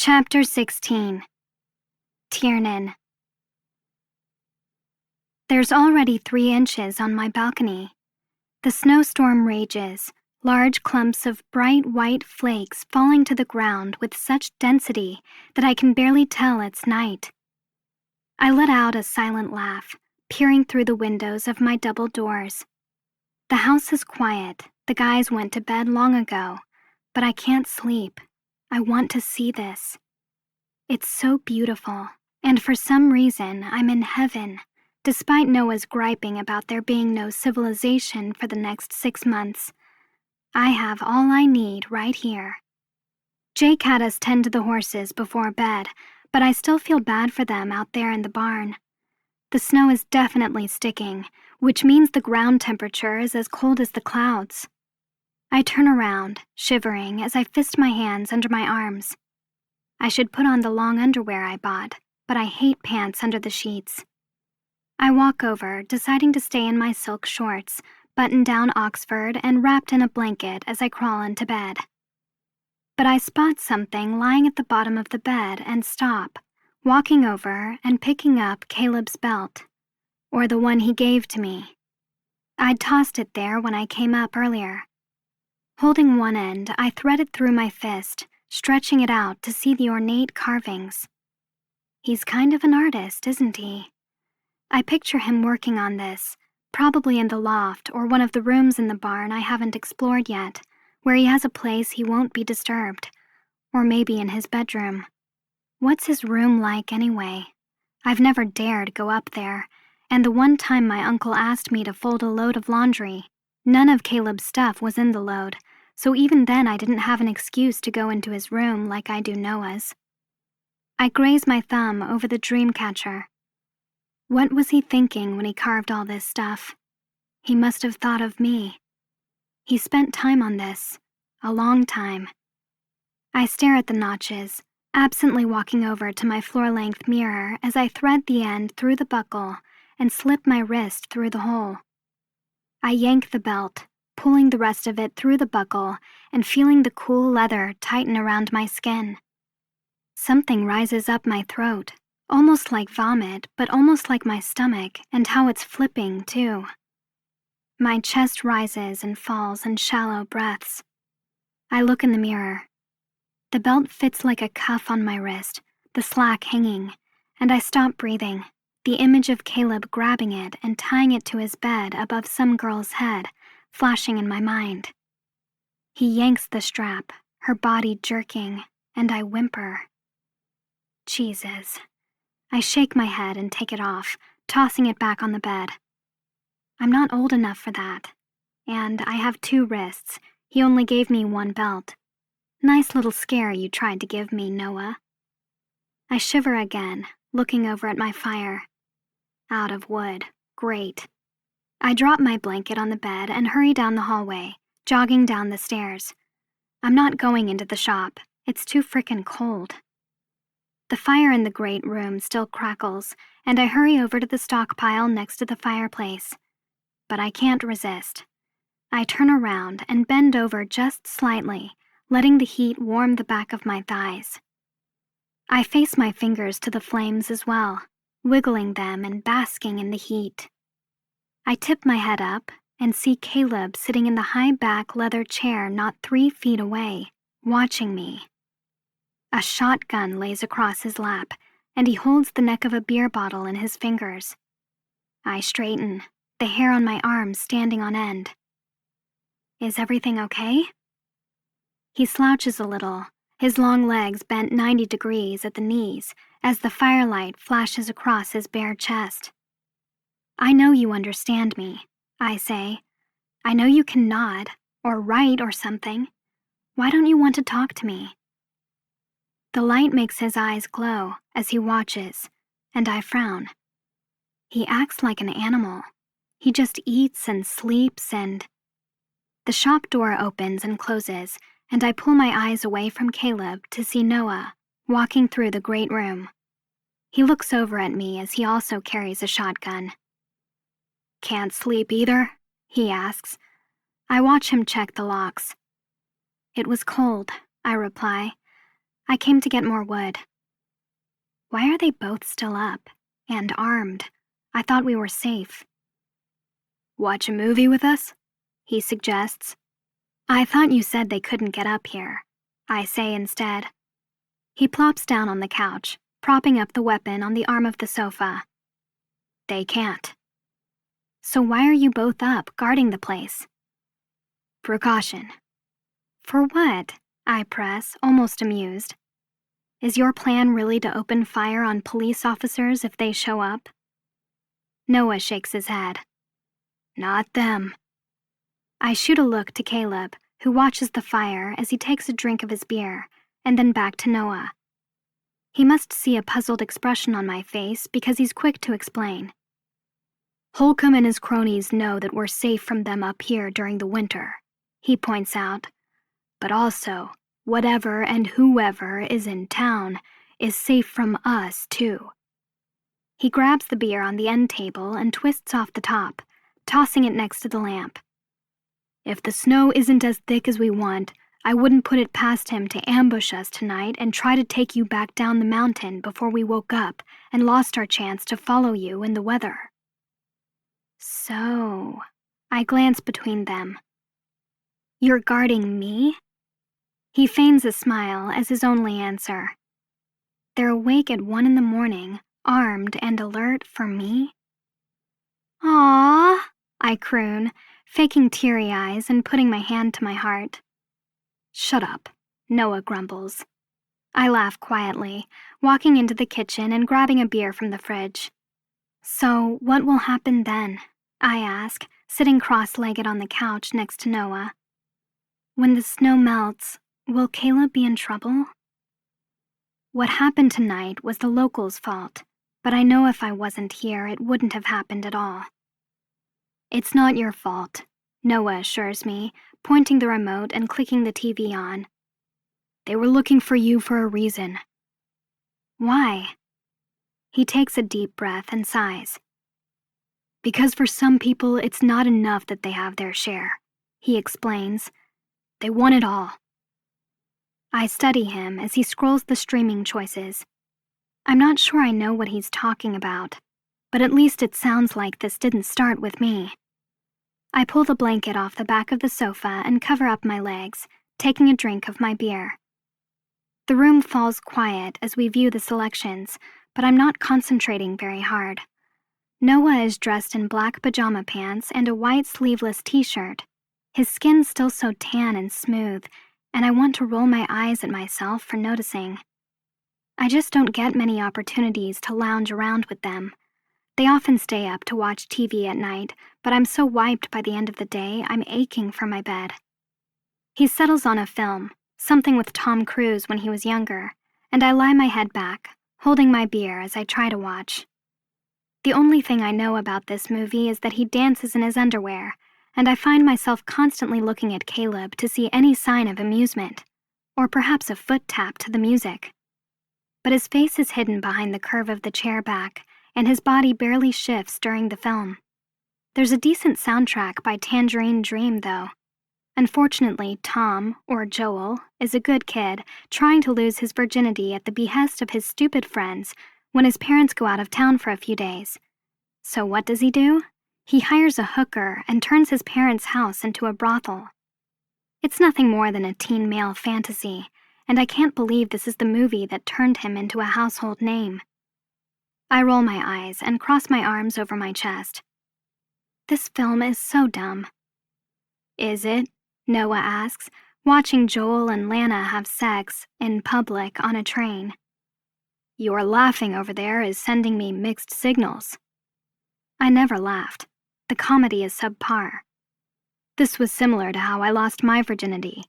Chapter 16. Tiernan. There's already 3 inches on my balcony. The snowstorm rages, large clumps of bright white flakes falling to the ground with such density that I can barely tell it's night. I let out a silent laugh, peering through the windows of my double doors. The house is quiet, the guys went to bed long ago, but I can't sleep. I want to see this. It's so beautiful, and for some reason I'm in heaven, despite Noah's griping about there being no civilization for the next 6 months. I have all I need right here. Jake had us tend to the horses before bed, but I still feel bad for them out there in the barn. The snow is definitely sticking, which means the ground temperature is as cold as the clouds. I turn around, shivering, as I fist my hands under my arms. I should put on the long underwear I bought, but I hate pants under the sheets. I walk over, deciding to stay in my silk shorts, button down Oxford, and wrapped in a blanket as I crawl into bed. But I spot something lying at the bottom of the bed and stop, walking over and picking up Caleb's belt, or the one he gave to me. I'd tossed it there when I came up earlier. Holding one end, I thread it through my fist, stretching it out to see the ornate carvings. He's kind of an artist, isn't he? I picture him working on this, probably in the loft or one of the rooms in the barn I haven't explored yet, where he has a place he won't be disturbed, or maybe in his bedroom. What's his room like anyway? I've never dared go up there, and the one time my uncle asked me to fold a load of laundry, none of Caleb's stuff was in the load, so even then I didn't have an excuse to go into his room like I do Noah's. I graze my thumb over the dream catcher. What was he thinking when he carved all this stuff? He must have thought of me. He spent time on this, a long time. I stare at the notches, absently walking over to my floor-length mirror as I thread the end through the buckle and slip my wrist through the hole. I yank the belt, pulling the rest of it through the buckle and feeling the cool leather tighten around my skin. Something rises up my throat, almost like vomit, but almost like my stomach and how it's flipping, too. My chest rises and falls in shallow breaths. I look in the mirror. The belt fits like a cuff on my wrist, the slack hanging, and I stop breathing, the image of Caleb grabbing it and tying it to his bed above some girl's head, flashing in my mind. He yanks the strap, her body jerking, and I whimper. Jesus. I shake my head and take it off, tossing it back on the bed. I'm not old enough for that, and I have 2 wrists. He only gave me 1 belt. Nice little scare you tried to give me, Noah. I shiver again, looking over at my fire. Out of wood. Great. I drop my blanket on the bed and hurry down the hallway, jogging down the stairs. I'm not going into the shop. It's too frickin' cold. The fire in the great room still crackles, and I hurry over to the stockpile next to the fireplace. But I can't resist. I turn around and bend over just slightly, letting the heat warm the back of my thighs. I face my fingers to the flames as well, wiggling them and basking in the heat. I tip my head up and see Caleb sitting in the high-back leather chair not 3 feet away, watching me. A shotgun lays across his lap, and he holds the neck of a beer bottle in his fingers. I straighten, the hair on my arms standing on end. Is everything okay? He slouches a little, his long legs bent 90 degrees at the knees as the firelight flashes across his bare chest. I know you understand me, I say. I know you can nod, or write or something. Why don't you want to talk to me? The light makes his eyes glow as he watches, and I frown. He acts like an animal. He just eats and sleeps and... The shop door opens and closes, and I pull my eyes away from Caleb to see Noah walking through the great room. He looks over at me as he also carries a shotgun. Can't sleep either? He asks. I watch him check the locks. It was cold, I reply. I came to get more wood. Why are they both still up and armed? I thought we were safe. Watch a movie with us? He suggests. I thought you said they couldn't get up here, I say instead. He plops down on the couch, propping up the weapon on the arm of the sofa. They can't. So why are you both up, guarding the place? Precaution. For what? I press, almost amused. Is your plan really to open fire on police officers if they show up? Noah shakes his head. Not them. I shoot a look to Caleb, who watches the fire as he takes a drink of his beer, and then back to Noah. He must see a puzzled expression on my face because he's quick to explain. Holcomb and his cronies know that we're safe from them up here during the winter, he points out. But also, whatever and whoever is in town is safe from us, too. He grabs the beer on the end table and twists off the top, tossing it next to the lamp. If the snow isn't as thick as we want, I wouldn't put it past him to ambush us tonight and try to take you back down the mountain before we woke up and lost our chance to follow you in the weather. So, I glance between them. You're guarding me? He feigns a smile as his only answer. They're awake at 1 a.m, armed and alert for me? Aww, I croon, faking teary eyes and putting my hand to my heart. Shut up, Noah grumbles. I laugh quietly, walking into the kitchen and grabbing a beer from the fridge. So, what will happen then? I ask, sitting cross-legged on the couch next to Noah. When the snow melts, will Caleb be in trouble? What happened tonight was the locals' fault, but I know if I wasn't here, it wouldn't have happened at all. It's not your fault, Noah assures me, pointing the remote and clicking the TV on. They were looking for you for a reason. Why? He takes a deep breath and sighs. Because for some people, it's not enough that they have their share, he explains. They want it all. I study him as he scrolls the streaming choices. I'm not sure I know what he's talking about, but at least it sounds like this didn't start with me. I pull the blanket off the back of the sofa and cover up my legs, taking a drink of my beer. The room falls quiet as we view the selections, but I'm not concentrating very hard. Noah is dressed in black pajama pants and a white sleeveless t-shirt. His skin's still so tan and smooth, and I want to roll my eyes at myself for noticing. I just don't get many opportunities to lounge around with them. They often stay up to watch TV at night, but I'm so wiped by the end of the day I'm aching for my bed. He settles on a film, something with Tom Cruise when he was younger, and I lie my head back, holding my beer as I try to watch. The only thing I know about this movie is that he dances in his underwear, and I find myself constantly looking at Caleb to see any sign of amusement, or perhaps a foot tap to the music. But his face is hidden behind the curve of the chair back, and his body barely shifts during the film. There's a decent soundtrack by Tangerine Dream, though. Unfortunately, Tom, or Joel, is a good kid trying to lose his virginity at the behest of his stupid friends when his parents go out of town for a few days. So what does he do? He hires a hooker and turns his parents' house into a brothel. It's nothing more than a teen male fantasy, and I can't believe this is the movie that turned him into a household name. I roll my eyes and cross my arms over my chest. This film is so dumb. Is it? Noah asks, watching Joel and Lana have sex in public on a train. Your laughing over there is sending me mixed signals. I never laughed. The comedy is subpar. This was similar to how I lost my virginity,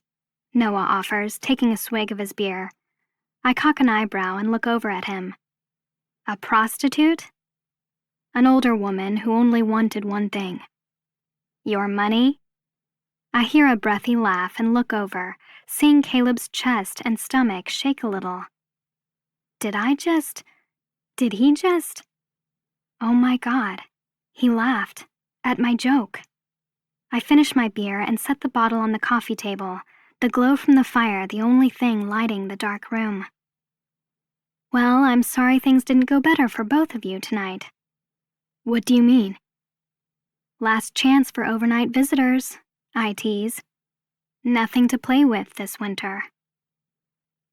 Noah offers, taking a swig of his beer. I cock an eyebrow and look over at him. A prostitute? An older woman who only wanted one thing. Your money? I hear a breathy laugh and look over, seeing Caleb's chest and stomach shake a little. Did he just? Oh my God, he laughed at my joke. I finish my beer and set the bottle on the coffee table, the glow from the fire the only thing lighting the dark room. Well, I'm sorry things didn't go better for both of you tonight. What do you mean? Last chance for overnight visitors, I tease. Nothing to play with this winter.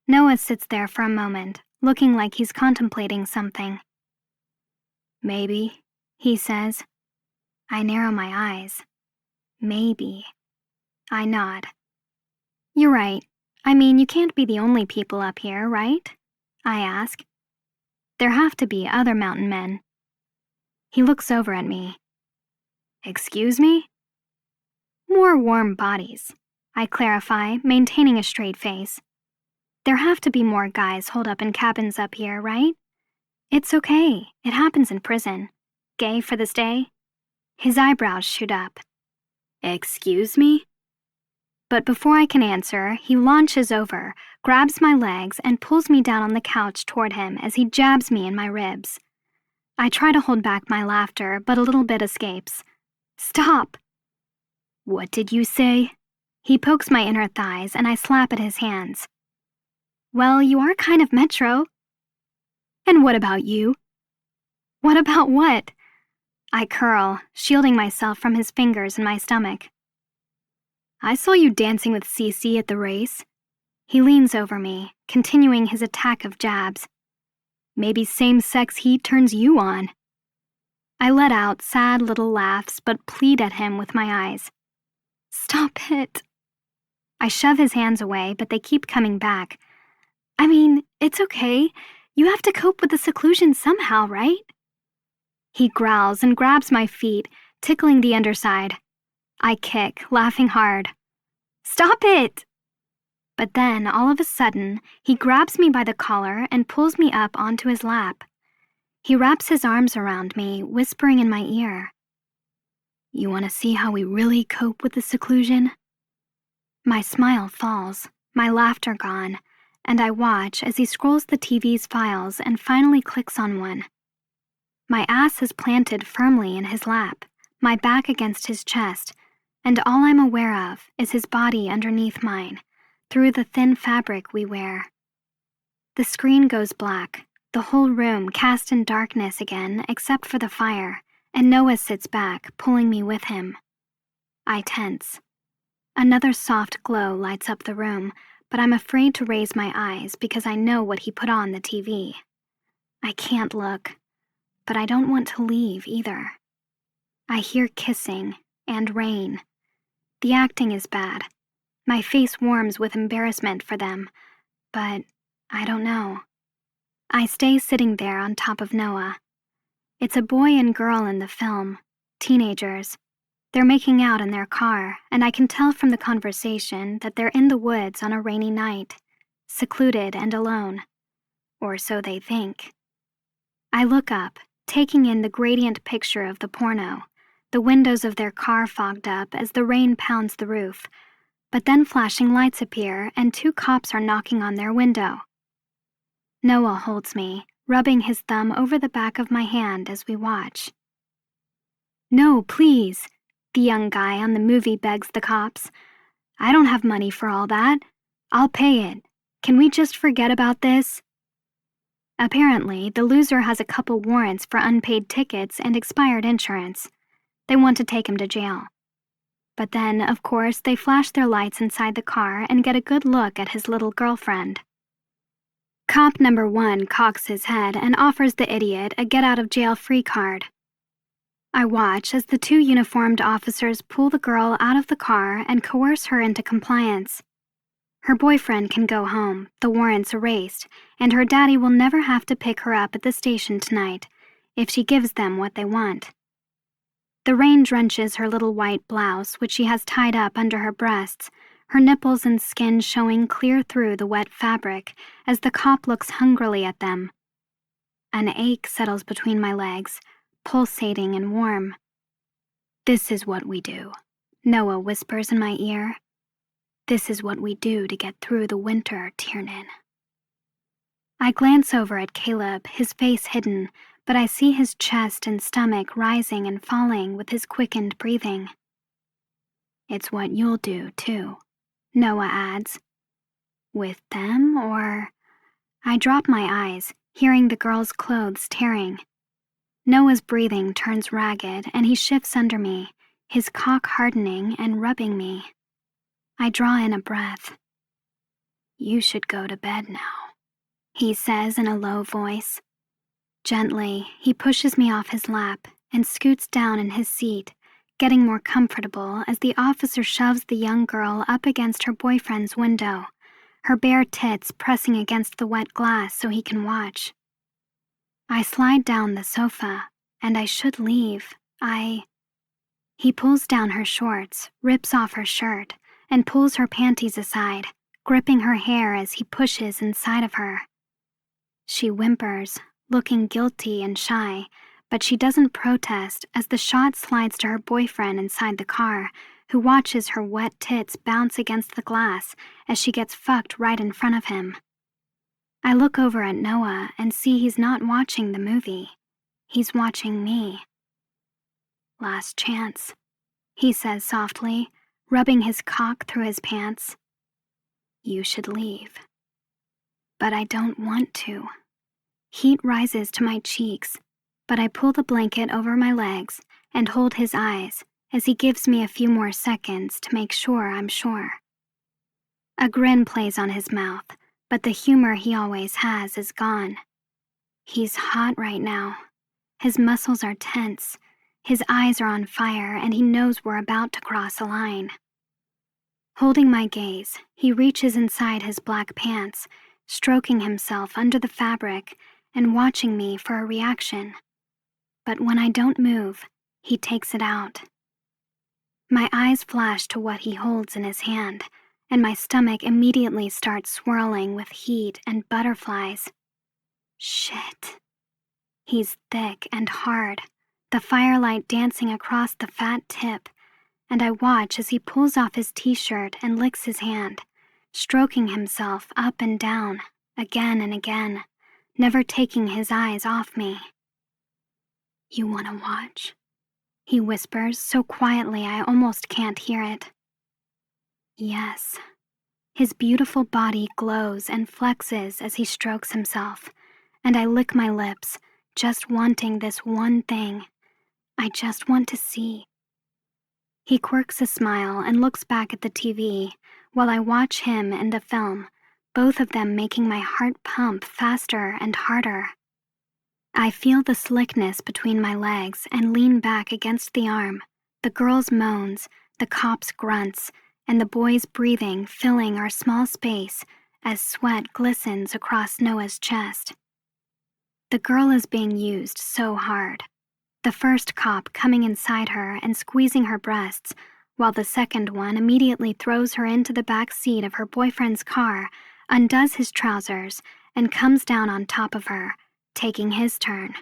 Noah sits there for a moment, looking like he's contemplating something. Maybe, he says. I narrow my eyes. Maybe. I nod. You're right. I mean, you can't be the only people up here, right? I ask. There have to be other mountain men. He looks over at me. Excuse me? More warm bodies, I clarify, maintaining a straight face. There have to be more guys holed up in cabins up here, right? It's okay. It happens in prison. Gay for this day? His eyebrows shoot up. Excuse me? But before I can answer, he launches over, grabs my legs, and pulls me down on the couch toward him as he jabs me in my ribs. I try to hold back my laughter, but a little bit escapes. Stop! What did you say? He pokes my inner thighs, and I slap at his hands. Well, you are kind of metro. And what about you? What about what? I curl, shielding myself from his fingers in my stomach. I saw you dancing with Cece at the race. He leans over me, continuing his attack of jabs. Maybe same-sex heat turns you on. I let out sad little laughs but plead at him with my eyes. Stop it. I shove his hands away, but they keep coming back. I mean, it's okay. You have to cope with the seclusion somehow, right? He growls and grabs my feet, tickling the underside. I kick, laughing hard. Stop it! But then, all of a sudden, he grabs me by the collar and pulls me up onto his lap. He wraps his arms around me, whispering in my ear. You want to see how we really cope with the seclusion? My smile falls, my laughter gone, and I watch as he scrolls the TV's files and finally clicks on one. My ass is planted firmly in his lap, my back against his chest, and all I'm aware of is his body underneath mine, through the thin fabric we wear. The screen goes black, the whole room cast in darkness again except for the fire, and Noah sits back, pulling me with him. I tense. Another soft glow lights up the room, but I'm afraid to raise my eyes because I know what he put on the TV. I can't look, but I don't want to leave either. I hear kissing and rain. The acting is bad. My face warms with embarrassment for them, but I don't know. I stay sitting there on top of Noah. It's a boy and girl in the film, teenagers. They're making out in their car, and I can tell from the conversation that they're in the woods on a rainy night, secluded and alone. Or so they think. I look up, taking in the gradient picture of the porno, the windows of their car fogged up as the rain pounds the roof, but then flashing lights appear and 2 cops are knocking on their window. Noah holds me, rubbing his thumb over the back of my hand as we watch. No, please, the young guy on the movie begs the cops. I don't have money for all that. I'll pay it. Can we just forget about this? Apparently, the loser has a couple warrants for unpaid tickets and expired insurance. They want to take him to jail. But then, of course, they flash their lights inside the car and get a good look at his little girlfriend. Cop number 1 cocks his head and offers the idiot a get-out-of-jail-free card. I watch as the 2 uniformed officers pull the girl out of the car and coerce her into compliance. Her boyfriend can go home, the warrants erased, and her daddy will never have to pick her up at the station tonight if she gives them what they want. The rain drenches her little white blouse, which she has tied up under her breasts, her nipples and skin showing clear through the wet fabric as the cop looks hungrily at them. An ache settles between my legs, pulsating and warm. This is what we do, Noah whispers in my ear. This is what we do to get through the winter, Tiernan. I glance over at Caleb, his face hidden, but I see his chest and stomach rising and falling with his quickened breathing. It's what you'll do, too, Noah adds. With them, or? I drop my eyes, hearing the girl's clothes tearing. Noah's breathing turns ragged and he shifts under me, his cock hardening and rubbing me. I draw in a breath. You should go to bed now, he says in a low voice. Gently, he pushes me off his lap and scoots down in his seat, getting more comfortable as the officer shoves the young girl up against her boyfriend's window, her bare tits pressing against the wet glass so he can watch. I slide down the sofa, and I should leave. He pulls down her shorts, rips off her shirt, and pulls her panties aside, gripping her hair as he pushes inside of her. She whimpers, looking guilty and shy, but she doesn't protest as the shot slides to her boyfriend inside the car, who watches her wet tits bounce against the glass as she gets fucked right in front of him. I look over at Noah and see he's not watching the movie. He's watching me. Last chance, he says softly, rubbing his cock through his pants. You should leave. But I don't want to. Heat rises to my cheeks, but I pull the blanket over my legs and hold his eyes as he gives me a few more seconds to make sure I'm sure. A grin plays on his mouth, but the humor he always has is gone. He's hot right now. His muscles are tense, his eyes are on fire, and he knows we're about to cross a line. Holding my gaze, he reaches inside his black pants, stroking himself under the fabric and watching me for a reaction. But when I don't move, he takes it out. My eyes flash to what he holds in his hand, and my stomach immediately starts swirling with heat and butterflies. Shit. He's thick and hard, the firelight dancing across the fat tip, and I watch as he pulls off his t-shirt and licks his hand, stroking himself up and down, again and again, never taking his eyes off me. You want to watch? He whispers so quietly I almost can't hear it. Yes. His beautiful body glows and flexes as he strokes himself, and I lick my lips, just wanting this one thing. I just want to see. He quirks a smile and looks back at the TV while I watch him and the film, both of them making my heart pump faster and harder. I feel the slickness between my legs and lean back against the arm, the girl's moans, the cop's grunts, and the boy's breathing filling our small space as sweat glistens across Noah's chest. The girl is being used so hard, the first cop coming inside her and squeezing her breasts, while the second one immediately throws her into the back seat of her boyfriend's car, undoes his trousers, and comes down on top of her, taking his turn.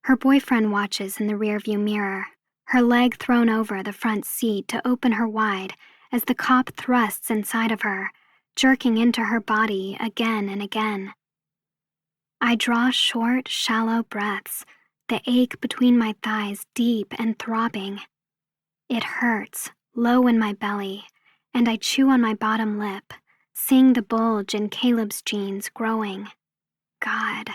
Her boyfriend watches in the rearview mirror, her leg thrown over the front seat to open her wide as the cop thrusts inside of her, jerking into her body again and again. I draw short, shallow breaths, the ache between my thighs deep and throbbing. It hurts, low in my belly, and I chew on my bottom lip, seeing the bulge in Caleb's jeans growing. God.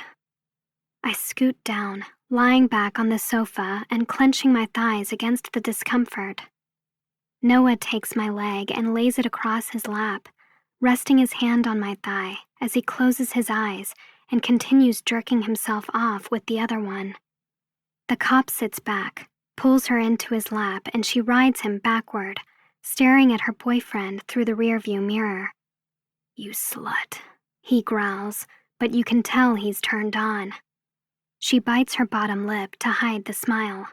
I scoot down, lying back on the sofa and clenching my thighs against the discomfort. Noah takes my leg and lays it across his lap, resting his hand on my thigh as he closes his eyes and continues jerking himself off with the other one. The cop sits back, pulls her into his lap, and she rides him backward, staring at her boyfriend through the rearview mirror. You slut, he growls, but you can tell he's turned on. She bites her bottom lip to hide the smile.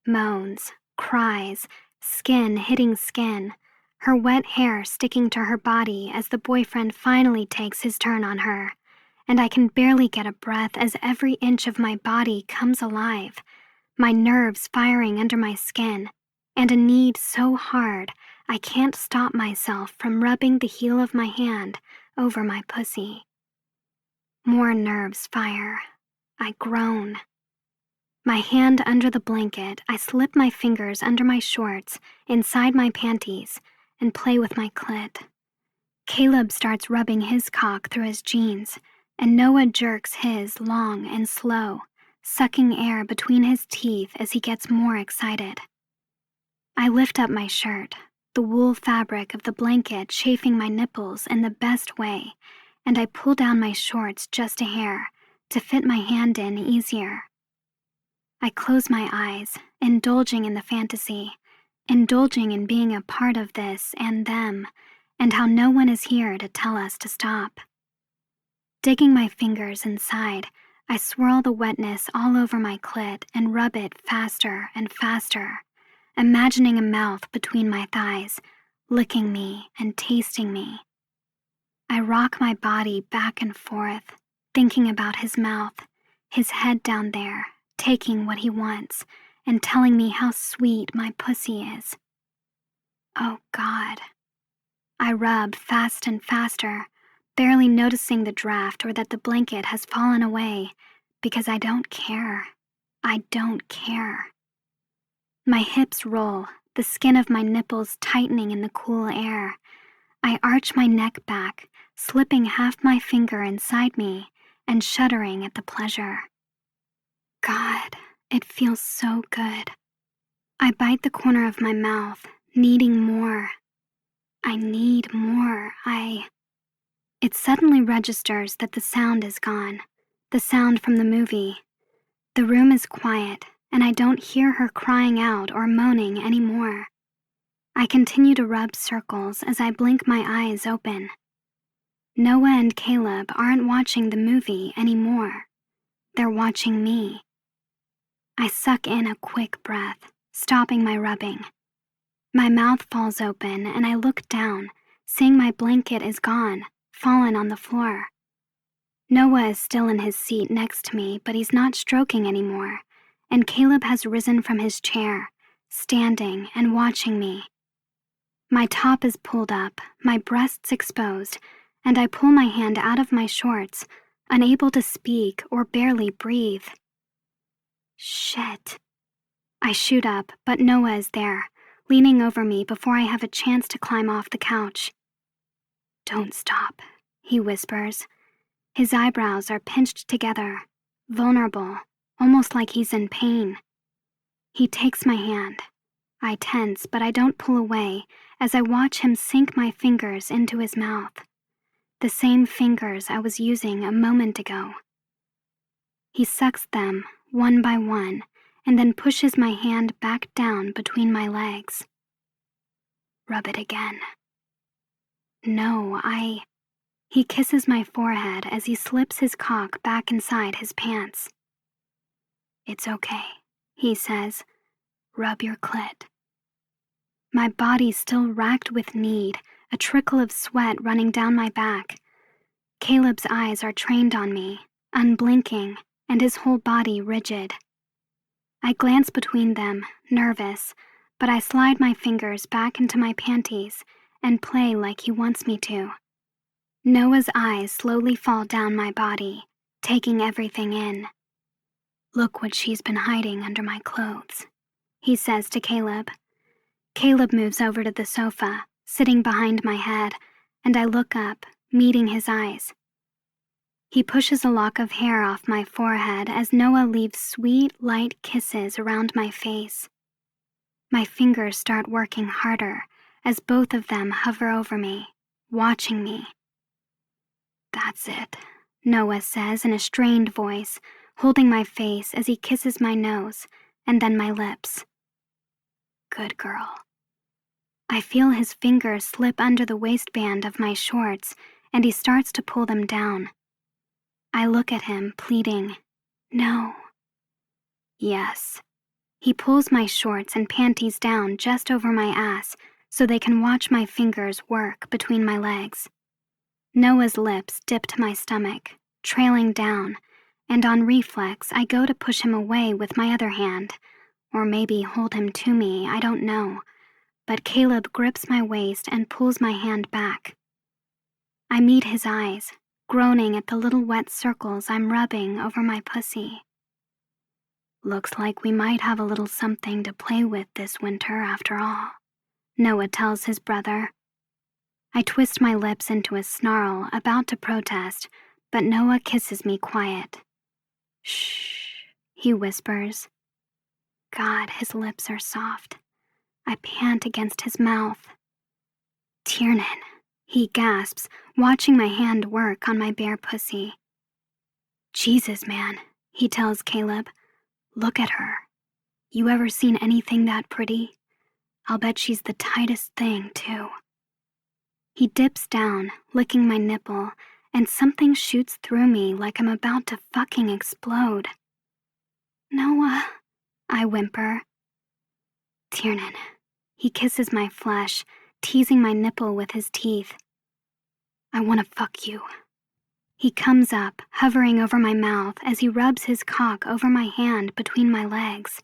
Moans, cries, skin hitting skin, her wet hair sticking to her body as the boyfriend finally takes his turn on her, and I can barely get a breath as every inch of my body comes alive, my nerves firing under my skin, and a need so hard I can't stop myself from rubbing the heel of my hand over my pussy. More nerves fire. I groan. My hand under the blanket, I slip my fingers under my shorts, inside my panties, and play with my clit. Caleb starts rubbing his cock through his jeans, and Noah jerks his long and slow, sucking air between his teeth as he gets more excited. I lift up my shirt, the wool fabric of the blanket chafing my nipples in the best way, and I pull down my shorts just a hair to fit my hand in easier. I close my eyes, indulging in the fantasy, indulging in being a part of this and them, and how no one is here to tell us to stop. Digging my fingers inside, I swirl the wetness all over my clit and rub it faster and faster, imagining a mouth between my thighs, licking me and tasting me. I rock my body back and forth, thinking about his mouth, his head down there, taking what he wants and telling me how sweet my pussy is. Oh God. I rub fast and faster, barely noticing the draft or that the blanket has fallen away, because I don't care. I don't care. My hips roll, the skin of my nipples tightening in the cool air. I arch my neck back, slipping half my finger inside me and shuddering at the pleasure. God, it feels so good. I bite the corner of my mouth, needing more. I need more. It suddenly registers that the sound is gone, the sound from the movie. The room is quiet, and I don't hear her crying out or moaning anymore. I continue to rub circles as I blink my eyes open. Noah and Caleb aren't watching the movie anymore. They're watching me. I suck in a quick breath, stopping my rubbing. My mouth falls open and I look down, seeing my blanket is gone, fallen on the floor. Noah is still in his seat next to me, but he's not stroking anymore, and Caleb has risen from his chair, standing and watching me. My top is pulled up, my breasts exposed, and I pull my hand out of my shorts, unable to speak or barely breathe. Shit. I shoot up, but Noah is there, leaning over me before I have a chance to climb off the couch. Don't stop, he whispers. His eyebrows are pinched together, vulnerable, almost like he's in pain. He takes my hand. I tense, but I don't pull away as I watch him sink my fingers into his mouth, the same fingers I was using a moment ago. He sucks them, one by one, and then pushes my hand back down between my legs. Rub it again. No, He kisses my forehead as he slips his cock back inside his pants. It's okay, he says. Rub your clit. My body still racked with need, a trickle of sweat running down my back. Caleb's eyes are trained on me, unblinking, and his whole body rigid. I glance between them, nervous, but I slide my fingers back into my panties and play like he wants me to. Noah's eyes slowly fall down my body, taking everything in. Look what she's been hiding under my clothes, he says to Caleb. Caleb moves over to the sofa, sitting behind my head, and I look up, meeting his eyes. He pushes a lock of hair off my forehead as Noah leaves sweet, light kisses around my face. My fingers start working harder as both of them hover over me, watching me. That's it, Noah says in a strained voice, holding my face as he kisses my nose and then my lips. Good girl. I feel his fingers slip under the waistband of my shorts and he starts to pull them down. I look at him, pleading, no. Yes. He pulls my shorts and panties down just over my ass so they can watch my fingers work between my legs. Noah's lips dip to my stomach, trailing down, and on reflex, I go to push him away with my other hand, or maybe hold him to me, I don't know, but Caleb grips my waist and pulls my hand back. I meet his eyes, groaning at the little wet circles I'm rubbing over my pussy. Looks like we might have a little something to play with this winter after all, Noah tells his brother. I twist my lips into a snarl, about to protest, but Noah kisses me quiet. Shh, he whispers. God, his lips are soft. I pant against his mouth. Tiernan, he gasps, watching my hand work on my bare pussy. Jesus, man, he tells Caleb. Look at her. You ever seen anything that pretty? I'll bet she's the tightest thing, too. He dips down, licking my nipple, and something shoots through me like I'm about to fucking explode. Noah, I whimper. Tiernan, he kisses my flesh, teasing my nipple with his teeth. I want to fuck you. He comes up, hovering over my mouth as he rubs his cock over my hand between my legs.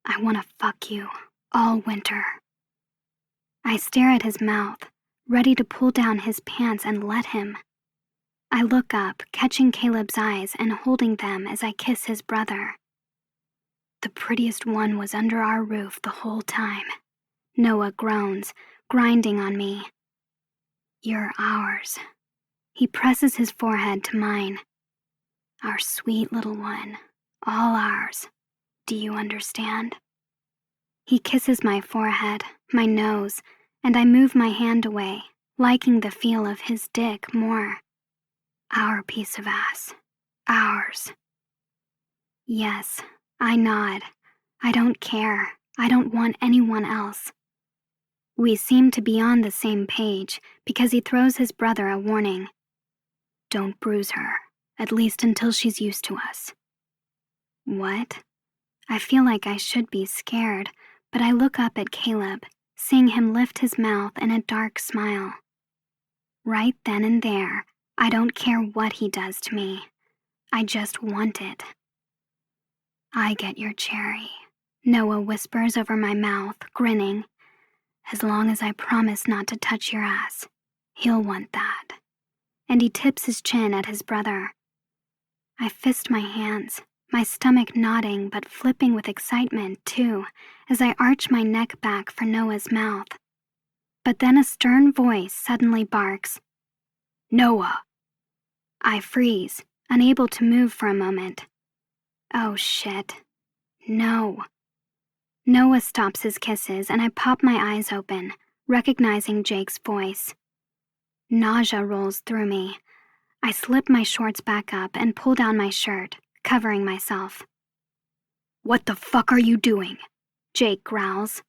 I want to fuck you all winter. I stare at his mouth, ready to pull down his pants and let him. I look up, catching Caleb's eyes and holding them as I kiss his brother. The prettiest one was under our roof the whole time. Noah groans, grinding on me. You're ours. He presses his forehead to mine. Our sweet little one, all ours. Do you understand? He kisses my forehead, my nose, and I move my hand away, liking the feel of his dick more. Our piece of ass. Ours. Yes, I nod. I don't care. I don't want anyone else. We seem to be on the same page because he throws his brother a warning. Don't bruise her, at least until she's used to us. What? I feel like I should be scared, but I look up at Caleb, seeing him lift his mouth in a dark smile. Right then and there, I don't care what he does to me. I just want it. I get your cherry, Noah whispers over my mouth, grinning. As long as I promise not to touch your ass, he'll want that. And he tips his chin at his brother. I fist my hands, my stomach nodding but flipping with excitement too, as I arch my neck back for Noah's mouth. But then a stern voice suddenly barks, Noah! I freeze, unable to move for a moment. Oh shit. No. Noah stops his kisses and I pop my eyes open, recognizing Jake's voice. Nausea rolls through me. I slip my shorts back up and pull down my shirt, covering myself. What the fuck are you doing? Jake growls.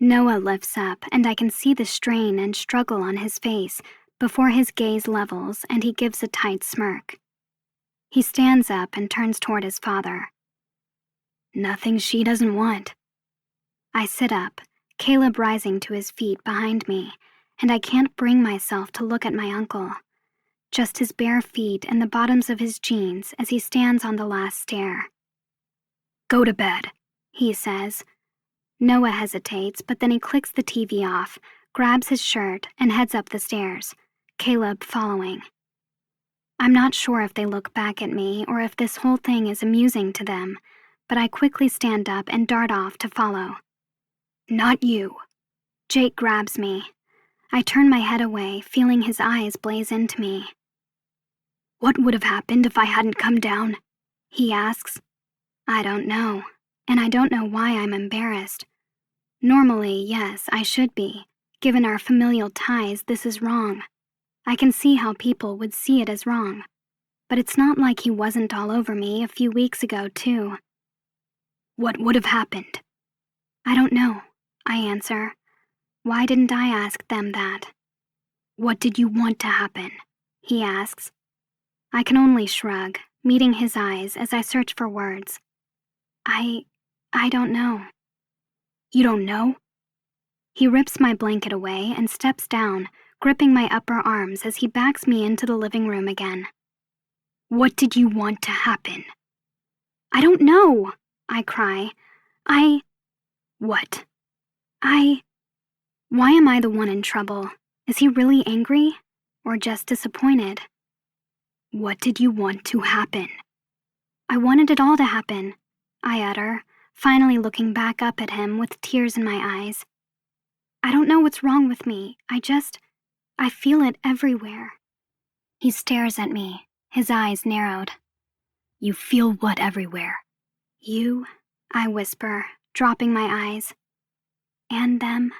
Noah lifts up and I can see the strain and struggle on his face before his gaze levels and he gives a tight smirk. He stands up and turns toward his father. Nothing she doesn't want. I sit up, Caleb rising to his feet behind me, and I can't bring myself to look at my uncle. Just his bare feet and the bottoms of his jeans as he stands on the last stair. Go to bed, he says. Noah hesitates, but then he clicks the TV off, grabs his shirt, and heads up the stairs, Caleb following. I'm not sure if they look back at me or if this whole thing is amusing to them, but I quickly stand up and dart off to follow. Not you. Jake grabs me. I turn my head away, feeling his eyes blaze into me. What would have happened if I hadn't come down? He asks. I don't know, and I don't know why I'm embarrassed. Normally, yes, I should be. Given our familial ties, this is wrong. I can see how people would see it as wrong. But it's not like he wasn't all over me a few weeks ago, too. What would have happened? I don't know, I answer. Why didn't I ask them that? What did you want to happen? He asks. I can only shrug, meeting his eyes as I search for words. I don't know. You don't know? He rips my blanket away and steps down, gripping my upper arms as he backs me into the living room again. What did you want to happen? I don't know, I cry. What? Why am I the one in trouble? Is he really angry? Or just disappointed? What did you want to happen? I wanted it all to happen, I utter, finally looking back up at him with tears in my eyes. I don't know what's wrong with me. I feel it everywhere. He stares at me, his eyes narrowed. You feel what everywhere? You, I whisper, dropping my eyes. And them.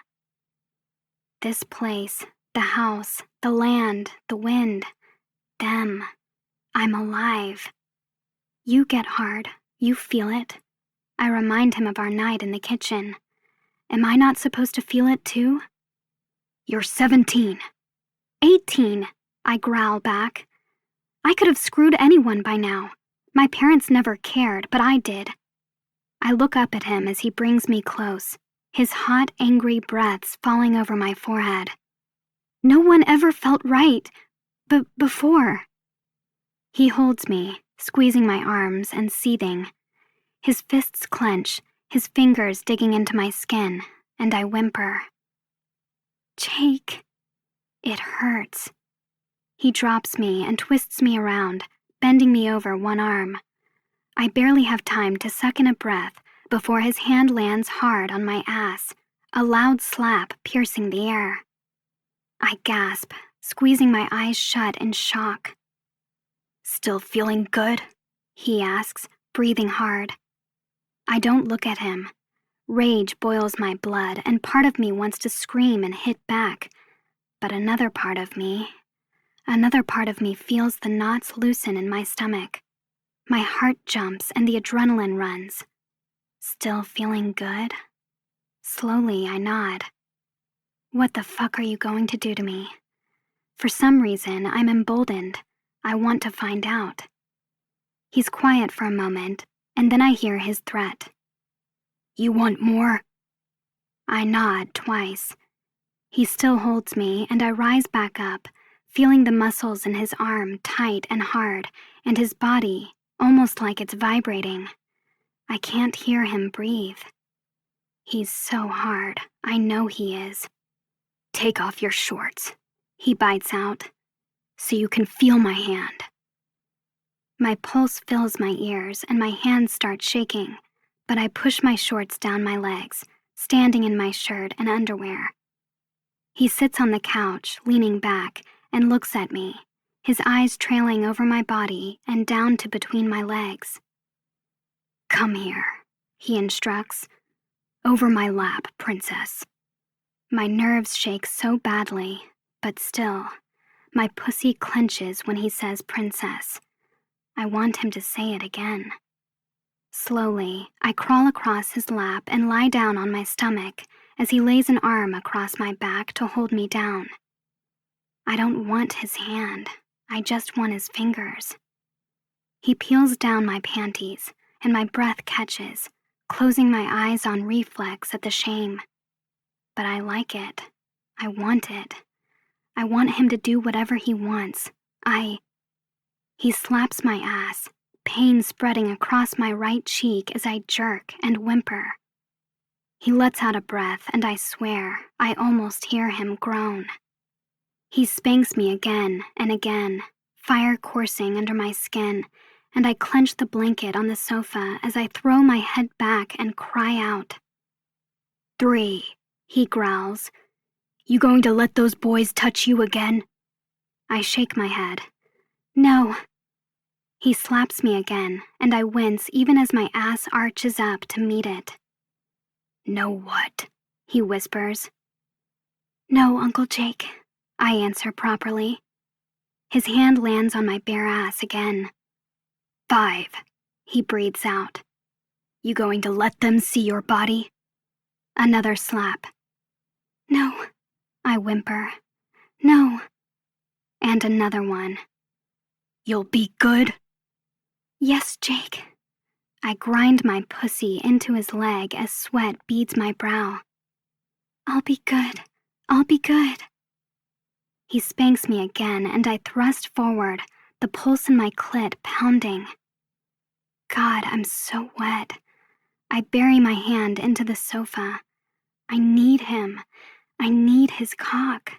This place, the house, the land, the wind. Them. I'm alive. You get hard. You feel it. I remind him of our night in the kitchen. Am I not supposed to feel it too? You're 17. 18, I growl back. I could have screwed anyone by now. My parents never cared, but I did. I look up at him as he brings me close, his hot, angry breaths falling over my forehead. No one ever felt right, before. He holds me, squeezing my arms and seething. His fists clench, his fingers digging into my skin, and I whimper. Jake. It hurts. He drops me and twists me around, bending me over one arm. I barely have time to suck in a breath before his hand lands hard on my ass, a loud slap piercing the air. I gasp, squeezing my eyes shut in shock. Still feeling good? He asks, breathing hard. I don't look at him. Rage boils my blood, and part of me wants to scream and hit back. But another part of me feels the knots loosen in my stomach. My heart jumps and the adrenaline runs. Still feeling good? Slowly, I nod. What the fuck are you going to do to me? For some reason, I'm emboldened. I want to find out. He's quiet for a moment, and then I hear his threat. You want more? I nod twice. He still holds me, and I rise back up, feeling the muscles in his arm tight and hard, and his body almost like it's vibrating. I can't hear him breathe. He's so hard. I know he is. Take off your shorts, he bites out, so you can feel my hand. My pulse fills my ears and my hands start shaking, but I push my shorts down my legs, standing in my shirt and underwear. He sits on the couch, leaning back, and looks at me, his eyes trailing over my body and down to between my legs. Come here, he instructs. Over my lap, princess. My nerves shake so badly, but still, my pussy clenches when he says princess. I want him to say it again. Slowly, I crawl across his lap and lie down on my stomach as he lays an arm across my back to hold me down. I don't want his hand. I just want his fingers. He peels down my panties, and my breath catches, closing my eyes on reflex at the shame. But I like it. I want it. I want him to do whatever he wants. He slaps my ass, pain spreading across my right cheek as I jerk and whimper. He lets out a breath, and I swear I almost hear him groan. He spanks me again and again, fire coursing under my skin, and I clench the blanket on the sofa as I throw my head back and cry out. 3, he growls. You going to let those boys touch you again? I shake my head. No. He slaps me again, and I wince even as my ass arches up to meet it. No what? He whispers. No, Uncle Jake, I answer properly. His hand lands on my bare ass again. 5, he breathes out. You going to let them see your body? Another slap. No, I whimper. No. And another one. You'll be good? Yes, Jake. I grind my pussy into his leg as sweat beads my brow. I'll be good. I'll be good. He spanks me again, and I thrust forward, the pulse in my clit pounding. God, I'm so wet. I bury my hand into the sofa. I need him. I need his cock.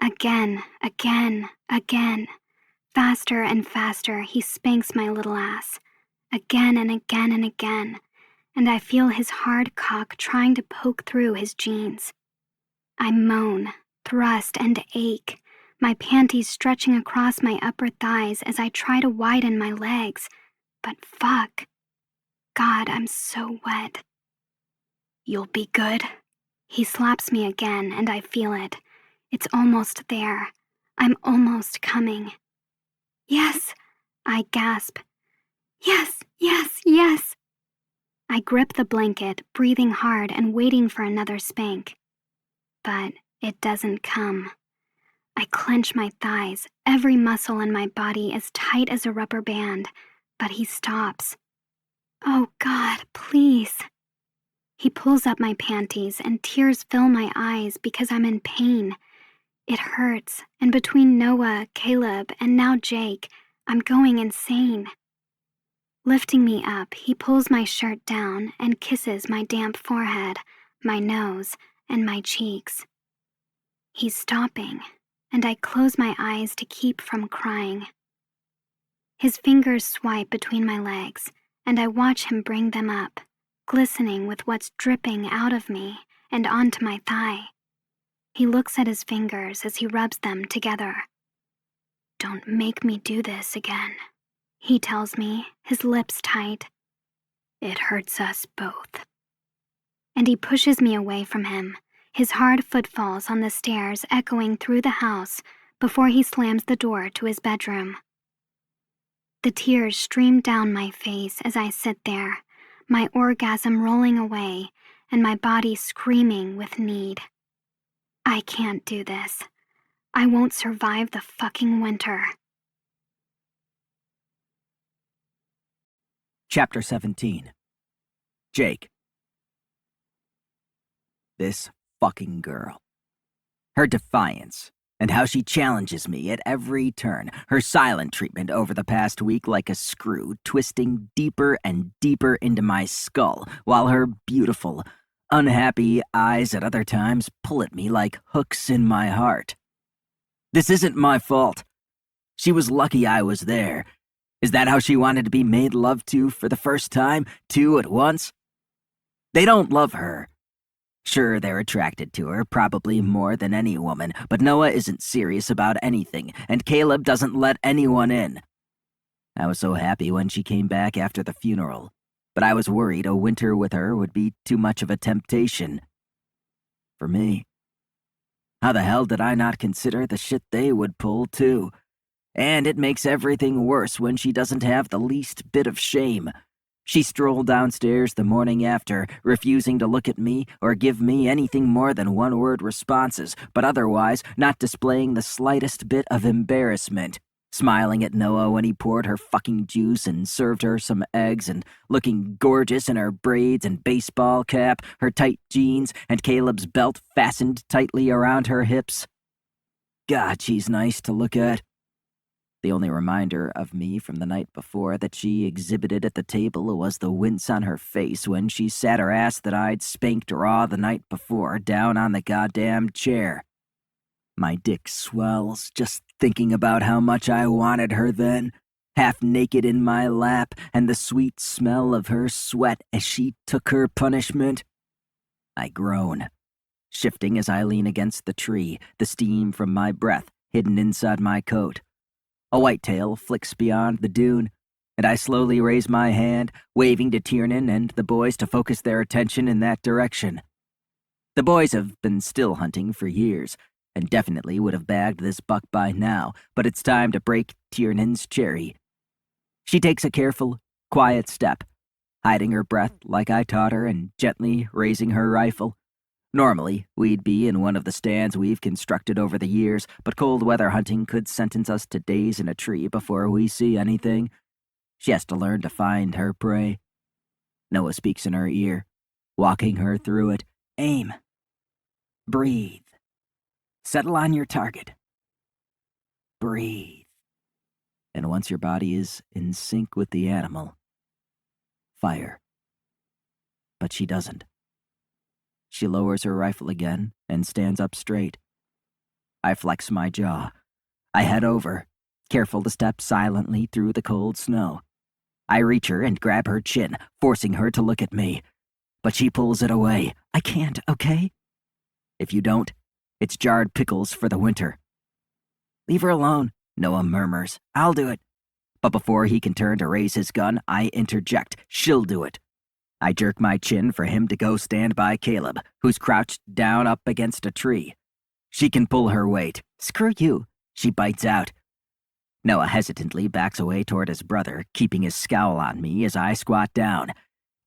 Again, again, again. Faster and faster, he spanks my little ass. Again and again and again, and I feel his hard cock trying to poke through his jeans. I moan, thrust, and ache, my panties stretching across my upper thighs as I try to widen my legs. But fuck. God, I'm so wet. You'll be good. He slaps me again, and I feel it. It's almost there. I'm almost coming. Yes, I gasp. Yes, yes, yes. I grip the blanket, breathing hard and waiting for another spank. But it doesn't come. I clench my thighs, every muscle in my body as tight as a rubber band, but he stops. Oh God, please. He pulls up my panties and tears fill my eyes because I'm in pain. It hurts, and between Noah, Caleb, and now Jake, I'm going insane. Lifting me up, he pulls my shirt down and kisses my damp forehead, my nose, and my cheeks. He's stopping, and I close my eyes to keep from crying. His fingers swipe between my legs, and I watch him bring them up, glistening with what's dripping out of me and onto my thigh. He looks at his fingers as he rubs them together. Don't make me do this again, he tells me, his lips tight. It hurts us both. And he pushes me away from him, his hard footfalls on the stairs echoing through the house before he slams the door to his bedroom. The tears stream down my face as I sit there, my orgasm rolling away and my body screaming with need. I can't do this. I won't survive the fucking winter. Chapter 17. Jake. This fucking girl. Her defiance, and how she challenges me at every turn. Her silent treatment over the past week like a screw, twisting deeper and deeper into my skull, while her beautiful, unhappy eyes at other times pull at me like hooks in my heart. This isn't my fault. She was lucky I was there. Is that how she wanted to be made love to for the first time, two at once? They don't love her. Sure, they're attracted to her, probably more than any woman, but Noah isn't serious about anything, and Caleb doesn't let anyone in. I was so happy when she came back after the funeral, but I was worried a winter with her would be too much of a temptation. For me. How the hell did I not consider the shit they would pull, too? And it makes everything worse when she doesn't have the least bit of shame. She strolled downstairs the morning after, refusing to look at me or give me anything more than one-word responses, but otherwise not displaying the slightest bit of embarrassment, smiling at Noah when he poured her fucking juice and served her some eggs, and looking gorgeous in her braids and baseball cap, her tight jeans, and Caleb's belt fastened tightly around her hips. God, she's nice to look at. The only reminder of me from the night before that she exhibited at the table was the wince on her face when she sat her ass that I'd spanked raw the night before down on the goddamn chair. My dick swells just thinking about how much I wanted her then, half naked in my lap, and the sweet smell of her sweat as she took her punishment. I groan, shifting as I lean against the tree, the steam from my breath hidden inside my coat. A whitetail flicks beyond the dune, and I slowly raise my hand, waving to Tiernan and the boys to focus their attention in that direction. The boys have been still hunting for years, and definitely would have bagged this buck by now, but it's time to break Tiernan's cherry. She takes a careful, quiet step, hiding her breath like I taught her and gently raising her rifle. Normally, we'd be in one of the stands we've constructed over the years, but cold weather hunting could sentence us to days in a tree before we see anything. She has to learn to find her prey. Noah speaks in her ear, walking her through it. Aim. Breathe. Settle on your target. Breathe. And once your body is in sync with the animal, fire. But she doesn't. She lowers her rifle again and stands up straight. I flex my jaw. I head over, careful to step silently through the cold snow. I reach her and grab her chin, forcing her to look at me. But she pulls it away. I can't, okay? If you don't, It's jarred pickles for the winter. Leave her alone, Noah murmurs. I'll do it. But before he can turn to raise his gun, I interject. She'll do it. I jerk my chin for him to go stand by Caleb, who's crouched down up against a tree. She can pull her weight. Screw you, she bites out. Noah hesitantly backs away toward his brother, keeping his scowl on me as I squat down.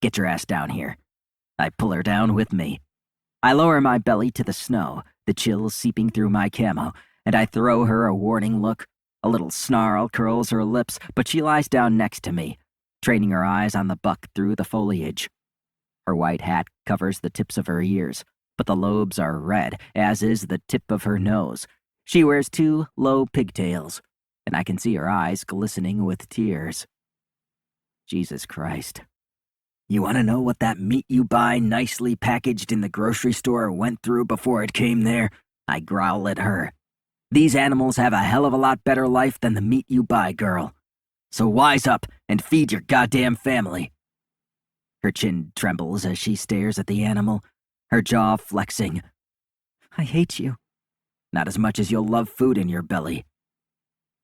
Get your ass down here. I pull her down with me. I lower my belly to the snow, the chill seeping through my camo, and I throw her a warning look. A little snarl curls her lips, but she lies down next to me, training her eyes on the buck through the foliage. Her white hat covers the tips of her ears, but the lobes are red, as is the tip of her nose. She wears 2 low pigtails, and I can see her eyes glistening with tears. Jesus Christ. You want to know what that meat you buy nicely packaged in the grocery store went through before it came there? I growl at her. These animals have a hell of a lot better life than the meat you buy, girl. So wise up and feed your goddamn family. Her chin trembles as she stares at the animal, her jaw flexing. I hate you. Not as much as you'll love food in your belly.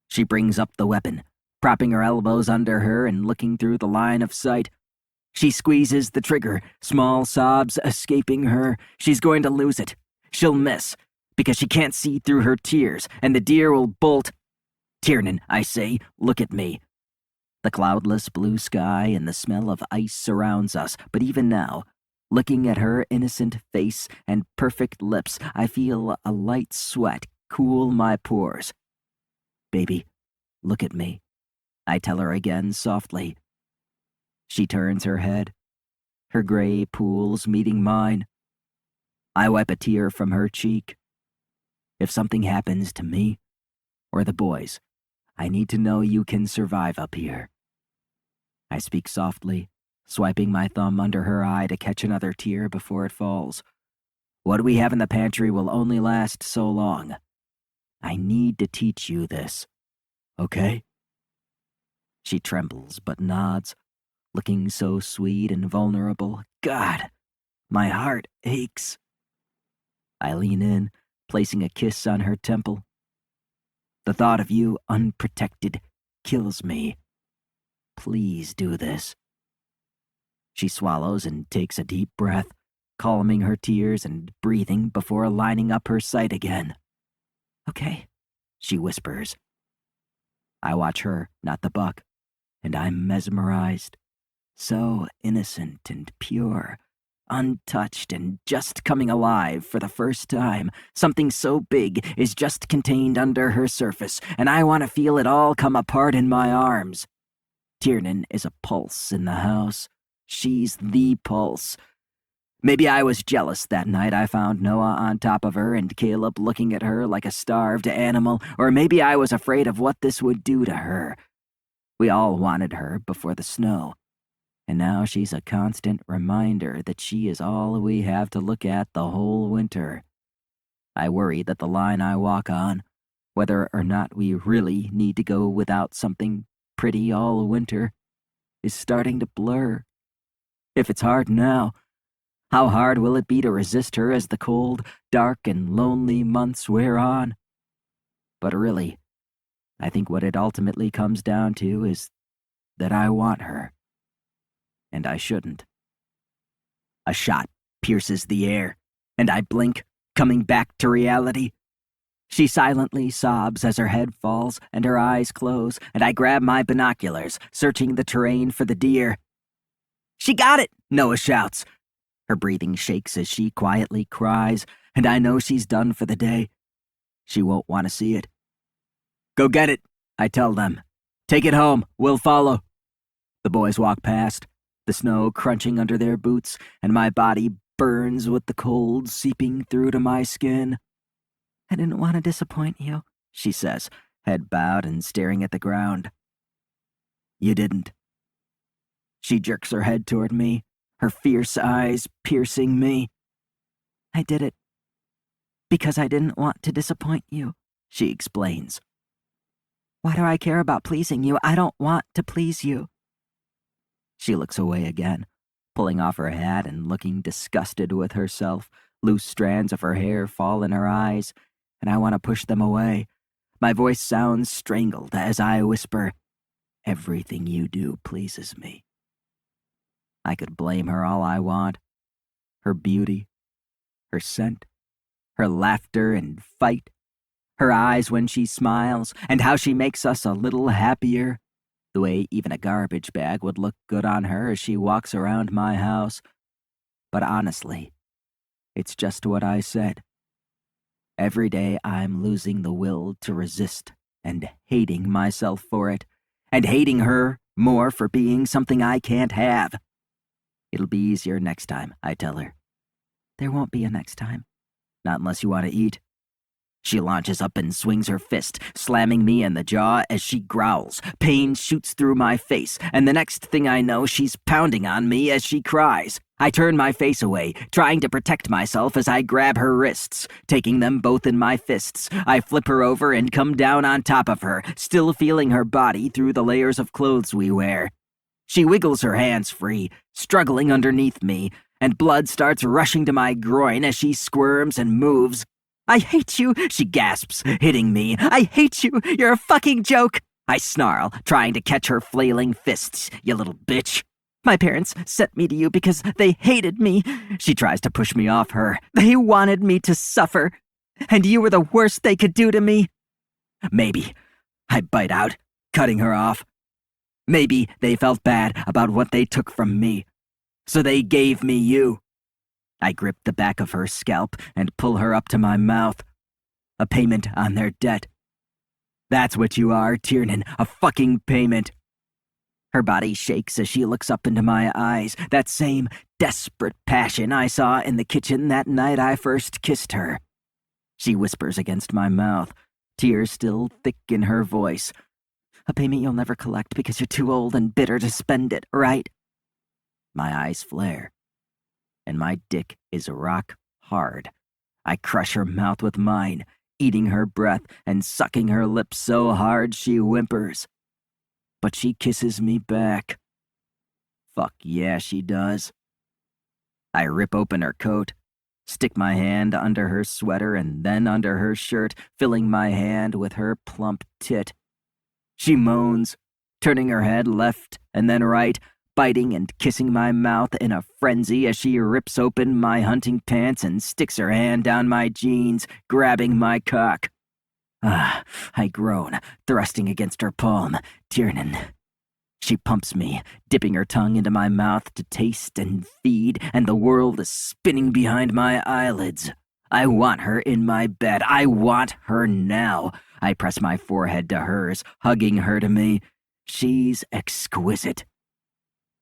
She brings up the weapon, propping her elbows under her and looking through the line of sight. She squeezes the trigger, small sobs escaping her. She's going to lose it. She'll miss, because she can't see through her tears, and the deer will bolt. Tiernan, I say, look at me. The cloudless blue sky and the smell of ice surrounds us, but even now, looking at her innocent face and perfect lips, I feel a light sweat cool my pores. Baby, look at me, I tell her again softly. She turns her head, her gray pools meeting mine. I wipe a tear from her cheek. If something happens to me, or the boys, I need to know you can survive up here. I speak softly, swiping my thumb under her eye to catch another tear before it falls. What we have in the pantry will only last so long. I need to teach you this, okay? She trembles but nods, looking so sweet and vulnerable. God, my heart aches. I lean in, placing a kiss on her temple. The thought of you unprotected kills me. Please do this. She swallows and takes a deep breath, calming her tears and breathing before lining up her sight again. Okay, she whispers. I watch her, not the buck, and I'm mesmerized. So innocent and pure, untouched and just coming alive for the first time. Something so big is just contained under her surface, and I want to feel it all come apart in my arms. Tiernan is a pulse in the house. She's the pulse. Maybe I was jealous that night I found Noah on top of her and Caleb looking at her like a starved animal, or maybe I was afraid of what this would do to her. We all wanted her before the snow, and now she's a constant reminder that she is all we have to look at the whole winter. I worry that the line I walk on, whether or not we really need to go without something pretty all winter, is starting to blur. If it's hard now, how hard will it be to resist her as the cold, dark, and lonely months wear on? But really, I think what it ultimately comes down to is that I want her. And I shouldn't. A shot pierces the air, and I blink, coming back to reality. She silently sobs as her head falls and her eyes close, and I grab my binoculars, searching the terrain for the deer. She got it, Noah shouts. Her breathing shakes as she quietly cries, and I know she's done for the day. She won't want to see it. Go get it, I tell them. Take it home, we'll follow. The boys walk past, the snow crunching under their boots, and my body burns with the cold seeping through to my skin. I didn't want to disappoint you, she says, head bowed and staring at the ground. You didn't. She jerks her head toward me, her fierce eyes piercing me. I did it because I didn't want to disappoint you, she explains. Why do I care about pleasing you? I don't want to please you. She looks away again, pulling off her hat and looking disgusted with herself, Loose strands of her hair fall in her eyes, and I want to push them away. My voice sounds strangled as I whisper, "Everything you do pleases me." I could blame her all I want. Her beauty, her scent, her laughter and fight, her eyes when she smiles, and how she makes us a little happier. The way even a garbage bag would look good on her as she walks around my house. But honestly, it's just what I said. Every day I'm losing the will to resist and hating myself for it, and hating her more for being something I can't have. It'll be easier next time, I tell her. There won't be a next time. Not unless you want to eat. She launches up and swings her fist, slamming me in the jaw as she growls. Pain shoots through my face, and the next thing I know, she's pounding on me as she cries. I turn my face away, trying to protect myself as I grab her wrists. Taking them both in my fists, I flip her over and come down on top of her, still feeling her body through the layers of clothes we wear. She wiggles her hands free, struggling underneath me, and blood starts rushing to my groin as she squirms and moves. "I hate you," she gasps, hitting me. "I hate you. You're a fucking joke." I snarl, trying to catch her flailing fists. "You little bitch. My parents sent me to you because they hated me." She tries to push me off her. "They wanted me to suffer, and you were the worst they could do to me." "Maybe," I bite out, cutting her off. "Maybe they felt bad about what they took from me, so they gave me you." I grip the back of her scalp and pull her up to my mouth. A payment on their debt. "That's what you are, Tiernan, a fucking payment." Her body shakes as she looks up into my eyes, that same desperate passion I saw in the kitchen that night I first kissed her. She whispers against my mouth, tears still thick in her voice. "A payment you'll never collect because you're too old and bitter to spend it, right?" My eyes flare, and my dick is rock hard. I crush her mouth with mine, eating her breath and sucking her lips so hard she whimpers. But she kisses me back. Fuck yeah, she does. I rip open her coat, stick my hand under her sweater and then under her shirt, filling my hand with her plump tit. She moans, turning her head left and then right, biting and kissing my mouth in a frenzy as she rips open my hunting pants and sticks her hand down my jeans, grabbing my cock. "Ah," I groan, thrusting against her palm. "Tiernan." She pumps me, dipping her tongue into my mouth to taste and feed, and the world is spinning behind my eyelids. I want her in my bed. I want her now. I press my forehead to hers, hugging her to me. She's exquisite.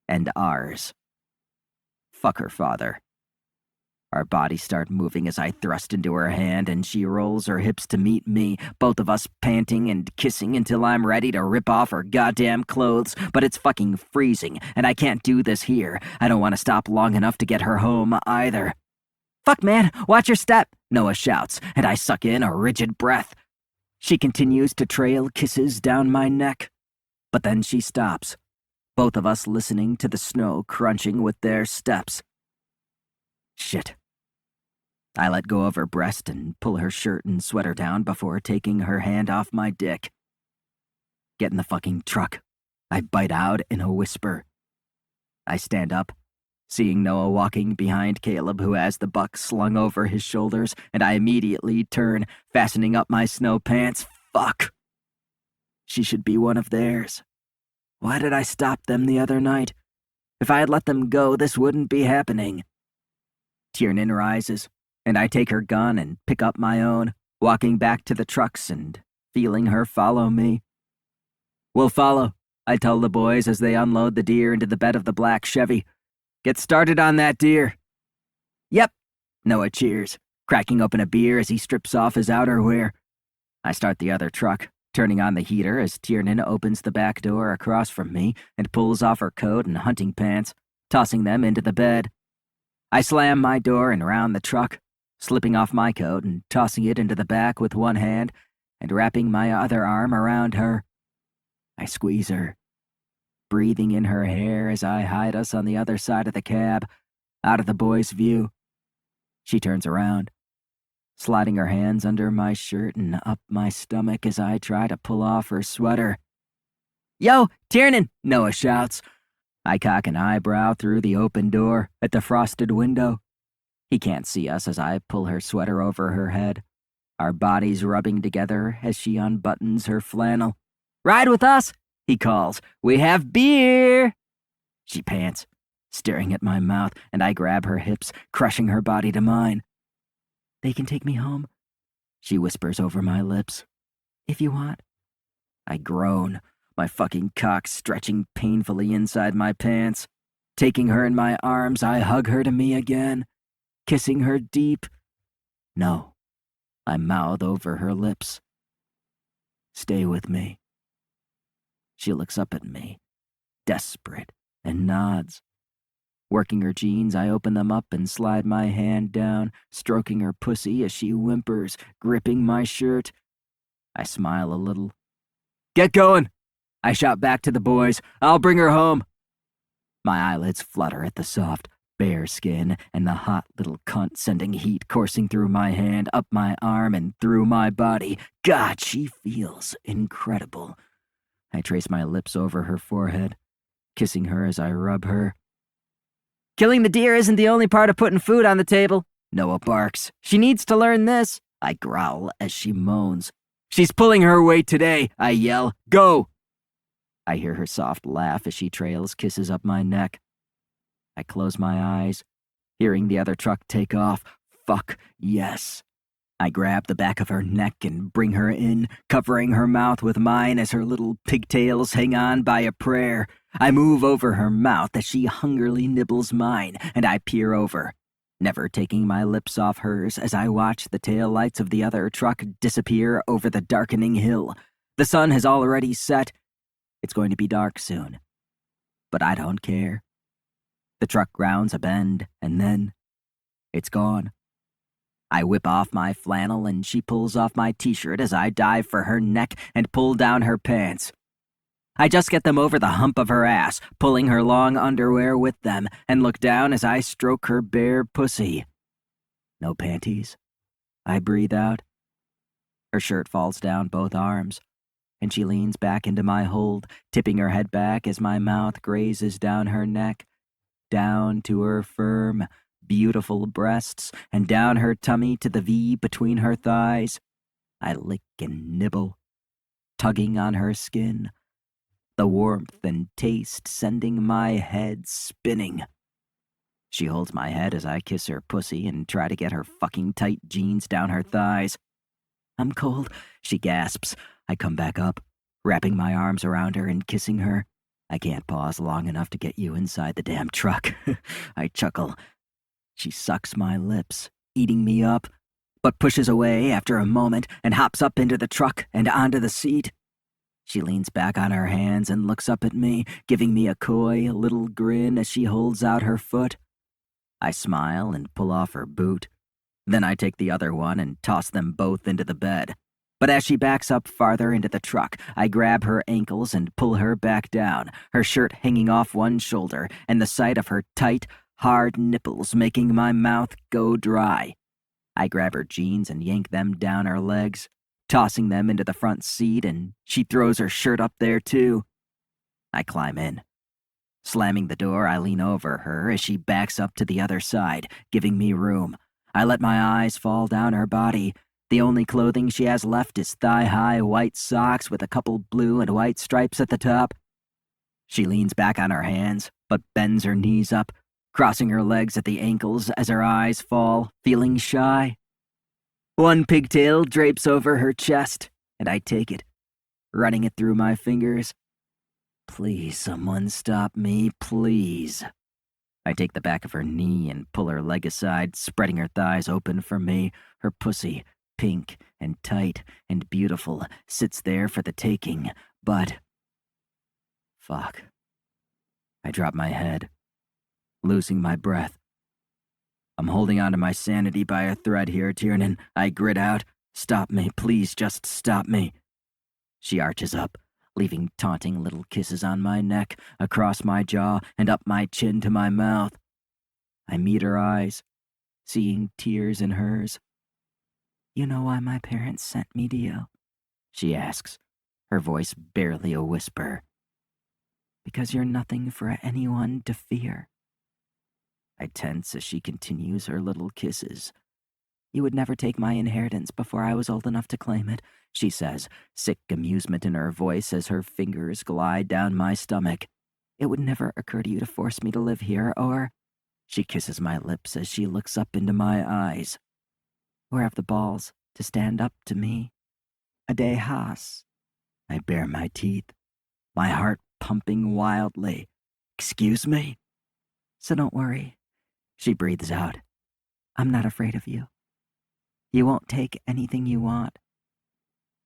And ours. Fuck her father. Our bodies start moving as I thrust into her hand, and she rolls her hips to meet me, both of us panting and kissing until I'm ready to rip off her goddamn clothes, but it's fucking freezing, and I can't do this here. I don't want to stop long enough to get her home, either. "Fuck, man, watch your step," Noah shouts, and I suck in a rigid breath. She continues to trail kisses down my neck, but then she stops, both of us listening to the snow crunching with their steps. Shit. I let go of her breast and pull her shirt and sweater down before taking her hand off my dick. "Get in the fucking truck," I bite out in a whisper. I stand up, seeing Noah walking behind Caleb, who has the buck slung over his shoulders, and I immediately turn, fastening up my snow pants. Fuck. She should be one of theirs. Why did I stop them the other night? If I had let them go, this wouldn't be happening. Tiernan rises, and I take her gun and pick up my own, walking back to the trucks and feeling her follow me. "We'll follow," I tell the boys as they unload the deer into the bed of the black Chevy. "Get started on that deer." "Yep," Noah cheers, cracking open a beer as he strips off his outerwear. I start the other truck, turning on the heater as Tiernan opens the back door across from me and pulls off her coat and hunting pants, tossing them into the bed. I slam my door and round the truck, slipping off my coat and tossing it into the back with one hand and wrapping my other arm around her. I squeeze her, breathing in her hair as I hide us on the other side of the cab, out of the boys' view. She turns around, sliding her hands under my shirt and up my stomach as I try to pull off her sweater. "Yo, Tiernan!" Noah shouts. I cock an eyebrow through the open door at the frosted window. He can't see us as I pull her sweater over her head, our bodies rubbing together as she unbuttons her flannel. "Ride with us," he calls. "We have beer." She pants, staring at my mouth, and I grab her hips, crushing her body to mine. "They can take me home," she whispers over my lips. "If you want." I groan, my fucking cock stretching painfully inside my pants. Taking her in my arms, I hug her to me again, kissing her deep. "No," I mouth over her lips. "Stay with me." She looks up at me, desperate, and nods. Working her jeans, I open them up and slide my hand down, stroking her pussy as she whimpers, gripping my shirt. I smile a little. "Get going," I shout back to the boys. "I'll bring her home." My eyelids flutter at the soft, bare skin and the hot little cunt sending heat coursing through my hand, up my arm, and through my body. God, she feels incredible. I trace my lips over her forehead, kissing her as I rub her. "Killing the deer isn't the only part of putting food on the table," Noah barks. "She needs to learn this," I growl as she moans. "She's pulling her weight today," I yell. "Go!" I hear her soft laugh as she trails kisses up my neck. I close my eyes, hearing the other truck take off. Fuck yes. I grab the back of her neck and bring her in, covering her mouth with mine as her little pigtails hang on by a prayer. I move over her mouth as she hungrily nibbles mine, and I peer over, never taking my lips off hers as I watch the taillights of the other truck disappear over the darkening hill. The sun has already set. It's going to be dark soon. But I don't care. The truck rounds a bend, and then it's gone. I whip off my flannel and she pulls off my t-shirt as I dive for her neck and pull down her pants. I just get them over the hump of her ass, pulling her long underwear with them, and look down as I stroke her bare pussy. No panties. I breathe out. Her shirt falls down both arms, and she leans back into my hold, tipping her head back as my mouth grazes down her neck, down to her firm, beautiful breasts, and down her tummy to the V between her thighs. I lick and nibble, tugging on her skin, the warmth and taste sending my head spinning. She holds my head as I kiss her pussy and try to get her fucking tight jeans down her thighs. "I'm cold," she gasps. I come back up, wrapping my arms around her and kissing her. "I can't pause long enough to get you inside the damn truck." I chuckle. She sucks my lips, eating me up, but pushes away after a moment and hops up into the truck and onto the seat. She leans back on her hands and looks up at me, giving me a coy little grin as she holds out her foot. I smile and pull off her boot. Then I take the other one and toss them both into the bed. But as she backs up farther into the truck, I grab her ankles and pull her back down, her shirt hanging off one shoulder and the sight of her tight, hard nipples making my mouth go dry. I grab her jeans and yank them down her legs, tossing them into the front seat, and she throws her shirt up there too. I climb in. Slamming the door, I lean over her as she backs up to the other side, giving me room. I let my eyes fall down her body. The only clothing she has left is thigh-high white socks with a couple blue and white stripes at the top. She leans back on her hands, but bends her knees up, crossing her legs at the ankles as her eyes fall, feeling shy. One pigtail drapes over her chest, and I take it, running it through my fingers. "Please, someone stop me, please." I take the back of her knee and pull her leg aside, spreading her thighs open for me. Her pussy, pink and tight and beautiful, sits there for the taking, but... Fuck. I drop my head, losing my breath. "I'm holding on to my sanity by a thread here, Tiernan," I grit out. "Stop me, please, just stop me." She arches up, leaving taunting little kisses on my neck, across my jaw, and up my chin to my mouth. I meet her eyes, seeing tears in hers. "You know why my parents sent me to you?" she asks, her voice barely a whisper. "Because you're nothing for anyone to fear." I tense as she continues her little kisses. "You would never take my inheritance before I was old enough to claim it," she says, sick amusement in her voice as her fingers glide down my stomach. "It would never occur to you to force me to live here, or—" She kisses my lips as she looks up into my eyes. "Or have the balls to stand up to me. A day has." I bare my teeth, my heart pumping wildly. "Excuse me?" "So don't worry," she breathes out. "I'm not afraid of you. You won't take anything you want.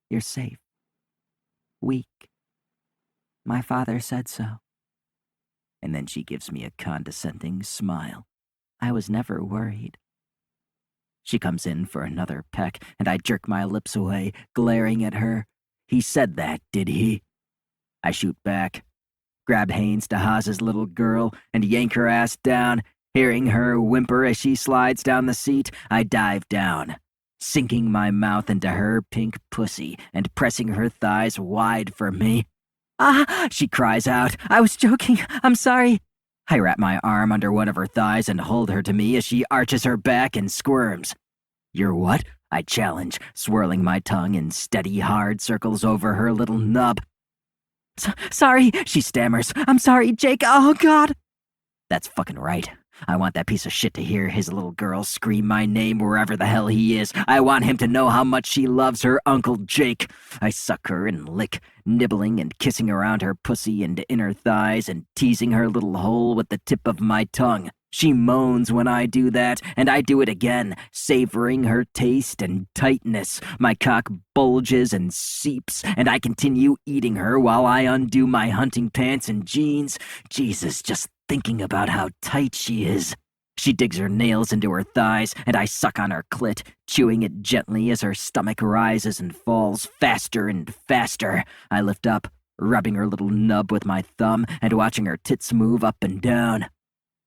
You're safe. Weak. My father said so." And then she gives me a condescending smile. "I was never worried." She comes in for another peck, and I jerk my lips away, glaring at her. "He said that, did he?" I shoot back, grab Haynes to Haas's little girl, and yank her ass down. Hearing her whimper as she slides down the seat, I dive down, sinking my mouth into her pink pussy and pressing her thighs wide for me. "Ah!" she cries out. "I was joking. I'm sorry." I wrap my arm under one of her thighs and hold her to me as she arches her back and squirms. "You're what?" I challenge, swirling my tongue in steady, hard circles over her little nub. Sorry," she stammers. "I'm sorry, Jake. Oh, God." That's fucking right. I want that piece of shit to hear his little girl scream my name wherever the hell he is. I want him to know how much she loves her Uncle Jake. I suck her and lick, nibbling and kissing around her pussy and inner thighs and teasing her little hole with the tip of my tongue. She moans when I do that, and I do it again, savoring her taste and tightness. My cock bulges and seeps, and I continue eating her while I undo my hunting pants and jeans. Jesus, just thinking about how tight she is. She digs her nails into her thighs, and I suck on her clit, chewing it gently as her stomach rises and falls faster and faster. I lift up, rubbing her little nub with my thumb and watching her tits move up and down.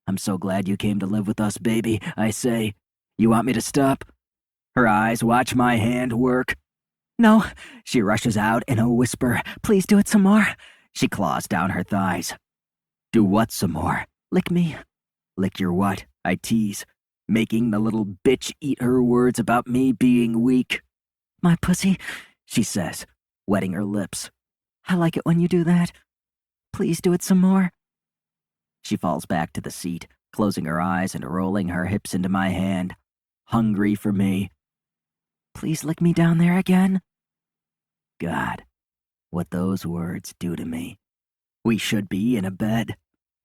"I'm so glad you came to live with us, baby," I say. "You want me to stop?" Her eyes watch my hand work. "No," she rushes out in a whisper. "Please do it some more." She claws down her thighs. "Do what some more?" "Lick me." "Lick your what?" I tease, making the little bitch eat her words about me being weak. "My pussy," she says, wetting her lips. "I like it when you do that. Please do it some more." She falls back to the seat, closing her eyes and rolling her hips into my hand, hungry for me. "Please lick me down there again." God, what those words do to me. We should be in a bed.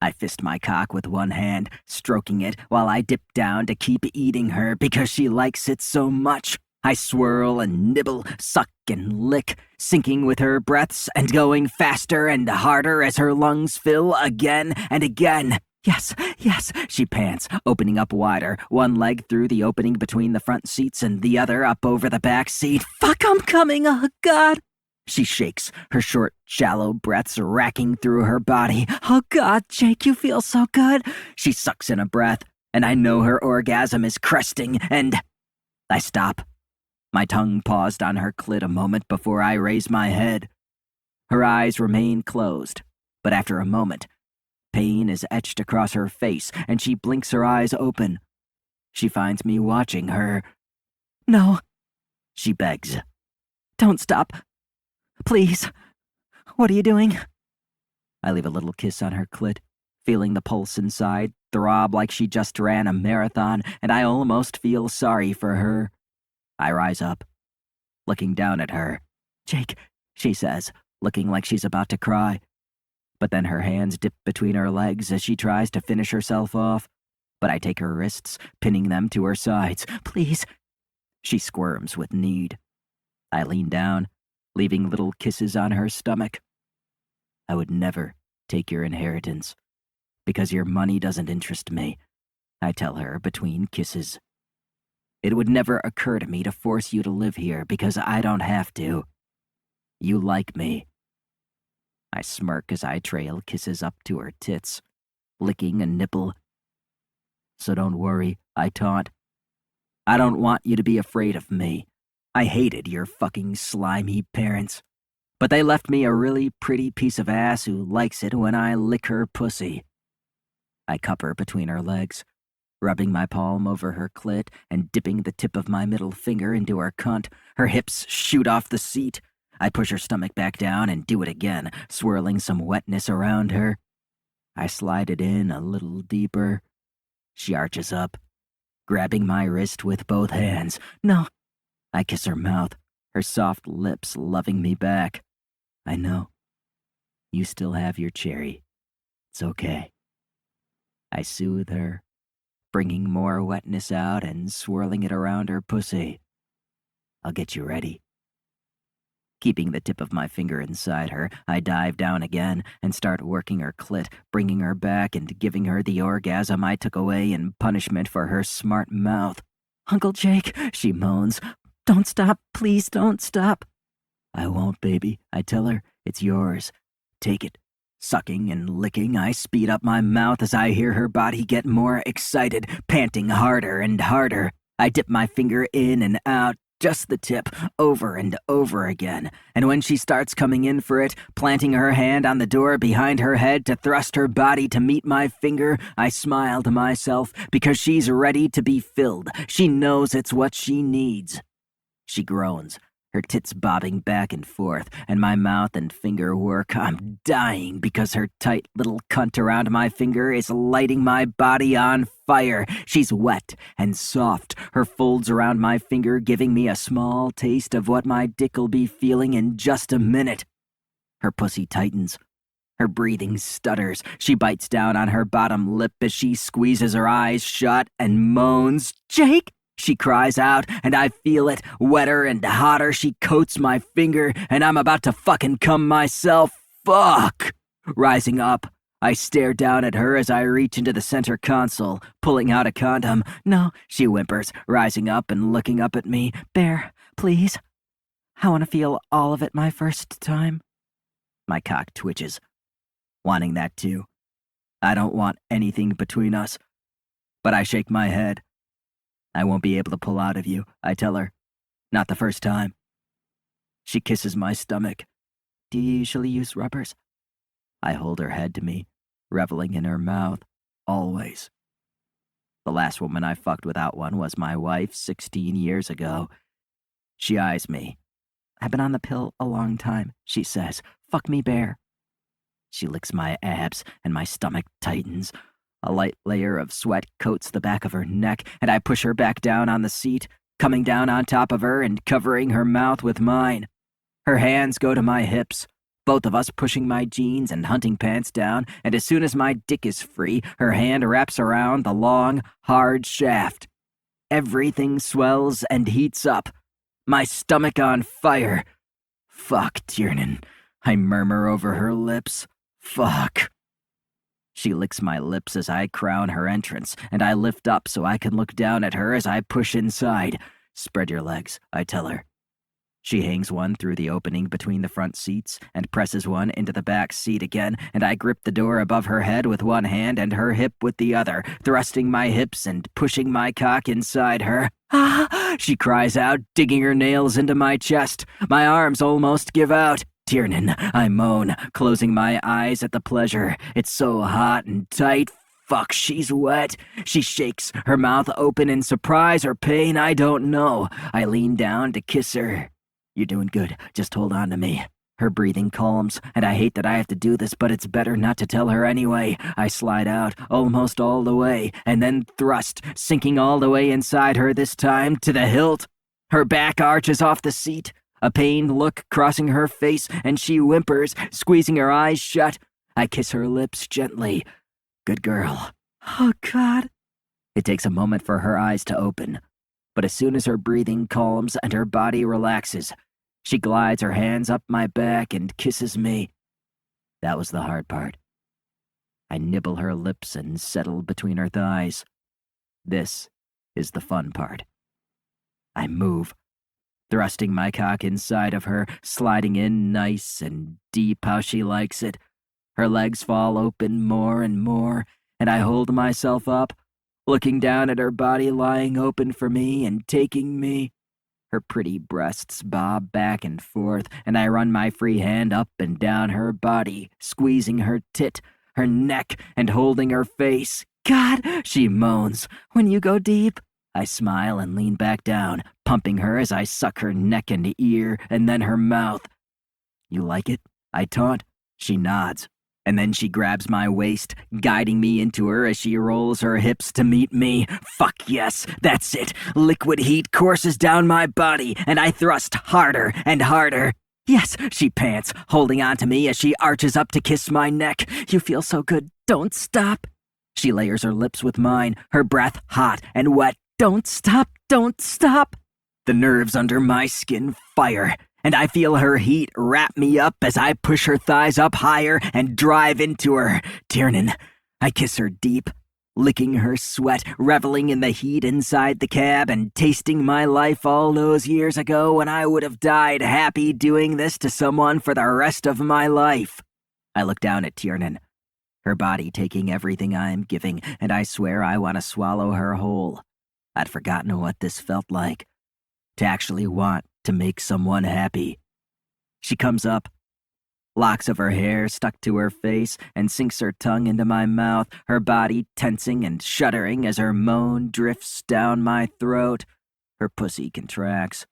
I fist my cock with one hand, stroking it while I dip down to keep eating her because she likes it so much. I swirl and nibble, suck and lick, sinking with her breaths and going faster and harder as her lungs fill again and again. "Yes, yes," she pants, opening up wider, one leg through the opening between the front seats and the other up over the back seat. "Fuck, I'm coming, oh God." She shakes, her short, shallow breaths racking through her body. "Oh God, Jake, you feel so good." She sucks in a breath, and I know her orgasm is cresting, and I stop. My tongue paused on her clit a moment before I raise my head. Her eyes remain closed, but after a moment, pain is etched across her face, and she blinks her eyes open. She finds me watching her. "No," she begs. "Don't stop. Please. What are you doing?" I leave a little kiss on her clit, feeling the pulse inside throb like she just ran a marathon, and I almost feel sorry for her. I rise up, looking down at her. "Jake," she says, looking like she's about to cry. But then her hands dip between her legs as she tries to finish herself off. But I take her wrists, pinning them to her sides. "Please." She squirms with need. I lean down, leaving little kisses on her stomach. "I would never take your inheritance, because your money doesn't interest me," I tell her between kisses. "It would never occur to me to force you to live here because I don't have to. You like me." I smirk as I trail kisses up to her tits, licking a nipple. "So don't worry," I taunt. I don't want you to be afraid of me. I hated your fucking slimy parents. But they left me a really pretty piece of ass who likes it when I lick her pussy. I cup her between her legs, rubbing my palm over her clit and dipping the tip of my middle finger into her cunt. Her hips shoot off the seat. I push her stomach back down and do it again, swirling some wetness around her. I slide it in a little deeper. She arches up, grabbing my wrist with both hands. No. I kiss her mouth, her soft lips loving me back. I know. You still have your cherry. It's okay. I soothe her, bringing more wetness out and swirling it around her pussy. I'll get you ready. Keeping the tip of my finger inside her, I dive down again and start working her clit, bringing her back and giving her the orgasm I took away in punishment for her smart mouth. Uncle Jake, she moans. Don't stop, please don't stop. I won't, baby, I tell her. It's yours. Take it. Sucking and licking, I speed up my mouth as I hear her body get more excited, panting harder and harder. I dip my finger in and out, just the tip, over and over again. And when she starts coming in for it, planting her hand on the door behind her head to thrust her body to meet my finger, I smile to myself because she's ready to be filled. She knows it's what she needs. She groans, her tits bobbing back and forth, and my mouth and finger work. I'm dying because her tight little cunt around my finger is lighting my body on fire. She's wet and soft, her folds around my finger giving me a small taste of what my dick'll be feeling in just a minute. Her pussy tightens. Her breathing stutters. She bites down on her bottom lip as she squeezes her eyes shut and moans, Jake! She cries out, and I feel it. Wetter and hotter, she coats my finger, and I'm about to fucking come myself. Fuck! Rising up, I stare down at her as I reach into the center console, pulling out a condom. No, she whimpers, rising up and looking up at me. Bear, please. I want to feel all of it my first time. My cock twitches, wanting that too. I don't want anything between us, but I shake my head. I won't be able to pull out of you, I tell her. Not the first time. She kisses my stomach. Do you usually use rubbers? I hold her head to me, reveling in her mouth, always. The last woman I fucked without one was my wife 16 years ago. She eyes me. I've been on the pill a long time, she says. Fuck me, bear. She licks my abs, and my stomach tightens. A light layer of sweat coats the back of her neck, and I push her back down on the seat, coming down on top of her and covering her mouth with mine. Her hands go to my hips, both of us pushing my jeans and hunting pants down, and as soon as my dick is free, her hand wraps around the long, hard shaft. Everything swells and heats up, my stomach on fire. Fuck, Tiernan, I murmur over her lips. Fuck. She licks my lips as I crown her entrance, and I lift up so I can look down at her as I push inside. Spread your legs, I tell her. She hangs one through the opening between the front seats and presses one into the back seat again, and I grip the door above her head with one hand and her hip with the other, thrusting my hips and pushing my cock inside her. Ah! She cries out, digging her nails into my chest. My arms almost give out. Tiernan, I moan, closing my eyes at the pleasure. It's so hot and tight. Fuck, she's wet. She shakes, her mouth open in surprise or pain, I don't know. I lean down to kiss her. You're doing good. Just hold on to me. Her breathing calms, and I hate that I have to do this, but it's better not to tell her anyway. I slide out, almost all the way, and then thrust, sinking all the way inside her this time, to the hilt. Her back arches off the seat, a pained look crossing her face, and she whimpers, squeezing her eyes shut. I kiss her lips gently. Good girl. Oh, God. It takes a moment for her eyes to open, but as soon as her breathing calms and her body relaxes, she glides her hands up my back and kisses me. That was the hard part. I nibble her lips and settle between her thighs. This is the fun part. I move, thrusting my cock inside of her, sliding in nice and deep how she likes it. Her legs fall open more and more, and I hold myself up, looking down at her body lying open for me and taking me. Her pretty breasts bob back and forth, and I run my free hand up and down her body, squeezing her tit, her neck, and holding her face. God, she moans, when you go deep. I smile and lean back down, pumping her as I suck her neck and ear, and then her mouth. You like it? I taunt. She nods, and then she grabs my waist, guiding me into her as she rolls her hips to meet me. Fuck yes, that's it. Liquid heat courses down my body, and I thrust harder and harder. Yes, she pants, holding on to me as she arches up to kiss my neck. You feel so good. Don't stop. She layers her lips with mine, her breath hot and wet. Don't stop, don't stop. The nerves under my skin fire, and I feel her heat wrap me up as I push her thighs up higher and drive into her. Tiernan. I kiss her deep, licking her sweat, reveling in the heat inside the cab and tasting my life all those years ago when I would have died happy doing this to someone for the rest of my life. I look down at Tiernan, her body taking everything I'm giving, and I swear I want to swallow her whole. I'd forgotten what this felt like, to actually want to make someone happy. She comes up, locks of her hair stuck to her face, and sinks her tongue into my mouth, her body tensing and shuddering as her moan drifts down my throat. Her pussy contracts,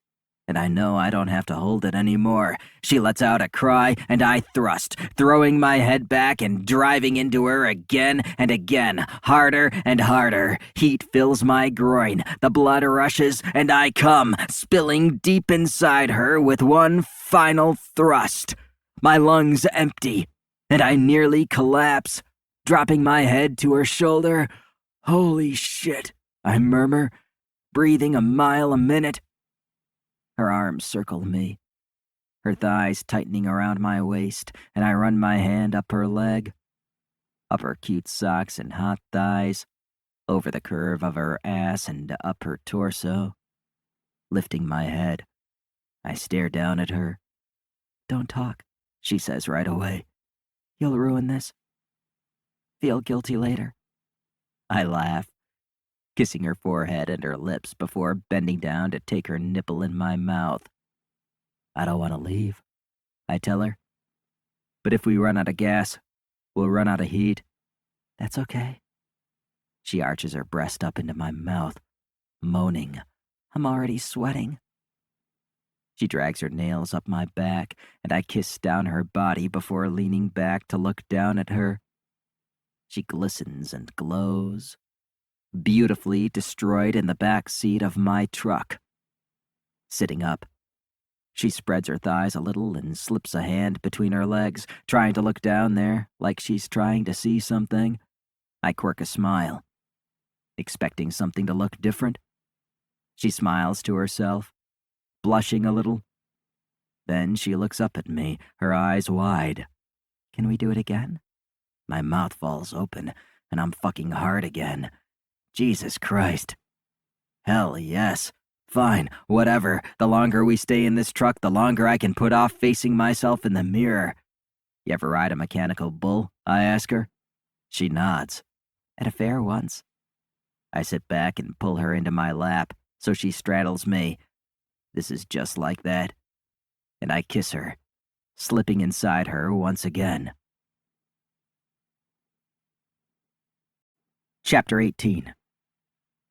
and I know I don't have to hold it anymore. She lets out a cry, and I thrust, throwing my head back and driving into her again and again, harder and harder. Heat fills my groin, the blood rushes, and I come, spilling deep inside her with one final thrust. My lungs empty, and I nearly collapse, dropping my head to her shoulder. Holy shit, I murmur, breathing a mile a minute. Her arms circle me, her thighs tightening around my waist, and I run my hand up her leg, up her cute socks and hot thighs, over the curve of her ass and up her torso. Lifting my head, I stare down at her. Don't talk, she says right away. You'll ruin this. Feel guilty later. I laugh, kissing her forehead and her lips before bending down to take her nipple in my mouth. I don't want to leave, I tell her. But if we run out of gas, we'll run out of heat. That's okay. She arches her breast up into my mouth, moaning. I'm already sweating. She drags her nails up my back, and I kiss down her body before leaning back to look down at her. She glistens and glows, beautifully destroyed in the back seat of my truck. Sitting up, she spreads her thighs a little and slips a hand between her legs, trying to look down there like she's trying to see something. I quirk a smile, expecting something to look different. She smiles to herself, blushing a little. Then she looks up at me, her eyes wide. Can we do it again? My mouth falls open, and I'm fucking hard again. Jesus Christ. Hell yes. Fine, whatever. The longer we stay in this truck, the longer I can put off facing myself in the mirror. You ever ride a mechanical bull? I ask her. She nods. At a fair once. I sit back and pull her into my lap, so she straddles me. This is just like that. And I kiss her, slipping inside her once again. Chapter 18.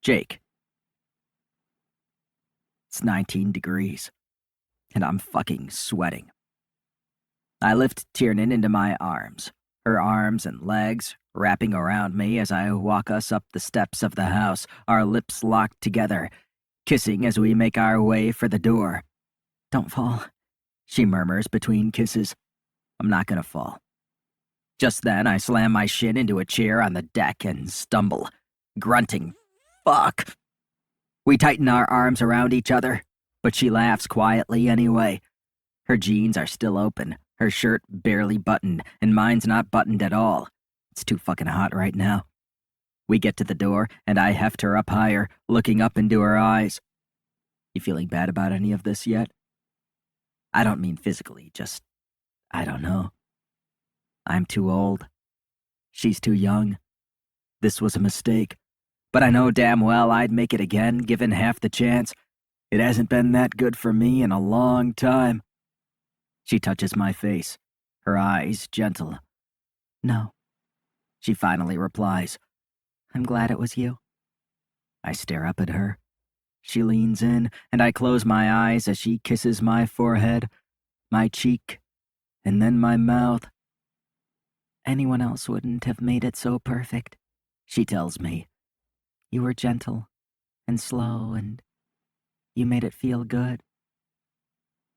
Jake. It's 19 degrees, and I'm fucking sweating. I lift Tiernan into my arms, her arms and legs wrapping around me as I walk us up the steps of the house, our lips locked together, kissing as we make our way for the door. Don't fall, she murmurs between kisses. I'm not gonna fall. Just then, I slam my shin into a chair on the deck and stumble, grunting, fuck. We tighten our arms around each other, but she laughs quietly anyway. Her jeans are still open, her shirt barely buttoned, and mine's not buttoned at all. It's too fucking hot right now. We get to the door, and I heft her up higher, looking up into her eyes. You feeling bad about any of this yet? I don't mean physically, just, I don't know. I'm too old. She's too young. This was a mistake. but I know damn well I'd make it again given half the chance. It hasn't been that good for me in a long time. She touches my face, her eyes gentle. No, she finally replies. I'm glad it was you. I stare up at her. She leans in, and I close my eyes as she kisses my forehead, my cheek, and then my mouth. Anyone else wouldn't have made it so perfect, she tells me. You were gentle and slow, and you made it feel good.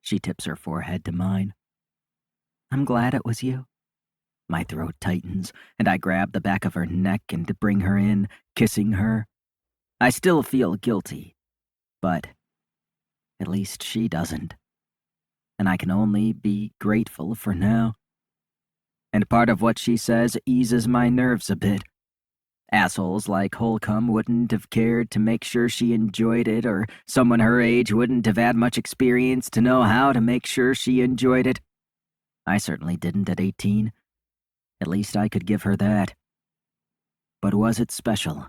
She tips her forehead to mine. I'm glad it was you. My throat tightens, and I grab the back of her neck and bring her in, kissing her. I still feel guilty, but at least she doesn't. And I can only be grateful for now. And part of what she says eases my nerves a bit. Assholes like Holcomb wouldn't have cared to make sure she enjoyed it, or someone her age wouldn't have had much experience to know how to make sure she enjoyed it. I certainly didn't at 18. At least I could give her that. But was it special?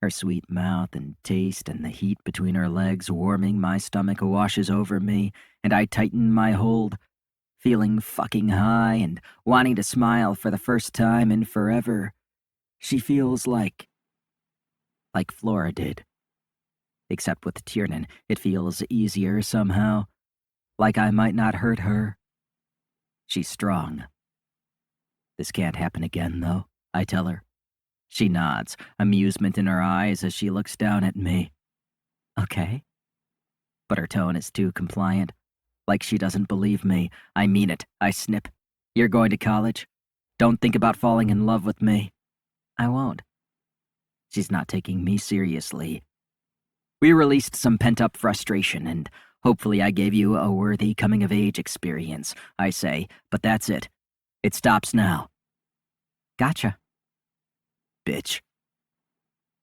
Her sweet mouth and taste and the heat between her legs warming my stomach washes over me, and I tighten my hold, feeling fucking high and wanting to smile for the first time in forever. She feels like Flora did. Except with Tiernan, it feels easier somehow, like I might not hurt her. She's strong. This can't happen again, though, I tell her. She nods, amusement in her eyes as she looks down at me. Okay. But her tone is too compliant, like she doesn't believe me. I mean it, I snip. You're going to college? Don't think about falling in love with me. I won't. She's not taking me seriously. We released some pent-up frustration, and hopefully I gave you a worthy coming-of-age experience, I say, but that's it. It stops now. Gotcha. Bitch.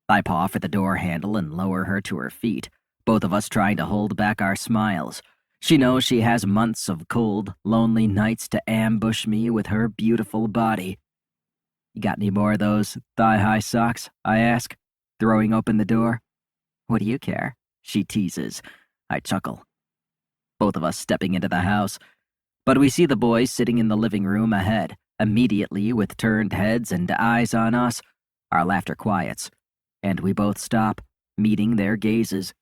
I paw for the door handle and lower her to her feet, both of us trying to hold back our smiles. She knows she has months of cold, lonely nights to ambush me with her beautiful body. You got any more of those thigh-high socks? I ask, throwing open the door. What do you care? She teases. I chuckle. Both of us stepping into the house, but we see the boys sitting in the living room ahead, immediately with turned heads and eyes on us. Our laughter quiets, and we both stop, meeting their gazes.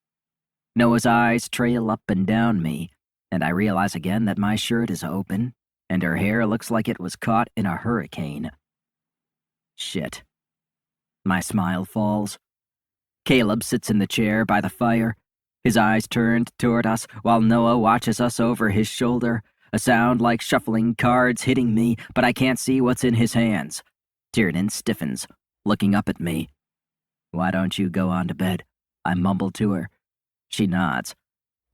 Noah's eyes trail up and down me, and I realize again that my shirt is open, and her hair looks like it was caught in a hurricane. Shit. My smile falls. Caleb sits in the chair by the fire, his eyes turned toward us, while Noah watches us over his shoulder, a sound like shuffling cards hitting me, but I can't see what's in his hands. Tiernan stiffens, looking up at me. Why don't you go on to bed? I mumble to her. She nods,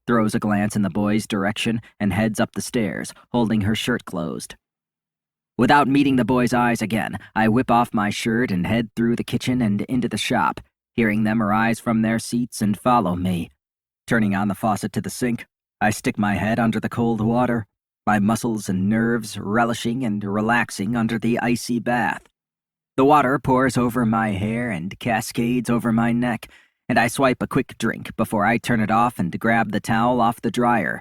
throws a glance in the boy's direction, and heads up the stairs, holding her shirt closed. Without meeting the boy's eyes again, I whip off my shirt and head through the kitchen and into the shop, hearing them arise from their seats and follow me. Turning on the faucet to the sink, I stick my head under the cold water, my muscles and nerves relishing and relaxing under the icy bath. The water pours over my hair and cascades over my neck, and I swipe a quick drink before I turn it off and grab the towel off the dryer.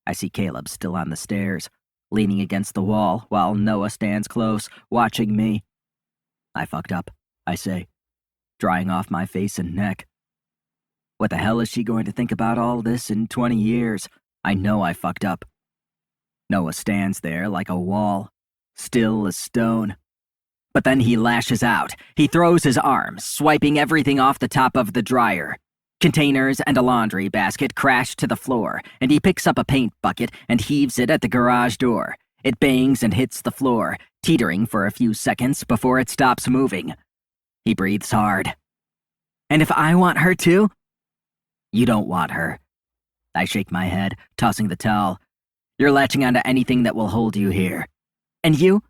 I see Caleb still on the stairs, leaning against the wall, while Noah stands close, watching me. I fucked up, I say, drying off my face and neck. What the hell is she going to think about all this in 20 years? I know I fucked up. Noah stands there like a wall, still as stone. But then he lashes out. He throws his arms, swiping everything off the top of the dryer. Containers and a laundry basket crash to the floor, and he picks up a paint bucket and heaves it at the garage door. It bangs and hits the floor, teetering for a few seconds before it stops moving. He breathes hard. And if I want her too? You don't want her. I shake my head, tossing the towel. You're latching onto anything that will hold you here. And you?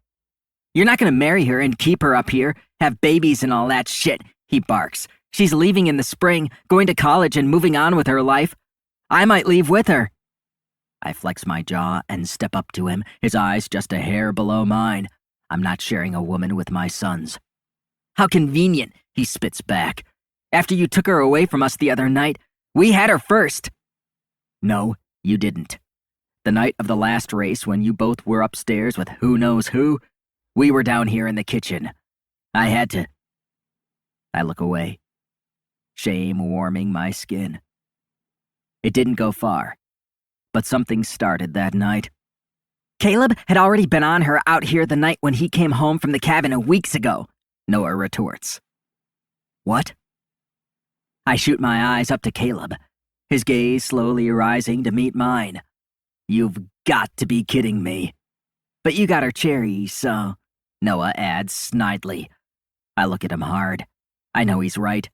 You're not gonna marry her and keep her up here, have babies and all that shit, he barks. She's leaving in the spring, going to college and moving on with her life. I might leave with her. I flex my jaw and step up to him, his eyes just a hair below mine. I'm not sharing a woman with my sons. How convenient. he spits back. After you took her away from us the other night, we had her first. No, you didn't. The night of the last race when you both were upstairs with who knows who, we were down here in the kitchen. I had to. I look away, shame warming my skin. It didn't go far, but something started that night. Caleb had already been on her out here the night when he came home from the cabin weeks ago, Noah retorts. What? I shoot my eyes up to Caleb, his gaze slowly rising to meet mine. You've got to be kidding me. But you got her cherry, so, Noah adds snidely. I look at him hard. I know he's right.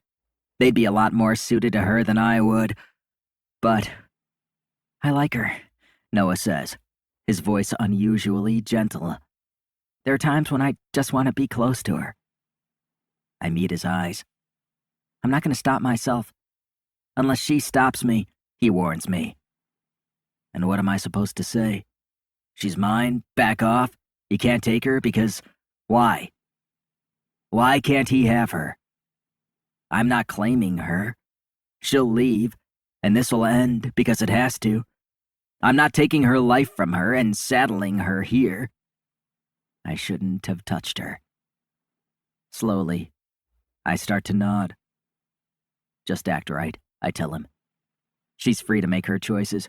They'd be a lot more suited to her than I would. But I like her, Noah says, his voice unusually gentle. There are times when I just want to be close to her. I meet his eyes. I'm not going to stop myself. Unless she stops me, he warns me. And what am I supposed to say? She's mine, back off, he can't take her because why? Why can't he have her? I'm not claiming her. She'll leave, and this'll end because it has to. I'm not taking her life from her and saddling her here. I shouldn't have touched her. Slowly, I start to nod. Just act right, I tell him. She's free to make her choices.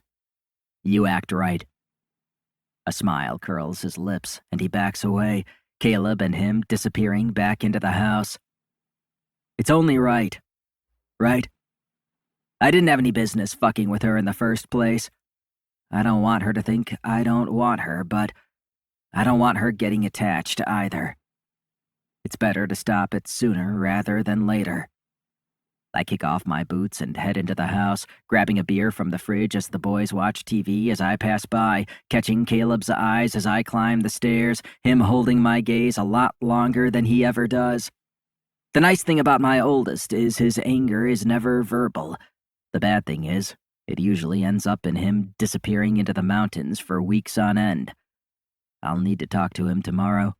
You act right. A smile curls his lips, and he backs away, Caleb and him disappearing back into the house. It's only right. Right? I didn't have any business fucking with her in the first place. I don't want her to think I don't want her, but I don't want her getting attached either. It's better to stop it sooner rather than later. I kick off my boots and head into the house, grabbing a beer from the fridge as the boys watch TV as I pass by, catching Caleb's eyes as I climb the stairs, him holding my gaze a lot longer than he ever does. The nice thing about my oldest is his anger is never verbal. The bad thing is, it usually ends up in him disappearing into the mountains for weeks on end. I'll need to talk to him tomorrow.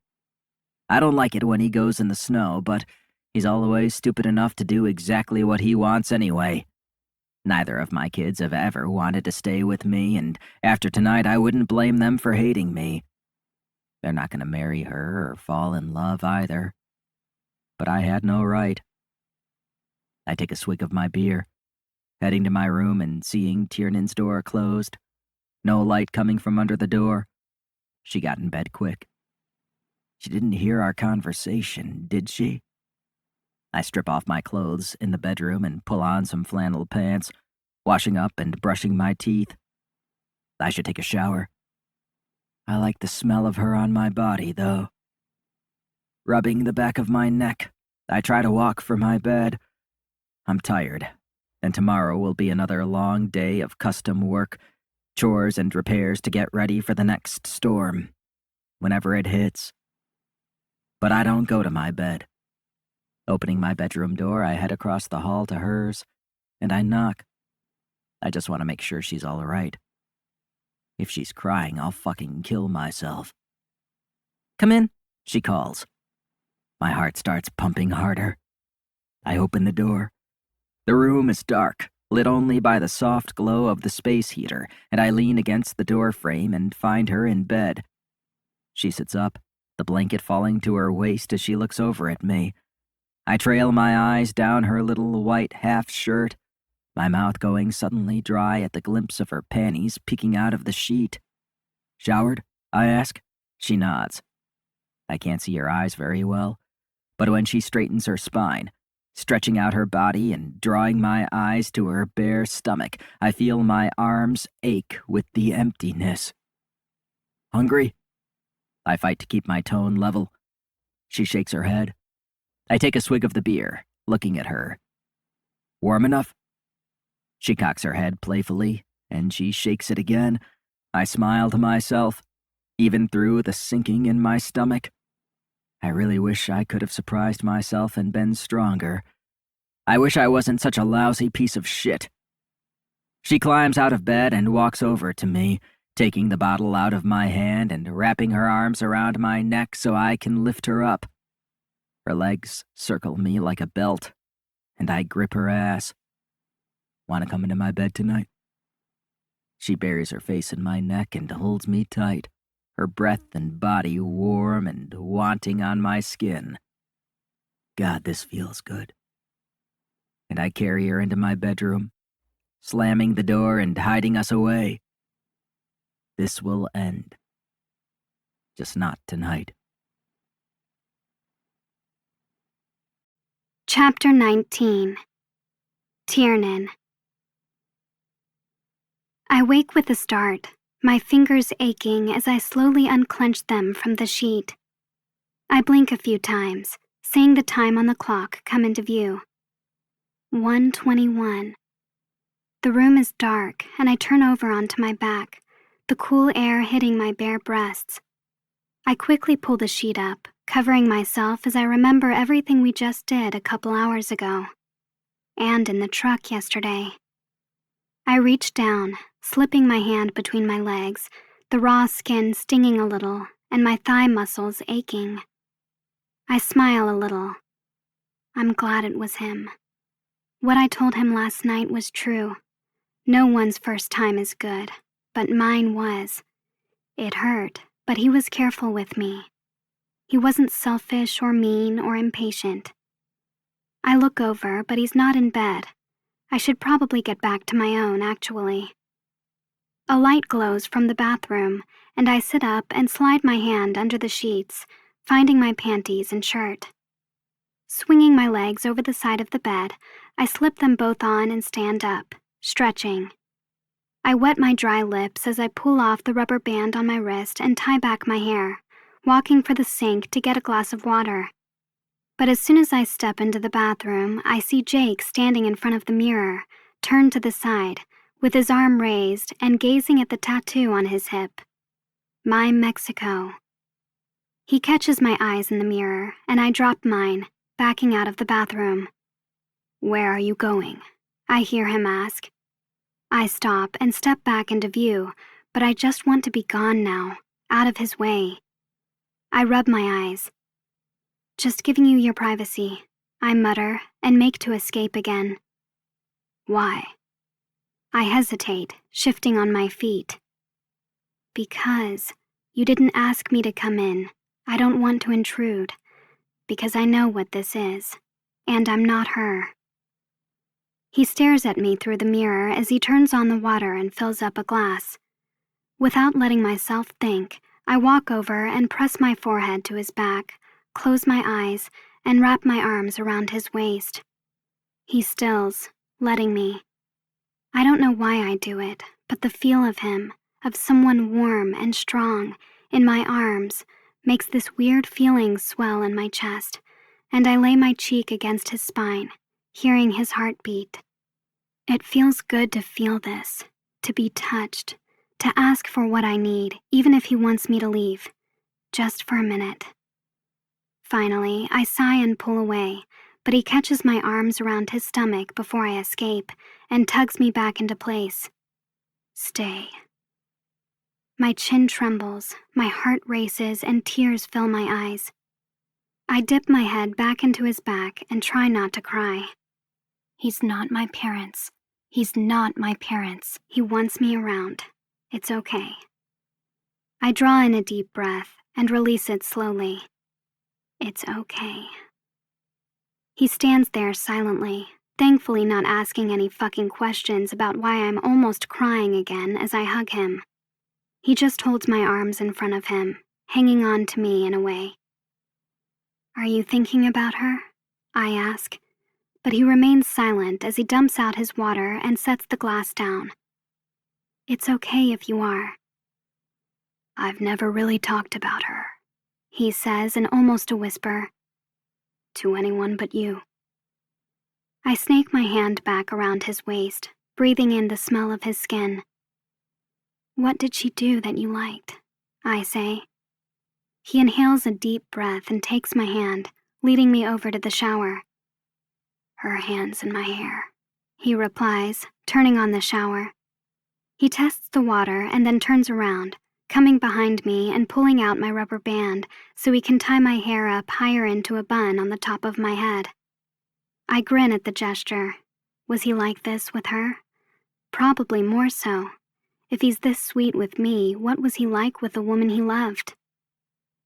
I don't like it when he goes in the snow, but he's always stupid enough to do exactly what he wants anyway. Neither of my kids have ever wanted to stay with me, and after tonight I wouldn't blame them for hating me. They're not going to marry her or fall in love either. But I had no right. I take a swig of my beer, heading to my room and seeing Tiernan's door closed. No light coming from under the door. She got in bed quick. She didn't hear our conversation, did she? I strip off my clothes in the bedroom and pull on some flannel pants, washing up and brushing my teeth. I should take a shower. I like the smell of her on my body, though. Rubbing the back of my neck, I try to walk for my bed. I'm tired, and tomorrow will be another long day of custom work, chores and repairs to get ready for the next storm, whenever it hits. But I don't go to my bed. Opening my bedroom door, I head across the hall to hers, and I knock. I just want to make sure she's all right. If she's crying, I'll fucking kill myself. Come in, she calls. My heart starts pumping harder. I open the door. The room is dark, lit only by the soft glow of the space heater, and I lean against the door frame and find her in bed. She sits up, the blanket falling to her waist as she looks over at me. I trail my eyes down her little white half-shirt, my mouth going suddenly dry at the glimpse of her panties peeking out of the sheet. Showered? I ask. She nods. I can't see her eyes very well, but when she straightens her spine, stretching out her body and drawing my eyes to her bare stomach, I feel my arms ache with the emptiness. Hungry? I fight to keep my tone level. She shakes her head. I take a swig of the beer, looking at her. Warm enough? She cocks her head playfully, and she shakes it again. I smile to myself, even through the sinking in my stomach. I really wish I could have surprised myself and been stronger. I wish I wasn't such a lousy piece of shit. She climbs out of bed and walks over to me, taking the bottle out of my hand and wrapping her arms around my neck so I can lift her up. Her legs circle me like a belt, and I grip her ass. "Want to come into my bed tonight?" She buries her face in my neck and holds me tight, her breath and body warm and wanting on my skin. God, this feels good. And I carry her into my bedroom, slamming the door and hiding us away. This will end. Just not tonight. Chapter 19. Tiernan. I wake with a start, my fingers aching as I slowly unclench them from the sheet. I blink a few times, seeing the time on the clock come into view. 1:21. The room is dark, and I turn over onto my back, the cool air hitting my bare breasts. I quickly pull the sheet up, covering myself as I remember everything we just did a couple hours ago, and in the truck yesterday. I reach down, slipping my hand between my legs, the raw skin stinging a little and my thigh muscles aching. I smile a little. I'm glad it was him. What I told him last night was true. No one's first time is good, but mine was. It hurt, but he was careful with me. He wasn't selfish or mean or impatient. I look over, but he's not in bed. I should probably get back to my own, actually. A light glows from the bathroom, and I sit up and slide my hand under the sheets, finding my panties and shirt. Swinging my legs over the side of the bed, I slip them both on and stand up, stretching. I wet my dry lips as I pull off the rubber band on my wrist and tie back my hair, walking for the sink to get a glass of water. But as soon as I step into the bathroom, I see Jake standing in front of the mirror, turned to the side, with his arm raised and gazing at the tattoo on his hip. My Mexico. He catches my eyes in the mirror, and I drop mine, backing out of the bathroom. "Where are you going?" I hear him ask. I stop and step back into view, but I just want to be gone now, out of his way. I rub my eyes. "Just giving you your privacy," I mutter and make to escape again. "Why?" I hesitate, shifting on my feet. "Because you didn't ask me to come in. I don't want to intrude. Because I know what this is, and I'm not her." He stares at me through the mirror as he turns on the water and fills up a glass. Without letting myself think, I walk over and press my forehead to his back, close my eyes, and wrap my arms around his waist. He stills, letting me. I don't know why I do it, but the feel of him, of someone warm and strong, in my arms, makes this weird feeling swell in my chest, and I lay my cheek against his spine, hearing his heartbeat. It feels good to feel this, to be touched, to ask for what I need, even if he wants me to leave, just for a minute. Finally, I sigh and pull away, but he catches my arms around his stomach before I escape and tugs me back into place. "Stay." My chin trembles, my heart races, and tears fill my eyes. I dip my head back into his back and try not to cry. He's not my parents. He's not my parents. He wants me around. It's okay. I draw in a deep breath and release it slowly. It's okay. He stands there silently, thankfully not asking any fucking questions about why I'm almost crying again as I hug him. He just holds my arms in front of him, hanging on to me in a way. "Are you thinking about her?" I ask, but he remains silent as he dumps out his water and sets the glass down. "It's okay if you are." "I've never really talked about her," he says in almost a whisper, "to anyone but you." I snake my hand back around his waist, breathing in the smell of his skin. "What did she do that you liked?" I say. He inhales a deep breath and takes my hand, leading me over to the shower. "Her hands in my hair," he replies, turning on the shower. He tests the water and then turns around, coming behind me and pulling out my rubber band so he can tie my hair up higher into a bun on the top of my head. I grin at the gesture. Was he like this with her? Probably more so. If he's this sweet with me, what was he like with the woman he loved?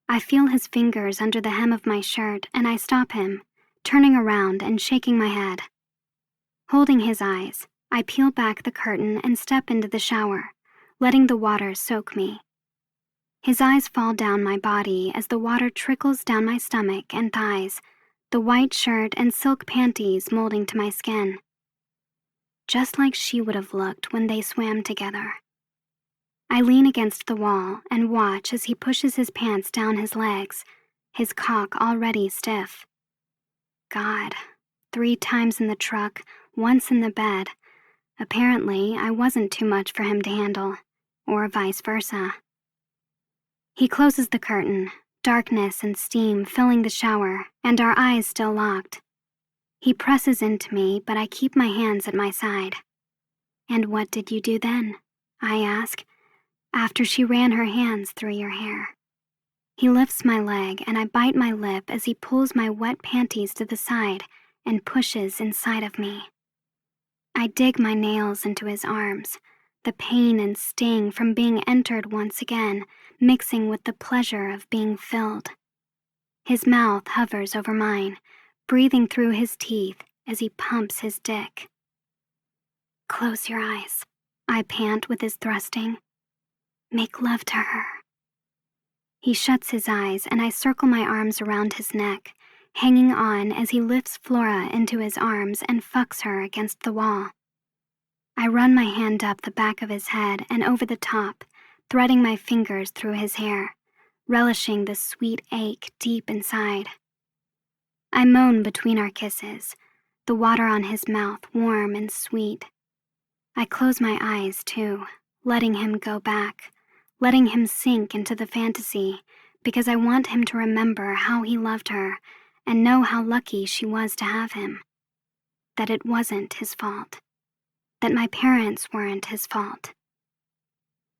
I feel his fingers under the hem of my shirt and I stop him, turning around and shaking my head. Holding his eyes, I peel back the curtain and step into the shower, letting the water soak me. His eyes fall down my body as the water trickles down my stomach and thighs, the white shirt and silk panties molding to my skin. Just like she would have looked when they swam together. I lean against the wall and watch as he pushes his pants down his legs, his cock already stiff. God, 3 times in the truck, once in the bed. Apparently, I wasn't too much for him to handle, or vice versa. He closes the curtain, darkness and steam filling the shower, and our eyes still locked. He presses into me, but I keep my hands at my side. And what did you do then? I ask, after she ran her hands through your hair. He lifts my leg and I bite my lip as he pulls my wet panties to the side and pushes inside of me. I dig my nails into his arms, the pain and sting from being entered once again, mixing with the pleasure of being filled. His mouth hovers over mine, breathing through his teeth as he pumps his dick. Close your eyes, I pant with his thrusting. Make love to her. He shuts his eyes and I circle my arms around his neck, hanging on as he lifts Flora into his arms and fucks her against the wall. I run my hand up the back of his head and over the top, threading my fingers through his hair, relishing the sweet ache deep inside. I moan between our kisses, the water on his mouth warm and sweet. I close my eyes too, letting him go back, letting him sink into the fantasy, because I want him to remember how he loved her and know how lucky she was to have him. That it wasn't his fault. That my parents weren't his fault.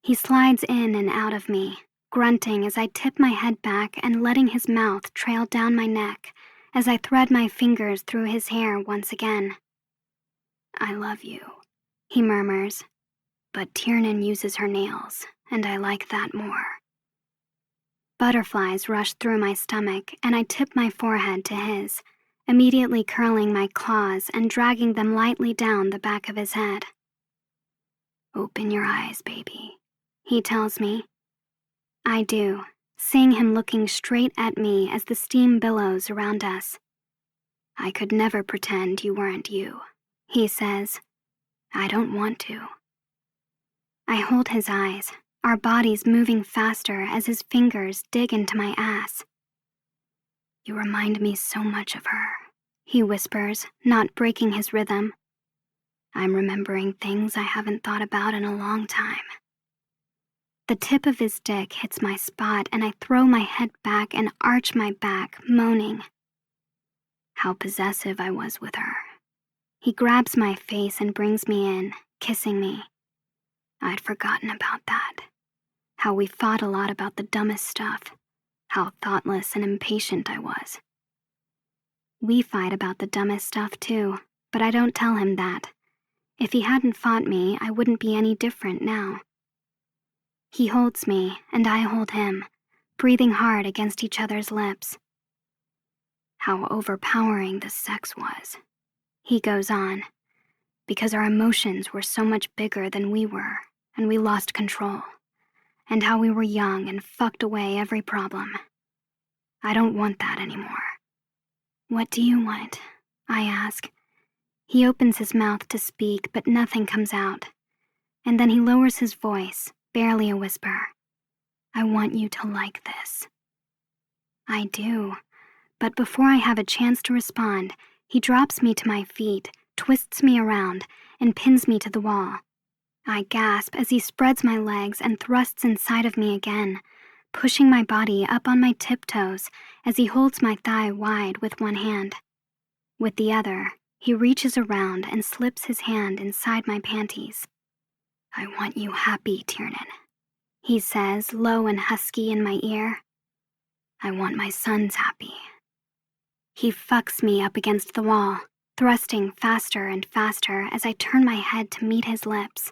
He slides in and out of me, grunting as I tip my head back and letting his mouth trail down my neck as I thread my fingers through his hair once again. I love you, he murmurs, but Tiernan uses her nails, and I like that more. Butterflies rush through my stomach and I tip my forehead to his, immediately curling my claws and dragging them lightly down the back of his head. Open your eyes, baby, he tells me. I do, seeing him looking straight at me as the steam billows around us. I could never pretend you weren't you, he says. I don't want to. I hold his eyes, our bodies moving faster as his fingers dig into my ass. You remind me so much of her, he whispers, not breaking his rhythm. I'm remembering things I haven't thought about in a long time. The tip of his dick hits my spot and I throw my head back and arch my back, moaning. How possessive I was with her. He grabs my face and brings me in, kissing me. I'd forgotten about that. How we fought a lot about the dumbest stuff. How thoughtless and impatient I was. We fight about the dumbest stuff too, but I don't tell him that. If he hadn't fought me, I wouldn't be any different now. He holds me, and I hold him, breathing hard against each other's lips. How overpowering the sex was, he goes on, because our emotions were so much bigger than we were, and we lost control, and how we were young and fucked away every problem. I don't want that anymore. What do you want? I ask. He opens his mouth to speak, but nothing comes out. And then he lowers his voice, barely a whisper. I want you to like this. I do, but before I have a chance to respond, he drops me to my feet, twists me around, and pins me to the wall. I gasp as he spreads my legs and thrusts inside of me again, pushing my body up on my tiptoes as he holds my thigh wide with one hand. With the other, he reaches around and slips his hand inside my panties. I want you happy, Tiernan. he says, low and husky in my ear. I want my sons happy. He fucks me up against the wall, thrusting faster and faster as I turn my head to meet his lips.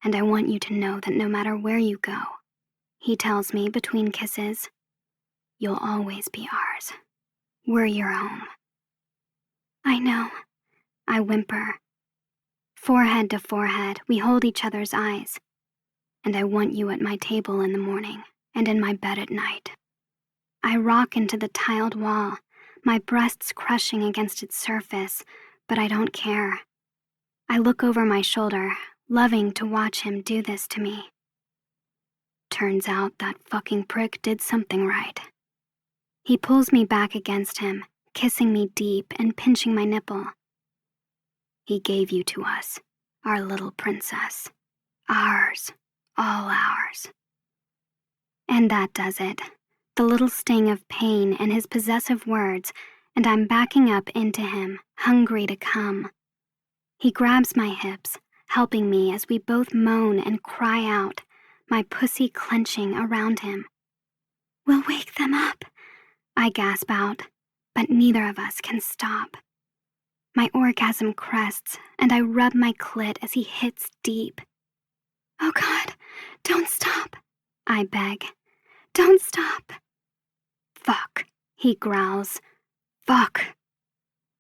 And I want you to know that no matter where you go, he tells me between kisses, you'll always be ours. We're your home. I know, I whimper. Forehead to forehead, we hold each other's eyes. And I want you at my table in the morning and in my bed at night. I rock into the tiled wall, my breasts crushing against its surface, but I don't care. I look over my shoulder, loving to watch him do this to me. Turns out that fucking prick did something right. He pulls me back against him, kissing me deep and pinching my nipple. He gave you to us, our little princess. Ours, all ours. And that does it. The little sting of pain and his possessive words, and I'm backing up into him, hungry to come. He grabs my hips, helping me as we both moan and cry out, my pussy clenching around him. We'll wake them up, I gasp out, but neither of us can stop. My orgasm crests, and I rub my clit as he hits deep. Oh God, don't stop, I beg. Don't stop. Fuck, he growls. Fuck.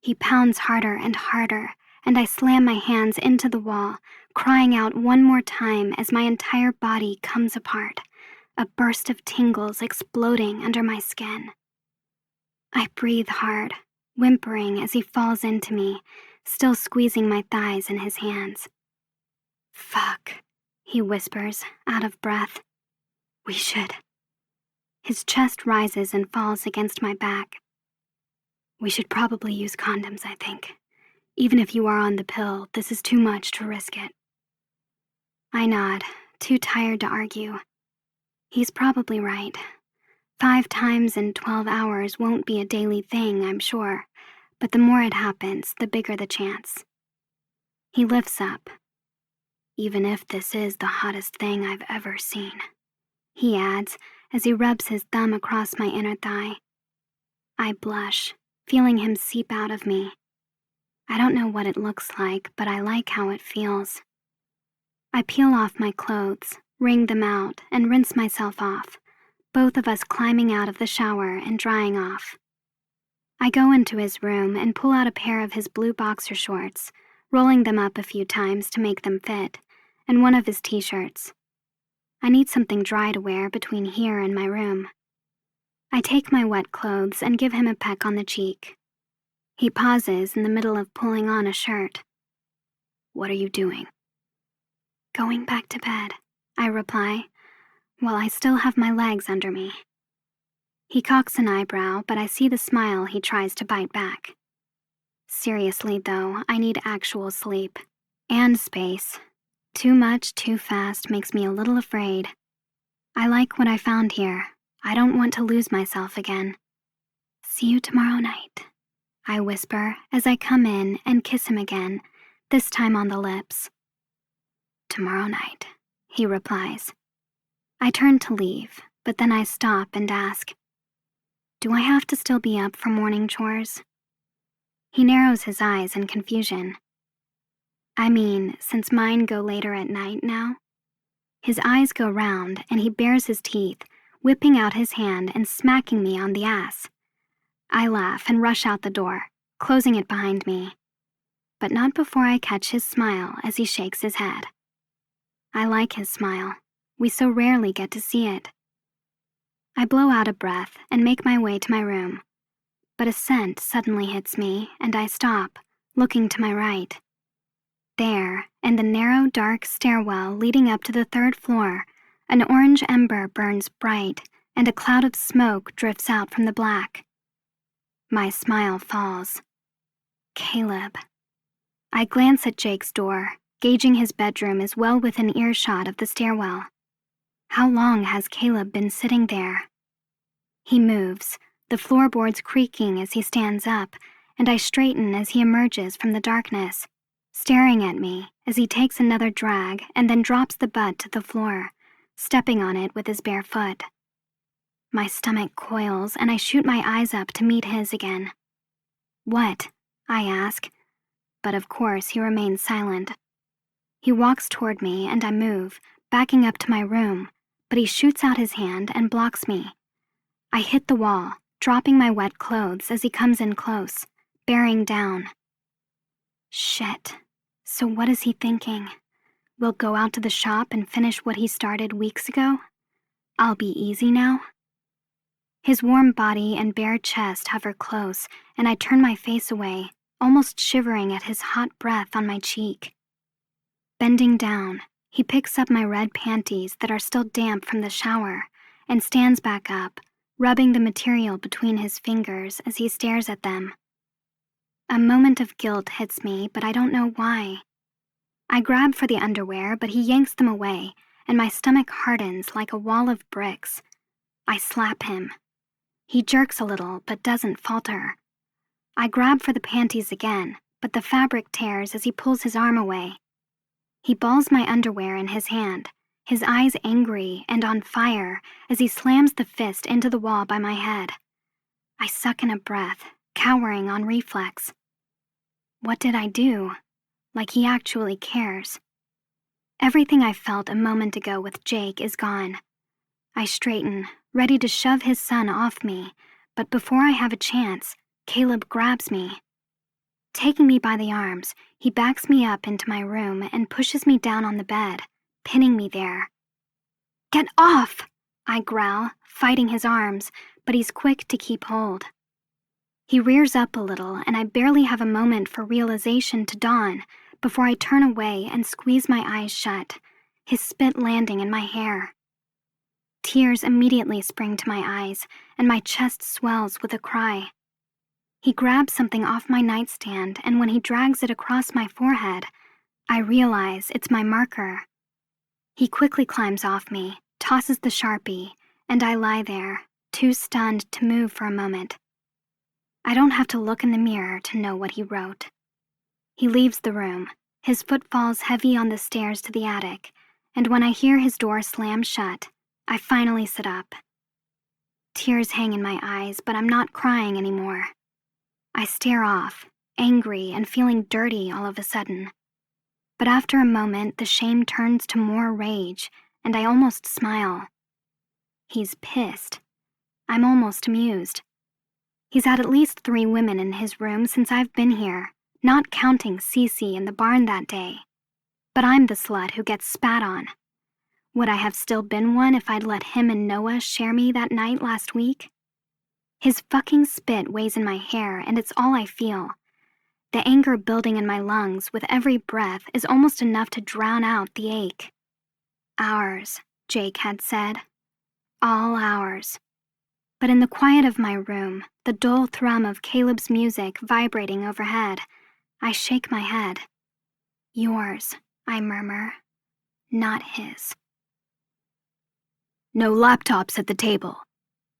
He pounds harder and harder, and I slam my hands into the wall, crying out one more time as my entire body comes apart, a burst of tingles exploding under my skin. I breathe hard, whimpering as he falls into me, still squeezing my thighs in his hands. Fuck, he whispers, out of breath. We should. His chest rises and falls against my back. We should probably use condoms, I think. Even if you are on the pill, this is too much to risk it. I nod, too tired to argue. He's probably right. 5 times in 12 hours won't be a daily thing, I'm sure, but the more it happens, the bigger the chance. He lifts up. Even if this is the hottest thing I've ever seen, he adds as he rubs his thumb across my inner thigh. I blush, feeling him seep out of me. I don't know what it looks like, but I like how it feels. I peel off my clothes, wring them out, and rinse myself off, both of us climbing out of the shower and drying off. I go into his room and pull out a pair of his blue boxer shorts, rolling them up a few times to make them fit, and one of his t-shirts. I need something dry to wear between here and my room. I take my wet clothes and give him a peck on the cheek. He pauses in the middle of pulling on a shirt. What are you doing? Going back to bed, I reply, while I still have my legs under me. He cocks an eyebrow, but I see the smile he tries to bite back. Seriously, though, I need actual sleep. And space. Too much, too fast makes me a little afraid. I like what I found here. I don't want to lose myself again. See you tomorrow night, I whisper as I come in and kiss him again, this time on the lips. Tomorrow night, he replies. I turn to leave, but then I stop and ask, do I have to still be up for morning chores? He narrows his eyes in confusion. I mean, since mine go later at night now? His eyes go round and he bares his teeth, whipping out his hand and smacking me on the ass. I laugh and rush out the door, closing it behind me. But not before I catch his smile as he shakes his head. I like his smile. We so rarely get to see it. I blow out a breath and make my way to my room. But a scent suddenly hits me and I stop, looking to my right. There, in the narrow, dark stairwell leading up to the 3rd floor, an orange ember burns bright and a cloud of smoke drifts out from the black. My smile falls. Caleb. I glance at Jake's door, gauging his bedroom as well within earshot of the stairwell. How long has Caleb been sitting there? He moves, the floorboards creaking as he stands up, and I straighten as he emerges from the darkness, staring at me as he takes another drag and then drops the butt to the floor, stepping on it with his bare foot. My stomach coils, and I shoot my eyes up to meet his again. "What?" I ask, but of course he remains silent. He walks toward me, and I move, backing up to my room, but he shoots out his hand and blocks me. I hit the wall, dropping my wet clothes as he comes in close, bearing down. Shit. So what is he thinking? We'll go out to the shop and finish what he started weeks ago? I'll be easy now? His warm body and bare chest hover close, and I turn my face away, almost shivering at his hot breath on my cheek. Bending down, he picks up my red panties that are still damp from the shower and stands back up, rubbing the material between his fingers as he stares at them. A moment of guilt hits me, but I don't know why. I grab for the underwear, but he yanks them away, and my stomach hardens like a wall of bricks. I slap him. He jerks a little, but doesn't falter. I grab for the panties again, but the fabric tears as he pulls his arm away. He balls my underwear in his hand, his eyes angry and on fire as he slams the fist into the wall by my head. I suck in a breath, cowering on reflex. What did I do? Like he actually cares. Everything I felt a moment ago with Jake is gone. I straighten, ready to shove his son off me, but before I have a chance, Caleb grabs me. Taking me by the arms, he backs me up into my room and pushes me down on the bed, pinning me there. "Get off!" I growl, fighting his arms, but he's quick to keep hold. He rears up a little, and I barely have a moment for realization to dawn before I turn away and squeeze my eyes shut, his spit landing in my hair. Tears immediately spring to my eyes, and my chest swells with a cry. He grabs something off my nightstand, and when he drags it across my forehead, I realize it's my marker. He quickly climbs off me, tosses the Sharpie, and I lie there, too stunned to move for a moment. I don't have to look in the mirror to know what he wrote. He leaves the room, his foot falls heavy on the stairs to the attic, and when I hear his door slam shut, I finally sit up. Tears hang in my eyes, but I'm not crying anymore. I stare off, angry and feeling dirty all of a sudden. But after a moment, the shame turns to more rage, and I almost smile. He's pissed. I'm almost amused. He's had at least 3 women in his room since I've been here, not counting Cece in the barn that day. But I'm the slut who gets spat on. Would I have still been one if I'd let him and Noah share me that night last week? His fucking spit weighs in my hair, and it's all I feel. The anger building in my lungs with every breath is almost enough to drown out the ache. Ours, Jake had said. All ours. But in the quiet of my room, the dull thrum of Caleb's music vibrating overhead, I shake my head. Yours, I murmur, not his. "No laptops at the table,"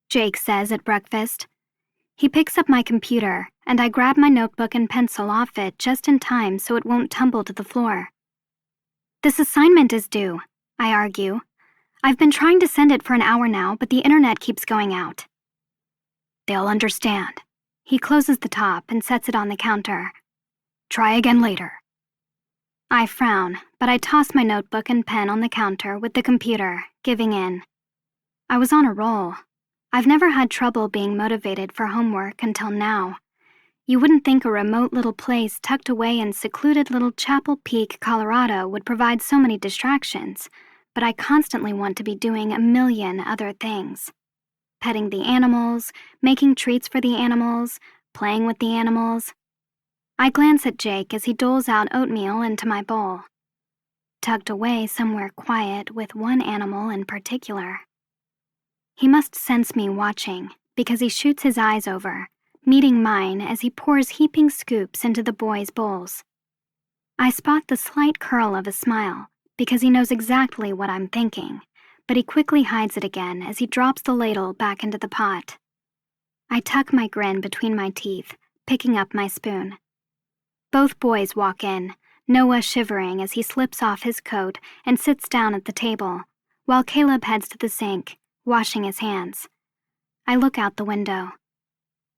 Jake says at breakfast. He picks up my computer, and I grab my notebook and pencil off it just in time so it won't tumble to the floor. "This assignment is due," I argue. "I've been trying to send it for an hour now, but the internet keeps going out." "They'll understand." He closes the top and sets it on the counter. "Try again later." I frown, but I toss my notebook and pen on the counter with the computer, giving in. I was on a roll. I've never had trouble being motivated for homework until now. You wouldn't think a remote little place tucked away in secluded little Chapel Peak, Colorado would provide so many distractions, but I constantly want to be doing a million other things. Petting the animals, making treats for the animals, playing with the animals. I glance at Jake as he doles out oatmeal into my bowl. Tucked away somewhere quiet with one animal in particular. He must sense me watching because he shoots his eyes over, meeting mine as he pours heaping scoops into the boys' bowls. I spot the slight curl of a smile because he knows exactly what I'm thinking, but he quickly hides it again as he drops the ladle back into the pot. I tuck my grin between my teeth, picking up my spoon. Both boys walk in, Noah shivering as he slips off his coat and sits down at the table, while Caleb heads to the sink, washing his hands. I look out the window.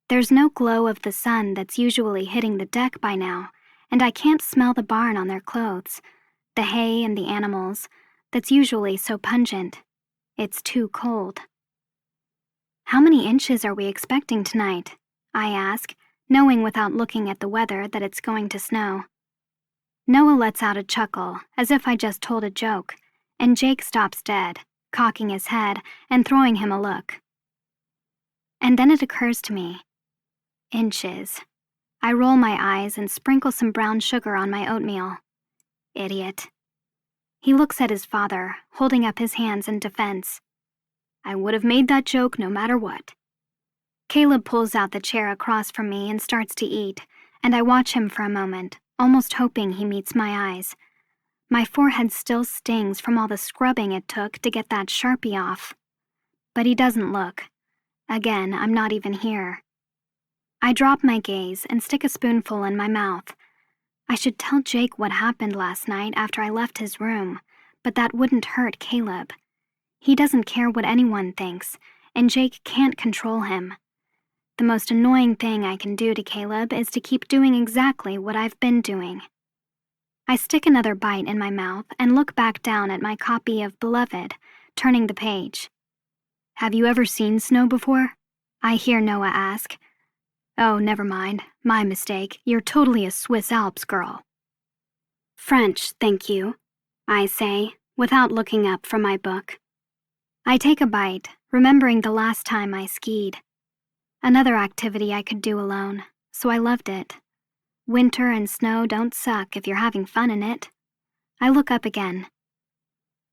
There's no glow of the sun that's usually hitting the deck by now, and I can't smell the barn on their clothes, the hay and the animals, that's usually so pungent. It's too cold. How many inches are we expecting tonight? I ask, knowing without looking at the weather that it's going to snow. Noah lets out a chuckle, as if I just told a joke, and Jake stops dead, cocking his head and throwing him a look. And then it occurs to me. Inches. I roll my eyes and sprinkle some brown sugar on my oatmeal. Idiot. He looks at his father, holding up his hands in defense. I would have made that joke no matter what. Caleb pulls out the chair across from me and starts to eat, and I watch him for a moment, almost hoping he meets my eyes. My forehead still stings from all the scrubbing it took to get that Sharpie off. But he doesn't look. Again, I'm not even here. I drop my gaze and stick a spoonful in my mouth. I should tell Jake what happened last night after I left his room, but that wouldn't hurt Caleb. He doesn't care what anyone thinks, and Jake can't control him. The most annoying thing I can do to Caleb is to keep doing exactly what I've been doing. I stick another bite in my mouth and look back down at my copy of Beloved, turning the page. Have you ever seen snow before? I hear Noah ask. Oh, never mind. My mistake. You're totally a Swiss Alps girl. French, thank you, I say, without looking up from my book. I take a bite, remembering the last time I skied. Another activity I could do alone, so I loved it. Winter and snow don't suck if you're having fun in it. I look up again.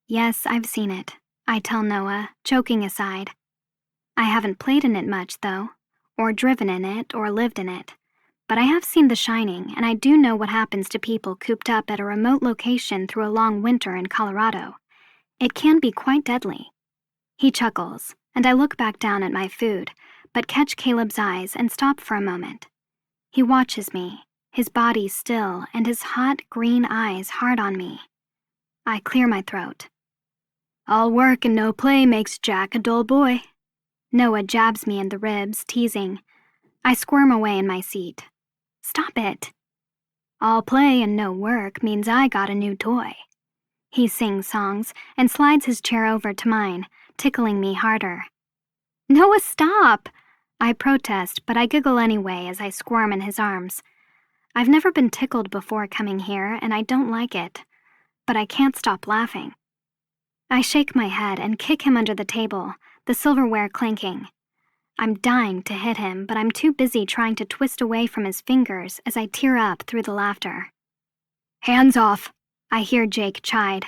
Yes, I've seen it, I tell Noah, joking aside. I haven't played in it much, though, or driven in it, or lived in it. But I have seen The Shining, and I do know what happens to people cooped up at a remote location through a long winter in Colorado. It can be quite deadly. He chuckles, and I look back down at my food, but catch Caleb's eyes and stop for a moment. He watches me, his body still and his hot green eyes hard on me. I clear my throat. All work and no play makes Jack a dull boy. Noah jabs me in the ribs, teasing. I squirm away in my seat. Stop it. All play and no work means I got a new toy. He sings songs and slides his chair over to mine, tickling me harder. Noah, stop! I protest, but I giggle anyway as I squirm in his arms. I've never been tickled before coming here, and I don't like it, but I can't stop laughing. I shake my head and kick him under the table, the silverware clinking. I'm dying to hit him, but I'm too busy trying to twist away from his fingers as I tear up through the laughter. Hands off, I hear Jake chide.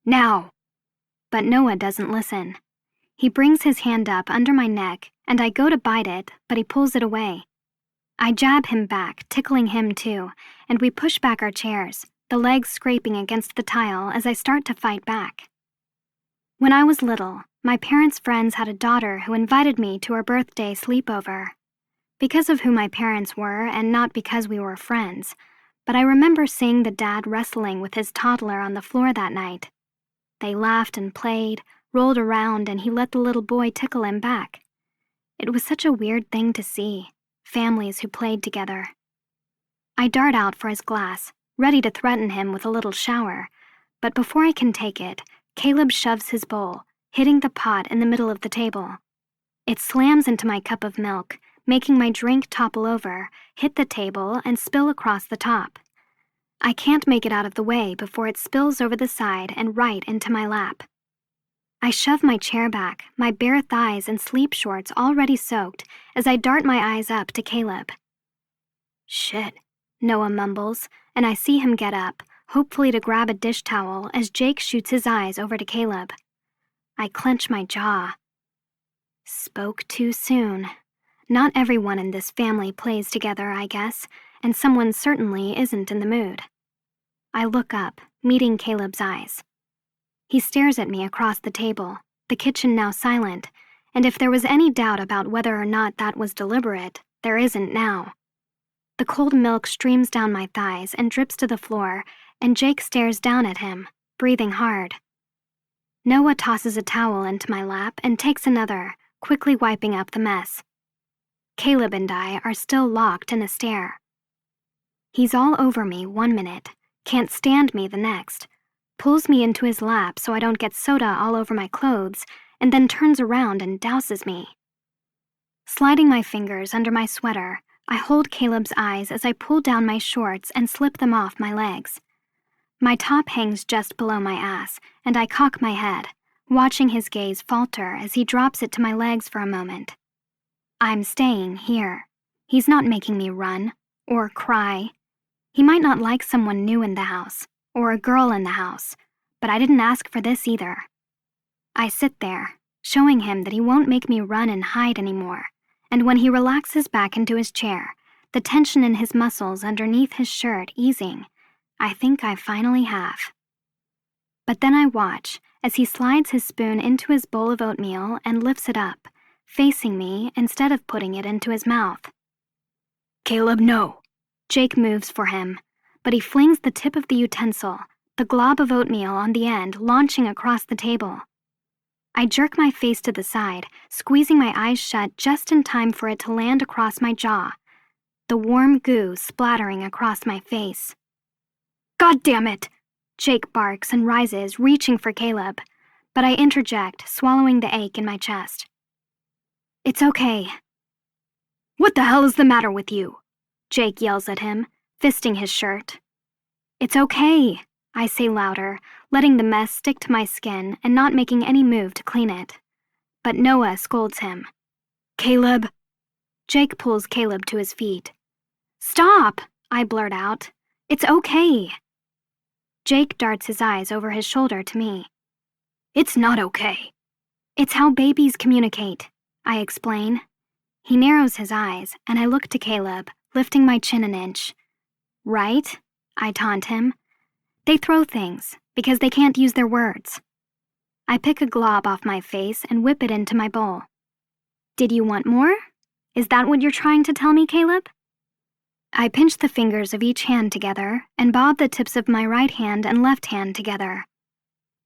Now! But Noah doesn't listen. He brings his hand up under my neck, and I go to bite it, but he pulls it away. I jab him back, tickling him too, and we push back our chairs, the legs scraping against the tile as I start to fight back. When I was little, my parents' friends had a daughter who invited me to her birthday sleepover. Because of who my parents were, and not because we were friends, but I remember seeing the dad wrestling with his toddler on the floor that night. They laughed and played, rolled around, and he let the little boy tickle him back. It was such a weird thing to see, families who played together. I dart out for his glass, ready to threaten him with a little shower, but before I can take it, Caleb shoves his bowl, hitting the pot in the middle of the table. It slams into my cup of milk, making my drink topple over, hit the table, and spill across the top. I can't make it out of the way before it spills over the side and right into my lap. I shove my chair back, my bare thighs and sleep shorts already soaked, as I dart my eyes up to Caleb. Shit, Noah mumbles, and I see him get up, hopefully to grab a dish towel as Jake shoots his eyes over to Caleb. I clench my jaw. Spoke too soon. Not everyone in this family plays together, I guess, and someone certainly isn't in the mood. I look up, meeting Caleb's eyes. He stares at me across the table, the kitchen now silent, and if there was any doubt about whether or not that was deliberate, there isn't now. The cold milk streams down my thighs and drips to the floor, and Jake stares down at him, breathing hard. Noah tosses a towel into my lap and takes another, quickly wiping up the mess. Caleb and I are still locked in a stare. He's all over me 1 minute, can't stand me the next, pulls me into his lap so I don't get soda all over my clothes, and then turns around and douses me. Sliding my fingers under my sweater, I hold Caleb's eyes as I pull down my shorts and slip them off my legs. My top hangs just below my ass, and I cock my head, watching his gaze falter as he drops it to my legs for a moment. I'm staying here. He's not making me run or cry. He might not like someone new in the house or a girl in the house, but I didn't ask for this either. I sit there, showing him that he won't make me run and hide anymore, and when he relaxes back into his chair, the tension in his muscles underneath his shirt easing, I think I finally have. But then I watch as he slides his spoon into his bowl of oatmeal and lifts it up, facing me instead of putting it into his mouth. Caleb, no. Jake moves for him, but he flings the tip of the utensil, the glob of oatmeal on the end launching across the table. I jerk my face to the side, squeezing my eyes shut just in time for it to land across my jaw, the warm goo splattering across my face. God damn it! Jake barks and rises, reaching for Caleb, but I interject, swallowing the ache in my chest. It's okay. What the hell is the matter with you? Jake yells at him, fisting his shirt. It's okay, I say louder, letting the mess stick to my skin and not making any move to clean it. But Noah scolds him. Caleb. Jake pulls Caleb to his feet. Stop, I blurt out. It's okay. Jake darts his eyes over his shoulder to me. It's not okay. It's how babies communicate, I explain. He narrows his eyes, and I look to Caleb, lifting my chin an inch. Right? I taunt him. They throw things, because they can't use their words. I pick a glob off my face and whip it into my bowl. Did you want more? Is that what you're trying to tell me, Caleb? I pinch the fingers of each hand together and bob the tips of my right hand and left hand together.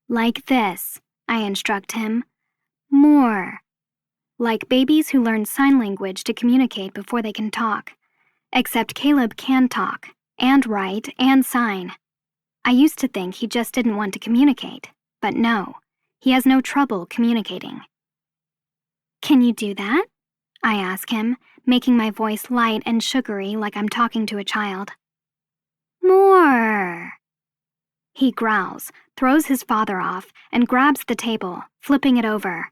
Like this, I instruct him. More. Like babies who learn sign language to communicate before they can talk. Except Caleb can talk, and write, and sign. I used to think he just didn't want to communicate, but no, he has no trouble communicating. Can you do that? I ask him, making my voice light and sugary like I'm talking to a child. More. He growls, throws his father off, and grabs the table, flipping it over.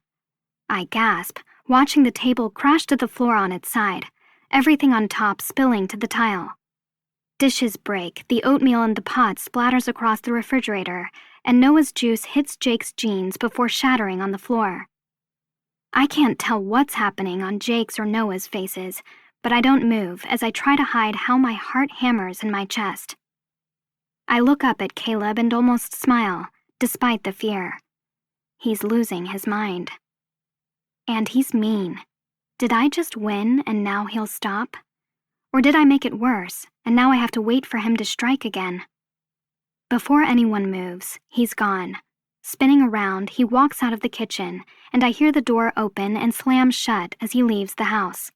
I gasp, watching the table crash to the floor on its side, everything on top spilling to the tile. Dishes break, the oatmeal in the pot splatters across the refrigerator, and Noah's juice hits Jake's jeans before shattering on the floor. I can't tell what's happening on Jake's or Noah's faces, but I don't move as I try to hide how my heart hammers in my chest. I look up at Caleb and almost smile, despite the fear. He's losing his mind. And he's mean. Did I just win and now he'll stop? Or did I make it worse, and now I have to wait for him to strike again? Before anyone moves, he's gone. Spinning around, he walks out of the kitchen, and I hear the door open and slam shut as he leaves the house.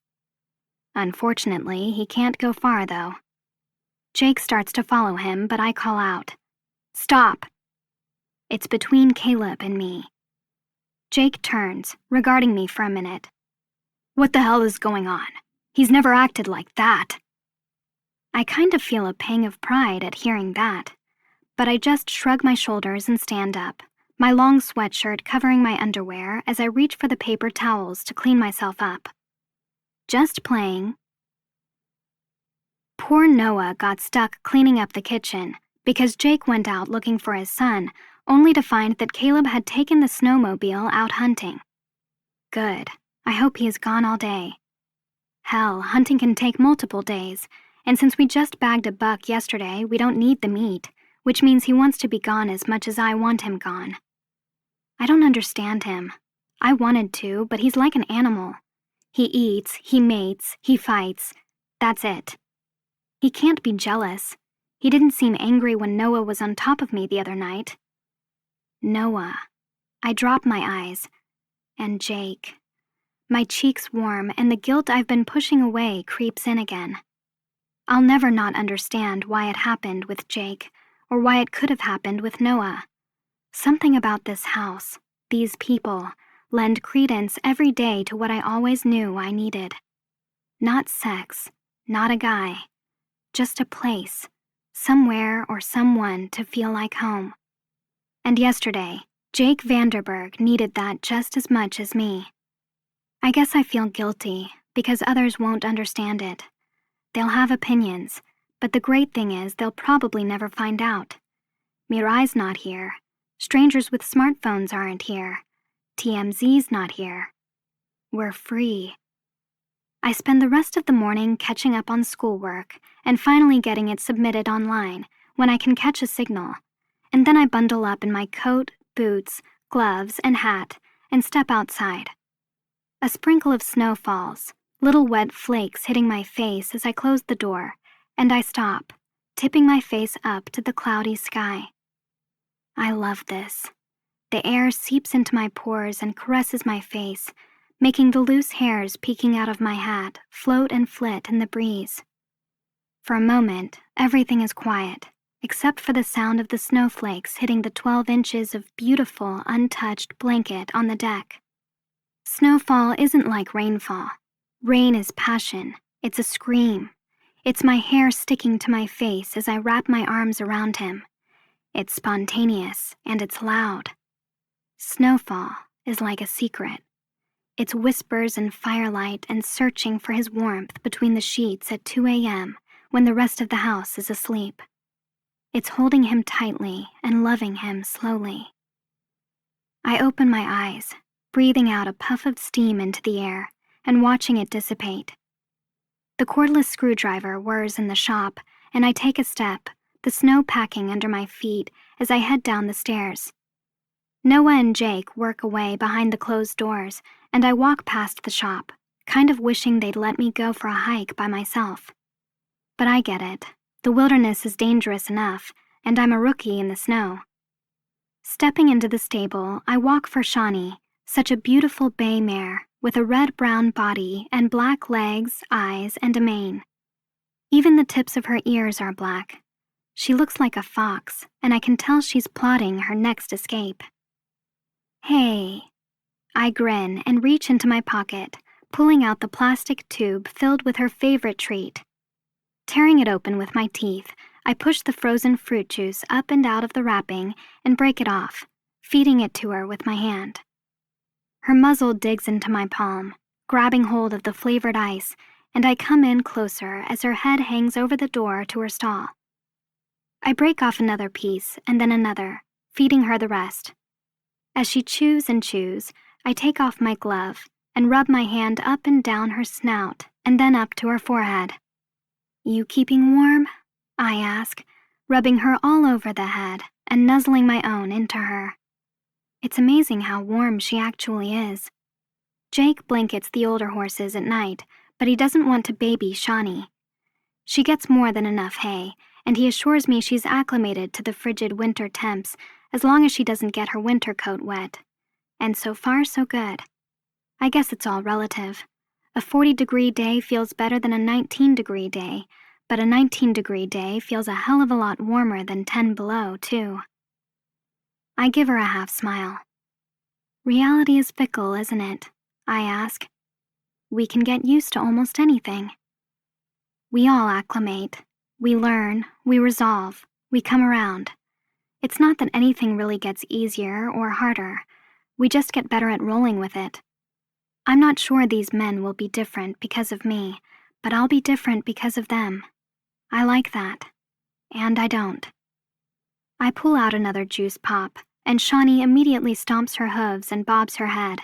Unfortunately, he can't go far, though. Jake starts to follow him, but I call out, "Stop!" It's between Caleb and me. Jake turns, regarding me for a minute. What the hell is going on? He's never acted like that. I kind of feel a pang of pride at hearing that, but I just shrug my shoulders and stand up, my long sweatshirt covering my underwear as I reach for the paper towels to clean myself up. Just playing. Poor Noah got stuck cleaning up the kitchen because Jake went out looking for his son, only to find that Caleb had taken the snowmobile out hunting. Good. I hope he is gone all day. Hell, hunting can take multiple days, and since we just bagged a buck yesterday, we don't need the meat, which means he wants to be gone as much as I want him gone. I don't understand him. I wanted to, but he's like an animal. He eats, he mates, he fights. That's it. He can't be jealous. He didn't seem angry when Noah was on top of me the other night. Noah. I drop my eyes. And Jake. My cheeks warm, and the guilt I've been pushing away creeps in again. I'll never not understand why it happened with Jake, or why it could have happened with Noah. Something about this house, these people, lend credence every day to what I always knew I needed. Not sex, not a guy, just a place, somewhere or someone to feel like home. And yesterday, Jake Vanderberg needed that just as much as me. I guess I feel guilty because others won't understand it. They'll have opinions, but the great thing is they'll probably never find out. Mirai's not here. Strangers with smartphones aren't here. TMZ's not here. We're free. I spend the rest of the morning catching up on schoolwork and finally getting it submitted online when I can catch a signal, and then I bundle up in my coat, boots, gloves, and hat and step outside. A sprinkle of snow falls, little wet flakes hitting my face as I close the door, and I stop, tipping my face up to the cloudy sky. I love this. The air seeps into my pores and caresses my face, making the loose hairs peeking out of my hat float and flit in the breeze. For a moment, everything is quiet, except for the sound of the snowflakes hitting the 12 inches of beautiful, untouched blanket on the deck. Snowfall isn't like rainfall. Rain is passion. It's a scream. It's my hair sticking to my face as I wrap my arms around him. It's spontaneous and it's loud. Snowfall is like a secret. It's whispers and firelight and searching for his warmth between the sheets at 2 a.m. when the rest of the house is asleep. It's holding him tightly and loving him slowly. I open my eyes, breathing out a puff of steam into the air and watching it dissipate. The cordless screwdriver whirs in the shop, and I take a step, the snow packing under my feet as I head down the stairs. Noah and Jake work away behind the closed doors, and I walk past the shop, kind of wishing they'd let me go for a hike by myself. But I get it. The wilderness is dangerous enough, and I'm a rookie in the snow. Stepping into the stable, I walk for Shawnee, such a beautiful bay mare with a red-brown body and black legs, eyes, and a mane. Even the tips of her ears are black. She looks like a fox, and I can tell she's plotting her next escape. Hey. I grin and reach into my pocket, pulling out the plastic tube filled with her favorite treat. Tearing it open with my teeth, I push the frozen fruit juice up and out of the wrapping and break it off, feeding it to her with my hand. Her muzzle digs into my palm, grabbing hold of the flavored ice, and I come in closer as her head hangs over the door to her stall. I break off another piece and then another, feeding her the rest. As she chews and chews, I take off my glove and rub my hand up and down her snout and then up to her forehead. "You keeping warm?" I ask, rubbing her all over the head and nuzzling my own into her. It's amazing how warm she actually is. Jake blankets the older horses at night, but he doesn't want to baby Shawnee. She gets more than enough hay, and he assures me she's acclimated to the frigid winter temps as long as she doesn't get her winter coat wet. And so far, so good. I guess it's all relative. A 40-degree day feels better than a 19-degree day, but a 19-degree day feels a hell of a lot warmer than 10 below, too. I give her a half smile. Reality is fickle, isn't it? I ask. We can get used to almost anything. We all acclimate. We learn, we resolve, we come around. It's not that anything really gets easier or harder. We just get better at rolling with it. I'm not sure these men will be different because of me, but I'll be different because of them. I like that. And I don't. I pull out another juice pop, and Shawnee immediately stomps her hooves and bobs her head.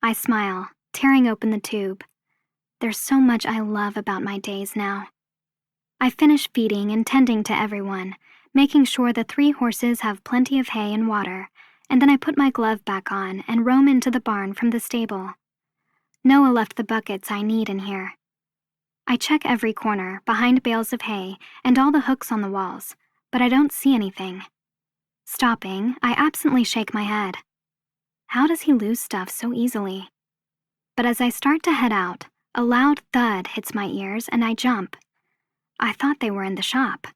I smile, tearing open the tube. There's so much I love about my days now. I finish feeding and tending to everyone, making sure the 3 horses have plenty of hay and water, and then I put my glove back on and roam into the barn from the stable. Noah left the buckets I need in here. I check every corner, behind bales of hay, and all the hooks on the walls, but I don't see anything. Stopping, I absently shake my head. How does he lose stuff so easily? But as I start to head out, a loud thud hits my ears and I jump. I thought they were in the shop.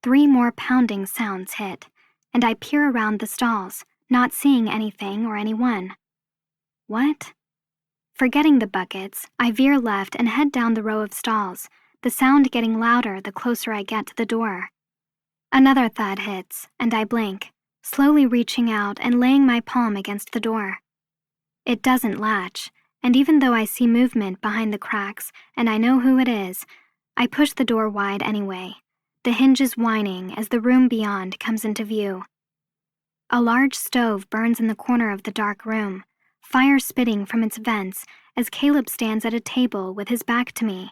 3 more pounding sounds hit, and I peer around the stalls, not seeing anything or anyone. What? Forgetting the buckets, I veer left and head down the row of stalls, the sound getting louder the closer I get to the door. Another thud hits, and I blink, slowly reaching out and laying my palm against the door. It doesn't latch, and even though I see movement behind the cracks and I know who it is, I push the door wide anyway, the hinges whining as the room beyond comes into view. A large stove burns in the corner of the dark room, fire spitting from its vents as Caleb stands at a table with his back to me.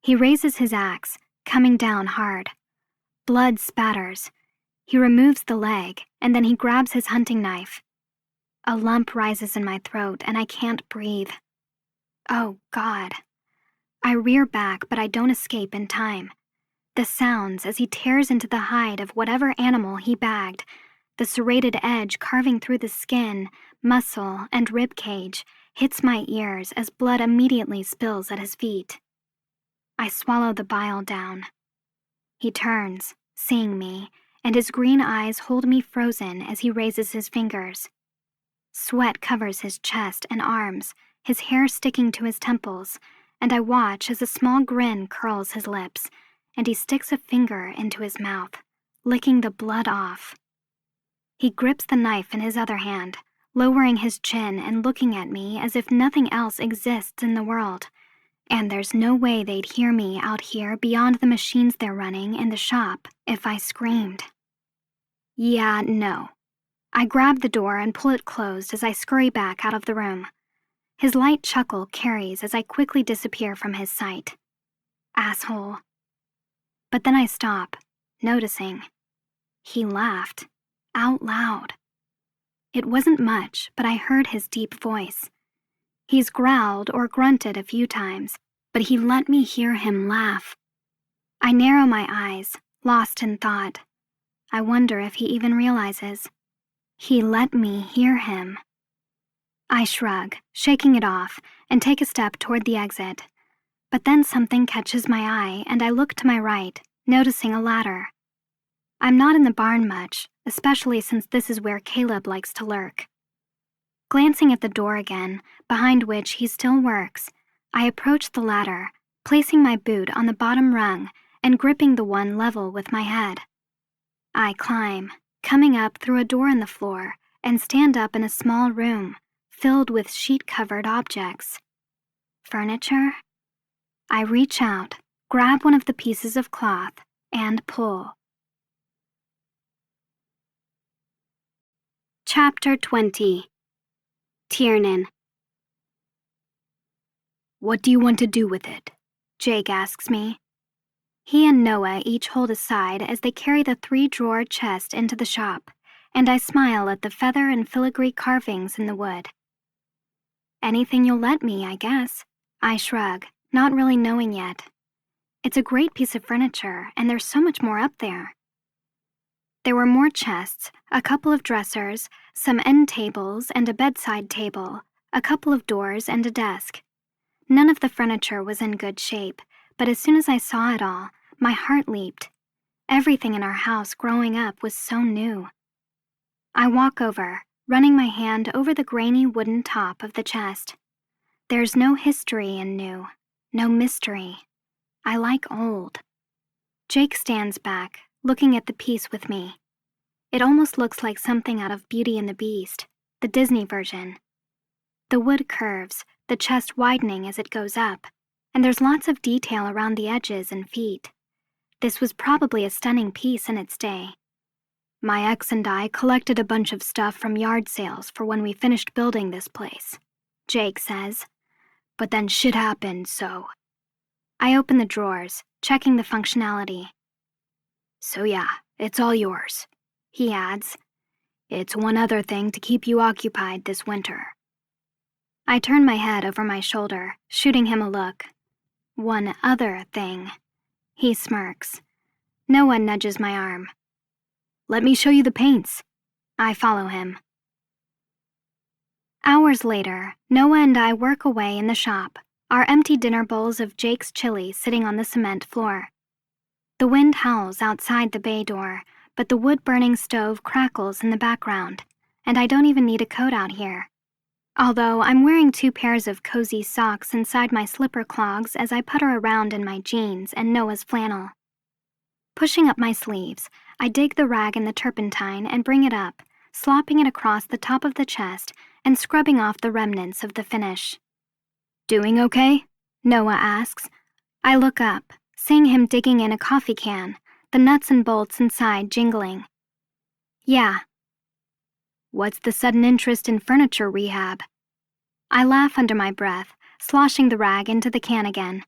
He raises his axe, coming down hard. Blood spatters. He removes the leg, and then he grabs his hunting knife. A lump rises in my throat, and I can't breathe. Oh, God. I rear back, but I don't escape in time. The sounds as he tears into the hide of whatever animal he bagged, the serrated edge carving through the skin, muscle, and rib cage, hits my ears as blood immediately spills at his feet. I swallow the bile down. He turns, seeing me, and his green eyes hold me frozen as he raises his fingers. Sweat covers his chest and arms, his hair sticking to his temples, and I watch as a small grin curls his lips, and he sticks a finger into his mouth, licking the blood off. He grips the knife in his other hand, lowering his chin and looking at me as if nothing else exists in the world, and there's no way they'd hear me out here beyond the machines they're running in the shop if I screamed. Yeah, no. I grab the door and pull it closed as I scurry back out of the room. His light chuckle carries as I quickly disappear from his sight. Asshole. But then I stop, noticing. He laughed, out loud. It wasn't much, but I heard his deep voice. He's growled or grunted a few times, but he let me hear him laugh. I narrow my eyes, lost in thought. I wonder if he even realizes. He let me hear him. I shrug, shaking it off, and take a step toward the exit. But then something catches my eye, and I look to my right, noticing a ladder. I'm not in the barn much, especially since this is where Caleb likes to lurk. Glancing at the door again, behind which he still works, I approach the ladder, placing my boot on the bottom rung and gripping the one level with my head. I climb, coming up through a door in the floor, and stand up in a small room, filled with sheet-covered objects. Furniture? I reach out, grab one of the pieces of cloth, and pull. Chapter 20. Tiernan. What do you want to do with it? Jake asks me. He and Noah each hold a side as they carry the 3-drawer chest into the shop, and I smile at the feather and filigree carvings in the wood. Anything you'll let me, I guess. I shrug, not really knowing yet. It's a great piece of furniture, and there's so much more up there. There were more chests, a couple of dressers, some end tables and a bedside table, a couple of doors and a desk. None of the furniture was in good shape, but as soon as I saw it all, my heart leaped. Everything in our house growing up was so new. I walk over, running my hand over the grainy wooden top of the chest. There's no history in new, no mystery. I like old. Jake stands back, looking at the piece with me. It almost looks like something out of Beauty and the Beast, the Disney version. The wood curves, the chest widening as it goes up, and there's lots of detail around the edges and feet. This was probably a stunning piece in its day. My ex and I collected a bunch of stuff from yard sales for when we finished building this place, Jake says. But then shit happened, so. I open the drawers, checking the functionality. So yeah, it's all yours, he adds. It's one other thing to keep you occupied this winter. I turn my head over my shoulder, shooting him a look. One other thing. He smirks. Noah nudges my arm. Let me show you the paints. I follow him. Hours later, Noah and I work away in the shop, our empty dinner bowls of Jake's chili sitting on the cement floor. The wind howls outside the bay door, but the wood-burning stove crackles in the background, and I don't even need a coat out here. Although I'm wearing 2 pairs of cozy socks inside my slipper clogs as I putter around in my jeans and Noah's flannel. Pushing up my sleeves, I dig the rag in the turpentine and bring it up, slopping it across the top of the chest and scrubbing off the remnants of the finish. "Doing okay?" Noah asks. I look up, seeing him digging in a coffee can, the nuts and bolts inside jingling. "Yeah." "What's the sudden interest in furniture rehab?" I laugh under my breath, sloshing the rag into the can again.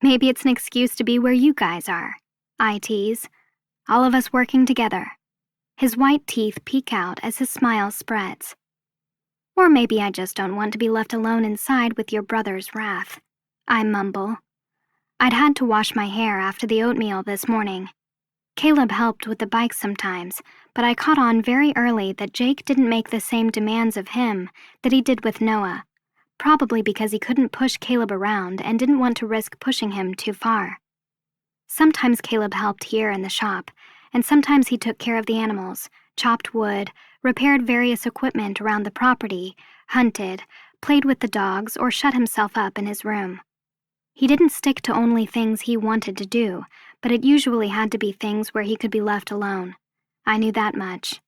"Maybe it's an excuse to be where you guys are," I tease. "All of us working together." His white teeth peek out as his smile spreads. "Or maybe I just don't want to be left alone inside with your brother's wrath," I mumble. I'd had to wash my hair after the oatmeal this morning. Caleb helped with the bike sometimes, but I caught on very early that Jake didn't make the same demands of him that he did with Noah, probably because he couldn't push Caleb around and didn't want to risk pushing him too far. Sometimes Caleb helped here in the shop, and sometimes he took care of the animals, chopped wood, repaired various equipment around the property, hunted, played with the dogs, or shut himself up in his room. He didn't stick to only things he wanted to do, but it usually had to be things where he could be left alone. I knew that much.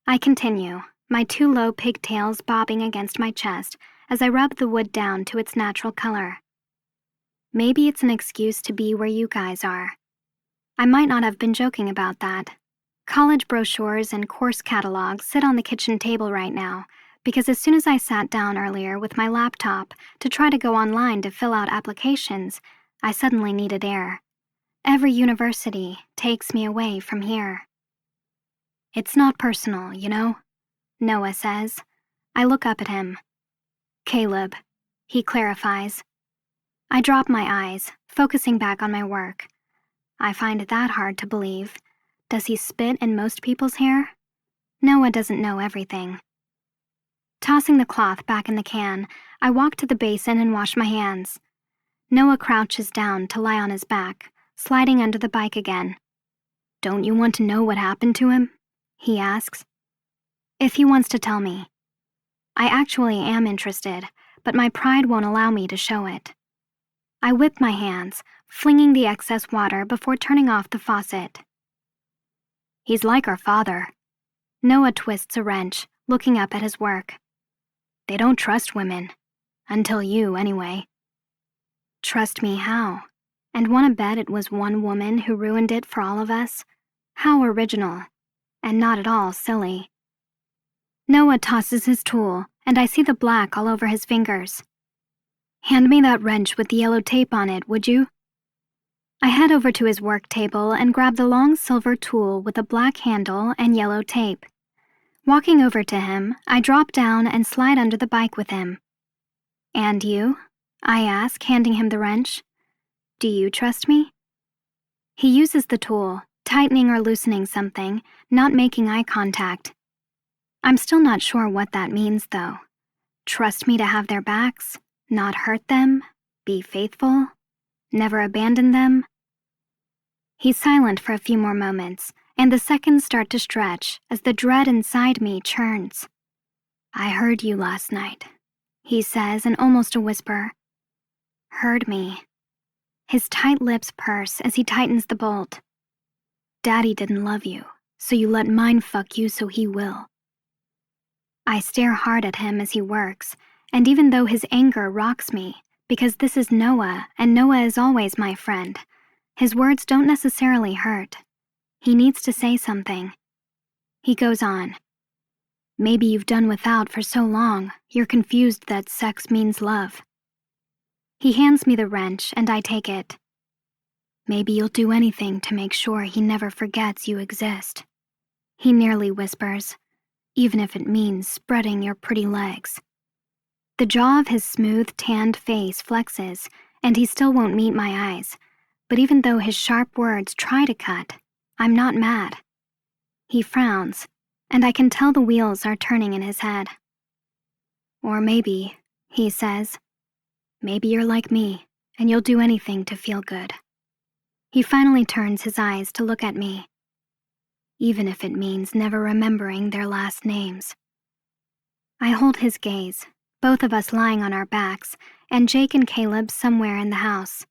I continue, my 2 low pigtails bobbing against my chest as I rub the wood down to its natural color. Maybe it's an excuse to be where you guys are. I might not have been joking about that. College brochures and course catalogs sit on the kitchen table right now, because as soon as I sat down earlier with my laptop to try to go online to fill out applications, I suddenly needed air. Every university takes me away from here. "It's not personal, you know," Noah says. I look up at him. "Caleb," he clarifies. I drop my eyes, focusing back on my work. I find it that hard to believe. Does he spit in most people's hair? Noah doesn't know everything. Tossing the cloth back in the can, I walk to the basin and wash my hands. Noah crouches down to lie on his back, sliding under the bike again. "Don't you want to know what happened to him?" he asks. If he wants to tell me. I actually am interested, but my pride won't allow me to show it. I whip my hands, flinging the excess water before turning off the faucet. "He's like our father." Noah twists a wrench, looking up at his work. "They don't trust women. Until you, anyway." "Trust me how? And want to bet it was one woman who ruined it for all of us? How original, and not at all silly." Noah tosses his tool, and I see the black all over his fingers. "Hand me that wrench with the yellow tape on it, would you?" I head over to his work table and grab the long silver tool with a black handle and yellow tape. Walking over to him, I drop down and slide under the bike with him. "And you?" I ask, handing him the wrench. "Do you trust me?" He uses the tool, tightening or loosening something, not making eye contact. I'm still not sure what that means, though. Trust me to have their backs, not hurt them, be faithful, never abandon them. He's silent for a few more moments, and the seconds start to stretch as the dread inside me churns. "I heard you last night," he says in almost a whisper. "Heard me." His tight lips purse as he tightens the bolt. "Daddy didn't love you, so you let mine fuck you so he will." I stare hard at him as he works, and even though his anger rocks me, because this is Noah, and Noah is always my friend, his words don't necessarily hurt. He needs to say something. He goes on. "Maybe you've done without for so long, you're confused that sex means love." He hands me the wrench, and I take it. "Maybe you'll do anything to make sure he never forgets you exist," he nearly whispers, "even if it means spreading your pretty legs." The jaw of his smooth, tanned face flexes, and he still won't meet my eyes, but even though his sharp words try to cut, I'm not mad. He frowns, and I can tell the wheels are turning in his head. Or maybe, he says, maybe you're like me, and you'll do anything to feel good. He finally turns his eyes to look at me, even if it means never remembering their last names. I hold his gaze, both of us lying on our backs, and Jake and Caleb somewhere in the house.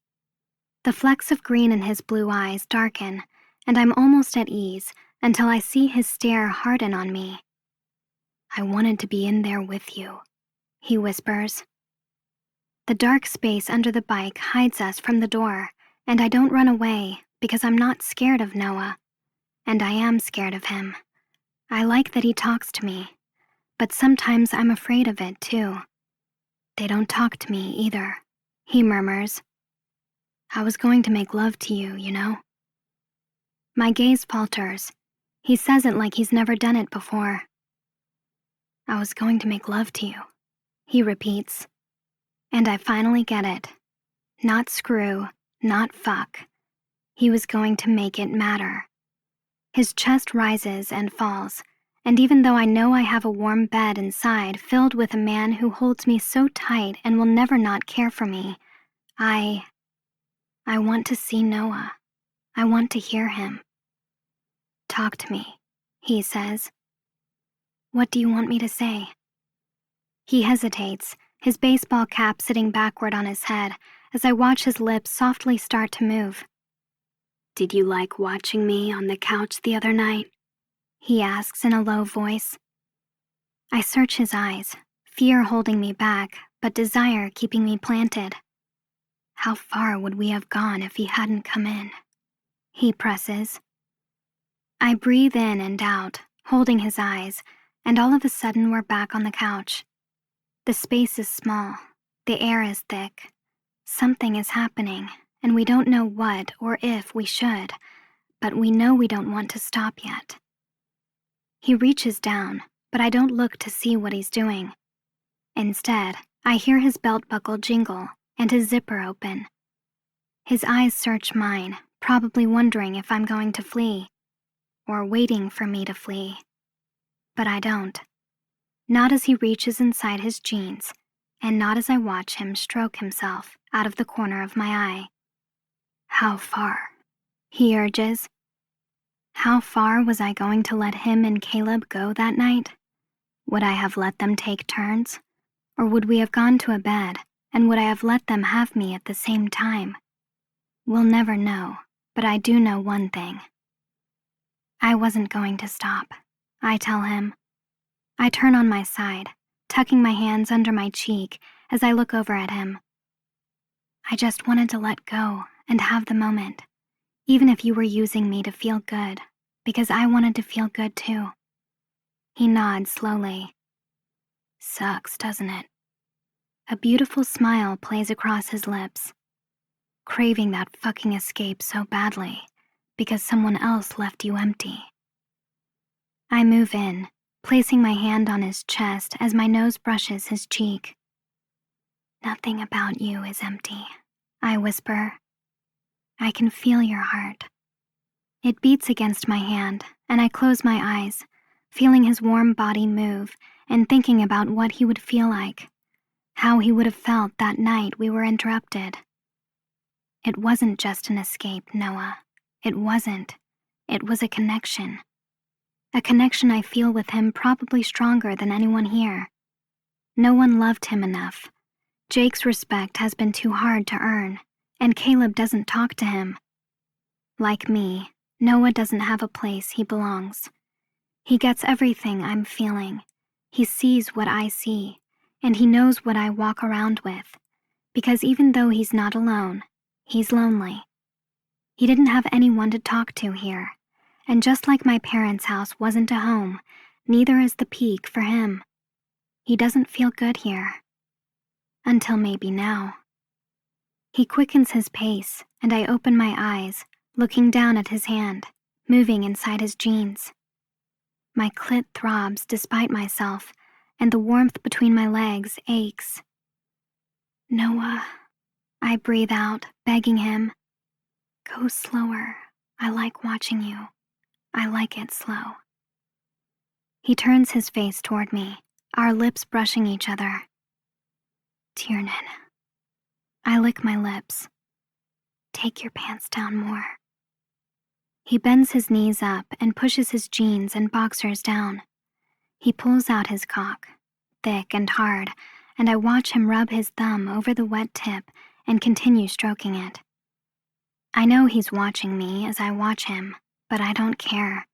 The flecks of green in his blue eyes darken, and I'm almost at ease until I see his stare harden on me. I wanted to be in there with you, he whispers. The dark space under the bike hides us from the door, and I don't run away because I'm not scared of Noah. And I am scared of him. I like that he talks to me, but sometimes I'm afraid of it too. They don't talk to me either, he murmurs. I was going to make love to you, you know? My gaze falters. He says it like he's never done it before. I was going to make love to you, he repeats. And I finally get it. Not screw, not fuck. He was going to make it matter. His chest rises and falls, and even though I know I have a warm bed inside filled with a man who holds me so tight and will never not care for me, I want to see Noah. I want to hear him. Talk to me, he says. What do you want me to say? He hesitates, his baseball cap sitting backward on his head as I watch his lips softly start to move. Did you like watching me on the couch the other night? He asks in a low voice. I search his eyes, fear holding me back, but desire keeping me planted. How far would we have gone if he hadn't come in? He presses. I breathe in and out, holding his eyes, and all of a sudden we're back on the couch. The space is small, the air is thick. Something is happening, and we don't know what or if we should, but we know we don't want to stop yet. He reaches down, but I don't look to see what he's doing. Instead, I hear his belt buckle jingle and his zipper open. His eyes search mine, probably wondering if I'm going to flee, or waiting for me to flee. But I don't. Not as he reaches inside his jeans, and not as I watch him stroke himself out of the corner of my eye. How far? He urges. How far was I going to let him and Caleb go that night? Would I have let them take turns? Or would we have gone to a bed, and would I have let them have me at the same time? We'll never know, but I do know one thing. I wasn't going to stop, I tell him. I turn on my side, tucking my hands under my cheek as I look over at him. I just wanted to let go and have the moment, even if you were using me to feel good, because I wanted to feel good too. He nods slowly. Sucks, doesn't it? A beautiful smile plays across his lips. Craving that fucking escape so badly because someone else left you empty. I move in, placing my hand on his chest as my nose brushes his cheek. Nothing about you is empty, I whisper. I can feel your heart. It beats against my hand, and I close my eyes, feeling his warm body move and thinking about what he would feel like, how he would have felt that night we were interrupted. It wasn't just an escape, Noah. It wasn't. It was a connection. A connection I feel with him probably stronger than anyone here. No one loved him enough. Jake's respect has been too hard to earn, and Caleb doesn't talk to him. Like me, Noah doesn't have a place he belongs. He gets everything I'm feeling. He sees what I see, and he knows what I walk around with, because even though he's not alone, he's lonely. He didn't have anyone to talk to here, and just like my parents' house wasn't a home, neither is the Peak for him. He doesn't feel good here. Until maybe now. He quickens his pace, and I open my eyes, looking down at his hand, moving inside his jeans. My clit throbs despite myself, and the warmth between my legs aches. Noah, I breathe out, begging him. Go slower. I like watching you. I like it slow. He turns his face toward me, our lips brushing each other. Tiernan. I lick my lips. Take your pants down more. He bends his knees up and pushes his jeans and boxers down. He pulls out his cock, thick and hard, and I watch him rub his thumb over the wet tip and continue stroking it. I know he's watching me as I watch him, but I don't care.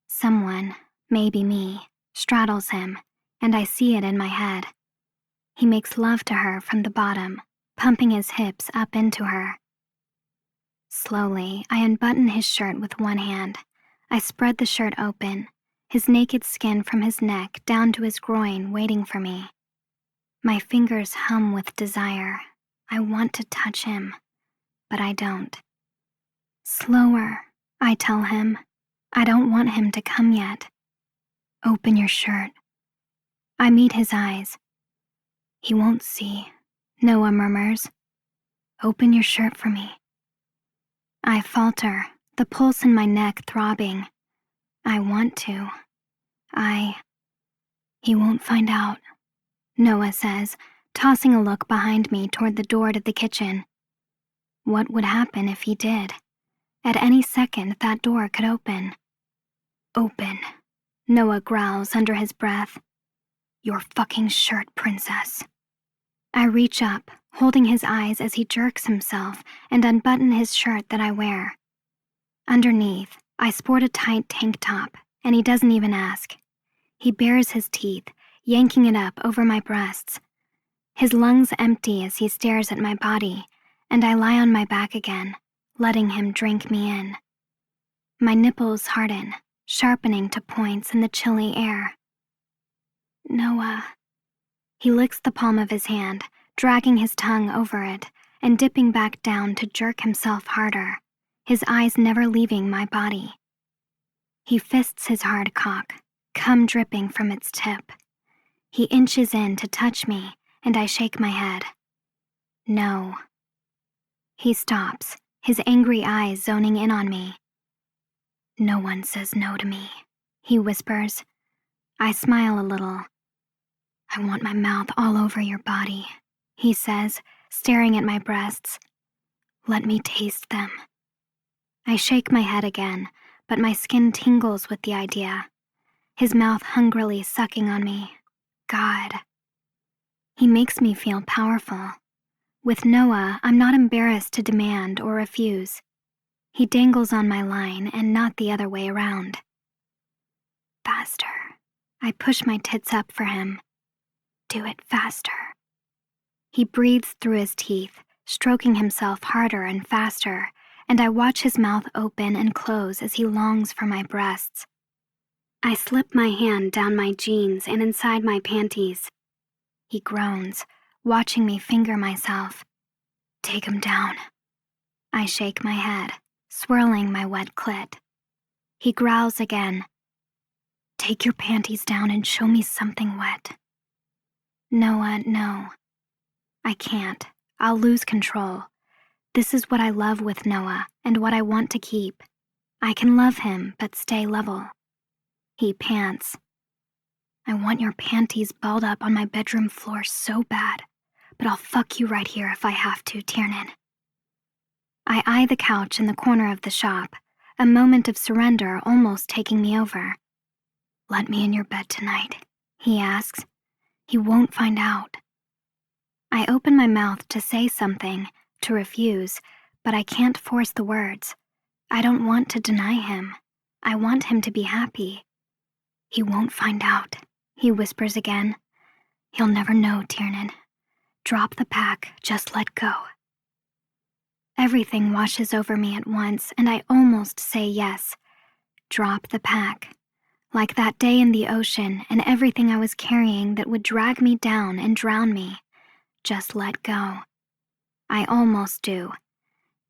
Someone, maybe me, straddles him, and I see it in my head. He makes love to her from the bottom, pumping his hips up into her. Slowly, I unbutton his shirt with one hand. I spread the shirt open, his naked skin from his neck down to his groin waiting for me. My fingers hum with desire. I want to touch him, but I don't. Slower, I tell him. I don't want him to come yet. Open your shirt. I meet his eyes. He won't see, Noah murmurs. Open your shirt for me. I falter, the pulse in my neck throbbing. I want to. He won't find out, Noah says, tossing a look behind me toward the door to the kitchen. What would happen if he did? At any second, that door could open. Open, Noah growls under his breath. Your fucking shirt, princess. I reach up, holding his eyes as he jerks himself, and unbutton his shirt that I wear. Underneath, I sport a tight tank top, and he doesn't even ask. He bares his teeth, yanking it up over my breasts. His lungs empty as he stares at my body, and I lie on my back again, letting him drink me in. My nipples harden, sharpening to points in the chilly air. Noah. He licks the palm of his hand, dragging his tongue over it and dipping back down to jerk himself harder, his eyes never leaving my body. He fists his hard cock, cum dripping from its tip. He inches in to touch me, and I shake my head. No. He stops, his angry eyes zoning in on me. No one says no to me, he whispers. I smile a little. I want my mouth all over your body, he says, staring at my breasts. Let me taste them. I shake my head again, but my skin tingles with the idea. His mouth hungrily sucking on me. God. He makes me feel powerful. With Noah, I'm not embarrassed to demand or refuse. He dangles on my line and not the other way around. Faster. I push my tits up for him. Do it faster. He breathes through his teeth, stroking himself harder and faster, and I watch his mouth open and close as he longs for my breasts. I slip my hand down my jeans and inside my panties. He groans, watching me finger myself. Take him down. I shake my head, swirling my wet clit. He growls again. Take your panties down and show me something wet. Noah, no. I can't. I'll lose control. This is what I love with Noah and what I want to keep. I can love him, but stay level. He pants. I want your panties balled up on my bedroom floor so bad, but I'll fuck you right here if I have to, Tiernan. I eye the couch in the corner of the shop, a moment of surrender almost taking me over. Let me in your bed tonight, he asks. He won't find out. I open my mouth to say something, to refuse, but I can't force the words. I don't want to deny him. I want him to be happy. He won't find out, he whispers again. He'll never know, Tiernan. Drop the pack, just let go. Everything washes over me at once, and I almost say yes. Drop the pack. Like that day in the ocean and everything I was carrying that would drag me down and drown me. Just let go. I almost do.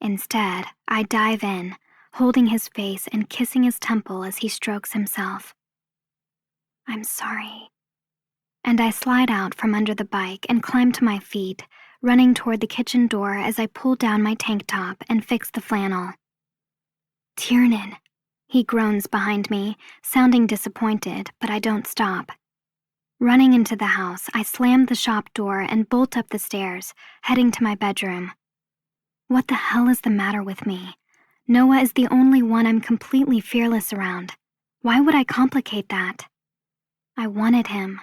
Instead, I dive in, holding his face and kissing his temple as he strokes himself. I'm sorry. And I slide out from under the bike and climb to my feet, running toward the kitchen door as I pull down my tank top and fix the flannel. Tiernan, he groans behind me, sounding disappointed, but I don't stop. Running into the house, I slam the shop door and bolt up the stairs, heading to my bedroom. What the hell is the matter with me? Noah is the only one I'm completely fearless around. Why would I complicate that? I wanted him.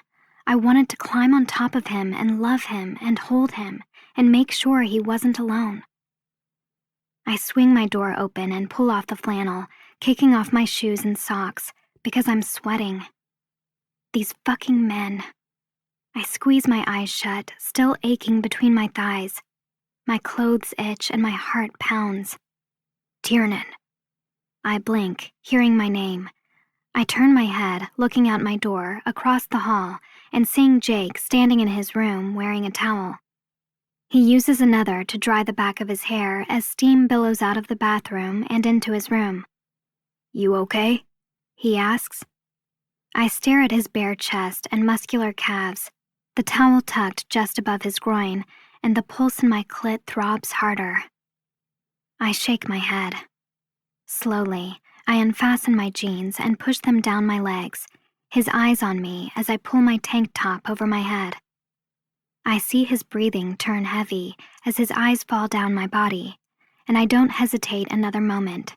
I wanted to climb on top of him and love him and hold him and make sure he wasn't alone. I swing my door open and pull off the flannel, kicking off my shoes and socks because I'm sweating. These fucking men. I squeeze my eyes shut, still aching between my thighs. My clothes itch and my heart pounds. Tiernan. I blink, hearing my name. I turn my head, looking out my door, across the hall, and seeing Jake standing in his room wearing a towel. He uses another to dry the back of his hair as steam billows out of the bathroom and into his room. "You okay?" he asks. I stare at his bare chest and muscular calves, the towel tucked just above his groin, and the pulse in my clit throbs harder. I shake my head. Slowly, I unfasten my jeans and push them down my legs, his eyes on me as I pull my tank top over my head. I see his breathing turn heavy as his eyes fall down my body, and I don't hesitate another moment.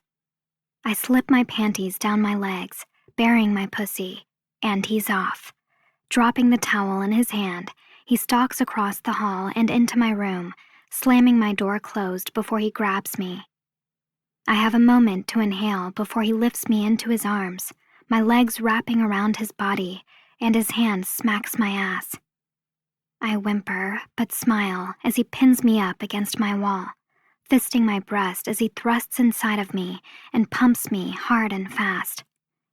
I slip my panties down my legs, baring my pussy, and he's off. Dropping the towel in his hand, he stalks across the hall and into my room, slamming my door closed before he grabs me. I have a moment to inhale before he lifts me into his arms, my legs wrapping around his body, and his hand smacks my ass. I whimper, but smile as he pins me up against my wall, fisting my breast as he thrusts inside of me and pumps me hard and fast,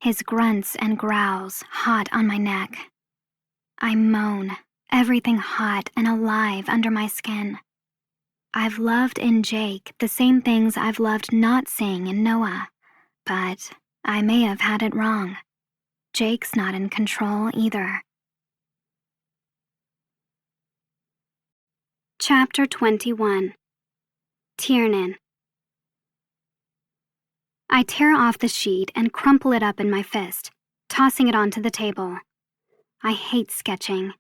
his grunts and growls hot on my neck. I moan, everything hot and alive under my skin. I've loved in Jake the same things I've loved not seeing in Noah, but I may have had it wrong. Jake's not in control either. Chapter 21. Tiernan. I tear off the sheet and crumple it up in my fist, tossing it onto the table. I hate sketching.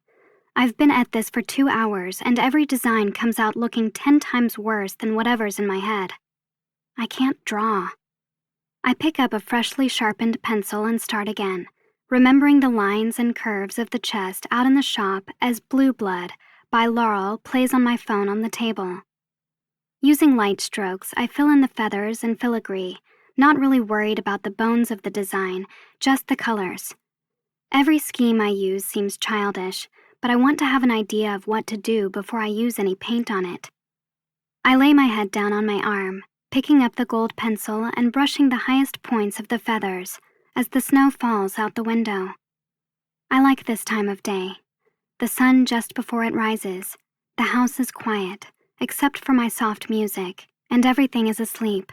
I've been at this for 2 hours, and every design comes out looking 10 times worse than whatever's in my head. I can't draw. I pick up a freshly sharpened pencil and start again, remembering the lines and curves of the chest out in the shop as Blue Blood by Laurel plays on my phone on the table. Using light strokes, I fill in the feathers and filigree, not really worried about the bones of the design, just the colors. Every scheme I use seems childish, but I want to have an idea of what to do before I use any paint on it. I lay my head down on my arm, picking up the gold pencil and brushing the highest points of the feathers as the snow falls out the window. I like this time of day. The sun just before it rises, the house is quiet, except for my soft music, and everything is asleep.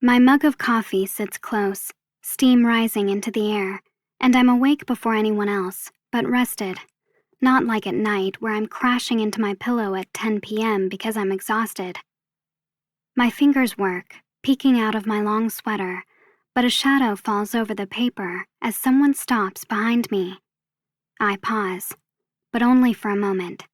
My mug of coffee sits close, steam rising into the air, and I'm awake before anyone else, but rested. Not like at night where I'm crashing into my pillow at 10 p.m. because I'm exhausted. My fingers work, peeking out of my long sweater, but a shadow falls over the paper as someone stops behind me. I pause, but only for a moment.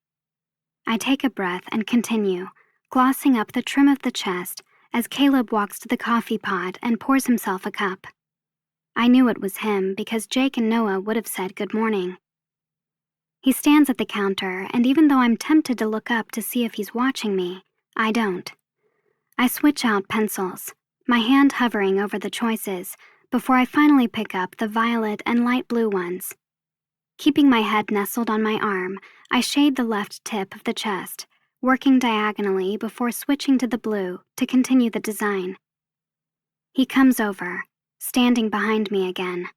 I take a breath and continue, glossing up the trim of the chest as Caleb walks to the coffee pot and pours himself a cup. I knew it was him because Jake and Noah would have said good morning. He stands at the counter, and even though I'm tempted to look up to see if he's watching me, I don't. I switch out pencils, my hand hovering over the choices, before I finally pick up the violet and light blue ones. Keeping my head nestled on my arm, I shade the left tip of the chest, working diagonally before switching to the blue to continue the design. He comes over, standing behind me again.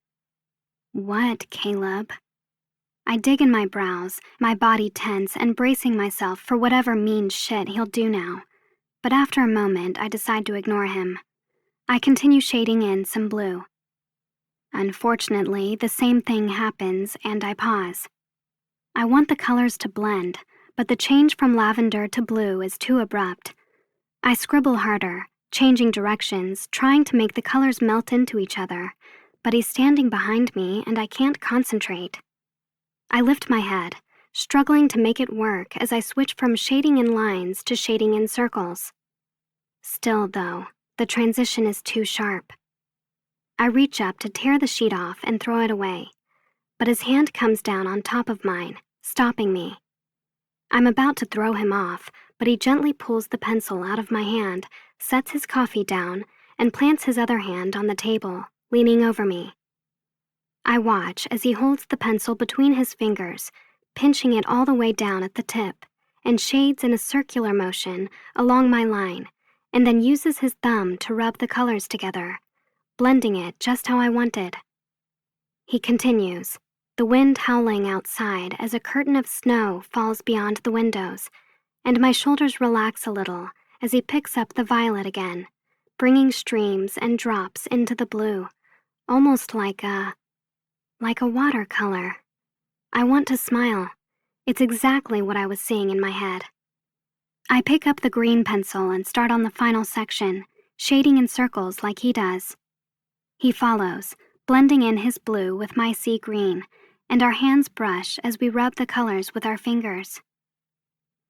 "What, Caleb?" I dig in my brows, my body tense and bracing myself for whatever mean shit he'll do now. But after a moment, I decide to ignore him. I continue shading in some blue. Unfortunately, the same thing happens, and I pause. I want the colors to blend, but the change from lavender to blue is too abrupt. I scribble harder, changing directions, trying to make the colors melt into each other, but he's standing behind me and I can't concentrate. I lift my head, struggling to make it work as I switch from shading in lines to shading in circles. Still, though, the transition is too sharp. I reach up to tear the sheet off and throw it away, but his hand comes down on top of mine, stopping me. I'm about to throw him off, but he gently pulls the pencil out of my hand, sets his coffee down, and plants his other hand on the table, leaning over me. I watch as he holds the pencil between his fingers, pinching it all the way down at the tip, and shades in a circular motion along my line, and then uses his thumb to rub the colors together, blending it just how I wanted. He continues, the wind howling outside as a curtain of snow falls beyond the windows, and my shoulders relax a little as he picks up the violet again, bringing streams and drops into the blue, almost like a watercolor. I want to smile. It's exactly what I was seeing in my head. I pick up the green pencil and start on the final section, shading in circles like he does. He follows, blending in his blue with my sea green, and our hands brush as we rub the colors with our fingers.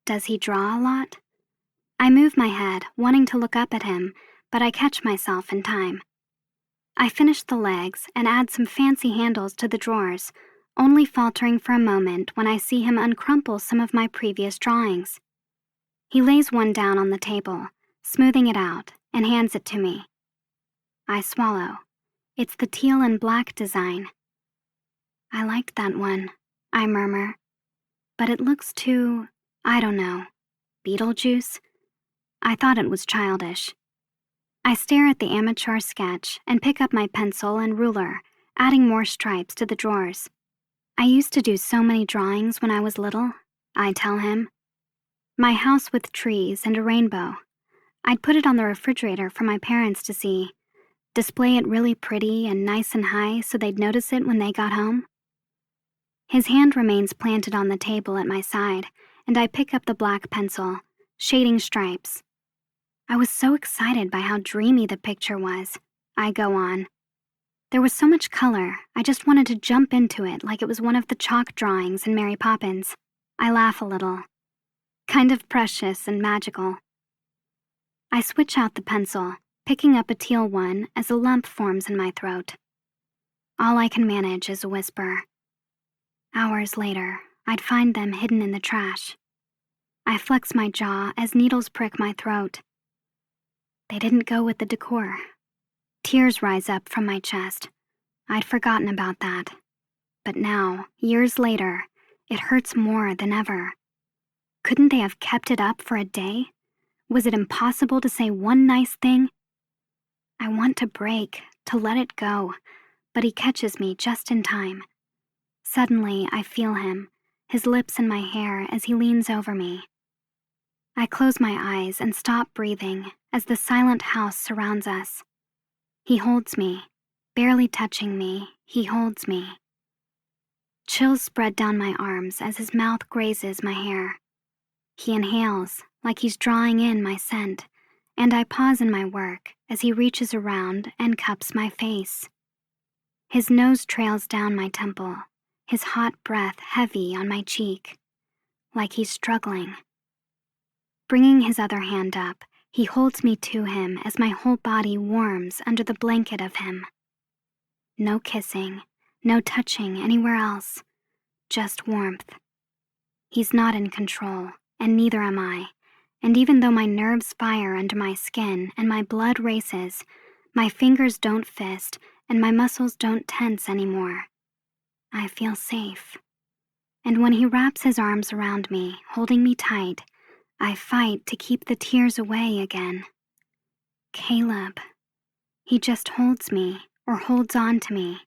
Does he draw a lot? I move my head, wanting to look up at him, but I catch myself in time. I finish the legs and add some fancy handles to the drawers, only faltering for a moment when I see him uncrumple some of my previous drawings. He lays one down on the table, smoothing it out, and hands it to me. I swallow. It's the teal and black design. I liked that one, I murmur. But it looks too, I don't know, Beetlejuice? I thought it was childish. I stare at the amateur sketch and pick up my pencil and ruler, adding more stripes to the drawers. I used to do so many drawings when I was little, I tell him. My house with trees and a rainbow. I'd put it on the refrigerator for my parents to see, display it really pretty and nice and high so they'd notice it when they got home. His hand remains planted on the table at my side, and I pick up the black pencil, shading stripes. I was so excited by how dreamy the picture was. I go on. There was so much color, I just wanted to jump into it like it was one of the chalk drawings in Mary Poppins. I laugh a little. Kind of precious and magical. I switch out the pencil, picking up a teal one as a lump forms in my throat. All I can manage is a whisper. Hours later, I'd find them hidden in the trash. I flex my jaw as needles prick my throat. They didn't go with the decor. Tears rise up from my chest. I'd forgotten about that. But now, years later, it hurts more than ever. Couldn't they have kept it up for a day? Was it impossible to say one nice thing? I want to break, to let it go, but he catches me just in time. Suddenly, I feel him, his lips in my hair as he leans over me. I close my eyes and stop breathing as the silent house surrounds us. He holds me, barely touching me, he holds me. Chills spread down my arms as his mouth grazes my hair. He inhales, like he's drawing in my scent, and I pause in my work as he reaches around and cups my face. His nose trails down my temple, his hot breath heavy on my cheek, like he's struggling. Bringing his other hand up, he holds me to him as my whole body warms under the blanket of him. No kissing, no touching anywhere else, just warmth. He's not in control, and neither am I, and even though my nerves fire under my skin and my blood races, my fingers don't fist and my muscles don't tense anymore. I feel safe. And when he wraps his arms around me, holding me tight, I fight to keep the tears away again. Caleb. He just holds me or holds on to me.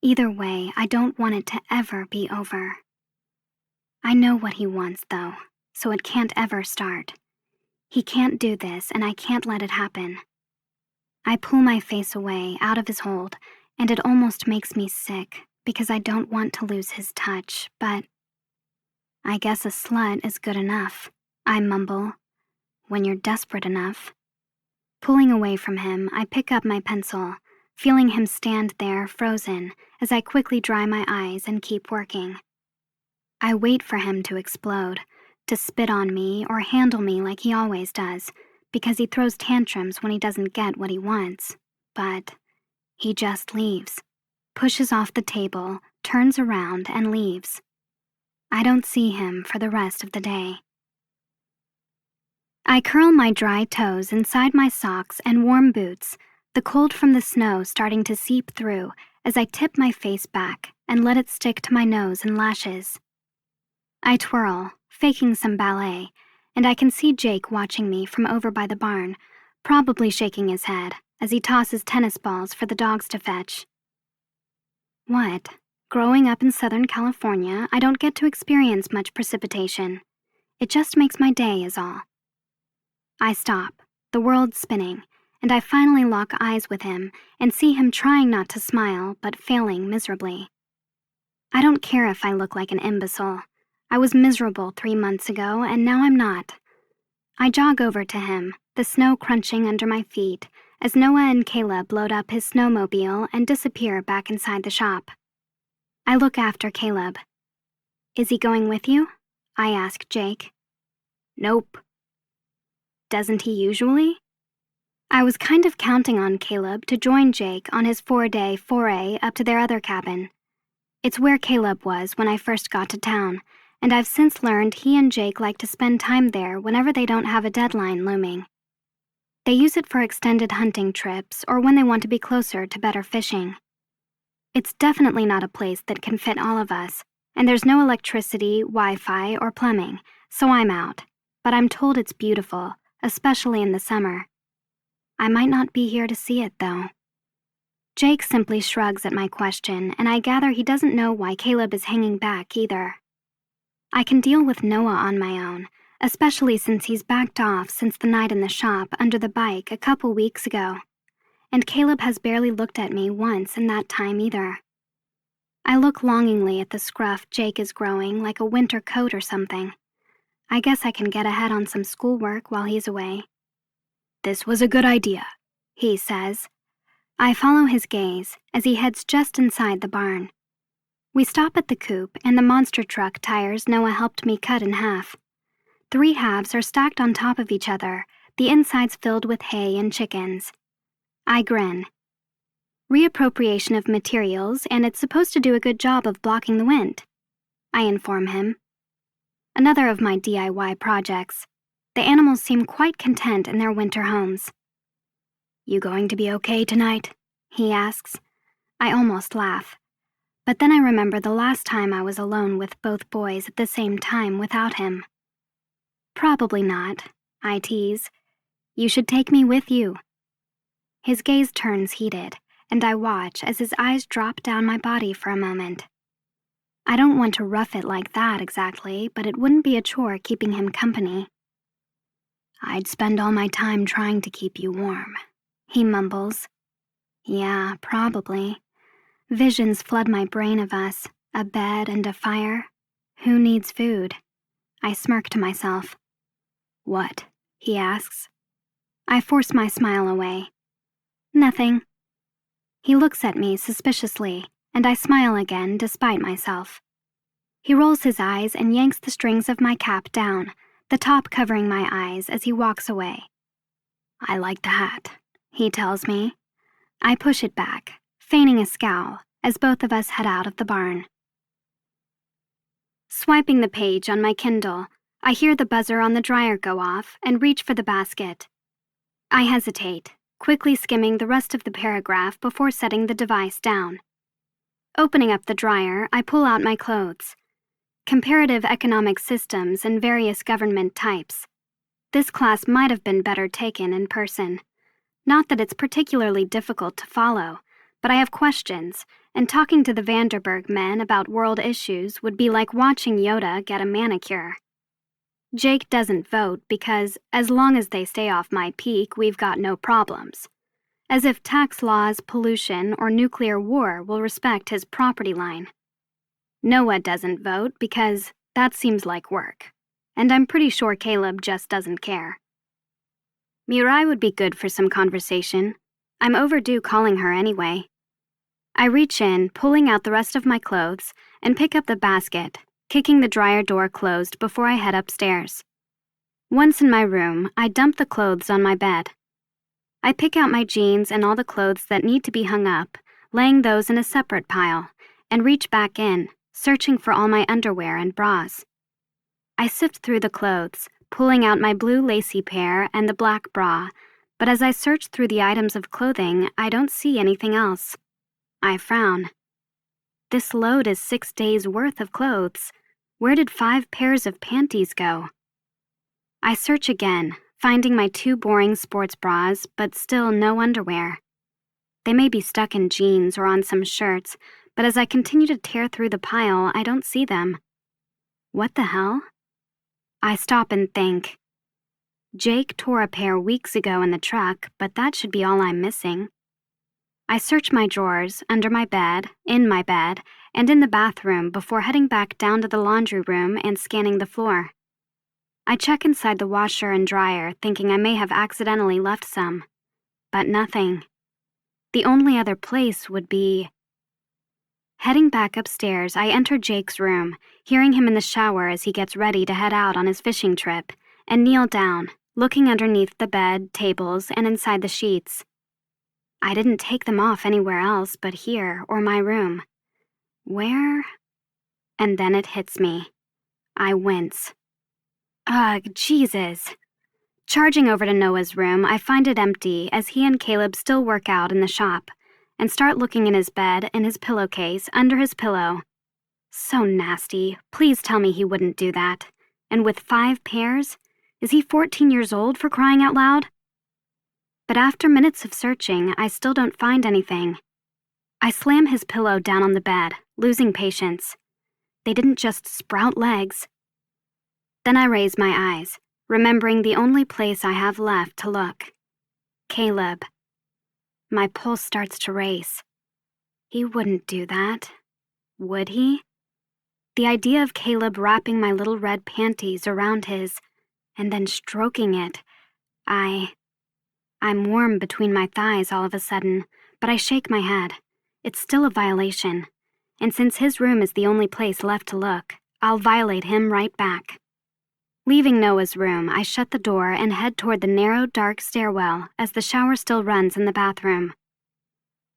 Either way, I don't want it to ever be over. I know what he wants, though, so it can't ever start. He can't do this, and I can't let it happen. I pull my face away out of his hold, and it almost makes me sick because I don't want to lose his touch, but I guess a slut is good enough, I mumble, when you're desperate enough. Pulling away from him, I pick up my pencil, feeling him stand there frozen as I quickly dry my eyes and keep working. I wait for him to explode, to spit on me or handle me like he always does, because he throws tantrums when he doesn't get what he wants. But he just leaves, pushes off the table, turns around, and leaves. I don't see him for the rest of the day. I curl my dry toes inside my socks and warm boots, the cold from the snow starting to seep through as I tip my face back and let it stick to my nose and lashes. I twirl, faking some ballet, and I can see Jake watching me from over by the barn, probably shaking his head as he tosses tennis balls for the dogs to fetch. What? Growing up in Southern California, I don't get to experience much precipitation. It just makes my day is all. I stop, the world spinning, and I finally lock eyes with him and see him trying not to smile but failing miserably. I don't care if I look like an imbecile. I was miserable 3 months ago, and now I'm not. I jog over to him, the snow crunching under my feet, as Noah and Caleb load up his snowmobile and disappear back inside the shop. I look after Caleb. Is he going with you? I ask Jake. Nope. Doesn't he usually? I was kind of counting on Caleb to join Jake on his 4-day foray up to their other cabin. It's where Caleb was when I first got to town, and I've since learned he and Jake like to spend time there whenever they don't have a deadline looming. They use it for extended hunting trips or when they want to be closer to better fishing. It's definitely not a place that can fit all of us, and there's no electricity, Wi-Fi, or plumbing, so I'm out. But I'm told it's beautiful, especially in the summer. I might not be here to see it, though. Jake simply shrugs at my question, and I gather he doesn't know why Caleb is hanging back either. I can deal with Noah on my own, especially since he's backed off since the night in the shop under the bike a couple weeks ago. And Caleb has barely looked at me once in that time either. I look longingly at the scruff Jake is growing like a winter coat or something. I guess I can get ahead on some schoolwork while he's away. "This was a good idea," he says. I follow his gaze as he heads just inside the barn. We stop at the coop and the monster truck tires Noah helped me cut in half. 3 halves are stacked on top of each other, the insides filled with hay and chickens. I grin. Reappropriation of materials, and it's supposed to do a good job of blocking the wind, I inform him. Another of my DIY projects. The animals seem quite content in their winter homes. "You going to be okay tonight?" he asks. I almost laugh. But then I remember the last time I was alone with both boys at the same time without him. "Probably not," I tease. "You should take me with you." His gaze turns heated, and I watch as his eyes drop down my body for a moment. I don't want to rough it like that exactly, but it wouldn't be a chore keeping him company. "I'd spend all my time trying to keep you warm," he mumbles. Yeah, probably. Visions flood my brain of us, a bed and a fire. Who needs food? I smirk to myself. "What?" he asks. I force my smile away. "Nothing." He looks at me suspiciously, and I smile again despite myself. He rolls his eyes and yanks the strings of my cap down, the top covering my eyes as he walks away. "I like the hat," he tells me. I push it back, feigning a scowl, as both of us head out of the barn. Swiping the page on my Kindle, I hear the buzzer on the dryer go off and reach for the basket. I hesitate, quickly skimming the rest of the paragraph before setting the device down. Opening up the dryer, I pull out my clothes. Comparative economic systems and various government types. This class might have been better taken in person. Not that it's particularly difficult to follow, but I have questions, and talking to the Vanderburg men about world issues would be like watching Yoda get a manicure. Jake doesn't vote because, as long as they stay off my peak, we've got no problems. As if tax laws, pollution, or nuclear war will respect his property line. Noah doesn't vote because that seems like work, and I'm pretty sure Caleb just doesn't care. Mirai would be good for some conversation. I'm overdue calling her anyway. I reach in, pulling out the rest of my clothes, and pick up the basket, kicking the dryer door closed before I head upstairs. Once in my room, I dump the clothes on my bed. I pick out my jeans and all the clothes that need to be hung up, laying those in a separate pile, and reach back in, searching for all my underwear and bras. I sift through the clothes, pulling out my blue lacy pair and the black bra, but as I search through the items of clothing, I don't see anything else. I frown. This load is 6 days' worth of clothes. Where did 5 pairs of panties go? I search again, finding my 2 boring sports bras, but still no underwear. They may be stuck in jeans or on some shirts, but as I continue to tear through the pile, I don't see them. What the hell? I stop and think. Jake tore a pair weeks ago in the truck, but that should be all I'm missing. I search my drawers, under my bed, in my bed, and in the bathroom before heading back down to the laundry room and scanning the floor. I check inside the washer and dryer, thinking I may have accidentally left some. But nothing. The only other place would be... Heading back upstairs, I enter Jake's room, hearing him in the shower as he gets ready to head out on his fishing trip, and kneel down, looking underneath the bed, tables, and inside the sheets. I didn't take them off anywhere else but here or my room. Where? And then it hits me. I wince. Ugh, Jesus. Charging over to Noah's room, I find it empty as he and Caleb still work out in the shop, and start looking in his bed, in his pillowcase, under his pillow. So nasty. Please tell me he wouldn't do that. And with 5 pairs? Is he 14 years old, for crying out loud? But after minutes of searching, I still don't find anything. I slam his pillow down on the bed, losing patience. They didn't just sprout legs. Then I raise my eyes, remembering the only place I have left to look. Caleb. My pulse starts to race. He wouldn't do that, would he? The idea of Caleb wrapping my little red panties around his, and then stroking it, I'm warm between my thighs all of a sudden, but I shake my head. It's still a violation, and since his room is the only place left to look, I'll violate him right back. Leaving Noah's room, I shut the door and head toward the narrow, dark stairwell as the shower still runs in the bathroom.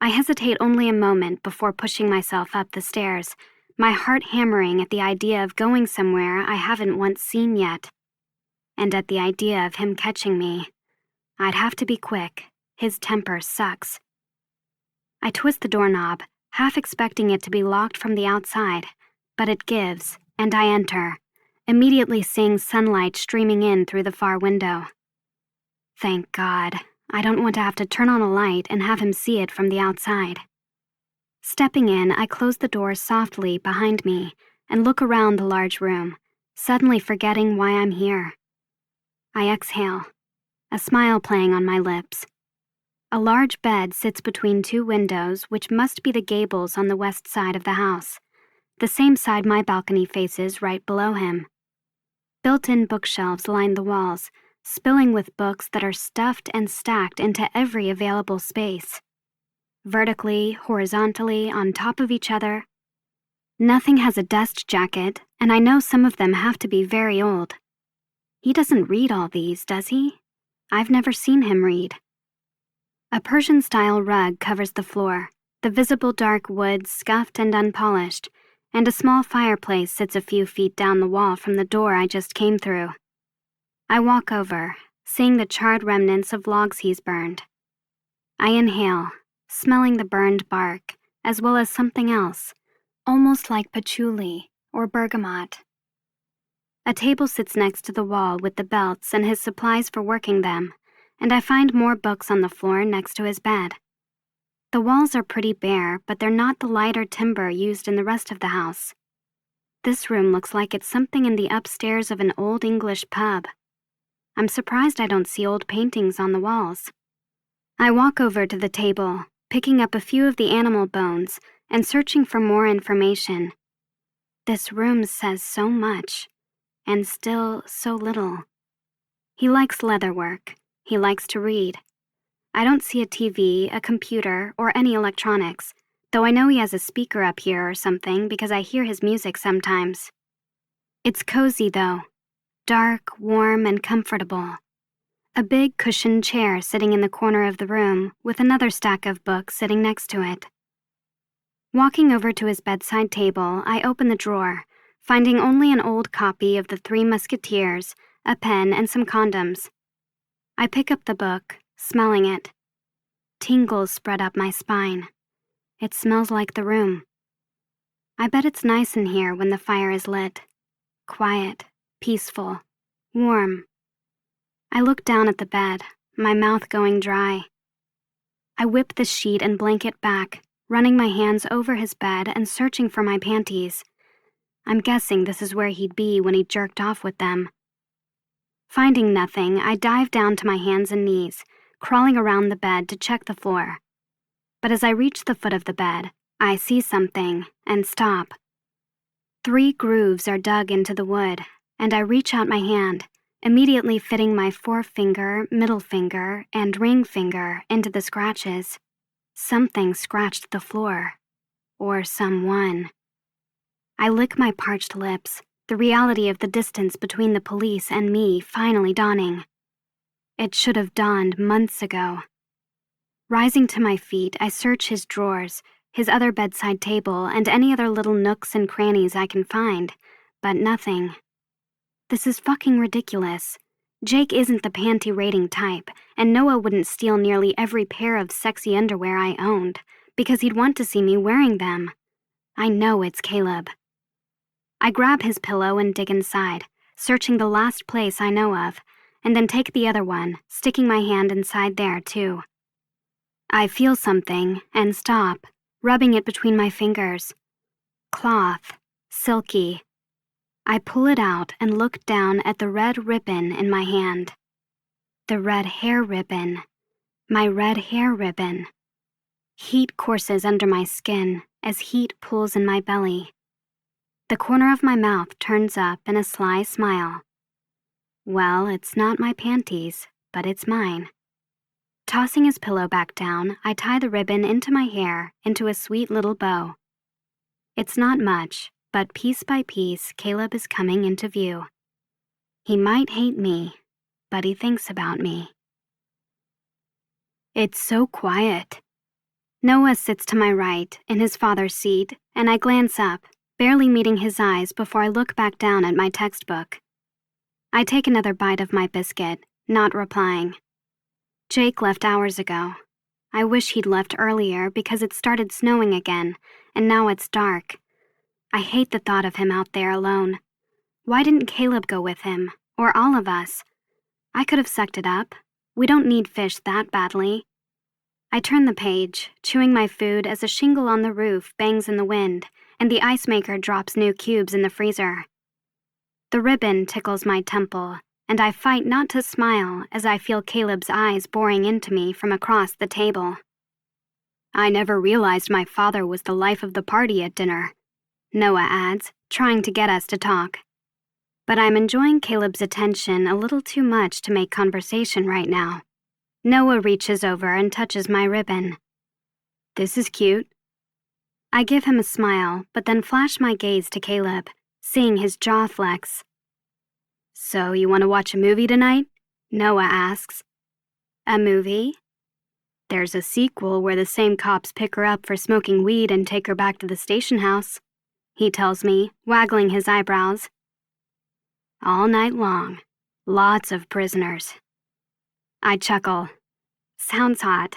I hesitate only a moment before pushing myself up the stairs, my heart hammering at the idea of going somewhere I haven't once seen yet. And at the idea of him catching me. I'd have to be quick. His temper sucks. I twist the doorknob, half expecting it to be locked from the outside, but it gives, and I enter, immediately seeing sunlight streaming in through the far window. Thank God, I don't want to have to turn on a light and have him see it from the outside. Stepping in, I close the door softly behind me and look around the large room, suddenly forgetting why I'm here. I exhale, a smile playing on my lips. A large bed sits between 2 windows, which must be the gables on the west side of the house, the same side my balcony faces right below him. Built-in bookshelves line the walls, spilling with books that are stuffed and stacked into every available space. Vertically, horizontally, on top of each other. Nothing has a dust jacket, and I know some of them have to be very old. He doesn't read all these, does he? I've never seen him read. A Persian-style rug covers the floor, the visible dark wood scuffed and unpolished, and a small fireplace sits a few feet down the wall from the door I just came through. I walk over, seeing the charred remnants of logs he's burned. I inhale, smelling the burned bark, as well as something else, almost like patchouli or bergamot. A table sits next to the wall with the belts and his supplies for working them, and I find more books on the floor next to his bed. The walls are pretty bare, but they're not the lighter timber used in the rest of the house. This room looks like it's something in the upstairs of an old English pub. I'm surprised I don't see old paintings on the walls. I walk over to the table, picking up a few of the animal bones and searching for more information. This room says so much, and still so little. He likes leatherwork. He likes to read. I don't see a TV, a computer, or any electronics, though I know he has a speaker up here or something because I hear his music sometimes. It's cozy, though. Dark, warm, and comfortable. A big cushioned chair sitting in the corner of the room with another stack of books sitting next to it. Walking over to his bedside table, I open the drawer, finding only an old copy of The Three Musketeers, a pen, and some condoms. I pick up the book, smelling it. Tingles spread up my spine. It smells like the room. I bet it's nice in here when the fire is lit. Quiet, peaceful, warm. I look down at the bed, my mouth going dry. I whip the sheet and blanket back, running my hands over his bed and searching for my panties. I'm guessing this is where he'd be when he jerked off with them. Finding nothing, I dive down to my hands and knees, crawling around the bed to check the floor. But as I reach the foot of the bed, I see something and stop. 3 grooves are dug into the wood, and I reach out my hand, immediately fitting my forefinger, middle finger, and ring finger into the scratches. Something scratched the floor. Or someone. I lick my parched lips, the reality of the distance between the police and me finally dawning. It should have dawned months ago. Rising to my feet, I search his drawers, his other bedside table, and any other little nooks and crannies I can find, but nothing. This is fucking ridiculous. Jake isn't the panty-raiding type, and Noah wouldn't steal nearly every pair of sexy underwear I owned, because he'd want to see me wearing them. I know it's Caleb. I grab his pillow and dig inside, searching the last place I know of, and then take the other one, sticking my hand inside there too. I feel something and stop, rubbing it between my fingers. Cloth, silky. I pull it out and look down at the red ribbon in my hand. The red hair ribbon. My red hair ribbon. Heat courses under my skin as heat pulls in my belly. The corner of my mouth turns up in a sly smile. Well, it's not my panties, but it's mine. Tossing his pillow back down, I tie the ribbon into my hair into a sweet little bow. It's not much, but piece by piece, Caleb is coming into view. He might hate me, but he thinks about me. It's so quiet. Noah sits to my right, in his father's seat, and I glance up, barely meeting his eyes before I look back down at my textbook. I take another bite of my biscuit, not replying. Jake left hours ago. I wish he'd left earlier because it started snowing again, and now it's dark. I hate the thought of him out there alone. Why didn't Caleb go with him, or all of us? I could have sucked it up. We don't need fish that badly. I turn the page, chewing my food as a shingle on the roof bangs in the wind, and the ice maker drops new cubes in the freezer. The ribbon tickles my temple, and I fight not to smile as I feel Caleb's eyes boring into me from across the table. I never realized my father was the life of the party at dinner, Noah adds, trying to get us to talk. But I'm enjoying Caleb's attention a little too much to make conversation right now. Noah reaches over and touches my ribbon. This is cute. I give him a smile, but then flash my gaze to Caleb, seeing his jaw flex. So you want to watch a movie tonight? Noah asks. A movie? There's a sequel where the same cops pick her up for smoking weed and take her back to the station house, he tells me, waggling his eyebrows. All night long. Lots of prisoners. I chuckle. Sounds hot.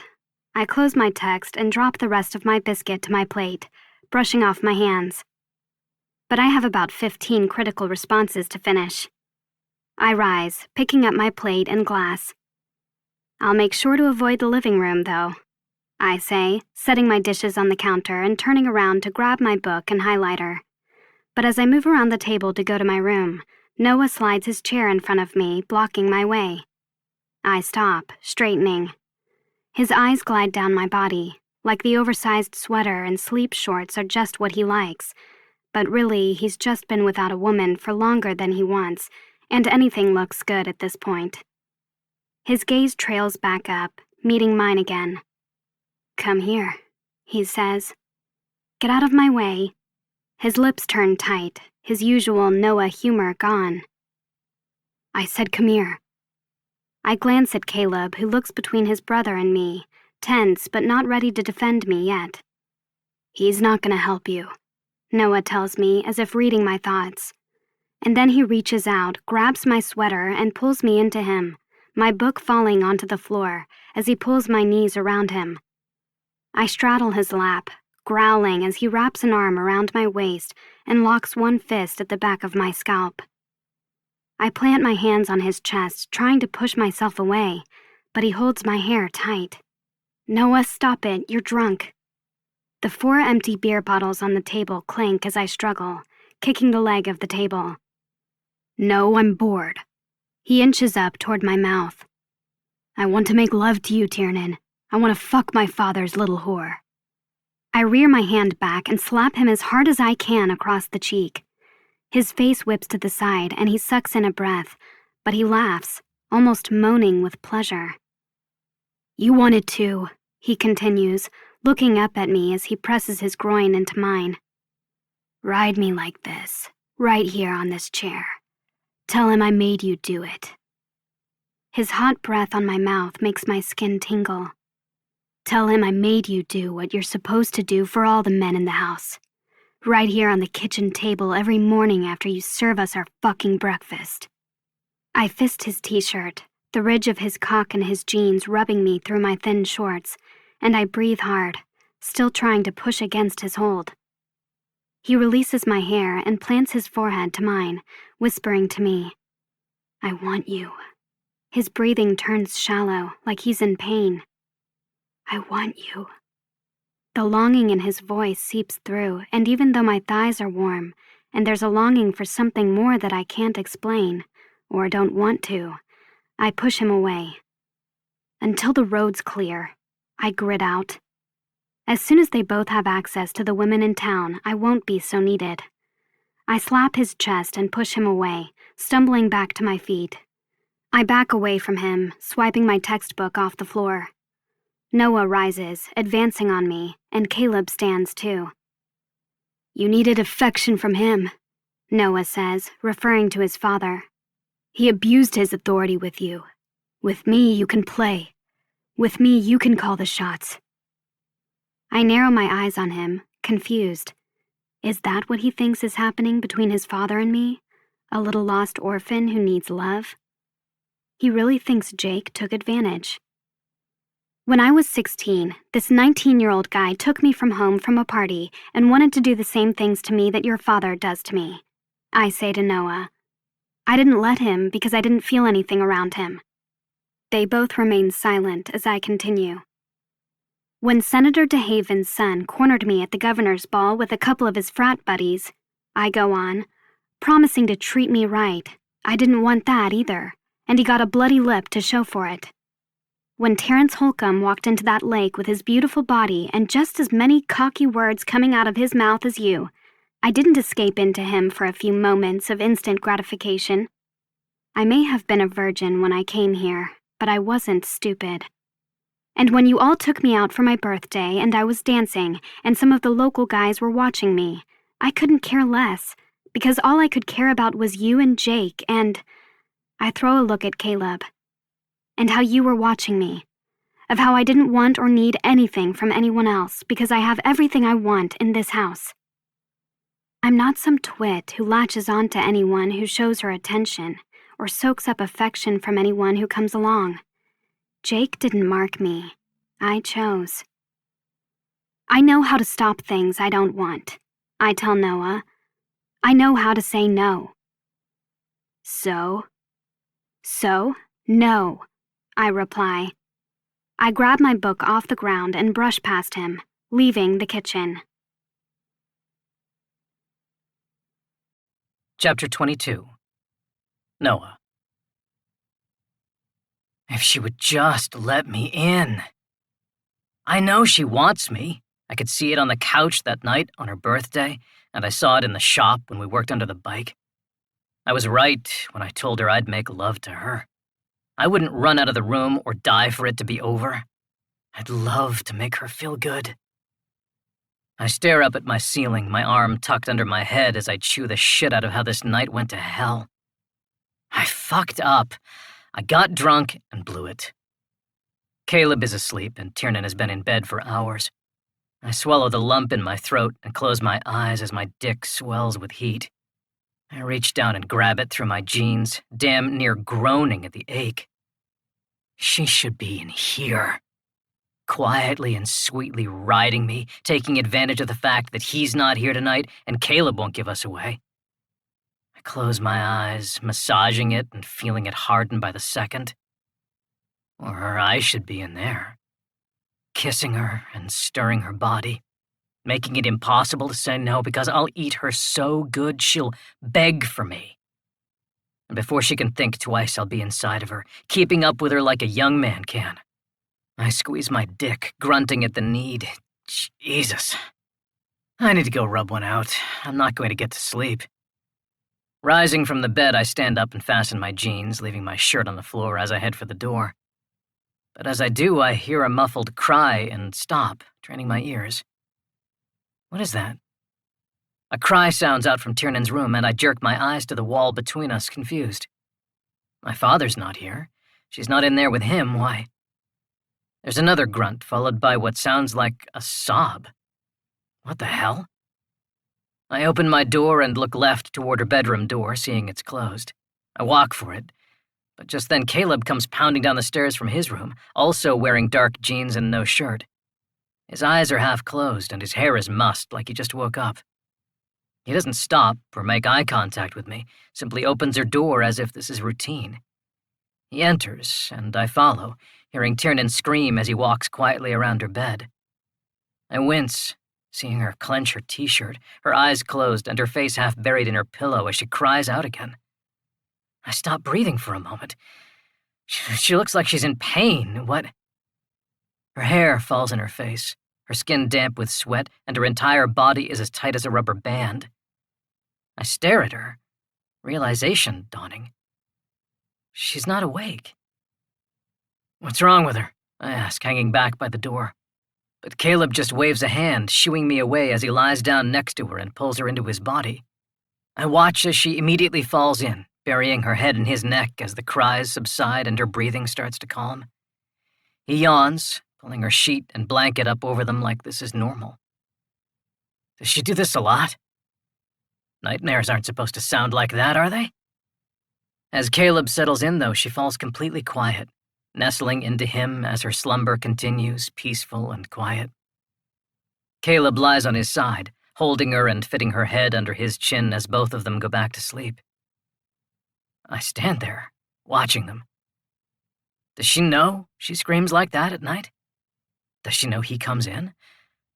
I close my text and drop the rest of my biscuit to my plate, brushing off my hands. But I have about 15 critical responses to finish. I rise, picking up my plate and glass. I'll make sure to avoid the living room, though, I say, setting my dishes on the counter and turning around to grab my book and highlighter. But as I move around the table to go to my room, Noah slides his chair in front of me, blocking my way. I stop, straightening. His eyes glide down my body, like the oversized sweater and sleep shorts are just what he likes. But really, he's just been without a woman for longer than he wants, and anything looks good at this point. His gaze trails back up, meeting mine again. Come here, he says. Get out of my way. His lips turn tight, his usual Noah humor gone. I said, "Come here." I glance at Caleb, who looks between his brother and me, tense but not ready to defend me yet. "He's not gonna help you," Noah tells me, as if reading my thoughts. And then he reaches out, grabs my sweater, and pulls me into him, my book falling onto the floor as he pulls my knees around him. I straddle his lap, growling as he wraps an arm around my waist and locks one fist at the back of my scalp. I plant my hands on his chest, trying to push myself away, but he holds my hair tight. "Noah, stop it, you're drunk." The 4 empty beer bottles on the table clink as I struggle, kicking the leg of the table. "No, I'm bored." He inches up toward my mouth. "I want to make love to you, Tiernan. I want to fuck my father's little whore." I rear my hand back and slap him as hard as I can across the cheek. His face whips to the side and he sucks in a breath, but he laughs, almost moaning with pleasure. "You wanted to," he continues, looking up at me as he presses his groin into mine. "Ride me like this, right here on this chair. Tell him I made you do it." His hot breath on my mouth makes my skin tingle. "Tell him I made you do what you're supposed to do for all the men in the house. Right here on the kitchen table every morning after you serve us our fucking breakfast." I fist his t-shirt, the ridge of his cock and his jeans rubbing me through my thin shorts, and I breathe hard, still trying to push against his hold. He releases my hair and plants his forehead to mine, whispering to me, "I want you." His breathing turns shallow, like he's in pain. "I want you." The longing in his voice seeps through, and even though my thighs are warm, and there's a longing for something more that I can't explain, or don't want to, I push him away. "Until the road's clear," I grit out. As soon as they both have access to the women in town, I won't be so needed. I slap his chest and push him away, stumbling back to my feet. I back away from him, swiping my textbook off the floor. Noah rises, advancing on me, and Caleb stands too. "You needed affection from him," Noah says, referring to his father. "He abused his authority with you. With me, you can play. With me, you can call the shots." I narrow my eyes on him, confused. Is that what he thinks is happening between his father and me? A little lost orphan who needs love? He really thinks Jake took advantage. When I was 16, this 19-year-old guy took me from home from a party and wanted to do the same things to me that your father does to me. I say to Noah. I didn't let him because I didn't feel anything around him. They both remain silent as I continue. When Senator DeHaven's son cornered me at the governor's ball with a couple of his frat buddies, I go on, promising to treat me right. I didn't want that either, and he got a bloody lip to show for it. When Terrence Holcomb walked into that lake with his beautiful body and just as many cocky words coming out of his mouth as you, I didn't escape into him for a few moments of instant gratification. I may have been a virgin when I came here, but I wasn't stupid. And when you all took me out for my birthday and I was dancing and some of the local guys were watching me, I couldn't care less, because all I could care about was you and Jake and... I throw a look at Caleb. And how you were watching me, of how I didn't want or need anything from anyone else because I have everything I want in this house. I'm not some twit who latches on to anyone who shows her attention or soaks up affection from anyone who comes along. Jake didn't mark me. I chose. I know how to stop things I don't want. I tell Noah. I know how to say no. So? No. I reply. I grab my book off the ground and brush past him, leaving the kitchen. Chapter 22. Noah. If she would just let me in. I know she wants me. I could see it on the couch that night on her birthday, and I saw it in the shop when we worked under the bike. I was right when I told her I'd make love to her. I wouldn't run out of the room or die for it to be over. I'd love to make her feel good. I stare up at my ceiling, my arm tucked under my head as I chew the shit out of how this night went to hell. I fucked up. I got drunk and blew it. Caleb is asleep and Tiernan has been in bed for hours. I swallow the lump in my throat and close my eyes as my dick swells with heat. I reach down and grab it through my jeans, damn near groaning at the ache. She should be in here, quietly and sweetly riding me, taking advantage of the fact that he's not here tonight and Caleb won't give us away. I close my eyes, massaging it and feeling it harden by the second. Or I should be in there, kissing her and stirring her body, making it impossible to say no because I'll eat her so good she'll beg for me. And before she can think twice, I'll be inside of her, keeping up with her like a young man can. I squeeze my dick, grunting at the need. Jesus. I need to go rub one out. I'm not going to get to sleep. Rising from the bed, I stand up and fasten my jeans, leaving my shirt on the floor as I head for the door. But as I do, I hear a muffled cry and stop, draining my ears. What is that? A cry sounds out from Tiernan's room, and I jerk my eyes to the wall between us, confused. My father's not here. She's not in there with him. Why? There's another grunt, followed by what sounds like a sob. What the hell? I open my door and look left toward her bedroom door, seeing it's closed. I walk for it, but just then Caleb comes pounding down the stairs from his room, also wearing dark jeans and no shirt. His eyes are half closed, and his hair is mussed like he just woke up. He doesn't stop or make eye contact with me, simply opens her door as if this is routine. He enters, and I follow, hearing Tiernan scream as he walks quietly around her bed. I wince, seeing her clench her t-shirt, her eyes closed and her face half buried in her pillow as she cries out again. I stop breathing for a moment. She looks like she's in pain. What? Her hair falls in her face, her skin damp with sweat, and her entire body is as tight as a rubber band. I stare at her, realization dawning. She's not awake. What's wrong with her? I ask, hanging back by the door. But Caleb just waves a hand, shooing me away as he lies down next to her and pulls her into his body. I watch as she immediately falls in, burying her head in his neck as the cries subside and her breathing starts to calm. He yawns, pulling her sheet and blanket up over them like this is normal. Does she do this a lot? Nightmares aren't supposed to sound like that, are they? As Caleb settles in, though, she falls completely quiet, nestling into him as her slumber continues, peaceful and quiet. Caleb lies on his side, holding her and fitting her head under his chin as both of them go back to sleep. I stand there, watching them. Does she know she screams like that at night? Does she know he comes in?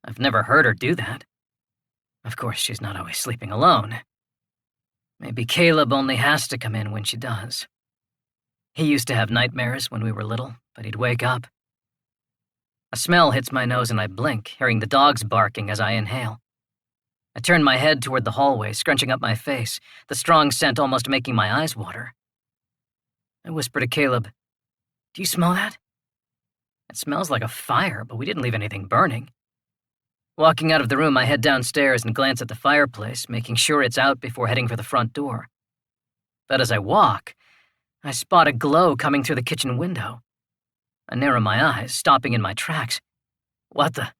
I've never heard her do that. Of course, she's not always sleeping alone. Maybe Caleb only has to come in when she does. He used to have nightmares when we were little, but he'd wake up. A smell hits my nose and I blink, hearing the dogs barking as I inhale. I turn my head toward the hallway, scrunching up my face, the strong scent almost making my eyes water. I whisper to Caleb, "Do you smell that?" It smells like a fire, but we didn't leave anything burning. Walking out of the room, I head downstairs and glance at the fireplace, making sure it's out before heading for the front door. But as I walk, I spot a glow coming through the kitchen window. I narrow my eyes, stopping in my tracks. What the?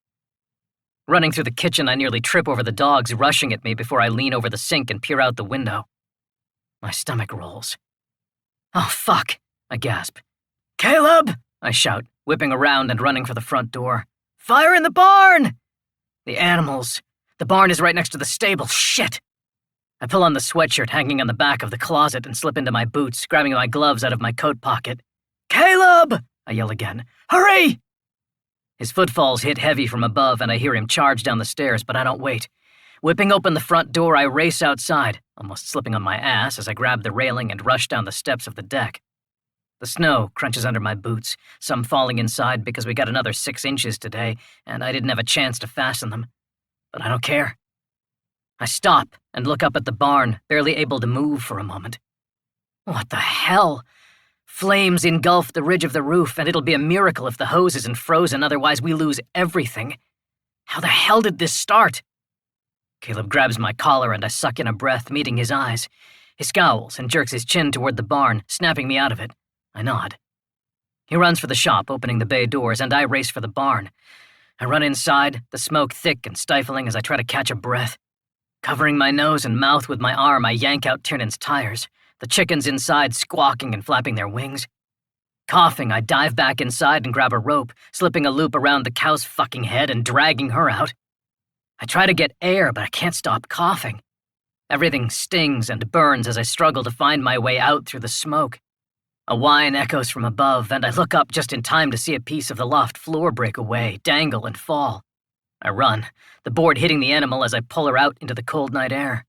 Running through the kitchen, I nearly trip over the dogs rushing at me before I lean over the sink and peer out the window. My stomach rolls. Oh, fuck, I gasp. Caleb! I shout, whipping around and running for the front door. Fire in the barn! The animals. The barn is right next to the stable. Shit! I pull on the sweatshirt hanging on the back of the closet and slip into my boots, grabbing my gloves out of my coat pocket. Caleb! I yell again. Hurry! His footfalls hit heavy from above and I hear him charge down the stairs, but I don't wait. Whipping open the front door, I race outside, almost slipping on my ass as I grab the railing and rush down the steps of the deck. The snow crunches under my boots, some falling inside because we got another 6 inches today, and I didn't have a chance to fasten them. But I don't care. I stop and look up at the barn, barely able to move for a moment. What the hell? Flames engulf the ridge of the roof, and it'll be a miracle if the hose isn't frozen, otherwise we lose everything. How the hell did this start? Caleb grabs my collar and I suck in a breath, meeting his eyes. He scowls and jerks his chin toward the barn, snapping me out of it. I nod. He runs for the shop, opening the bay doors, and I race for the barn. I run inside, the smoke thick and stifling as I try to catch a breath. Covering my nose and mouth with my arm, I yank out Tiernan's tires, the chickens inside squawking and flapping their wings. Coughing, I dive back inside and grab a rope, slipping a loop around the cow's fucking head and dragging her out. I try to get air, but I can't stop coughing. Everything stings and burns as I struggle to find my way out through the smoke. A whine echoes from above, and I look up just in time to see a piece of the loft floor break away, dangle, and fall. I run, the board hitting the animal as I pull her out into the cold night air.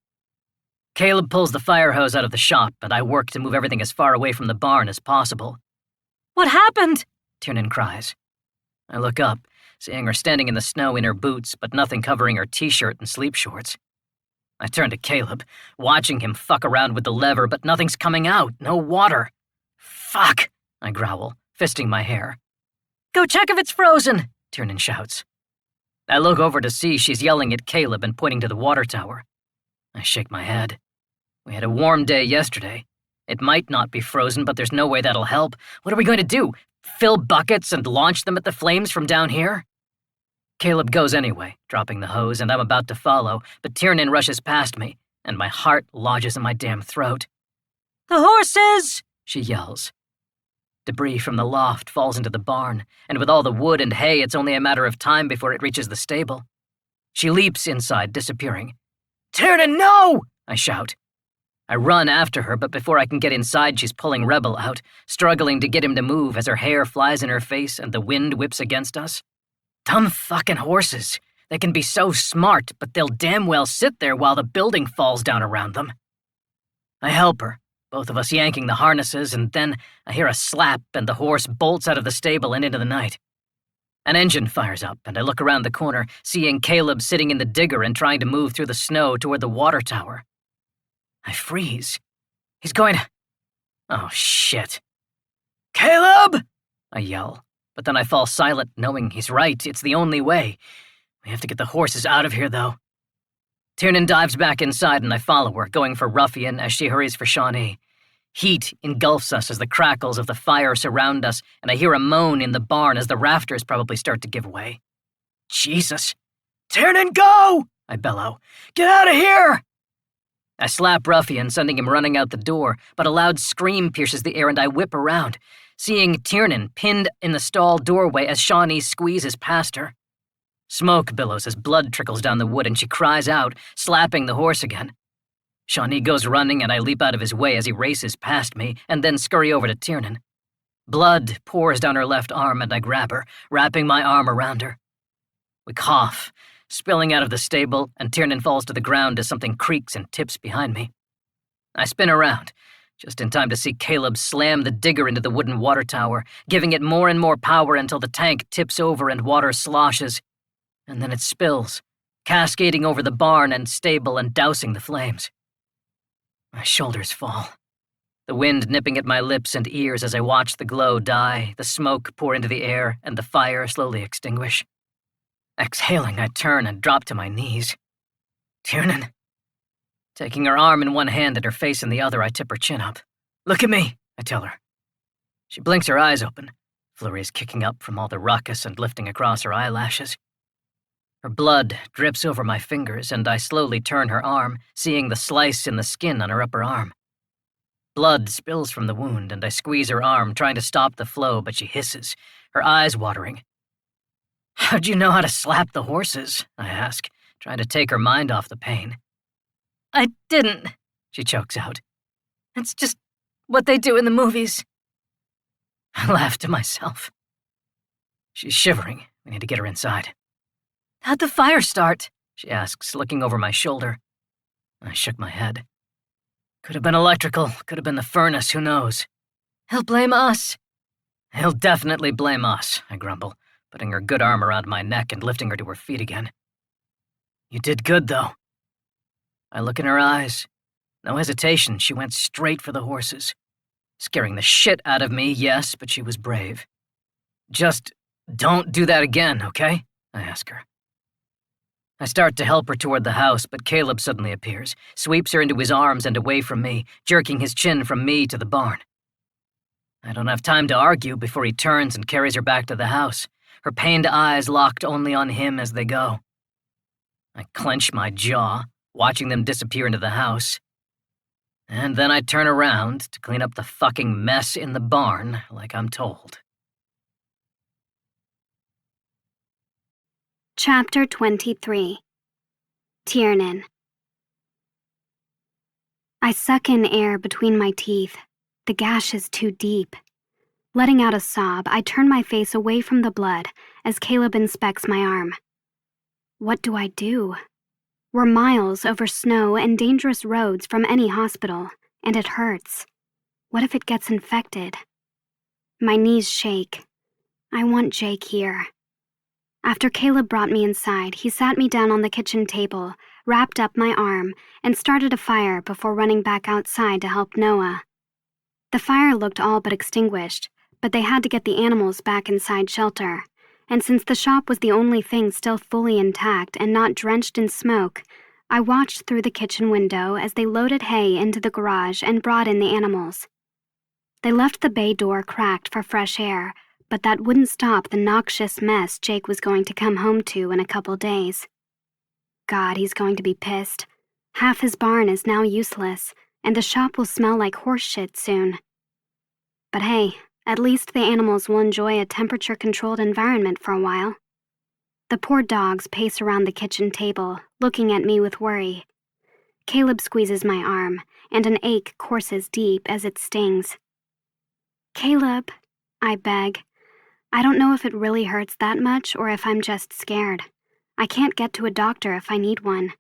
Caleb pulls the fire hose out of the shop, and I work to move everything as far away from the barn as possible. "What happened?" Tiernan cries. I look up, seeing her standing in the snow in her boots, but nothing covering her t-shirt and sleep shorts. I turn to Caleb, watching him fuck around with the lever, but nothing's coming out, no water. "Fuck," I growl, fisting my hair. "Go check if it's frozen," Tiernan shouts. I look over to see she's yelling at Caleb and pointing to the water tower. I shake my head. We had a warm day yesterday. It might not be frozen, but there's no way that'll help. What are we going to do? Fill buckets and launch them at the flames from down here? Caleb goes anyway, dropping the hose, and I'm about to follow, but Tiernan rushes past me, and my heart lodges in my damn throat. "The horses!" she yells. Debris from the loft falls into the barn, and with all the wood and hay, it's only a matter of time before it reaches the stable. She leaps inside, disappearing. "Tiernan, no!" I shout. I run after her, but before I can get inside, she's pulling Rebel out, struggling to get him to move as her hair flies in her face and the wind whips against us. Dumb fucking horses. They can be so smart, but they'll damn well sit there while the building falls down around them. I help her, both of us yanking the harnesses, and then I hear a slap and the horse bolts out of the stable and into the night. An engine fires up, and I look around the corner, seeing Caleb sitting in the digger and trying to move through the snow toward the water tower. I freeze. He's going to... Oh, shit. "Caleb!" I yell, but then I fall silent, knowing he's right. It's the only way. We have to get the horses out of here, though. Tiernan dives back inside, and I follow her, going for Ruffian as she hurries for Shawnee. Heat engulfs us as the crackles of the fire surround us, and I hear a moan in the barn as the rafters probably start to give way. Jesus. "Tiernan, go!" I bellow. "Get out of here!" I slap Ruffian, sending him running out the door, but a loud scream pierces the air and I whip around, seeing Tiernan pinned in the stall doorway as Shawnee squeezes past her. Smoke billows as blood trickles down the wood and she cries out, slapping the horse again. Shawnee goes running and I leap out of his way as he races past me and then scurry over to Tiernan. Blood pours down her left arm and I grab her, wrapping my arm around her. We cough, spilling out of the stable, and Tiernan falls to the ground as something creaks and tips behind me. I spin around, just in time to see Caleb slam the digger into the wooden water tower, giving it more and more power until the tank tips over and water sloshes, and then it spills, cascading over the barn and stable and dousing the flames. My shoulders fall, the wind nipping at my lips and ears as I watch the glow die, the smoke pour into the air, and the fire slowly extinguish. Exhaling, I turn and drop to my knees. "Tiernan." Taking her arm in one hand and her face in the other, I tip her chin up. "Look at me," I tell her. She blinks her eyes open, flurries kicking up from all the ruckus and lifting across her eyelashes. Her blood drips over my fingers, and I slowly turn her arm, seeing the slice in the skin on her upper arm. Blood spills from the wound, and I squeeze her arm, trying to stop the flow, but she hisses, her eyes watering. "How'd you know how to slap the horses?" I ask, trying to take her mind off the pain. "I didn't," she chokes out. "It's just what they do in the movies." I laugh to myself. She's shivering. We need to get her inside. "How'd the fire start?" she asks, looking over my shoulder. I shook my head. "Could have been electrical, could have been the furnace, who knows?" "He'll blame us." "He'll definitely blame us," I grumble, putting her good arm around my neck and lifting her to her feet again. "You did good, though." I look in her eyes. No hesitation, she went straight for the horses. Scaring the shit out of me, yes, but she was brave. "Just don't do that again, okay?" I ask her. I start to help her toward the house, but Caleb suddenly appears, sweeps her into his arms and away from me, jerking his chin from me to the barn. I don't have time to argue before he turns and carries her back to the house, her pained eyes locked only on him as they go. I clench my jaw, watching them disappear into the house. And then I turn around to clean up the fucking mess in the barn like I'm told. Chapter 23. Tiernan. I suck in air between my teeth. The gash is too deep. Letting out a sob, I turn my face away from the blood as Caleb inspects my arm. What do I do? We're miles over snow and dangerous roads from any hospital, and it hurts. What if it gets infected? My knees shake. I want Jake here. After Caleb brought me inside, he sat me down on the kitchen table, wrapped up my arm, and started a fire before running back outside to help Noah. The fire looked all but extinguished, but they had to get the animals back inside shelter, and since the shop was the only thing still fully intact and not drenched in smoke, I watched through the kitchen window as they loaded hay into the garage and brought in the animals. They left the bay door cracked for fresh air, but that wouldn't stop the noxious mess Jake was going to come home to in a couple days. God, he's going to be pissed. Half his barn is now useless, and the shop will smell like horse shit soon. But hey, at least the animals will enjoy a temperature-controlled environment for a while. The poor dogs pace around the kitchen table, looking at me with worry. Caleb squeezes my arm, and an ache courses deep as it stings. Caleb, I beg. I don't know if it really hurts that much or if I'm just scared. I can't get to a doctor if I need one.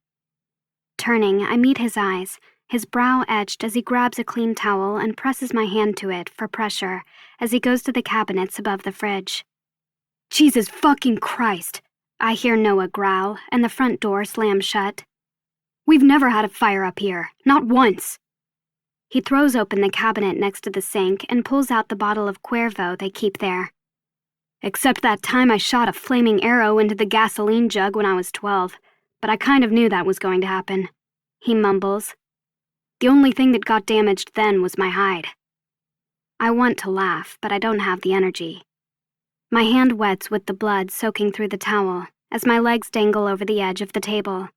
Turning, I meet his eyes, his brow etched as he grabs a clean towel and presses my hand to it for pressure as he goes to the cabinets above the fridge. Jesus fucking Christ! I hear Noah growl, and the front door slams shut. We've never had a fire up here, not once. He throws open the cabinet next to the sink and pulls out the bottle of Cuervo they keep there. Except that time I shot a flaming arrow into the gasoline jug when I was 12, but I kind of knew that was going to happen, he mumbles. The only thing that got damaged then was my hide. I want to laugh, but I don't have the energy. My hand wets with the blood soaking through the towel as my legs dangle over the edge of the table.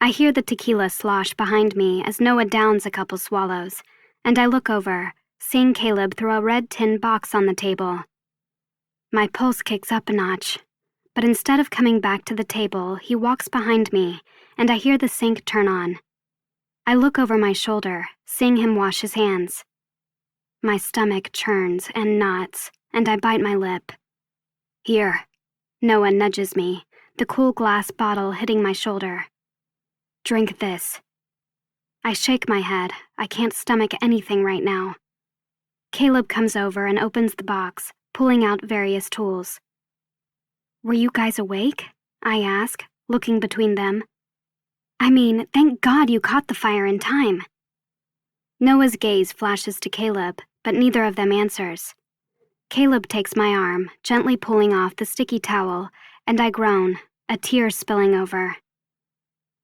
I hear the tequila slosh behind me as Noah downs a couple swallows, and I look over, seeing Caleb throw a red tin box on the table. My pulse kicks up a notch, but instead of coming back to the table, he walks behind me, and I hear the sink turn on. I look over my shoulder, seeing him wash his hands. My stomach churns and knots, and I bite my lip. Here. Noah nudges me, the cool glass bottle hitting my shoulder. Drink this. I shake my head. I can't stomach anything right now. Caleb comes over and opens the box, pulling out various tools. Were you guys awake? I ask, looking between them. I mean, thank God you caught the fire in time. Noah's gaze flashes to Caleb, but neither of them answers. Caleb takes my arm, gently pulling off the sticky towel, and I groan, a tear spilling over.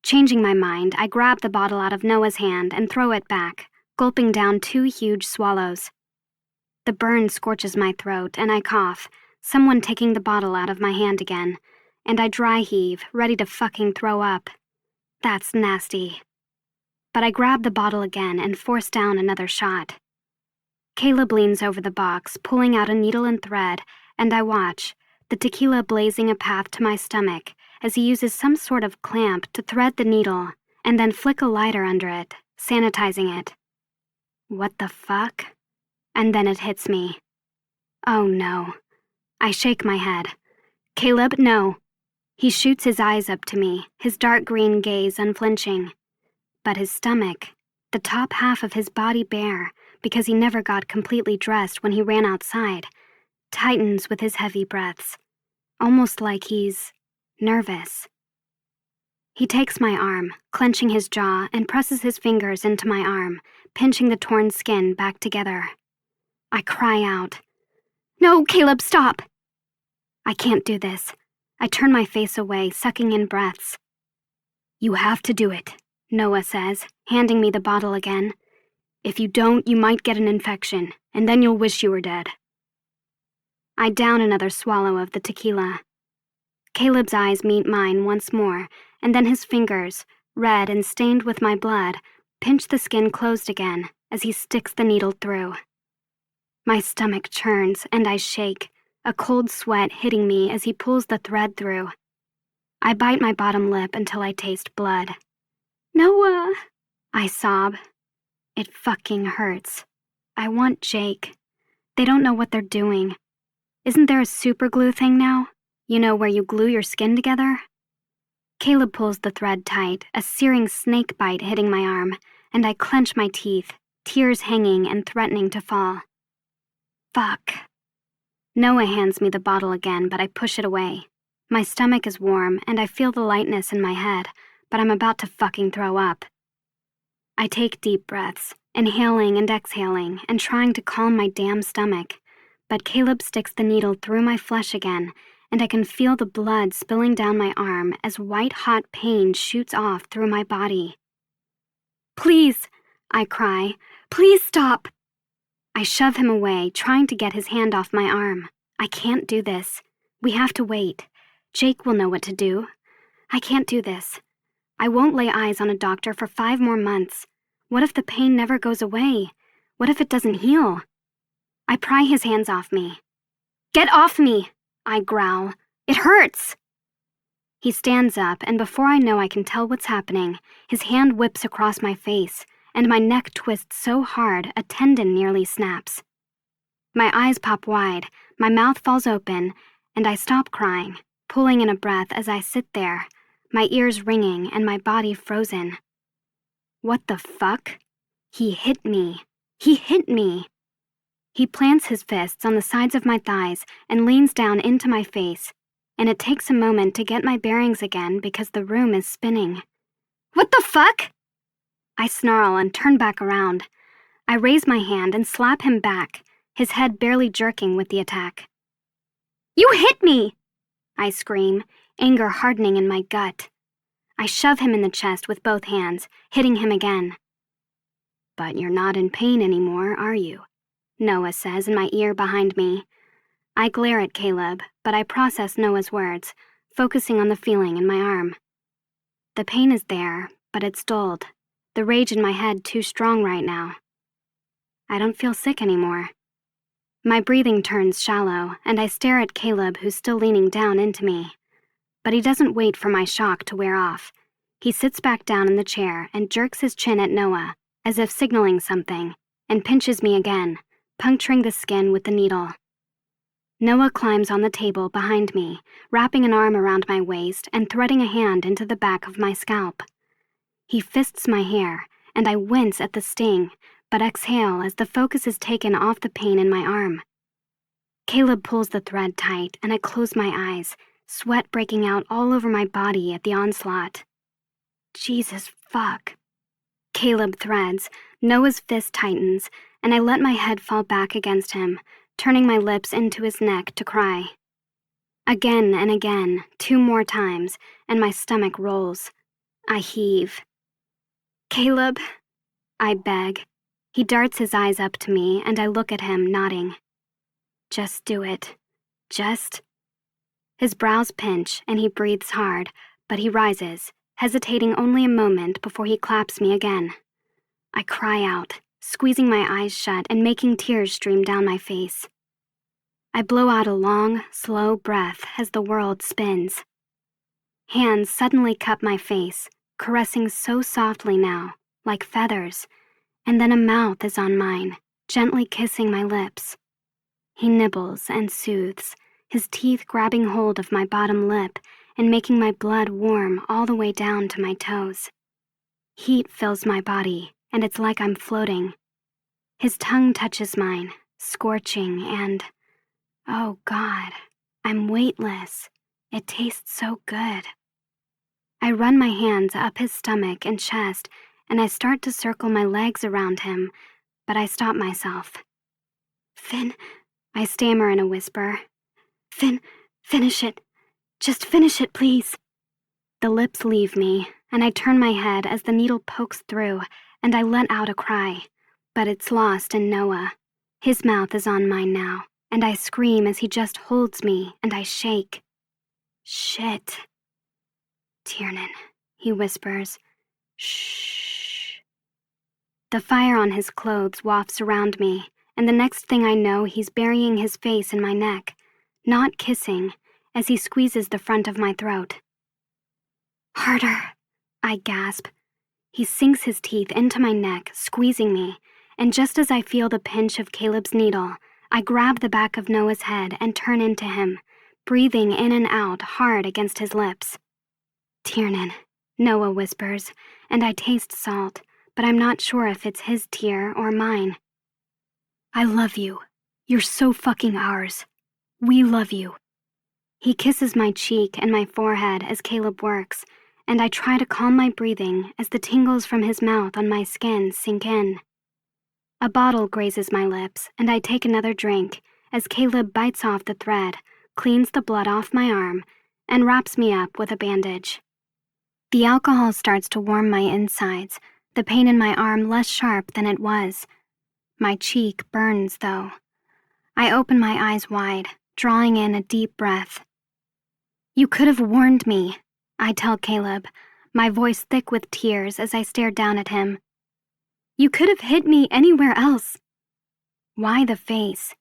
Changing my mind, I grab the bottle out of Noah's hand and throw it back, gulping down 2 huge swallows. The burn scorches my throat, and I cough, someone taking the bottle out of my hand again, and I dry heave, ready to fucking throw up. That's nasty. But I grab the bottle again and force down another shot. Caleb leans over the box, pulling out a needle and thread, and I watch, the tequila blazing a path to my stomach as he uses some sort of clamp to thread the needle and then flick a lighter under it, sanitizing it. What the fuck? And then it hits me. Oh no. I shake my head. Caleb, no. He shoots his eyes up to me, his dark green gaze unflinching. But his stomach, the top half of his body bare, because he never got completely dressed when he ran outside, tightens with his heavy breaths, almost like he's nervous. He takes my arm, clenching his jaw, and presses his fingers into my arm, pinching the torn skin back together. I cry out, "No, Caleb, stop!" I can't do this. I turn my face away, sucking in breaths. You have to do it, Noah says, handing me the bottle again. If you don't, you might get an infection, and then you'll wish you were dead. I down another swallow of the tequila. Caleb's eyes meet mine once more, and then his fingers, red and stained with my blood, pinch the skin closed again as he sticks the needle through. My stomach churns, and I shake, a cold sweat hitting me as he pulls the thread through. I bite my bottom lip until I taste blood. Noah! I sob. It fucking hurts. I want Jake. They don't know what they're doing. Isn't there a super glue thing now? You know, where you glue your skin together? Caleb pulls the thread tight, a searing snake bite hitting my arm, and I clench my teeth, tears hanging and threatening to fall. Fuck. Noah hands me the bottle again, but I push it away. My stomach is warm, and I feel the lightness in my head, but I'm about to fucking throw up. I take deep breaths, inhaling and exhaling, and trying to calm my damn stomach, but Caleb sticks the needle through my flesh again, and I can feel the blood spilling down my arm as white-hot pain shoots off through my body. Please, I cry. Please stop. I shove him away, trying to get his hand off my arm. I can't do this. We have to wait. Jake will know what to do. I can't do this. I won't lay eyes on a doctor for 5 more months. What if the pain never goes away? What if it doesn't heal? I pry his hands off me. Get off me, I growl. It hurts. He stands up, and before I know I can tell what's happening, his hand whips across my face, and my neck twists so hard a tendon nearly snaps. My eyes pop wide, my mouth falls open, and I stop crying, pulling in a breath as I sit there, my ears ringing and my body frozen. What the fuck? He hit me. He hit me. He plants his fists on the sides of my thighs and leans down into my face, and it takes a moment to get my bearings again because the room is spinning. What the fuck? I snarl and turn back around. I raise my hand and slap him back, his head barely jerking with the attack. You hit me! I scream, anger hardening in my gut. I shove him in the chest with both hands, hitting him again. But you're not in pain anymore, are you? Noah says in my ear behind me. I glare at Caleb, but I process Noah's words, focusing on the feeling in my arm. The pain is there, but it's dulled. The rage in my head too strong right now. I don't feel sick anymore. My breathing turns shallow, and I stare at Caleb, who's still leaning down into me. But he doesn't wait for my shock to wear off. He sits back down in the chair and jerks his chin at Noah, as if signaling something, and pinches me again, puncturing the skin with the needle. Noah climbs on the table behind me, wrapping an arm around my waist and threading a hand into the back of my scalp. He fists my hair, and I wince at the sting, but exhale as the focus is taken off the pain in my arm. Caleb pulls the thread tight, and I close my eyes, sweat breaking out all over my body at the onslaught. Jesus fuck. Caleb threads, Noah's fist tightens, and I let my head fall back against him, turning my lips into his neck to cry. Again and again, 2 more times, and my stomach rolls. I heave. Caleb, I beg. He darts his eyes up to me, and I look at him, nodding. Just do it. Just. His brows pinch, and he breathes hard, but he rises, hesitating only a moment before he claps me again. I cry out, squeezing my eyes shut and making tears stream down my face. I blow out a long, slow breath as the world spins. Hands suddenly cup my face, caressing so softly now, like feathers, and then a mouth is on mine, gently kissing my lips. He nibbles and soothes, his teeth grabbing hold of my bottom lip and making my blood warm all the way down to my toes. Heat fills my body, and it's like I'm floating. His tongue touches mine, scorching, and, oh God, I'm weightless. It tastes so good. I run my hands up his stomach and chest, and I start to circle my legs around him, but I stop myself. Finn, I stammer in a whisper. Finn, finish it. Just finish it, please. The lips leave me, and I turn my head as the needle pokes through, and I let out a cry. But it's lost in Noah. His mouth is on mine now, and I scream as he just holds me, and I shake. Shit. Tiernan, he whispers. Shh. The fire on his clothes wafts around me, and the next thing I know, he's burying his face in my neck, not kissing, as he squeezes the front of my throat. Harder, I gasp. He sinks his teeth into my neck, squeezing me, and just as I feel the pinch of Caleb's needle, I grab the back of Noah's head and turn into him, breathing in and out hard against his lips. Tiernan, Noah whispers, and I taste salt, but I'm not sure if it's his tear or mine. I love you. You're so fucking ours. We love you. He kisses my cheek and my forehead as Caleb works, and I try to calm my breathing as the tingles from his mouth on my skin sink in. A bottle grazes my lips, and I take another drink as Caleb bites off the thread, cleans the blood off my arm, and wraps me up with a bandage. The alcohol starts to warm my insides, the pain in my arm less sharp than it was. My cheek burns, though. I open my eyes wide, drawing in a deep breath. You could have warned me, I tell Caleb, my voice thick with tears as I stare down at him. You could have hit me anywhere else. Why the face?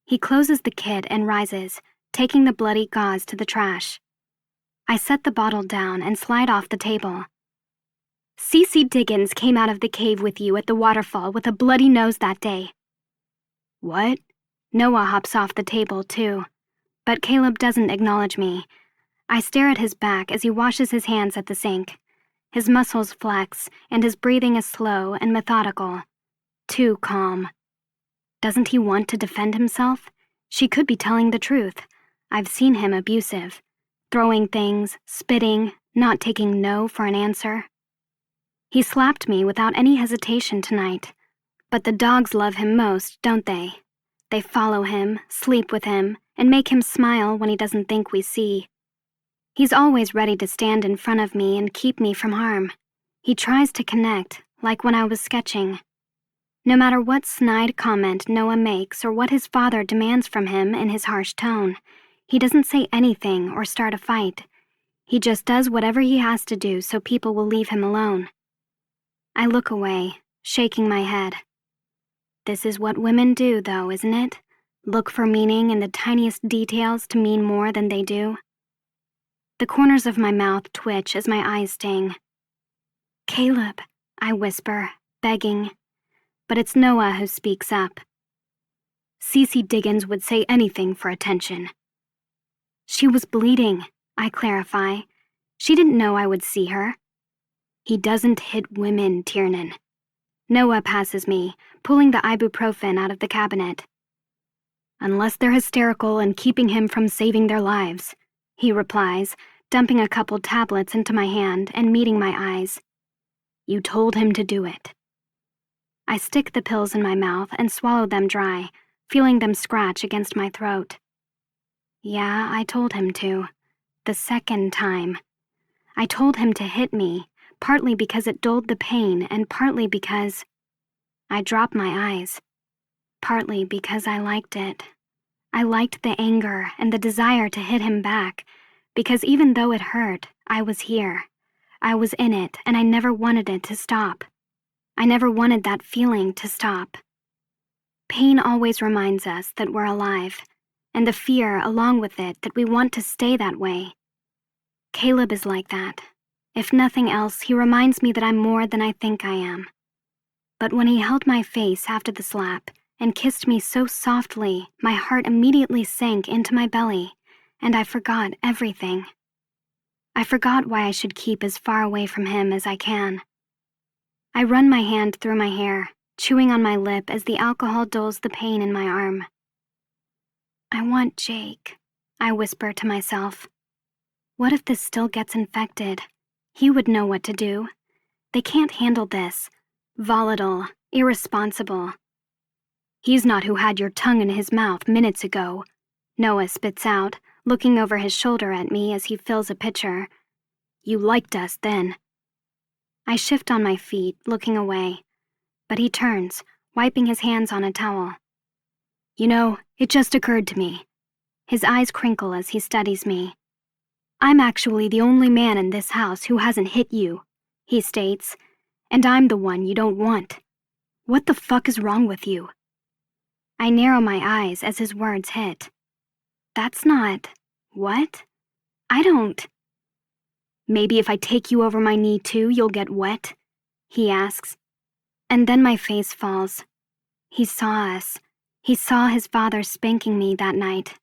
He closes the kit and rises, taking the bloody gauze to the trash. I set the bottle down and slide off the table. Cece Diggins came out of the cave with you at the waterfall with a bloody nose that day. What? Noah hops off the table, too. But Caleb doesn't acknowledge me. I stare at his back as he washes his hands at the sink. His muscles flex, and his breathing is slow and methodical. Too calm. Doesn't he want to defend himself? She could be telling the truth. I've seen him abusive. Throwing things, spitting, not taking no for an answer. He slapped me without any hesitation tonight. But the dogs love him most, don't they? They follow him, sleep with him, and make him smile when he doesn't think we see. He's always ready to stand in front of me and keep me from harm. He tries to connect, like when I was sketching. No matter what snide comment Noah makes or what his father demands from him in his harsh tone, he doesn't say anything or start a fight. He just does whatever he has to do so people will leave him alone. I look away, shaking my head. This is what women do, though, isn't it? Look for meaning in the tiniest details to mean more than they do. The corners of my mouth twitch as my eyes sting. Caleb, I whisper, begging. But it's Noah who speaks up. Cece Diggins would say anything for attention. She was bleeding, I clarify. She didn't know I would see her. He doesn't hit women, Tiernan. Noah passes me, pulling the ibuprofen out of the cabinet. Unless they're hysterical and keeping him from saving their lives, he replies, dumping a couple tablets into my hand and meeting my eyes. You told him to do it. I stick the pills in my mouth and swallow them dry, feeling them scratch against my throat. Yeah, I told him to. The second time. I told him to hit me, partly because it dulled the pain and partly because... I drop my eyes. Partly because I liked it. I liked the anger and the desire to hit him back, because even though it hurt, I was here. I was in it, and I never wanted it to stop. I never wanted that feeling to stop. Pain always reminds us that we're alive, and the fear along with it that we want to stay that way. Caleb is like that. If nothing else, he reminds me that I'm more than I think I am. But when he held my face after the slap and kissed me so softly, my heart immediately sank into my belly, and I forgot everything. I forgot why I should keep as far away from him as I can. I run my hand through my hair, chewing on my lip as the alcohol dulls the pain in my arm. I want Jake, I whisper to myself. What if this still gets infected? He would know what to do. They can't handle this. Volatile, irresponsible. He's not who had your tongue in his mouth minutes ago, Noah spits out, looking over his shoulder at me as he fills a pitcher. You liked us then. I shift on my feet, looking away, but he turns, wiping his hands on a towel. You know, it just occurred to me. His eyes crinkle as he studies me. I'm actually the only man in this house who hasn't hit you, he states, and I'm the one you don't want. What the fuck is wrong with you? I narrow my eyes as his words hit. That's not... What? I don't... Maybe if I take you over my knee too, you'll get wet? He asks. And then my face falls. He saw us. He saw his father spanking me that night.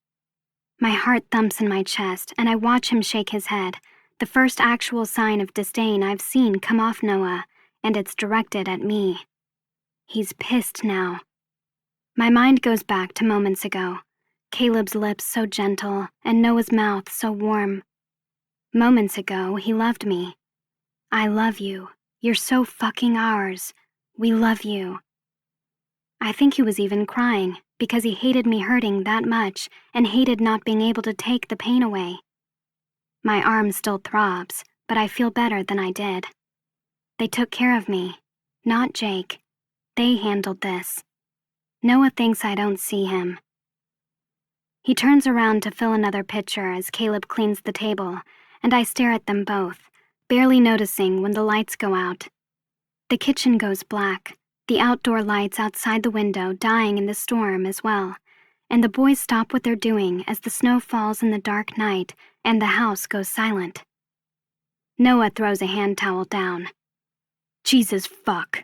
My heart thumps in my chest, and I watch him shake his head, the first actual sign of disdain I've seen come off Noah, and it's directed at me. He's pissed now. My mind goes back to moments ago. Caleb's lips so gentle, and Noah's mouth so warm. Moments ago, he loved me. I love you. You're so fucking ours. We love you. I think he was even crying, because he hated me hurting that much and hated not being able to take the pain away. My arm still throbs, but I feel better than I did. They took care of me, not Jake. They handled this. Noah thinks I don't see him. He turns around to fill another pitcher as Caleb cleans the table, and I stare at them both, barely noticing when the lights go out. The kitchen goes black, the outdoor lights outside the window dying in the storm as well, and the boys stop what they're doing as the snow falls in the dark night and the house goes silent. Noah throws a hand towel down. Jesus fuck.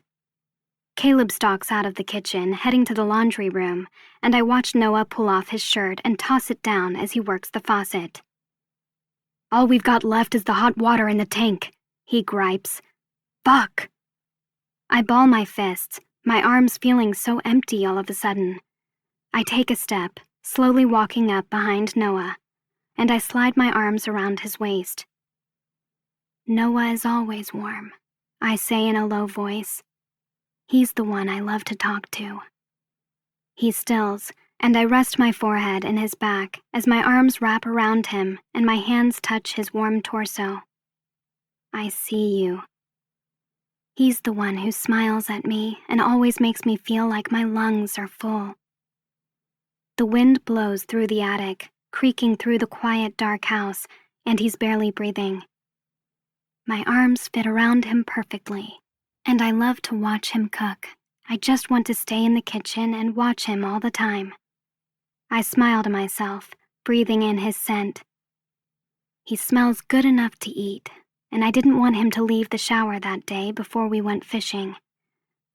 Caleb stalks out of the kitchen, heading to the laundry room, and I watch Noah pull off his shirt and toss it down as he works the faucet. All we've got left is the hot water in the tank, he gripes. Fuck. I ball my fists, my arms feeling so empty all of a sudden. I take a step, slowly walking up behind Noah, and I slide my arms around his waist. Noah is always warm, I say in a low voice. He's the one I love to talk to. He stills, and I rest my forehead in his back as my arms wrap around him and my hands touch his warm torso. I see you. He's the one who smiles at me and always makes me feel like my lungs are full. The wind blows through the attic, creaking through the quiet, dark house, and he's barely breathing. My arms fit around him perfectly, and I love to watch him cook. I just want to stay in the kitchen and watch him all the time. I smile to myself, breathing in his scent. He smells good enough to eat, and I didn't want him to leave the shower that day before we went fishing.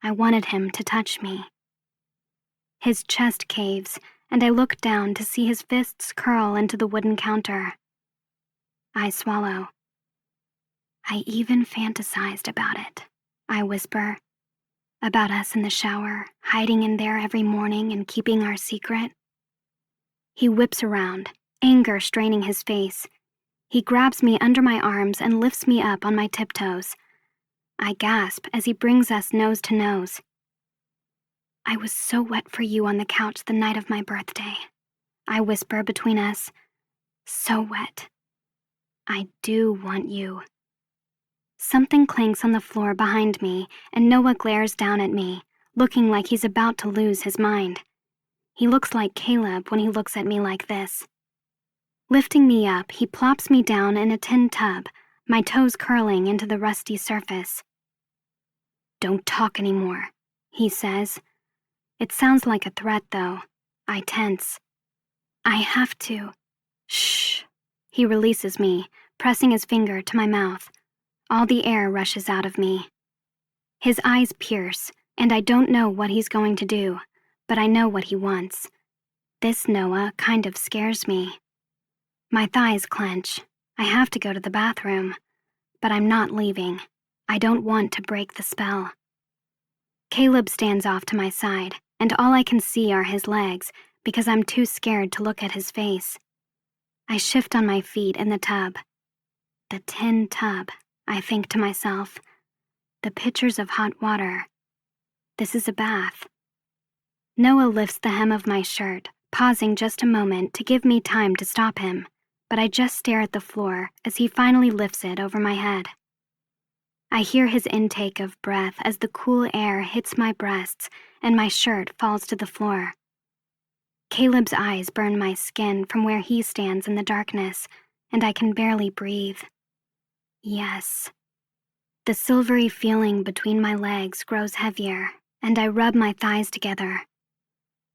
I wanted him to touch me. His chest caves, and I look down to see his fists curl into the wooden counter. I swallow. I even fantasized about it, I whisper. About us in the shower, hiding in there every morning and keeping our secret. He whips around, anger straining his face. He grabs me under my arms and lifts me up on my tiptoes. I gasp as he brings us nose to nose. I was so wet for you on the couch the night of my birthday, I whisper between us. So wet. I do want you. Something clanks on the floor behind me, and Noah glares down at me, looking like he's about to lose his mind. He looks like Caleb when he looks at me like this. Lifting me up, he plops me down in a tin tub, my toes curling into the rusty surface. Don't talk anymore, he says. It sounds like a threat, though. I tense. I have to. Shh. He releases me, pressing his finger to my mouth. All the air rushes out of me. His eyes pierce, and I don't know what he's going to do, but I know what he wants. This Noah kind of scares me. My thighs clench. I have to go to the bathroom, but I'm not leaving. I don't want to break the spell. Caleb stands off to my side, and all I can see are his legs because I'm too scared to look at his face. I shift on my feet in the tub. The tin tub, I think to myself. The pitchers of hot water. This is a bath. Noah lifts the hem of my shirt, pausing just a moment to give me time to stop him, but I just stare at the floor as he finally lifts it over my head. I hear his intake of breath as the cool air hits my breasts and my shirt falls to the floor. Caleb's eyes burn my skin from where he stands in the darkness, and I can barely breathe. Yes. The silvery feeling between my legs grows heavier, and I rub my thighs together.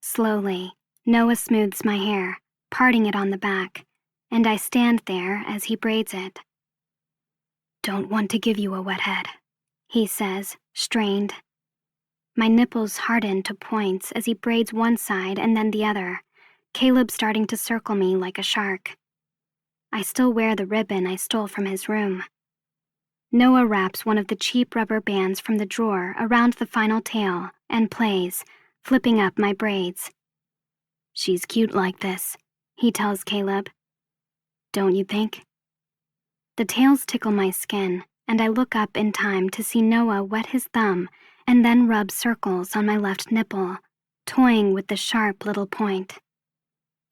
Slowly, Noah smooths my hair, parting it on the back, and I stand there as he braids it. "Don't want to give you a wet head," he says, strained. My nipples harden to points as he braids one side and then the other, Caleb starting to circle me like a shark. I still wear the ribbon I stole from his room. Noah wraps one of the cheap rubber bands from the drawer around the final tail and plays, flipping up my braids. "She's cute like this," he tells Caleb. "Don't you think?" The tails tickle my skin, and I look up in time to see Noah wet his thumb and then rub circles on my left nipple, toying with the sharp little point.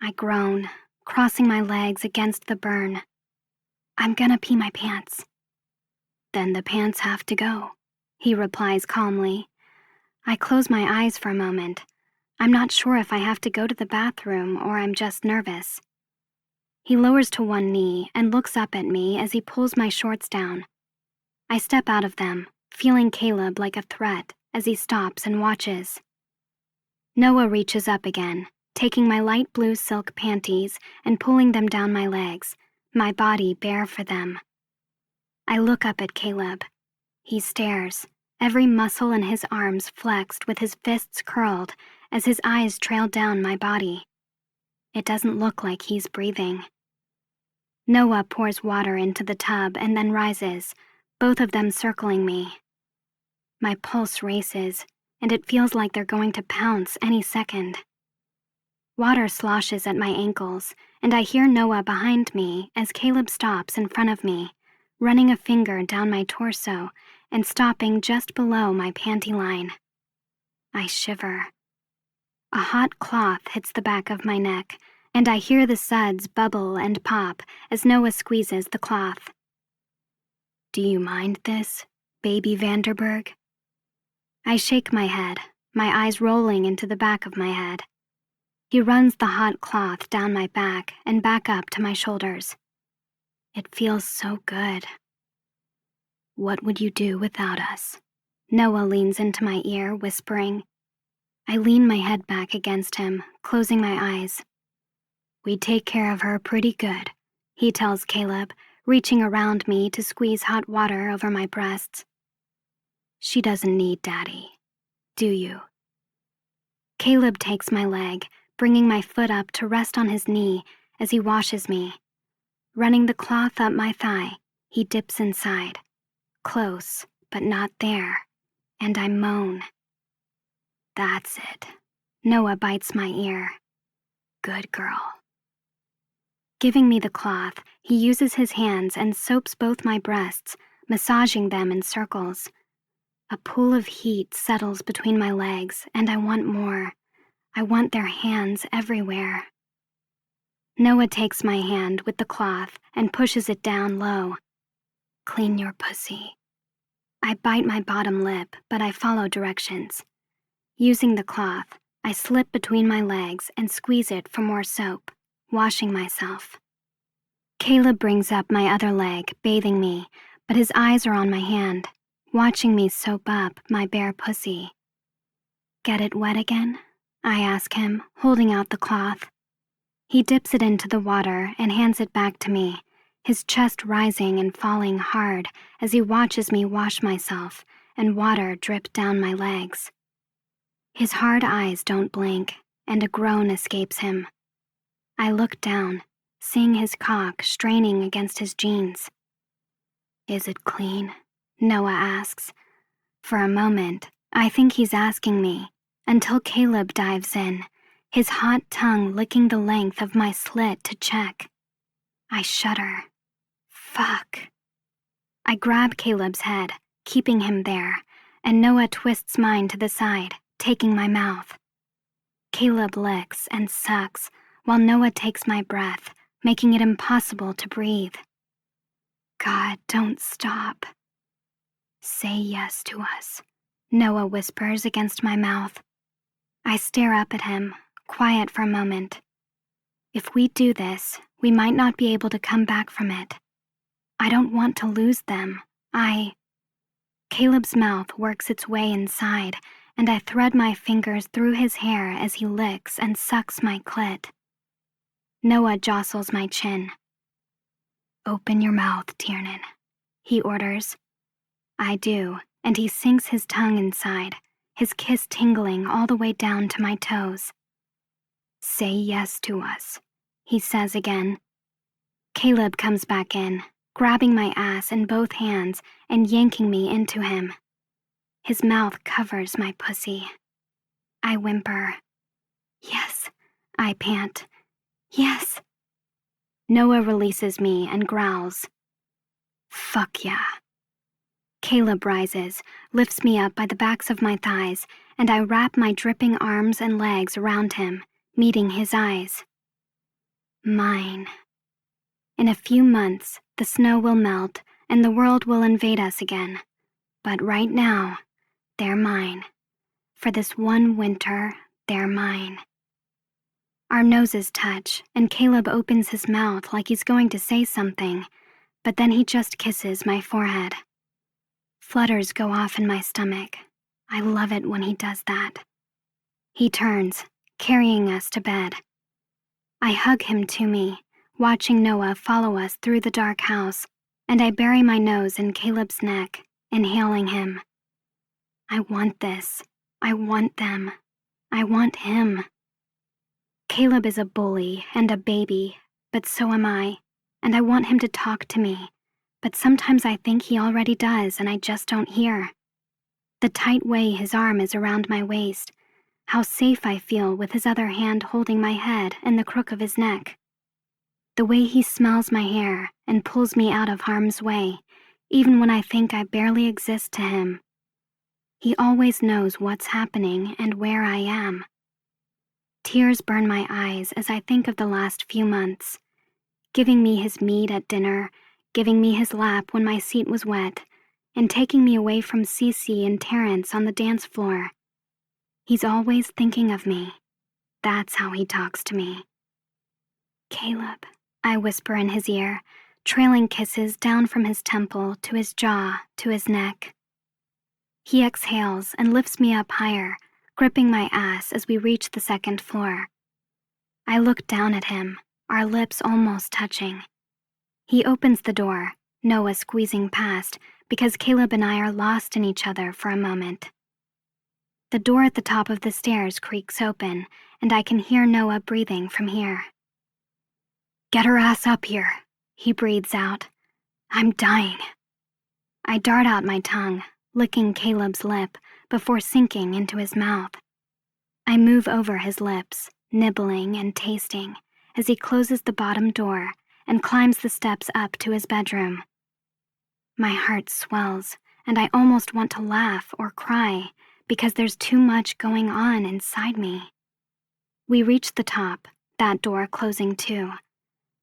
I groan, crossing my legs against the burn. "I'm gonna pee my pants." "Then the pants have to go," he replies calmly. I close my eyes for a moment. I'm not sure if I have to go to the bathroom or I'm just nervous. He lowers to one knee and looks up at me as he pulls my shorts down. I step out of them, feeling Caleb like a threat as he stops and watches. Noah reaches up again, taking my light blue silk panties and pulling them down my legs, my body bare for them. I look up at Caleb. He stares, every muscle in his arms flexed with his fists curled as his eyes trail down my body. It doesn't look like he's breathing. Noah pours water into the tub and then rises, both of them circling me. My pulse races, and it feels like they're going to pounce any second. Water sloshes at my ankles, and I hear Noah behind me as Caleb stops in front of me, running a finger down my torso and stopping just below my panty line. I shiver. A hot cloth hits the back of my neck, and I hear the suds bubble and pop as Noah squeezes the cloth. "Do you mind this, baby Vanderberg?" I shake my head, my eyes rolling into the back of my head. He runs the hot cloth down my back and back up to my shoulders. It feels so good. "What would you do without us?" Noah leans into my ear, whispering. I lean my head back against him, closing my eyes. "We take care of her pretty good," he tells Caleb, reaching around me to squeeze hot water over my breasts. "She doesn't need Daddy, do you?" Caleb takes my leg, bringing my foot up to rest on his knee as he washes me. Running the cloth up my thigh, he dips inside. Close, but not there, and I moan. "That's it." Noah bites my ear. "Good girl." Giving me the cloth, he uses his hands and soaps both my breasts, massaging them in circles. A pool of heat settles between my legs, and I want more. I want their hands everywhere. Noah takes my hand with the cloth and pushes it down low. "Clean your pussy." I bite my bottom lip, but I follow directions. Using the cloth, I slip between my legs and squeeze it for more soap, washing myself. Caleb brings up my other leg, bathing me, but his eyes are on my hand, watching me soap up my bare pussy. "Get it wet again?" I ask him, holding out the cloth. He dips it into the water and hands it back to me, his chest rising and falling hard as he watches me wash myself and water drip down my legs. His hard eyes don't blink, and a groan escapes him. I look down, seeing his cock straining against his jeans. "Is it clean?" Noah asks. For a moment, I think he's asking me, until Caleb dives in, his hot tongue licking the length of my slit to check. I shudder. Fuck. I grab Caleb's head, keeping him there, and Noah twists mine to the side, taking my mouth. Caleb licks and sucks while Noah takes my breath, making it impossible to breathe. God, don't stop. Say yes to us, Noah whispers against my mouth. I stare up at him, quiet for a moment. If we do this, we might not be able to come back from it. I don't want to lose them. Caleb's mouth works its way inside, and I thread my fingers through his hair as he licks and sucks my clit. Noah jostles my chin. Open your mouth, Tiernan, he orders. I do, and he sinks his tongue inside, his kiss tingling all the way down to my toes. Say yes to us, he says again. Caleb comes back in, grabbing my ass in both hands and yanking me into him. His mouth covers my pussy. I whimper. Yes, I pant. Yes. Noah releases me and growls. Fuck yeah. Caleb rises, lifts me up by the backs of my thighs, and I wrap my dripping arms and legs around him, meeting his eyes. Mine. In a few months, the snow will melt and the world will invade us again. But right now, they're mine. For this one winter, they're mine. Our noses touch, and Caleb opens his mouth like he's going to say something, but then he just kisses my forehead. Flutters go off in my stomach. I love it when he does that. He turns, carrying us to bed. I hug him to me, watching Noah follow us through the dark house, and I bury my nose in Caleb's neck, inhaling him. I want this. I want them. I want him. Caleb is a bully and a baby, but so am I, and I want him to talk to me, but sometimes I think he already does and I just don't hear. The tight way his arm is around my waist, how safe I feel with his other hand holding my head and the crook of his neck. The way he smells my hair and pulls me out of harm's way, even when I think I barely exist to him. He always knows what's happening and where I am. Tears burn my eyes as I think of the last few months, giving me his meat at dinner, giving me his lap when my seat was wet, and taking me away from Cece and Terrence on the dance floor. He's always thinking of me. That's how he talks to me. Caleb, I whisper in his ear, trailing kisses down from his temple to his jaw to his neck. He exhales and lifts me up higher, gripping my ass as we reach the second floor. I look down at him, our lips almost touching. He opens the door, Noah squeezing past, because Caleb and I are lost in each other for a moment. The door at the top of the stairs creaks open, and I can hear Noah breathing from here. Get her ass up here, he breathes out. I'm dying. I dart out my tongue, licking Caleb's lip before sinking into his mouth. I move over his lips, nibbling and tasting, as he closes the bottom door and climbs the steps up to his bedroom. My heart swells, and I almost want to laugh or cry because there's too much going on inside me. We reach the top, that door closing too.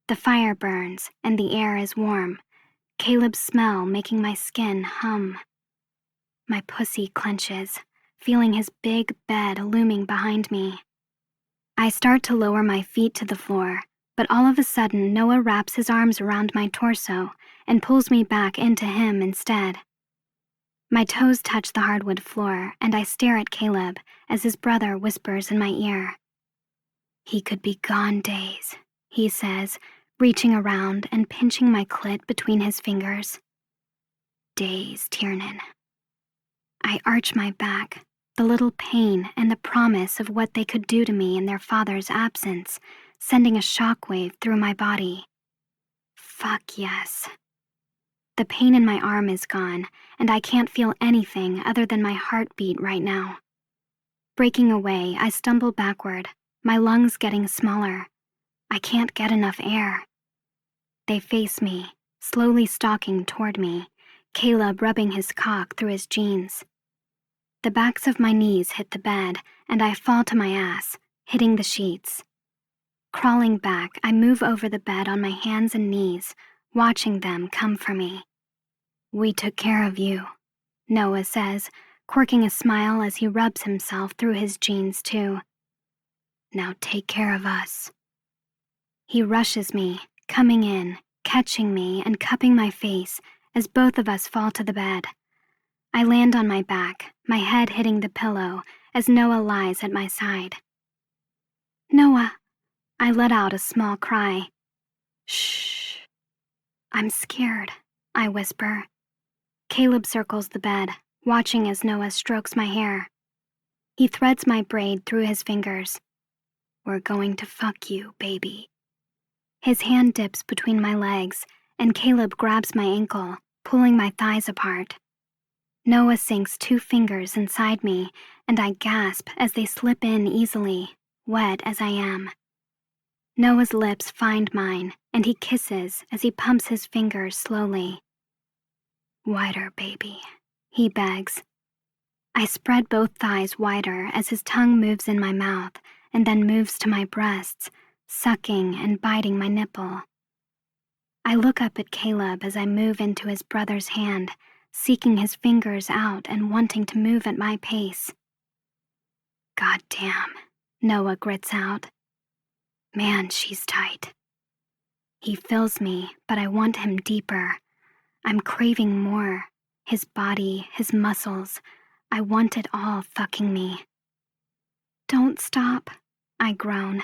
The fire burns, and the air is warm, Caleb's smell making my skin hum. My pussy clenches, feeling his big bed looming behind me. I start to lower my feet to the floor, but all of a sudden Noah wraps his arms around my torso and pulls me back into him instead. My toes touch the hardwood floor, and I stare at Caleb as his brother whispers in my ear. He could be gone days, he says, reaching around and pinching my clit between his fingers. Days, Tiernan. I arch my back, the little pain and the promise of what they could do to me in their father's absence, sending a shockwave through my body. Fuck yes. The pain in my arm is gone, and I can't feel anything other than my heartbeat right now. Breaking away, I stumble backward, my lungs getting smaller. I can't get enough air. They face me, slowly stalking toward me, Caleb rubbing his cock through his jeans. The backs of my knees hit the bed, and I fall to my ass, hitting the sheets. Crawling back, I move over the bed on my hands and knees, watching them come for me. We took care of you, Noah says, quirking a smile as he rubs himself through his jeans too. Now take care of us. He rushes me, coming in, catching me and cupping my face as both of us fall to the bed. I land on my back, my head hitting the pillow as Noah lies at my side. Noah, I let out a small cry. Shh. I'm scared, I whisper. Caleb circles the bed, watching as Noah strokes my hair. He threads my braid through his fingers. We're going to fuck you, baby. His hand dips between my legs, and Caleb grabs my ankle, pulling my thighs apart. Noah sinks 2 fingers inside me, and I gasp as they slip in easily, wet as I am. Noah's lips find mine, and he kisses as he pumps his fingers slowly. Wider, baby, he begs. I spread both thighs wider as his tongue moves in my mouth and then moves to my breasts, sucking and biting my nipple. I look up at Caleb as I move into his brother's hand, seeking his fingers out and wanting to move at my pace. God damn, Noah grits out. Man, she's tight. He fills me, but I want him deeper. I'm craving more. His body, his muscles. I want it all fucking me. Don't stop, I groan.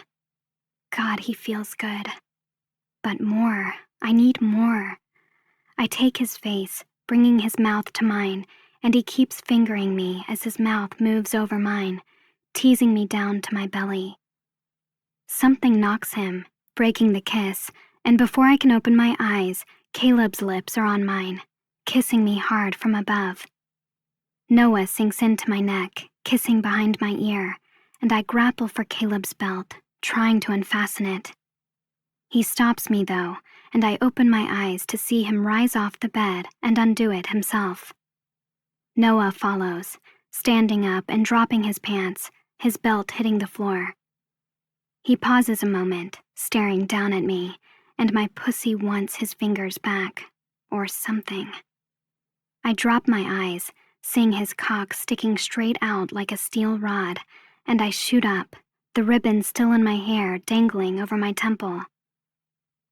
God, he feels good. But more. I need more. I take his face, bringing his mouth to mine, and he keeps fingering me as his mouth moves over mine, teasing me down to my belly. Something knocks him, breaking the kiss, and before I can open my eyes, Caleb's lips are on mine, kissing me hard from above. Noah sinks into my neck, kissing behind my ear, and I grapple for Caleb's belt, trying to unfasten it. He stops me, though, and I open my eyes to see him rise off the bed and undo it himself. Noah follows, standing up and dropping his pants, his belt hitting the floor. He pauses a moment, staring down at me, and my pussy wants his fingers back, or something. I drop my eyes, seeing his cock sticking straight out like a steel rod, and I shoot up, the ribbon still in my hair dangling over my temple.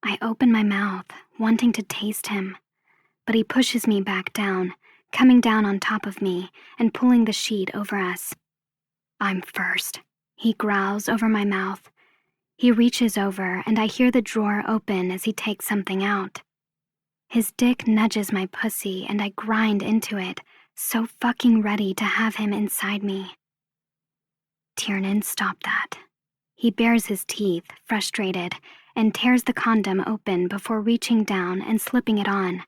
I open my mouth, wanting to taste him, but he pushes me back down, coming down on top of me and pulling the sheet over us. I'm first, he growls over my mouth. He reaches over and I hear the drawer open as he takes something out. His dick nudges my pussy and I grind into it, so fucking ready to have him inside me. Tiernan, stop that. He bares his teeth, frustrated, and tears the condom open before reaching down and slipping it on.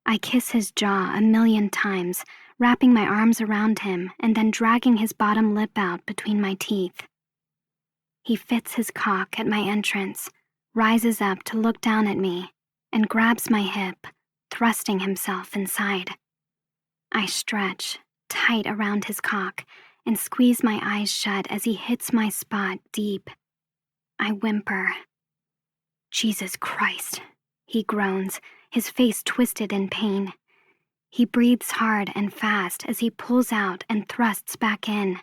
I kiss his jaw 1,000,000 times, wrapping my arms around him and then dragging his bottom lip out between my teeth. He fits his cock at my entrance, rises up to look down at me, and grabs my hip, thrusting himself inside. I stretch, tight around his cock, and squeeze my eyes shut as he hits my spot deep. I whimper. Jesus Christ, he groans, his face twisted in pain. He breathes hard and fast as he pulls out and thrusts back in.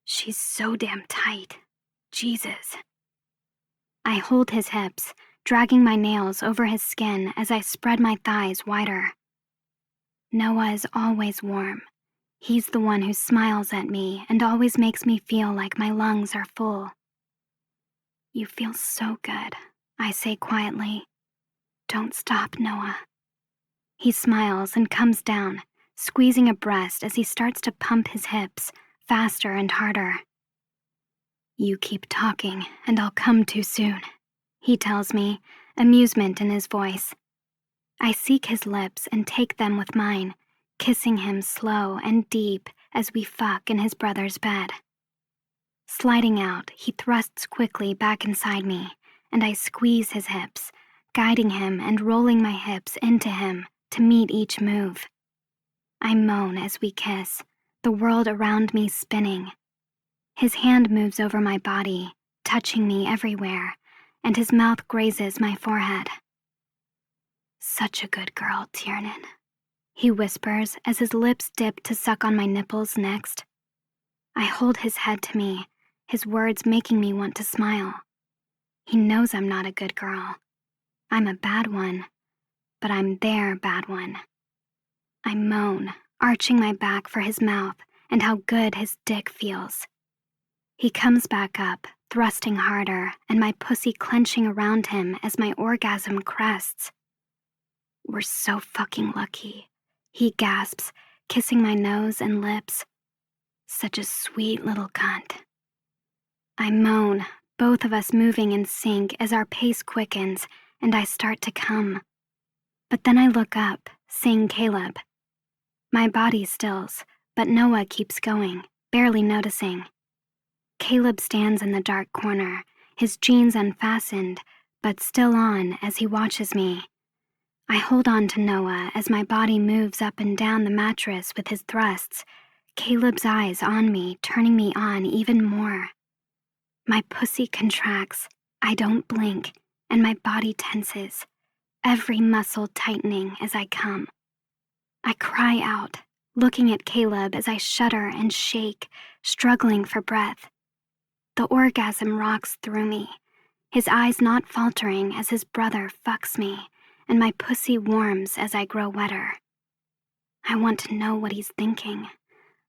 She's so damn tight. Jesus. I hold his hips, dragging my nails over his skin as I spread my thighs wider. Noah is always warm. He's the one who smiles at me and always makes me feel like my lungs are full. You feel so good, I say quietly. Don't stop, Noah. He smiles and comes down, squeezing a breast as he starts to pump his hips, faster and harder. You keep talking, and I'll come too soon, he tells me, amusement in his voice. I seek his lips and take them with mine, kissing him slow and deep as we fuck in his brother's bed. Sliding out, he thrusts quickly back inside me, and I squeeze his hips, guiding him and rolling my hips into him to meet each move. I moan as we kiss, the world around me spinning. His hand moves over my body, touching me everywhere, and his mouth grazes my forehead. Such a good girl, Tiernan. he whispers as his lips dip to suck on my nipples next. I hold his head to me, his words making me want to smile. He knows I'm not a good girl. I'm a bad one, but I'm their bad one. I moan, arching my back for his mouth and how good his dick feels. He comes back up, thrusting harder, and my pussy clenching around him as my orgasm crests. We're so fucking lucky, he gasps, kissing my nose and lips. Such a sweet little cunt. I moan, both of us moving in sync as our pace quickens and I start to come. But then I look up, seeing Caleb. My body stills, but Noah keeps going, barely noticing. Caleb stands in the dark corner, his jeans unfastened, but still on as he watches me. I hold on to Noah as my body moves up and down the mattress with his thrusts, Caleb's eyes on me, turning me on even more. My pussy contracts, I don't blink, and my body tenses, every muscle tightening as I come. I cry out, looking at Caleb as I shudder and shake, struggling for breath. The orgasm rocks through me, his eyes not faltering as his brother fucks me, and my pussy warms as I grow wetter. I want to know what he's thinking.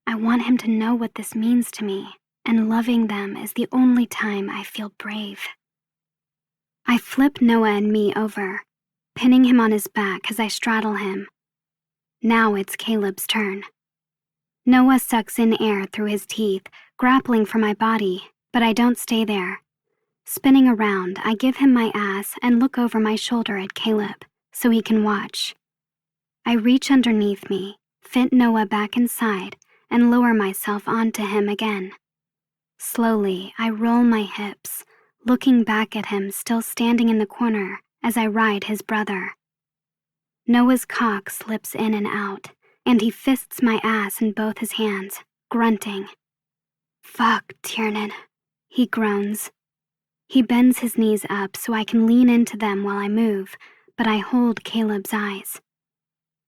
I want him to know what this means to me, and loving them is the only time I feel brave. I flip Noah and me over, pinning him on his back as I straddle him. Now it's Caleb's turn. Noah sucks in air through his teeth, grappling for my body, but I don't stay there. Spinning around, I give him my ass and look over my shoulder at Caleb, so he can watch. I reach underneath me, fit Noah back inside, and lower myself onto him again. Slowly, I roll my hips, looking back at him still standing in the corner as I ride his brother. Noah's cock slips in and out, and he fists my ass in both his hands, grunting. "Fuck, Tiernan," he groans. He bends his knees up so I can lean into them while I move, but I hold Caleb's eyes.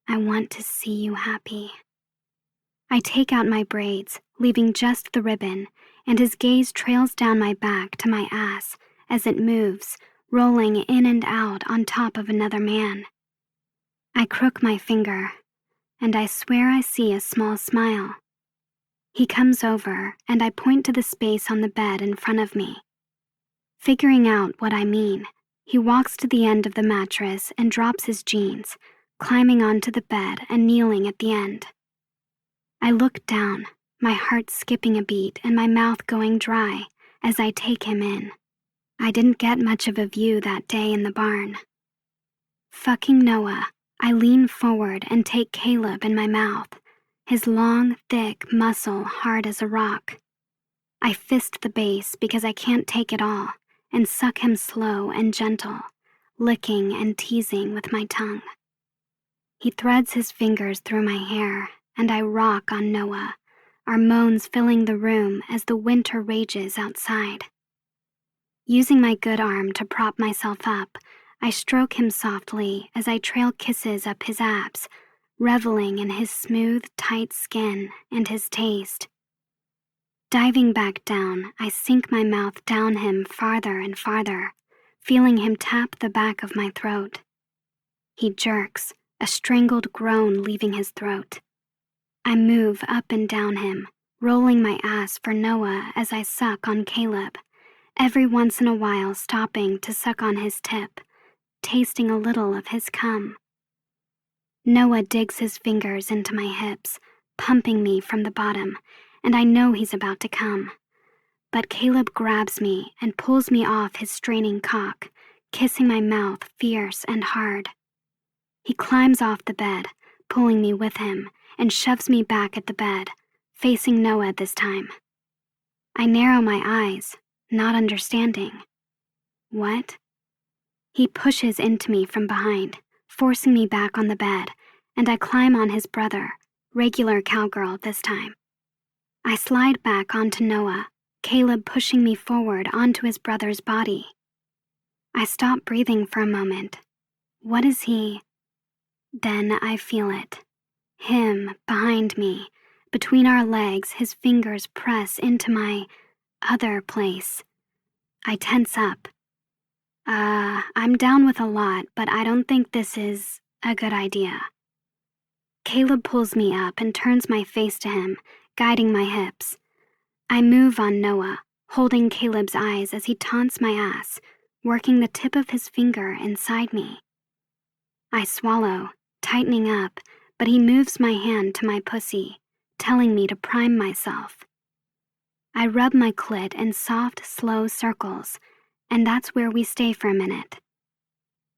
I want to see you happy. I take out my braids, leaving just the ribbon, and his gaze trails down my back to my ass as it moves, rolling in and out on top of another man. I crook my finger, and I swear I see a small smile. He comes over, and I point to the space on the bed in front of me. Figuring out what I mean, he walks to the end of the mattress and drops his jeans, climbing onto the bed and kneeling at the end. I look down, my heart skipping a beat and my mouth going dry as I take him in. I didn't get much of a view that day in the barn. Fucking Noah, I lean forward and take Caleb in my mouth, his long, thick muscle hard as a rock. I fist the base because I can't take it all, and suck him slow and gentle, licking and teasing with my tongue. He threads his fingers through my hair, and I rock on Noah, our moans filling the room as the winter rages outside. Using my good arm to prop myself up, I stroke him softly as I trail kisses up his abs, reveling in his smooth, tight skin and his taste. Diving back down, I sink my mouth down him farther and farther, feeling him tap the back of my throat. He jerks, a strangled groan leaving his throat. I move up and down him, rolling my ass for Noah as I suck on Caleb, every once in a while stopping to suck on his tip, tasting a little of his cum. Noah digs his fingers into my hips, pumping me from the bottom, and I know he's about to come. But Caleb grabs me and pulls me off his straining cock, kissing my mouth fierce and hard. He climbs off the bed, pulling me with him, and shoves me back at the bed, facing Noah this time. I narrow my eyes, not understanding. What? He pushes into me from behind, forcing me back on the bed, and I climb on his brother, regular cowgirl this time. I slide back onto Noah, Caleb pushing me forward onto his brother's body. I stop breathing for a moment. What is he? Then I feel it. Him behind me. Between our legs, his fingers press into my other place. I tense up. I'm down with a lot, but I don't think this is a good idea. Caleb pulls me up and turns my face to him, guiding my hips. I move on Noah, holding Caleb's eyes as he taunts my ass, working the tip of his finger inside me. I swallow, tightening up, but he moves my hand to my pussy, telling me to prime myself. I rub my clit in soft, slow circles, and that's where we stay for a minute.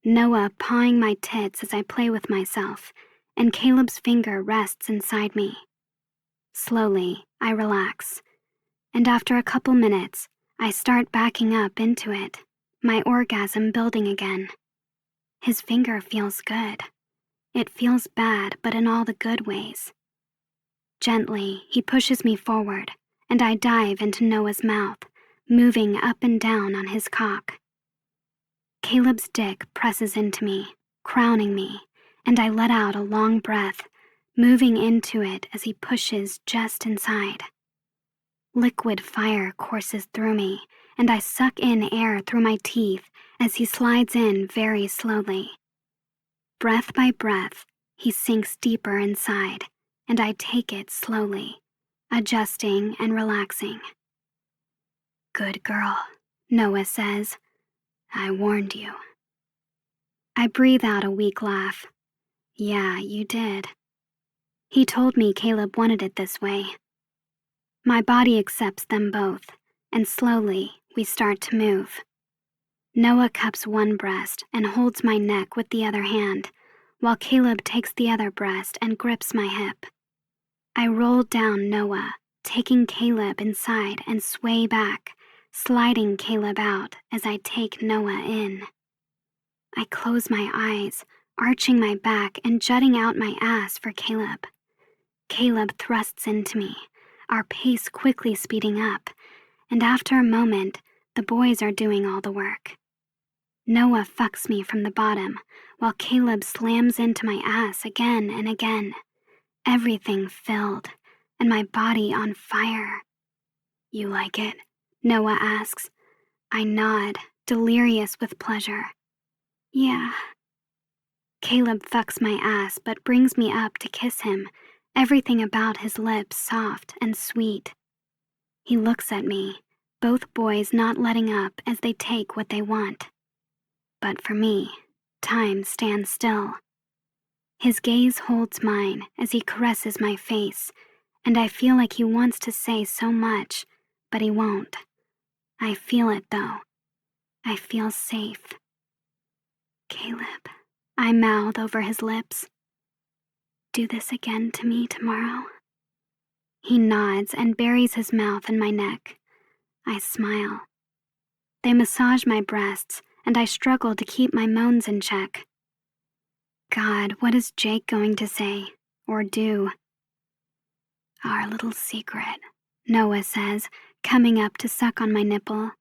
Noah pawing my tits as I play with myself, and Caleb's finger rests inside me. Slowly, I relax, and after a couple minutes, I start backing up into it, my orgasm building again. His finger feels good. It feels bad, but in all the good ways. Gently, he pushes me forward, and I dive into Noah's mouth, moving up and down on his cock. Caleb's dick presses into me, crowning me, and I let out a long breath, moving into it as he pushes just inside. Liquid fire courses through me, and I suck in air through my teeth as he slides in very slowly. Breath by breath, he sinks deeper inside, and I take it slowly, adjusting and relaxing. "Good girl," Noah says. "I warned you." I breathe out a weak laugh. "Yeah, you did." He told me Caleb wanted it this way. My body accepts them both, and slowly we start to move. Noah cups one breast and holds my neck with the other hand, while Caleb takes the other breast and grips my hip. I roll down Noah, taking Caleb inside and sway back, sliding Caleb out as I take Noah in. I close my eyes, arching my back and jutting out my ass for Caleb. Caleb thrusts into me, our pace quickly speeding up, and after a moment, the boys are doing all the work. Noah fucks me from the bottom, while Caleb slams into my ass again and again, everything filled, and my body on fire. "You like it?" Noah asks. I nod, delirious with pleasure. "Yeah." Caleb fucks my ass but brings me up to kiss him, everything about his lips soft and sweet. He looks at me, both boys not letting up as they take what they want. But for me, time stands still. His gaze holds mine as he caresses my face, and I feel like he wants to say so much, but he won't. I feel it though. I feel safe. "Caleb," I mouth over his lips. "Do this again to me tomorrow?" He nods and buries his mouth in my neck. I smile. They massage my breasts, and I struggle to keep my moans in check. God, what is Jake going to say or do? "Our little secret," Noah says, coming up to suck on my nipple.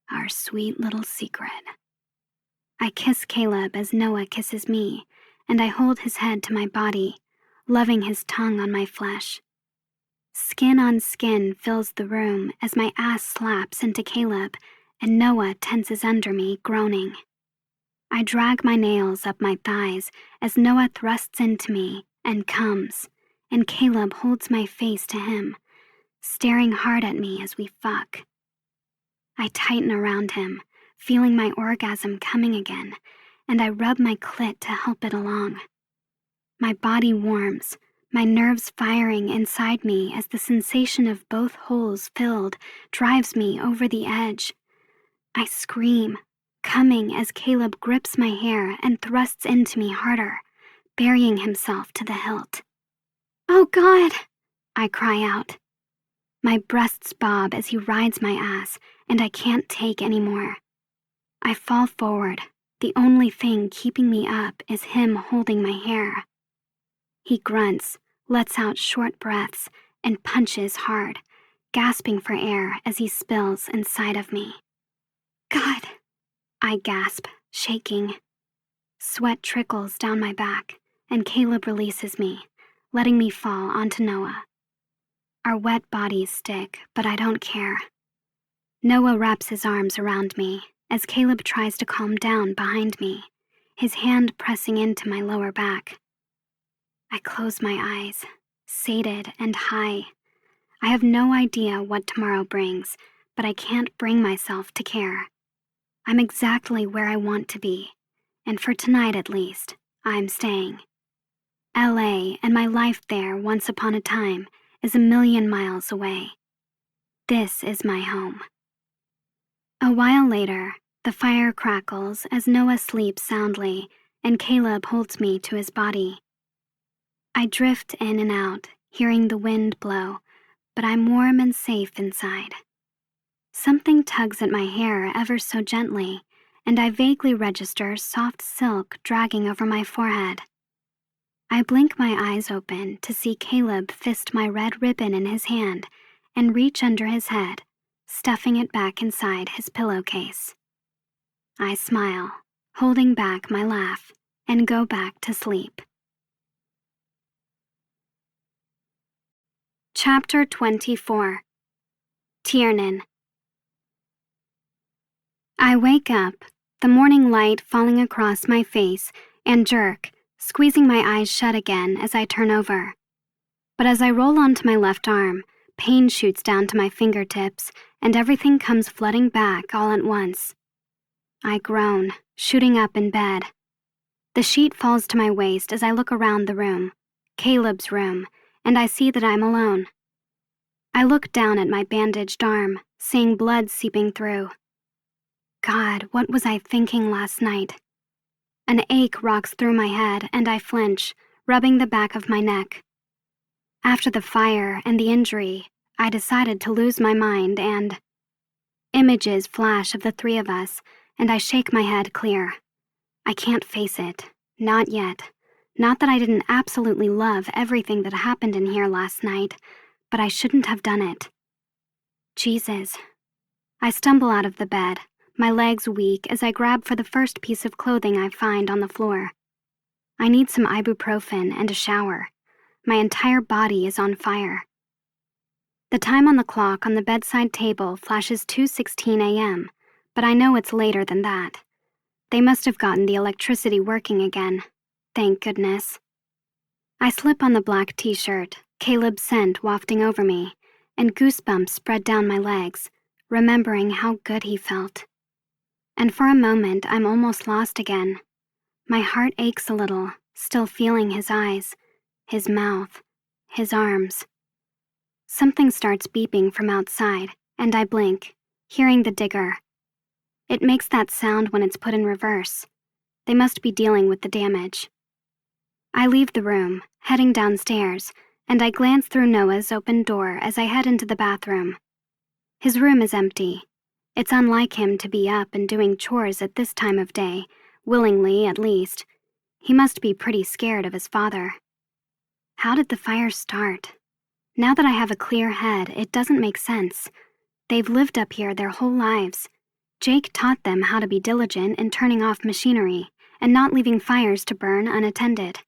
"Our sweet little secret." I kiss Caleb as Noah kisses me, and I hold his head to my body, loving his tongue on my flesh. Skin on skin fills the room as my ass slaps into Caleb, and Noah tenses under me, groaning. I drag my nails up my thighs as Noah thrusts into me and comes, and Caleb holds my face to him, staring hard at me as we fuck. I tighten around him, feeling my orgasm coming again, and I rub my clit to help it along. My body warms, my nerves firing inside me as the sensation of both holes filled drives me over the edge. I scream, coming as Caleb grips my hair and thrusts into me harder, burying himself to the hilt. "Oh God!" I cry out. My breasts bob as he rides my ass, and I can't take any more. I fall forward. The only thing keeping me up is him holding my hair. He grunts, lets out short breaths, and punches hard, gasping for air as he spills inside of me. "God!" I gasp, shaking. Sweat trickles down my back, and Caleb releases me, letting me fall onto Noah. Our wet bodies stick, but I don't care. Noah wraps his arms around me as Caleb tries to calm down behind me, his hand pressing into my lower back. I close my eyes, sated and high. I have no idea what tomorrow brings, but I can't bring myself to care. I'm exactly where I want to be, and for tonight at least, I'm staying. LA and my life there once upon a time is 1,000,000 miles away. This is my home. A while later, the fire crackles as Noah sleeps soundly and Caleb holds me to his body. I drift in and out, hearing the wind blow, but I'm warm and safe inside. Something tugs at my hair ever so gently, and I vaguely register soft silk dragging over my forehead. I blink my eyes open to see Caleb fist my red ribbon in his hand and reach under his head, stuffing it back inside his pillowcase. I smile, holding back my laugh, and go back to sleep. Chapter 24. Tiernan. I wake up, the morning light falling across my face, and jerk, squeezing my eyes shut again as I turn over. But as I roll onto my left arm, pain shoots down to my fingertips, and everything comes flooding back all at once. I groan, shooting up in bed. The sheet falls to my waist as I look around the room, Caleb's room, and I see that I'm alone. I look down at my bandaged arm, seeing blood seeping through. God, what was I thinking last night? An ache rocks through my head and I flinch, rubbing the back of my neck. After the fire and the injury, I decided to lose my mind and... Images flash of the three of us, and I shake my head clear. I can't face it. Not yet. Not that I didn't absolutely love everything that happened in here last night, but I shouldn't have done it. Jesus. I stumble out of the bed, my legs weak as I grab for the first piece of clothing I find on the floor. I need some ibuprofen and a shower. My entire body is on fire. The time on the clock on the bedside table flashes 2:16 a.m., but I know it's later than that. They must have gotten the electricity working again. Thank goodness. I slip on the black t-shirt, Caleb's scent wafting over me, and goosebumps spread down my legs, remembering how good he felt. And for a moment, I'm almost lost again. My heart aches a little, still feeling his eyes, his mouth, his arms. Something starts beeping from outside, and I blink, hearing the digger. It makes that sound when it's put in reverse. They must be dealing with the damage. I leave the room, heading downstairs, and I glance through Noah's open door as I head into the bathroom. His room is empty. It's unlike him to be up and doing chores at this time of day, willingly at least. He must be pretty scared of his father. How did the fire start? Now that I have a clear head, it doesn't make sense. They've lived up here their whole lives. Jake taught them how to be diligent in turning off machinery and not leaving fires to burn unattended.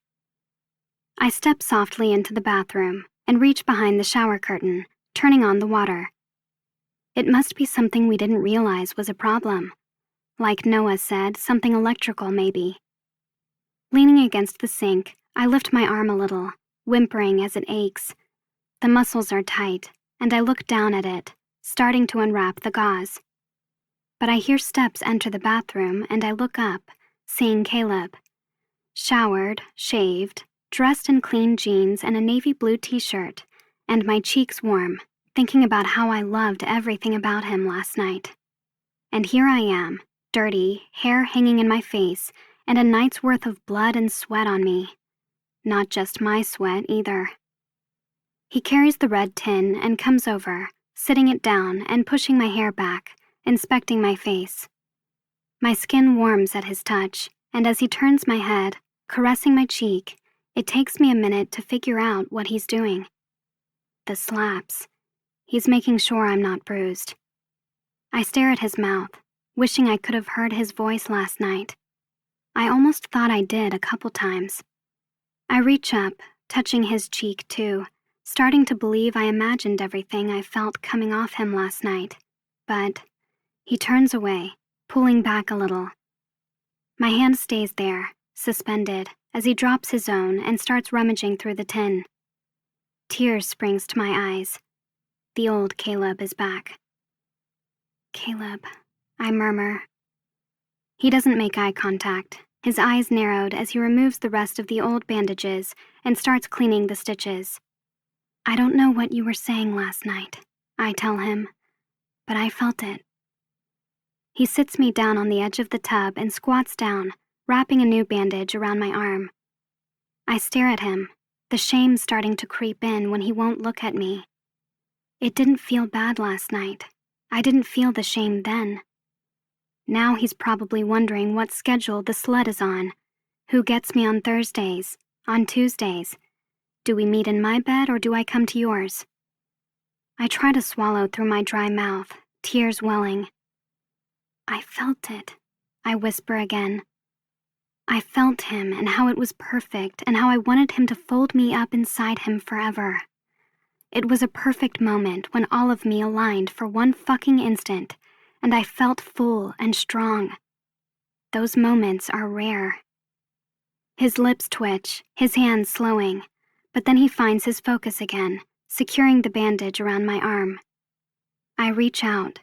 I step softly into the bathroom and reach behind the shower curtain, turning on the water. It must be something we didn't realize was a problem. Like Noah said, something electrical maybe. Leaning against the sink, I lift my arm a little, whimpering as it aches. The muscles are tight, and I look down at it, starting to unwrap the gauze. But I hear steps enter the bathroom, and I look up, seeing Caleb. Showered, shaved, dressed in clean jeans and a navy blue t-shirt, and my cheeks warm, thinking about how I loved everything about him last night. And here I am, dirty, hair hanging in my face, and a night's worth of blood and sweat on me. Not just my sweat, either. He carries the red tin and comes over, sitting it down and pushing my hair back, inspecting my face. My skin warms at his touch, and as he turns my head, caressing my cheek, it takes me a minute to figure out what he's doing. The slaps. He's making sure I'm not bruised. I stare at his mouth, wishing I could have heard his voice last night. I almost thought I did a couple times. I reach up, touching his cheek too, starting to believe I imagined everything I felt coming off him last night. But he turns away, pulling back a little. My hand stays there, suspended, as he drops his own and starts rummaging through the tin. Tears springs to my eyes. The old Caleb is back. Caleb, I murmur. He doesn't make eye contact, his eyes narrowed as he removes the rest of the old bandages and starts cleaning the stitches. I don't know what you were saying last night, I tell him, but I felt it. He sits me down on the edge of the tub and squats down, wrapping a new bandage around my arm. I stare at him, the shame starting to creep in when he won't look at me. It didn't feel bad last night. I didn't feel the shame then. Now he's probably wondering what schedule the sled is on, who gets me on Thursdays, on Tuesdays. Do we meet in my bed or do I come to yours? I try to swallow through my dry mouth, tears welling. I felt it, I whisper again. I felt him and how it was perfect and how I wanted him to fold me up inside him forever. It was a perfect moment when all of me aligned for one fucking instant, and I felt full and strong. Those moments are rare. His lips twitch, his hands slowing, but then he finds his focus again, securing the bandage around my arm. I reach out.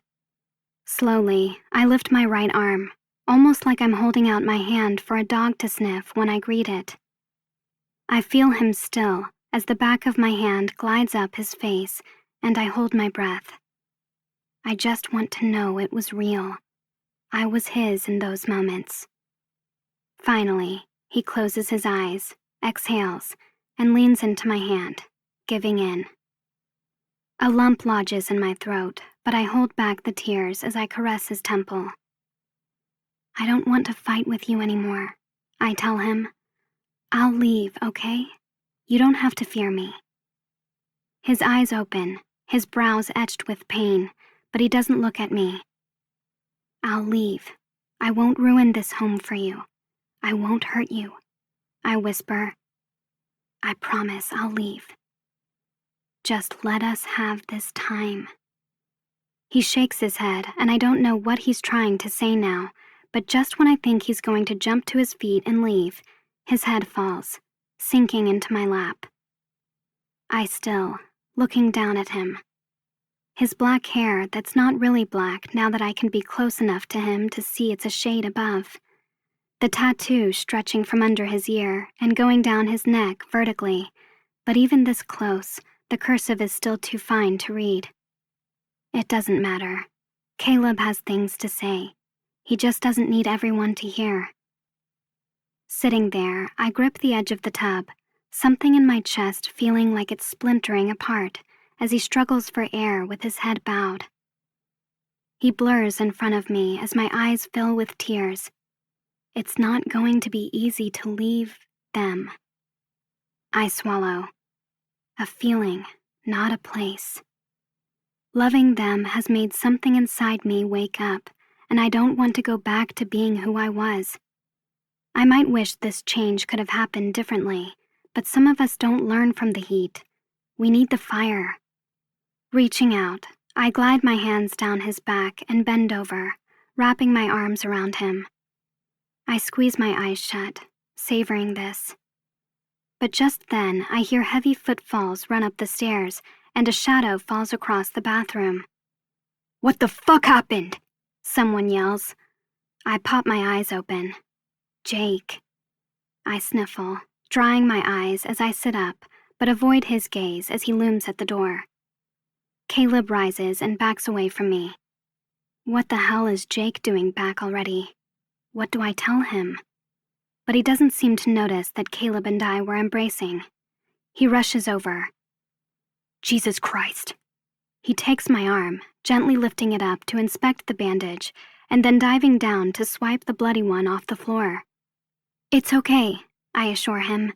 Slowly, I lift my right arm, almost like I'm holding out my hand for a dog to sniff when I greet it. I feel him still as the back of my hand glides up his face and I hold my breath. I just want to know it was real. I was his in those moments. Finally, he closes his eyes, exhales, and leans into my hand, giving in. A lump lodges in my throat, but I hold back the tears as I caress his temple. I don't want to fight with you anymore, I tell him. I'll leave, okay? You don't have to fear me. His eyes open, his brows etched with pain, but he doesn't look at me. I'll leave. I won't ruin this home for you. I won't hurt you, I whisper. I promise I'll leave. Just let us have this time. He shakes his head, and I don't know what he's trying to say now, but just when I think he's going to jump to his feet and leave, his head falls, sinking into my lap. I still, looking down at him. His black hair that's not really black now that I can be close enough to him to see it's a shade above. The tattoo stretching from under his ear and going down his neck vertically, but even this close, the cursive is still too fine to read. It doesn't matter. Caleb has things to say. He just doesn't need everyone to hear. Sitting there, I grip the edge of the tub, something in my chest feeling like it's splintering apart as he struggles for air with his head bowed. He blurs in front of me as my eyes fill with tears. It's not going to be easy to leave them. I swallow. A feeling, not a place. Loving them has made something inside me wake up, and I don't want to go back to being who I was. I might wish this change could have happened differently, but some of us don't learn from the heat. We need the fire. Reaching out, I glide my hands down his back and bend over, wrapping my arms around him. I squeeze my eyes shut, savoring this. But just then, I hear heavy footfalls run up the stairs, and a shadow falls across the bathroom. "What the fuck happened?" someone yells. I pop my eyes open. Jake. I sniffle, drying my eyes as I sit up, but avoid his gaze as he looms at the door. Caleb rises and backs away from me. What the hell is Jake doing back already? What do I tell him? But he doesn't seem to notice that Caleb and I were embracing. He rushes over. Jesus Christ. He takes my arm, gently lifting it up to inspect the bandage, and then diving down to swipe the bloody one off the floor. It's okay, I assure him.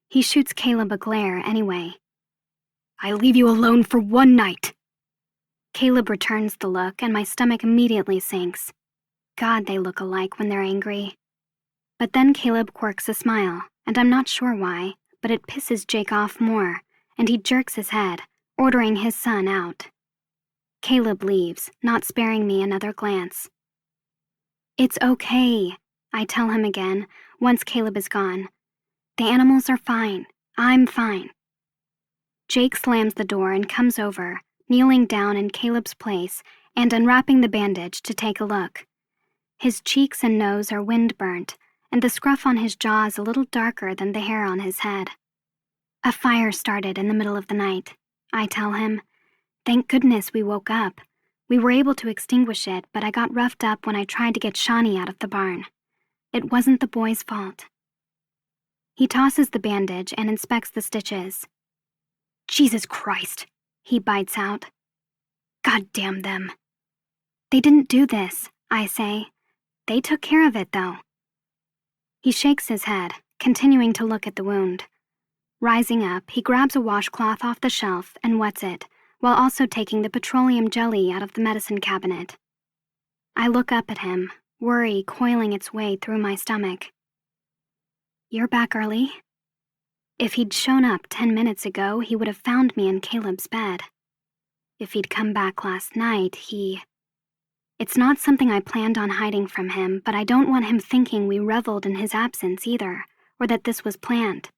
He shoots Caleb a glare anyway. I leave you alone for one night. Caleb returns the look and my stomach immediately sinks. God, they look alike when they're angry. But then Caleb quirks a smile, and I'm not sure why, but it pisses Jake off more, and he jerks his head, ordering his son out. Caleb leaves, not sparing me another glance. "It's okay," I tell him again, once Caleb is gone. "The animals are fine. I'm fine." Jake slams the door and comes over, kneeling down in Caleb's place and unwrapping the bandage to take a look. His cheeks and nose are wind-burnt, and the scruff on his jaw is a little darker than the hair on his head. "A fire started in the middle of the night," I tell him. "Thank goodness we woke up. We were able to extinguish it, but I got roughed up when I tried to get Shawnee out of the barn. It wasn't the boys' fault." He tosses the bandage and inspects the stitches. "Jesus Christ," he bites out. "God damn them." "They didn't do this," I say. "They took care of it, though." He shakes his head, continuing to look at the wound. Rising up, he grabs a washcloth off the shelf and wets it, while also taking the petroleum jelly out of the medicine cabinet. I look up at him, worry coiling its way through my stomach. "You're back early?" If he'd shown up 10 minutes ago, he would have found me in Caleb's bed. If he'd come back last night, It's not something I planned on hiding from him, but I don't want him thinking we reveled in his absence either, or that this was planned.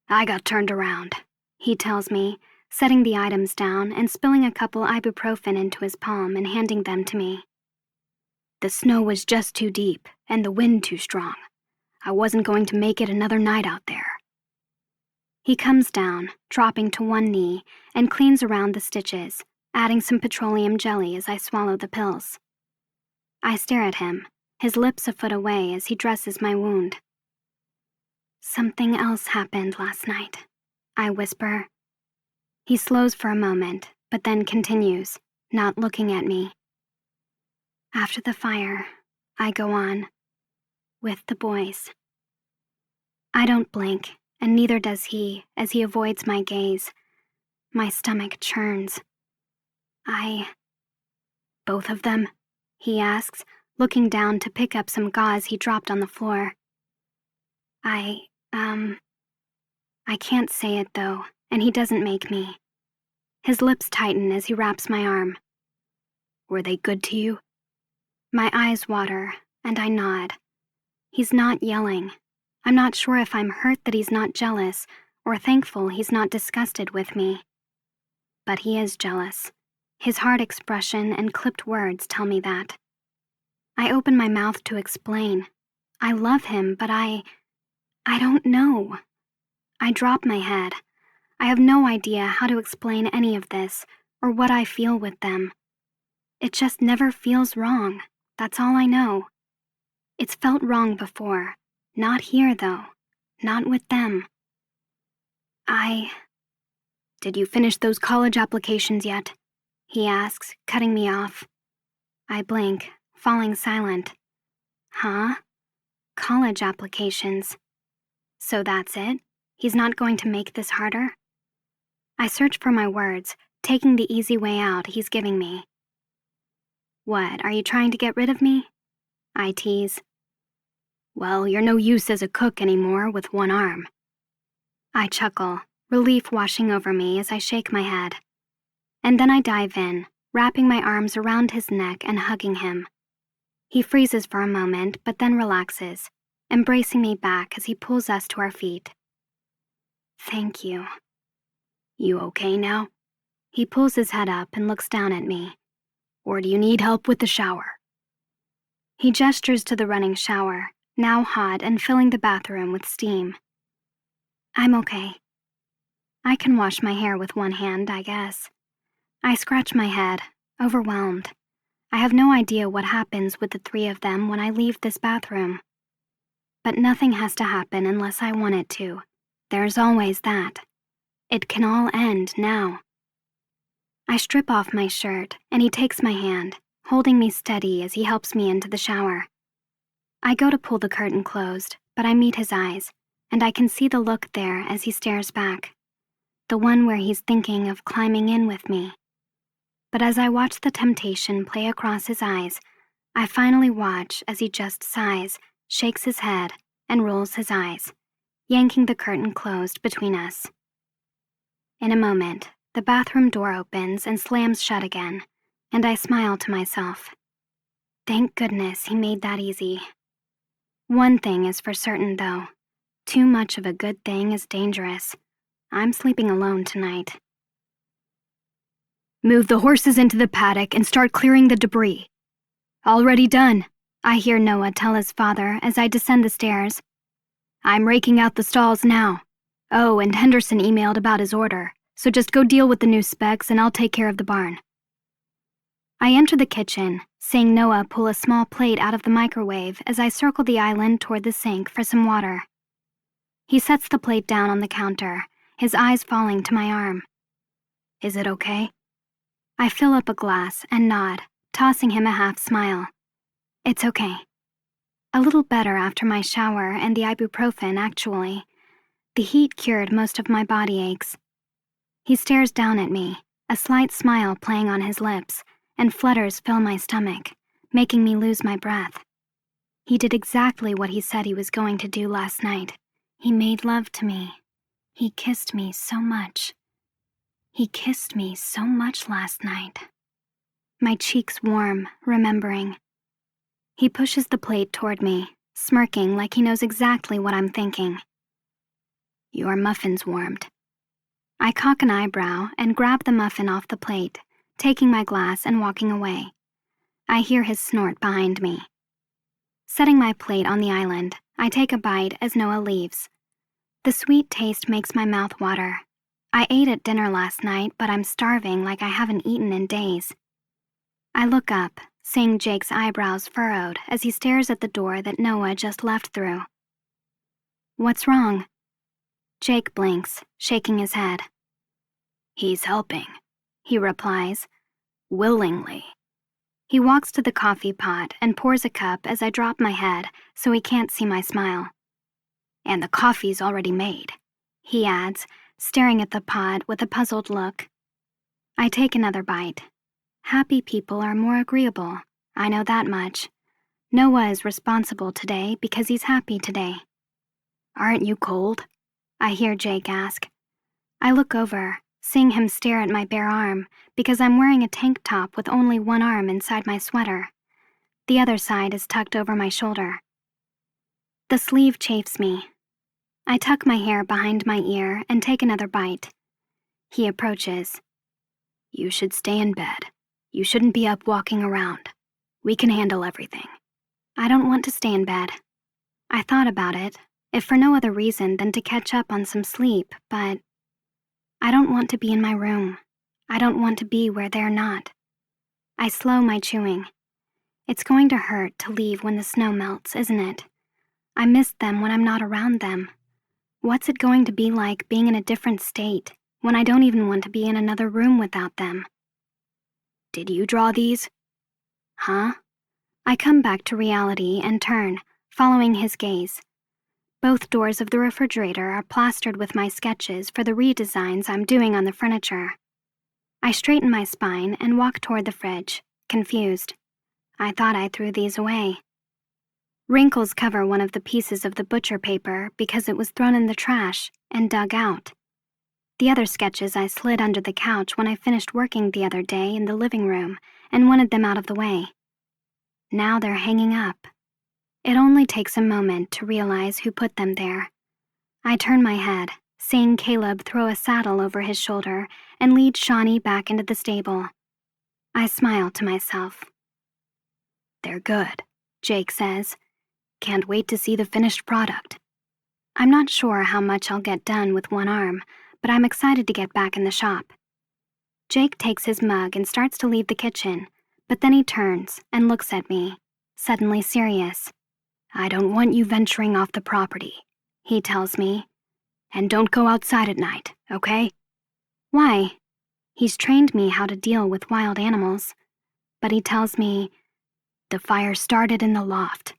"I got turned around," he tells me, setting the items down and spilling a couple ibuprofen into his palm and handing them to me. "The snow was just too deep, and the wind too strong. I wasn't going to make it another night out there." He comes down, dropping to one knee, and cleans around the stitches, adding some petroleum jelly as I swallow the pills. I stare at him, his lips a foot away as he dresses my wound. "Something else happened last night," I whisper. He slows for a moment, but then continues, not looking at me. "After the fire," I go on, "with the boys." I don't blink, and neither does he, as he avoids my gaze. My stomach churns. "Both of them?" he asks, looking down to pick up some gauze he dropped on the floor. I can't say it though, and he doesn't make me. His lips tighten as he wraps my arm. "Were they good to you?" My eyes water, and I nod. He's not yelling. I'm not sure if I'm hurt that he's not jealous, or thankful he's not disgusted with me. But he is jealous. His hard expression and clipped words tell me that. I open my mouth to explain. I love him, but I don't know. I drop my head. I have no idea how to explain any of this, or what I feel with them. It just never feels wrong. That's all I know. It's felt wrong before. Not here, though. Not with them. "Did you finish those college applications yet?" he asks, cutting me off. I blink, falling silent. "Huh? College applications. So that's it? He's not going to make this harder?" I search for my words, taking the easy way out he's giving me. "What, are you trying to get rid of me?" I tease. "Well, you're no use as a cook anymore with one arm." I chuckle, relief washing over me as I shake my head. And then I dive in, wrapping my arms around his neck and hugging him. He freezes for a moment, but then relaxes, embracing me back as he pulls us to our feet. "Thank you." "You okay now?" He pulls his head up and looks down at me. "Or do you need help with the shower?" He gestures to the running shower, now hot and filling the bathroom with steam. "I'm okay. I can wash my hair with one hand, I guess." I scratch my head, overwhelmed. I have no idea what happens with the three of them when I leave this bathroom. But nothing has to happen unless I want it to. There's always that. It can all end now. I strip off my shirt, and he takes my hand, holding me steady as he helps me into the shower. I go to pull the curtain closed, but I meet his eyes, and I can see the look there as he stares back. The one where he's thinking of climbing in with me. But as I watch the temptation play across his eyes, I finally watch as he just sighs, shakes his head, and rolls his eyes, yanking the curtain closed between us. In a moment, the bathroom door opens and slams shut again, and I smile to myself. Thank goodness he made that easy. One thing is for certain, though. Too much of a good thing is dangerous. I'm sleeping alone tonight. Move the horses into the paddock and start clearing the debris. Already done, I hear Noah tell his father as I descend the stairs. I'm raking out the stalls now. Oh, and Henderson emailed about his order, so just go deal with the new specs and I'll take care of the barn. I enter the kitchen, seeing Noah pull a small plate out of the microwave as I circle the island toward the sink for some water. He sets the plate down on the counter, his eyes falling to my arm. Is it okay? I fill up a glass and nod, tossing him a half smile. It's okay. A little better after my shower and the ibuprofen, actually. The heat cured most of my body aches. He stares down at me, a slight smile playing on his lips, and flutters fill my stomach, making me lose my breath. He did exactly what he said he was going to do last night. He made love to me. He kissed me so much. He kissed me so much last night. My cheeks warm, remembering. He pushes the plate toward me, smirking like he knows exactly what I'm thinking. Your muffin's warmed. I cock an eyebrow and grab the muffin off the plate, taking my glass and walking away. I hear his snort behind me. Setting my plate on the island, I take a bite as Noah leaves. The sweet taste makes my mouth water. I ate at dinner last night, but I'm starving like I haven't eaten in days. I look up, seeing Jake's eyebrows furrowed as he stares at the door that Noah just left through. What's wrong? Jake blinks, shaking his head. He's helping, he replies, willingly. He walks to the coffee pot and pours a cup as I drop my head so he can't see my smile. And the coffee's already made, he adds, staring at the pot with a puzzled look. I take another bite. Happy people are more agreeable, I know that much. Noah is responsible today because he's happy today. Aren't you cold? I hear Jake ask. I look over, seeing him stare at my bare arm because I'm wearing a tank top with only one arm inside my sweater. The other side is tucked over my shoulder. The sleeve chafes me. I tuck my hair behind my ear and take another bite. He approaches. You should stay in bed. You shouldn't be up walking around. We can handle everything. I don't want to stay in bed. I thought about it, if for no other reason than to catch up on some sleep, but I don't want to be in my room. I don't want to be where they're not. I slow my chewing. It's going to hurt to leave when the snow melts, isn't it? I miss them when I'm not around them. What's it going to be like being in a different state when I don't even want to be in another room without them? Did you draw these? Huh? I come back to reality and turn, following his gaze. Both doors of the refrigerator are plastered with my sketches for the redesigns I'm doing on the furniture. I straighten my spine and walk toward the fridge, confused. I thought I threw these away. Wrinkles cover one of the pieces of the butcher paper because it was thrown in the trash and dug out. The other sketches I slid under the couch when I finished working the other day in the living room and wanted them out of the way. Now they're hanging up. It only takes a moment to realize who put them there. I turn my head, seeing Caleb throw a saddle over his shoulder and lead Shawnee back into the stable. I smile to myself. They're good, Jake says. Can't wait to see the finished product. I'm not sure how much I'll get done with one arm, but I'm excited to get back in the shop. Jake takes his mug and starts to leave the kitchen, but then he turns and looks at me, suddenly serious. I don't want you venturing off the property, he tells me. And don't go outside at night, okay? Why? He's trained me how to deal with wild animals. But he tells me, the fire started in the loft.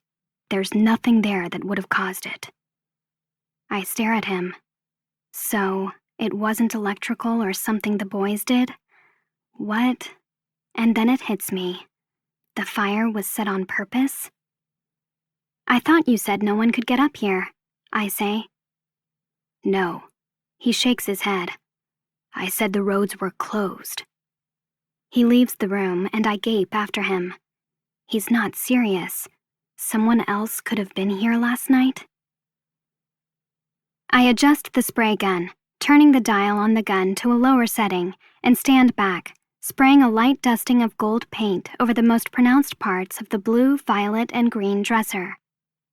There's nothing there that would have caused it. I stare at him. So, it wasn't electrical or something the boys did? What? And then it hits me. The fire was set on purpose? I thought you said no one could get up here, I say. No. He shakes his head. I said the roads were closed. He leaves the room and I gape after him. He's not serious. Someone else could have been here last night? I adjust the spray gun, turning the dial on the gun to a lower setting, and stand back, spraying a light dusting of gold paint over the most pronounced parts of the blue, violet, and green dresser.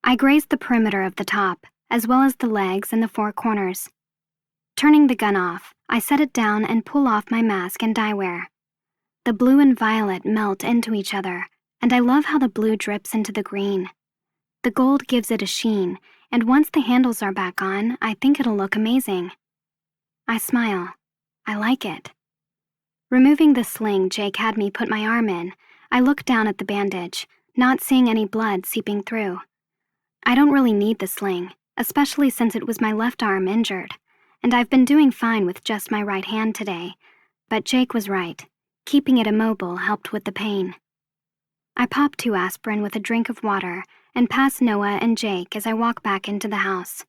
I graze the perimeter of the top, as well as the legs and the four corners. Turning the gun off, I set it down and pull off my mask and dyewear. The blue and violet melt into each other, and I love how the blue drips into the green. The gold gives it a sheen, and once the handles are back on, I think it'll look amazing. I smile. I like it. Removing the sling Jake had me put my arm in, I look down at the bandage, not seeing any blood seeping through. I don't really need the sling, especially since it was my left arm injured, and I've been doing fine with just my right hand today, but Jake was right. Keeping it immobile helped with the pain. I pop 2 aspirin with a drink of water and pass Noah and Jake as I walk back into the house.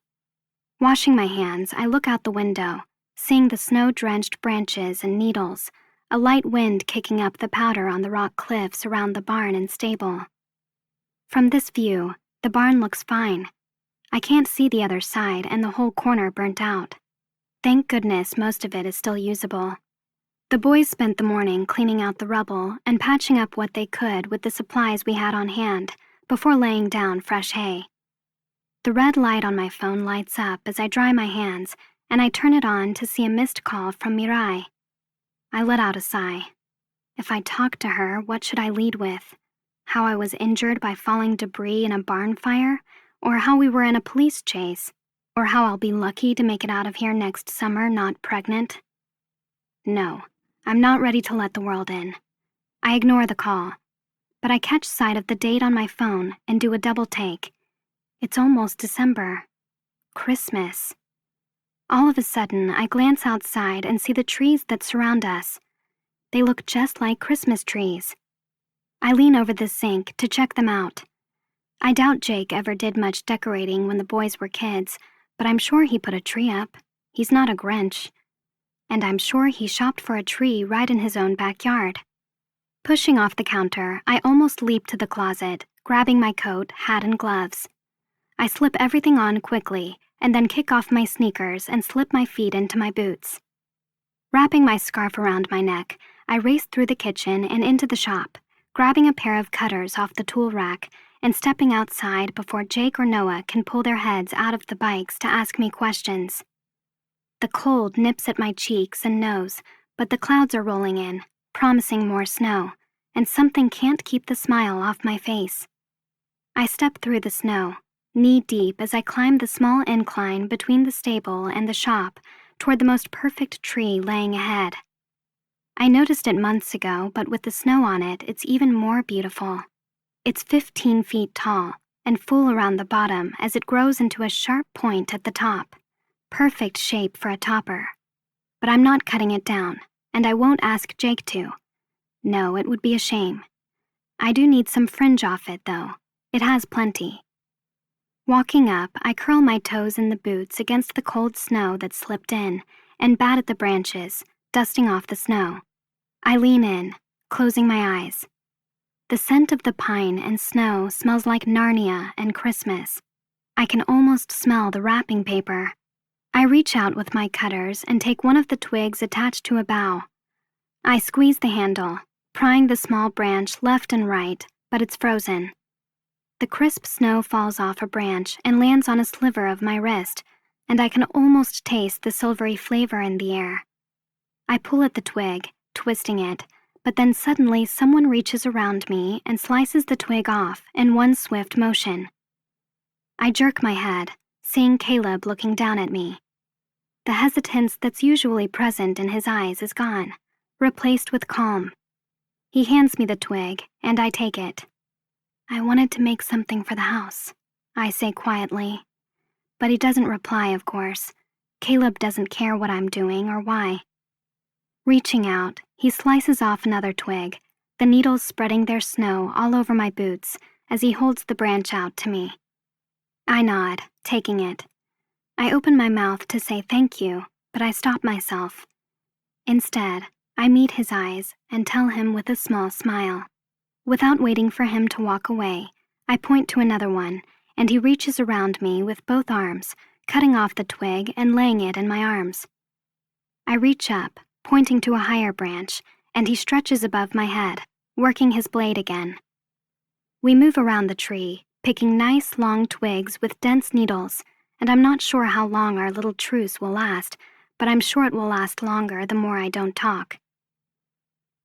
Washing my hands, I look out the window, seeing the snow-drenched branches and needles, a light wind kicking up the powder on the rock cliffs around the barn and stable. From this view, the barn looks fine. I can't see the other side and the whole corner burnt out. Thank goodness most of it is still usable. The boys spent the morning cleaning out the rubble and patching up what they could with the supplies we had on hand before laying down fresh hay. The red light on my phone lights up as I dry my hands, and I turn it on to see a missed call from Mirai. I let out a sigh. If I talk to her, what should I lead with? How I was injured by falling debris in a barn fire, or how we were in a police chase, or how I'll be lucky to make it out of here next summer not pregnant? No. I'm not ready to let the world in. I ignore the call, but I catch sight of the date on my phone and do a double take. It's almost December. Christmas. All of a sudden, I glance outside and see the trees that surround us. They look just like Christmas trees. I lean over the sink to check them out. I doubt Jake ever did much decorating when the boys were kids, but I'm sure he put a tree up. He's not a Grinch. And I'm sure he shopped for a tree right in his own backyard. Pushing off the counter, I almost leap to the closet, grabbing my coat, hat, and gloves. I slip everything on quickly, and then kick off my sneakers and slip my feet into my boots. Wrapping my scarf around my neck, I race through the kitchen and into the shop, grabbing a pair of cutters off the tool rack and stepping outside before Jake or Noah can pull their heads out of the bikes to ask me questions. The cold nips at my cheeks and nose, but the clouds are rolling in, promising more snow, and something can't keep the smile off my face. I step through the snow, knee-deep as I climb the small incline between the stable and the shop toward the most perfect tree laying ahead. I noticed it months ago, but with the snow on it, it's even more beautiful. It's 15 feet tall and full around the bottom as it grows into a sharp point at the top. Perfect shape for a topper. But I'm not cutting it down, and I won't ask Jake to. No, it would be a shame. I do need some fringe off it, though. It has plenty. Walking up, I curl my toes in the boots against the cold snow that slipped in and bat at the branches, dusting off the snow. I lean in, closing my eyes. The scent of the pine and snow smells like Narnia and Christmas. I can almost smell the wrapping paper. I reach out with my cutters and take one of the twigs attached to a bough. I squeeze the handle, prying the small branch left and right, but it's frozen. The crisp snow falls off a branch and lands on a sliver of my wrist, and I can almost taste the silvery flavor in the air. I pull at the twig, twisting it, but then suddenly someone reaches around me and slices the twig off in one swift motion. I jerk my head, seeing Caleb looking down at me. The hesitance that's usually present in his eyes is gone, replaced with calm. He hands me the twig, and I take it. I wanted to make something for the house, I say quietly. But he doesn't reply, of course. Caleb doesn't care what I'm doing or why. Reaching out, he slices off another twig, the needles spreading their snow all over my boots as he holds the branch out to me. I nod, taking it. I open my mouth to say thank you, but I stop myself. Instead, I meet his eyes and tell him with a small smile. Without waiting for him to walk away, I point to another one, and he reaches around me with both arms, cutting off the twig and laying it in my arms. I reach up, pointing to a higher branch, and he stretches above my head, working his blade again. We move around the tree, picking nice long twigs with dense needles, and I'm not sure how long our little truce will last, but I'm sure it will last longer the more I don't talk.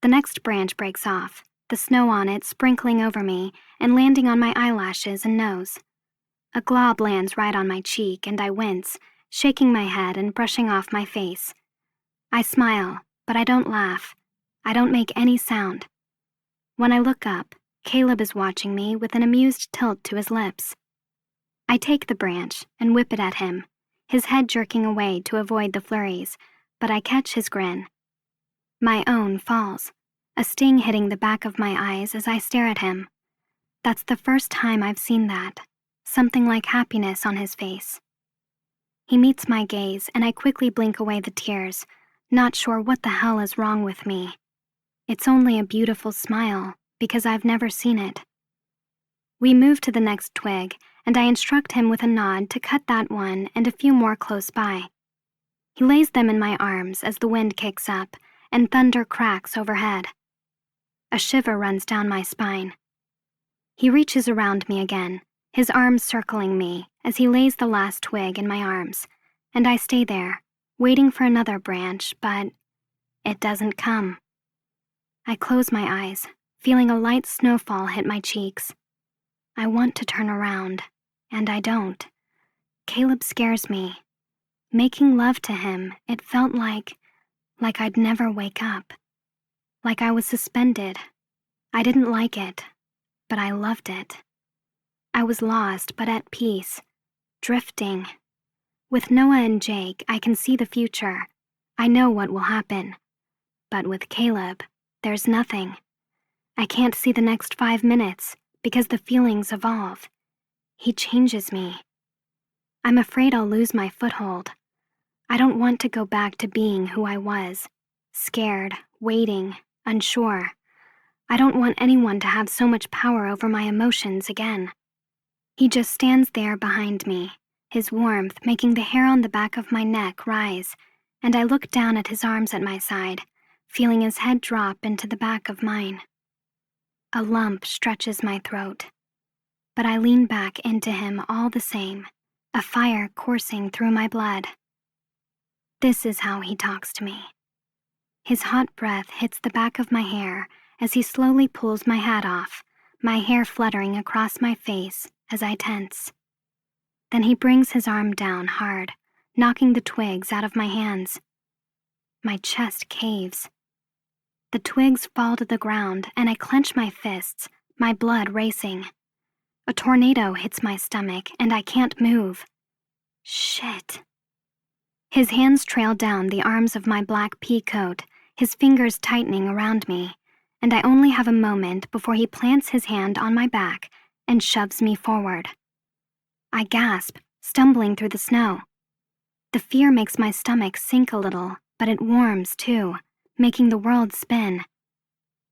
The next branch breaks off, the snow on it sprinkling over me and landing on my eyelashes and nose. A glob lands right on my cheek, and I wince, shaking my head and brushing off my face. I smile, but I don't laugh. I don't make any sound. When I look up, Caleb is watching me with an amused tilt to his lips. I take the branch and whip it at him, his head jerking away to avoid the flurries, but I catch his grin. My own falls, a sting hitting the back of my eyes as I stare at him. That's the first time I've seen that, something like happiness on his face. He meets my gaze, and I quickly blink away the tears, not sure what the hell is wrong with me. It's only a beautiful smile, because I've never seen it. We move to the next twig, and I instruct him with a nod to cut that one and a few more close by. He lays them in my arms as the wind kicks up, and thunder cracks overhead. A shiver runs down my spine. He reaches around me again, his arms circling me as he lays the last twig in my arms, and I stay there, waiting for another branch, but it doesn't come. I close my eyes, feeling a light snowfall hit my cheeks. I want to turn around, and I don't. Caleb scares me. Making love to him, it felt like I'd never wake up. Like I was suspended. I didn't like it, but I loved it. I was lost but at peace, drifting. With Noah and Jake, I can see the future. I know what will happen. But with Caleb, there's nothing. I can't see the next 5 minutes because the feelings evolve. He changes me. I'm afraid I'll lose my foothold. I don't want to go back to being who I was, scared, waiting, unsure. I don't want anyone to have so much power over my emotions again. He just stands there behind me, his warmth making the hair on the back of my neck rise, and I look down at his arms at my side, feeling his head drop into the back of mine. A lump stretches my throat, but I lean back into him all the same, a fire coursing through my blood. This is how he talks to me. His hot breath hits the back of my hair as he slowly pulls my hat off, my hair fluttering across my face as I tense. Then he brings his arm down hard, knocking the twigs out of my hands. My chest caves. The twigs fall to the ground and I clench my fists, my blood racing. A tornado hits my stomach and I can't move. Shit. His hands trail down the arms of my black pea coat, his fingers tightening around me, and I only have a moment before he plants his hand on my back and shoves me forward. I gasp, stumbling through the snow. The fear makes my stomach sink a little, but it warms too, making the world spin.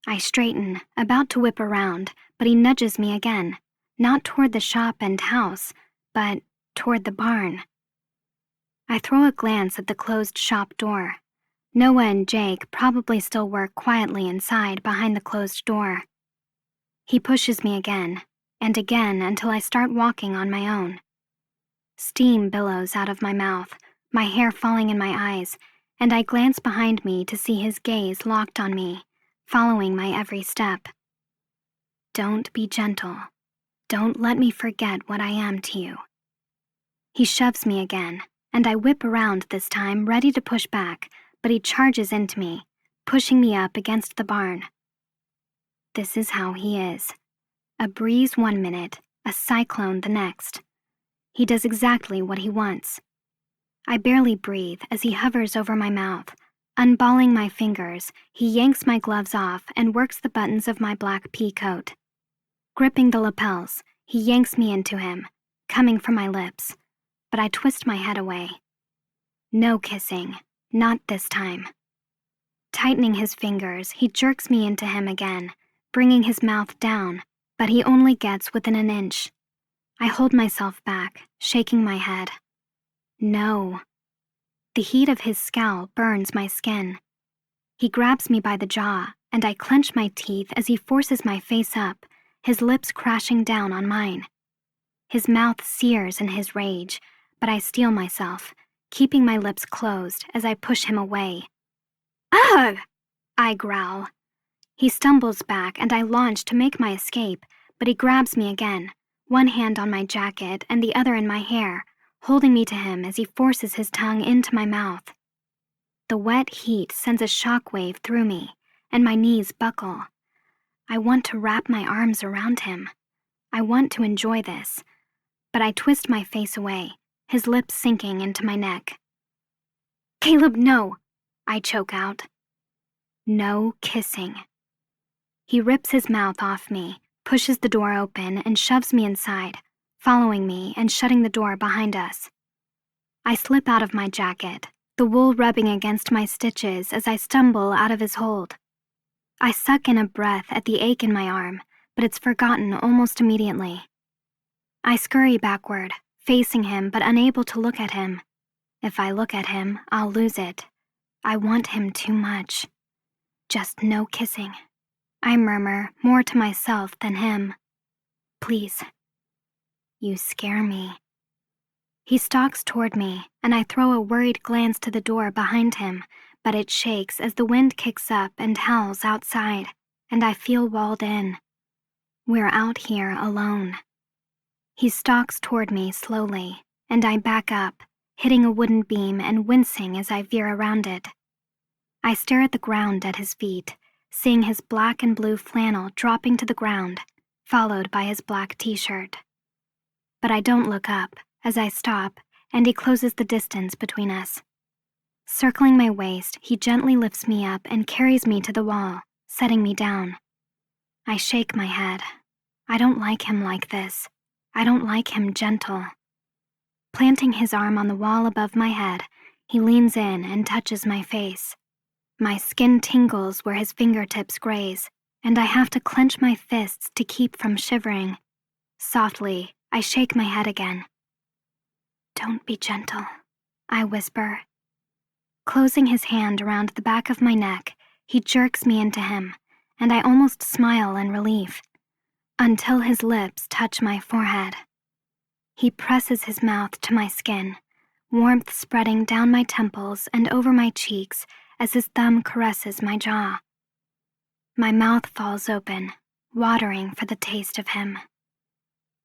I straighten, about to whip around, but he nudges me again, not toward the shop and house, but toward the barn. I throw a glance at the closed shop door. Noah and Jake probably still work quietly inside behind the closed door. He pushes me again, and again until I start walking on my own. Steam billows out of my mouth, my hair falling in my eyes, and I glance behind me to see his gaze locked on me, following my every step. Don't be gentle. Don't let me forget what I am to you. He shoves me again, and I whip around this time, ready to push back, but he charges into me, pushing me up against the barn. This is how he is. A breeze 1 minute, a cyclone the next. He does exactly what he wants. I barely breathe as he hovers over my mouth. Unballing my fingers, he yanks my gloves off and works the buttons of my black pea coat. Gripping the lapels, he yanks me into him, coming for my lips. but I twist my head away. No kissing, not this time. Tightening his fingers, he jerks me into him again, bringing his mouth down, but he only gets within an inch. I hold myself back, shaking my head. No. The heat of his scowl burns my skin. He grabs me by the jaw, and I clench my teeth as he forces my face up, his lips crashing down on mine. His mouth sears in his rage, but I steel myself, keeping my lips closed as I push him away. Ugh! I growl. He stumbles back and I launch to make my escape, but he grabs me again, one hand on my jacket and the other in my hair, holding me to him as he forces his tongue into my mouth. The wet heat sends a shockwave through me, and my knees buckle. I want to wrap my arms around him. I want to enjoy this, but I twist my face away, his lips sinking into my neck. Caleb, no! I choke out. No kissing. He rips his mouth off me, pushes the door open, and shoves me inside, following me and shutting the door behind us. I slip out of my jacket, the wool rubbing against my stitches as I stumble out of his hold. I suck in a breath at the ache in my arm, but it's forgotten almost immediately. I scurry backward, facing him but unable to look at him. If I look at him, I'll lose it. I want him too much. Just no kissing. I murmur, more to myself than him. Please. You scare me. He stalks toward me, and I throw a worried glance to the door behind him, but it shakes as the wind kicks up and howls outside, and I feel walled in. We're out here alone. He stalks toward me slowly, and I back up, hitting a wooden beam and wincing as I veer around it. I stare at the ground at his feet, seeing his black and blue flannel dropping to the ground, followed by his black t-shirt. But I don't look up as I stop, and he closes the distance between us. Circling my waist, he gently lifts me up and carries me to the wall, setting me down. I shake my head. I don't like him like this. I don't like him gentle. Planting his arm on the wall above my head, he leans in and touches my face. My skin tingles where his fingertips graze, and I have to clench my fists to keep from shivering. Softly, I shake my head again. Don't be gentle, I whisper. Closing his hand around the back of my neck, he jerks me into him, and I almost smile in relief, until his lips touch my forehead. He presses his mouth to my skin, warmth spreading down my temples and over my cheeks as his thumb caresses my jaw. My mouth falls open, watering for the taste of him.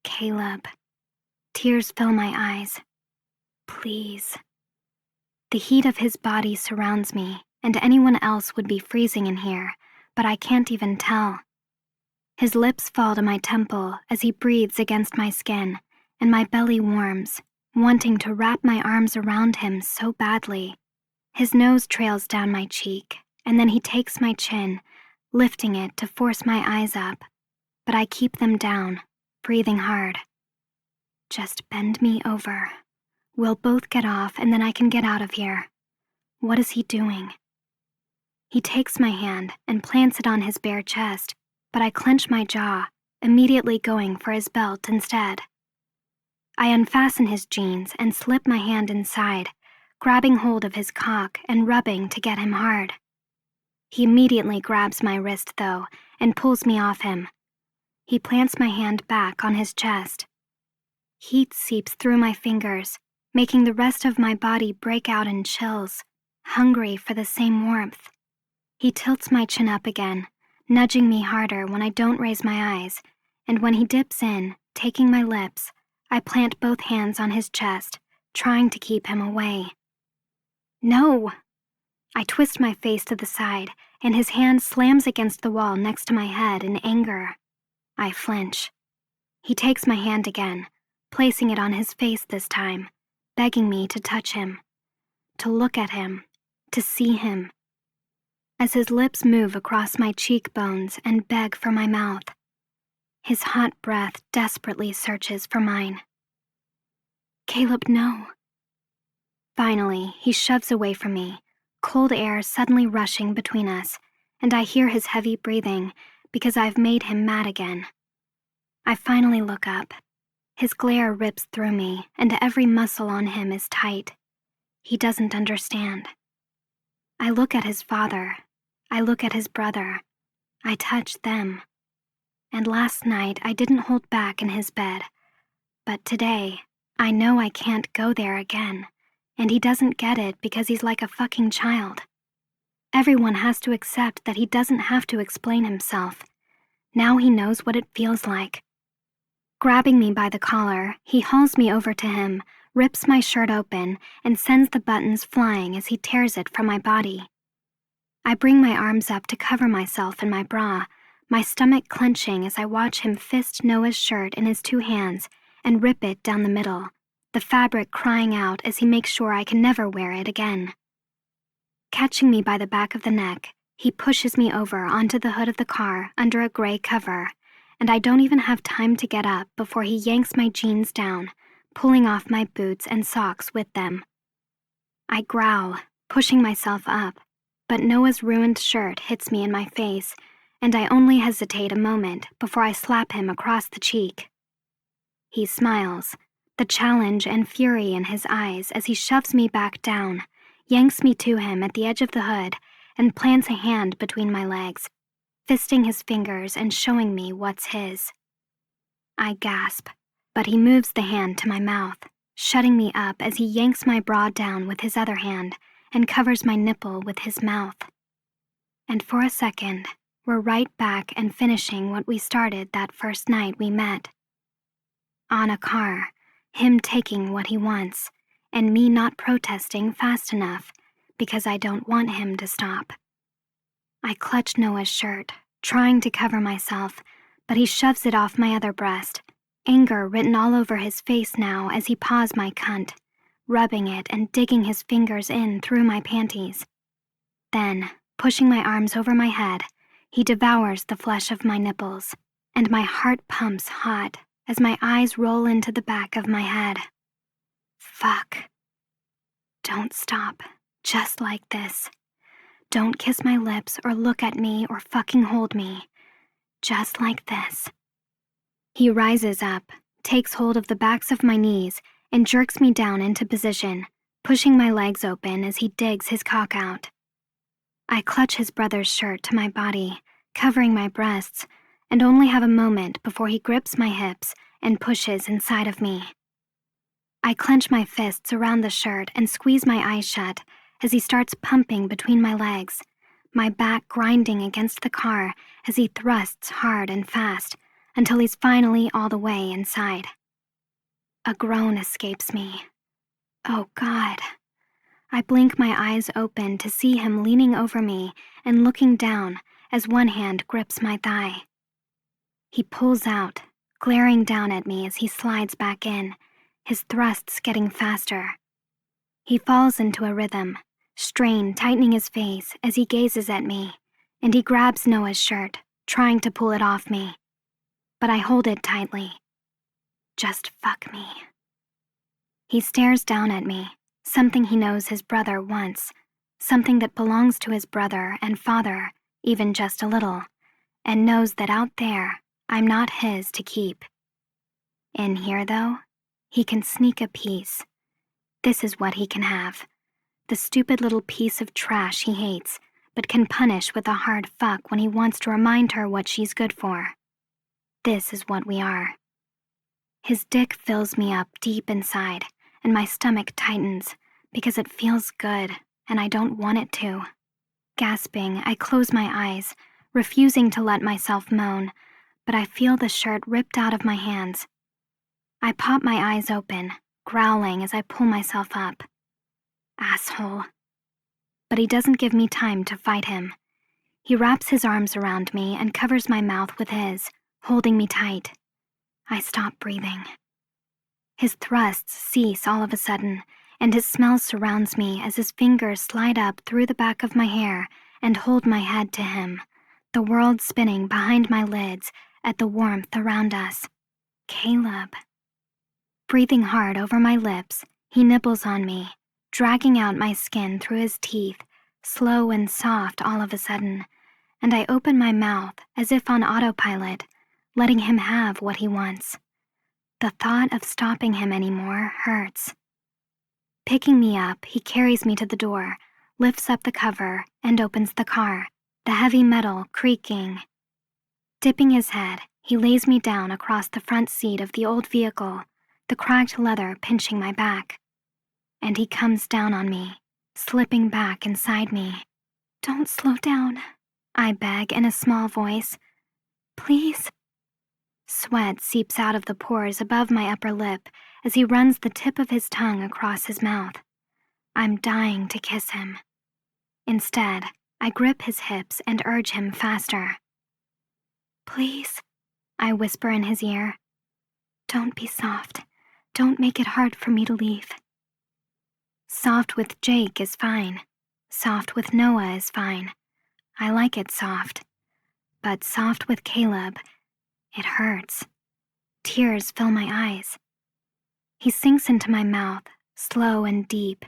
Caleb. Tears fill my eyes. Please. The heat of his body surrounds me, and anyone else would be freezing in here, but I can't even tell. His lips fall to my temple as he breathes against my skin, and my belly warms, wanting to wrap my arms around him so badly. His nose trails down my cheek, and then he takes my chin, lifting it to force my eyes up, but I keep them down, breathing hard. Just bend me over. We'll both get off and then I can get out of here. What is he doing? He takes my hand and plants it on his bare chest, but I clench my jaw, immediately going for his belt instead. I unfasten his jeans and slip my hand inside, grabbing hold of his cock and rubbing to get him hard. He immediately grabs my wrist, though, and pulls me off him. He plants my hand back on his chest. Heat seeps through my fingers, making the rest of my body break out in chills, hungry for the same warmth. He tilts my chin up again, nudging me harder when I don't raise my eyes, and when he dips in, taking my lips, I plant both hands on his chest, trying to keep him away. No! I twist my face to the side, and his hand slams against the wall next to my head in anger. I flinch. He takes my hand again, placing it on his face this time, begging me to touch him, to look at him, to see him. As his lips move across my cheekbones and beg for my mouth, his hot breath desperately searches for mine. Caleb, no. Finally, he shoves away from me, cold air suddenly rushing between us, and I hear his heavy breathing because I've made him mad again. I finally look up. His glare rips through me, and every muscle on him is tight. He doesn't understand. I look at his father. I look at his brother. I touch them. And last night I didn't hold back in his bed. But today, I know I can't go there again, and he doesn't get it because he's like a fucking child. Everyone has to accept that he doesn't have to explain himself. Now he knows what it feels like. Grabbing me by the collar, he hauls me over to him, rips my shirt open, and sends the buttons flying as he tears it from my body. I bring my arms up to cover myself in my bra, my stomach clenching as I watch him fist Noah's shirt in his two hands and rip it down the middle, the fabric crying out as he makes sure I can never wear it again. Catching me by the back of the neck, he pushes me over onto the hood of the car under a gray cover, and I don't even have time to get up before he yanks my jeans down, pulling off my boots and socks with them. I growl, pushing myself up, but Noah's ruined shirt hits me in my face, and I only hesitate a moment before I slap him across the cheek. He smiles, the challenge and fury in his eyes as he shoves me back down, yanks me to him at the edge of the hood, and plants a hand between my legs, fisting his fingers and showing me what's his. I gasp, but he moves the hand to my mouth, shutting me up as he yanks my bra down with his other hand and covers my nipple with his mouth. And for a second, we're right back and finishing what we started that first night we met. On a car, him taking what he wants, and me not protesting fast enough because I don't want him to stop. I clutch Noah's shirt, trying to cover myself, but he shoves it off my other breast, anger written all over his face now as he paws my cunt, rubbing it and digging his fingers in through my panties. Then, pushing my arms over my head, he devours the flesh of my nipples, and my heart pumps hot as my eyes roll into the back of my head. Fuck. Don't stop, just like this. Don't kiss my lips or look at me or fucking hold me. Just like this. He rises up, takes hold of the backs of my knees, and jerks me down into position, pushing my legs open as he digs his cock out. I clutch his brother's shirt to my body, covering my breasts, and only have a moment before he grips my hips and pushes inside of me. I clench my fists around the shirt and squeeze my eyes shut as he starts pumping between my legs, my back grinding against the car as he thrusts hard and fast until he's finally all the way inside. A groan escapes me. Oh God. I blink my eyes open to see him leaning over me and looking down as one hand grips my thigh. He pulls out, glaring down at me as he slides back in, his thrusts getting faster. He falls into a rhythm, strain tightening his face as he gazes at me, and he grabs Noah's shirt, trying to pull it off me. But I hold it tightly. Just fuck me. He stares down at me, something he knows his brother wants, something that belongs to his brother and father, even just a little, and knows that out there, I'm not his to keep. In here, though, he can sneak a piece. This is what he can have. The stupid little piece of trash he hates, but can punish with a hard fuck when he wants to remind her what she's good for. This is what we are. His dick fills me up deep inside, and my stomach tightens because it feels good and I don't want it to. Gasping, I close my eyes, refusing to let myself moan, but I feel the shirt ripped out of my hands. I pop my eyes open, growling as I pull myself up. Asshole. But he doesn't give me time to fight him. He wraps his arms around me and covers my mouth with his, holding me tight. I stop breathing. His thrusts cease all of a sudden, and his smell surrounds me as his fingers slide up through the back of my hair and hold my head to him, the world spinning behind my lids at the warmth around us. Caleb. Breathing hard over my lips, he nibbles on me, dragging out my skin through his teeth, slow and soft all of a sudden, and I open my mouth as if on autopilot, letting him have what he wants. The thought of stopping him anymore hurts. Picking me up, he carries me to the door, lifts up the cover, and opens the car, the heavy metal creaking. Dipping his head, he lays me down across the front seat of the old vehicle, the cracked leather pinching my back. And he comes down on me, slipping back inside me. "Don't slow down," I beg in a small voice. "Please." Sweat seeps out of the pores above my upper lip as he runs the tip of his tongue across his mouth. I'm dying to kiss him. Instead, I grip his hips and urge him faster. "Please," I whisper in his ear. "Don't be soft. Don't make it hard for me to leave." Soft with Jake is fine. Soft with Noah is fine. I like it soft. But soft with Caleb, it hurts. Tears fill my eyes. He sinks into my mouth, slow and deep,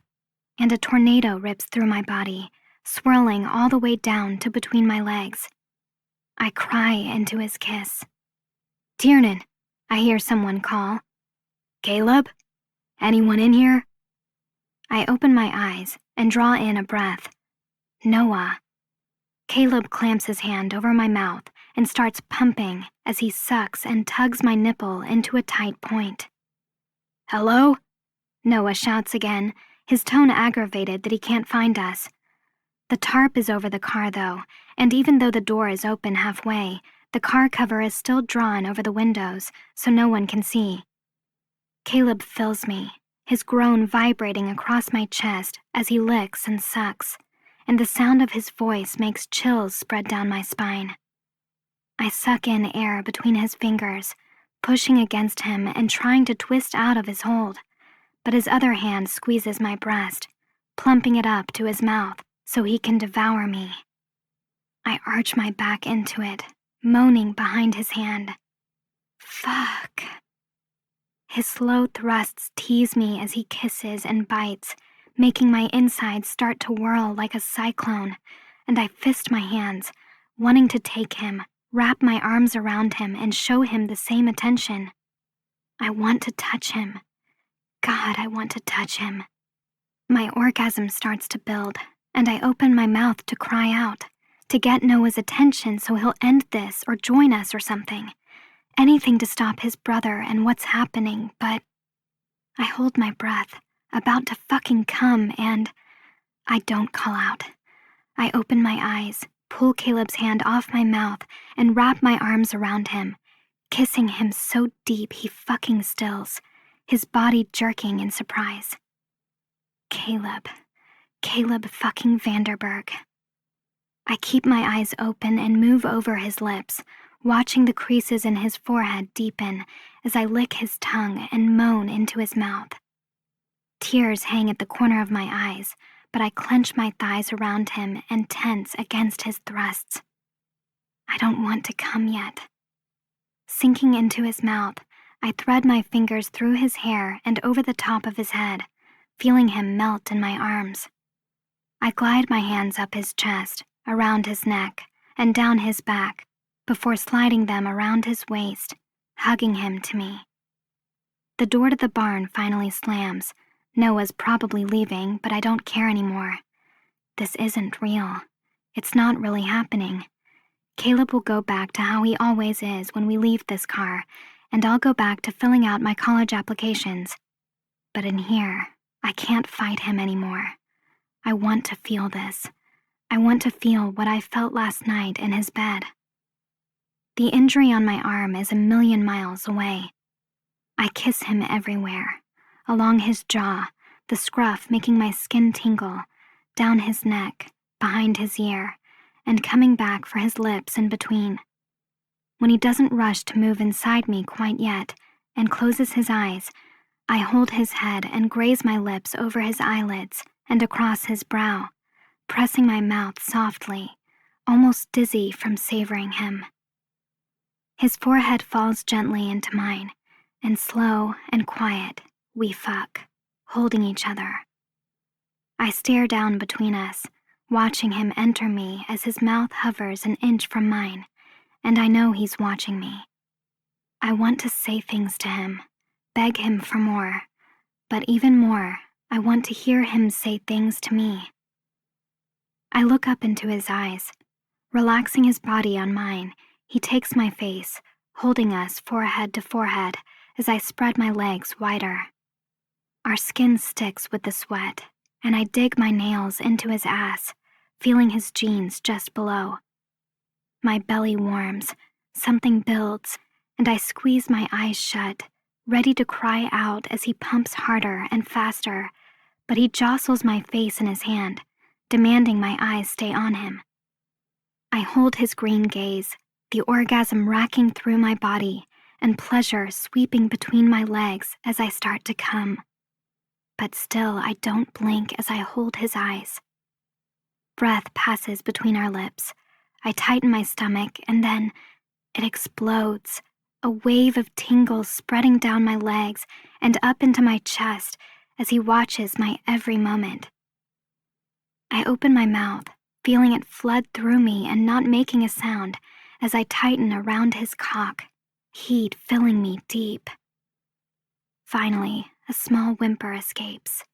and a tornado rips through my body, swirling all the way down to between my legs. I cry into his kiss. "Tiernan," I hear someone call. "Caleb? Anyone in here?" I open my eyes and draw in a breath. Noah. Caleb clamps his hand over my mouth and starts pumping as he sucks and tugs my nipple into a tight point. "Hello?" Noah shouts again, his tone aggravated that he can't find us. The tarp is over the car though, and even though the door is open halfway, the car cover is still drawn over the windows so no one can see. Caleb fills me, his groan vibrating across my chest as he licks and sucks, and the sound of his voice makes chills spread down my spine. I suck in air between his fingers, pushing against him and trying to twist out of his hold, but his other hand squeezes my breast, plumping it up to his mouth so he can devour me. I arch my back into it, moaning behind his hand. Fuck. His slow thrusts tease me as he kisses and bites, making my insides start to whirl like a cyclone, and I fist my hands, wanting to take him, wrap my arms around him, and show him the same attention. I want to touch him. God, I want to touch him. My orgasm starts to build, and I open my mouth to cry out, to get Noah's attention so he'll end this or join us or something. Anything to stop his brother and what's happening, but I hold my breath, about to fucking come, and I don't call out. I open my eyes, pull Caleb's hand off my mouth, and wrap my arms around him, kissing him so deep he fucking stills, his body jerking in surprise. Caleb fucking Vanderberg. I keep my eyes open and move over his lips, watching the creases in his forehead deepen as I lick his tongue and moan into his mouth. Tears hang at the corner of my eyes, but I clench my thighs around him and tense against his thrusts. I don't want to come yet. Sinking into his mouth, I thread my fingers through his hair and over the top of his head, feeling him melt in my arms. I glide my hands up his chest, around his neck, and down his back, before sliding them around his waist, hugging him to me. The door to the barn finally slams. Noah's probably leaving, but I don't care anymore. This isn't real. It's not really happening. Caleb will go back to how he always is when we leave this car, and I'll go back to filling out my college applications. But in here, I can't fight him anymore. I want to feel this. I want to feel what I felt last night in his bed. The injury on my arm is 1,000,000 miles away. I kiss him everywhere, along his jaw, the scruff making my skin tingle, down his neck, behind his ear, and coming back for his lips in between. When he doesn't rush to move inside me quite yet and closes his eyes, I hold his head and graze my lips over his eyelids and across his brow, pressing my mouth softly, almost dizzy from savoring him. His forehead falls gently into mine, and slow and quiet, we fuck, holding each other. I stare down between us, watching him enter me as his mouth hovers an inch from mine, and I know he's watching me. I want to say things to him, beg him for more, but even more, I want to hear him say things to me. I look up into his eyes. Relaxing his body on mine, he takes my face, holding us forehead to forehead as I spread my legs wider. Our skin sticks with the sweat, and I dig my nails into his ass, feeling his jeans just below. My belly warms, something builds, and I squeeze my eyes shut, ready to cry out as he pumps harder and faster, but he jostles my face in his hand, demanding my eyes stay on him. I hold his green gaze, the orgasm racking through my body and pleasure sweeping between my legs as I start to come. But still I don't blink as I hold his eyes. Breath passes between our lips. I tighten my stomach and then it explodes, a wave of tingles spreading down my legs and up into my chest as he watches my every moment. I open my mouth, feeling it flood through me and not making a sound as I tighten around his cock, heat filling me deep. Finally, a small whimper escapes.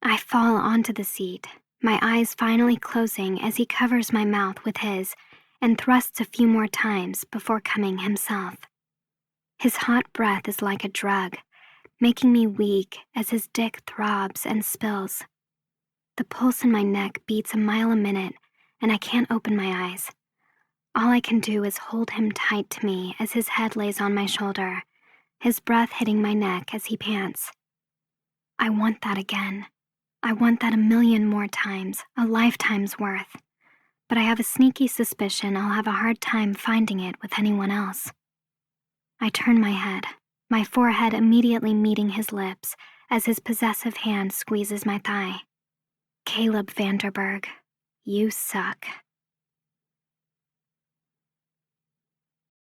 I fall onto the seat, my eyes finally closing as he covers my mouth with his and thrusts a few more times before coming himself. His hot breath is like a drug, making me weak as his dick throbs and spills. The pulse in my neck beats a mile a minute, and I can't open my eyes. All I can do is hold him tight to me as his head lays on my shoulder, his breath hitting my neck as he pants. I want that again. I want that a million more times, a lifetime's worth. But I have a sneaky suspicion I'll have a hard time finding it with anyone else. I turn my head, my forehead immediately meeting his lips as his possessive hand squeezes my thigh. Caleb Vanderberg, you suck.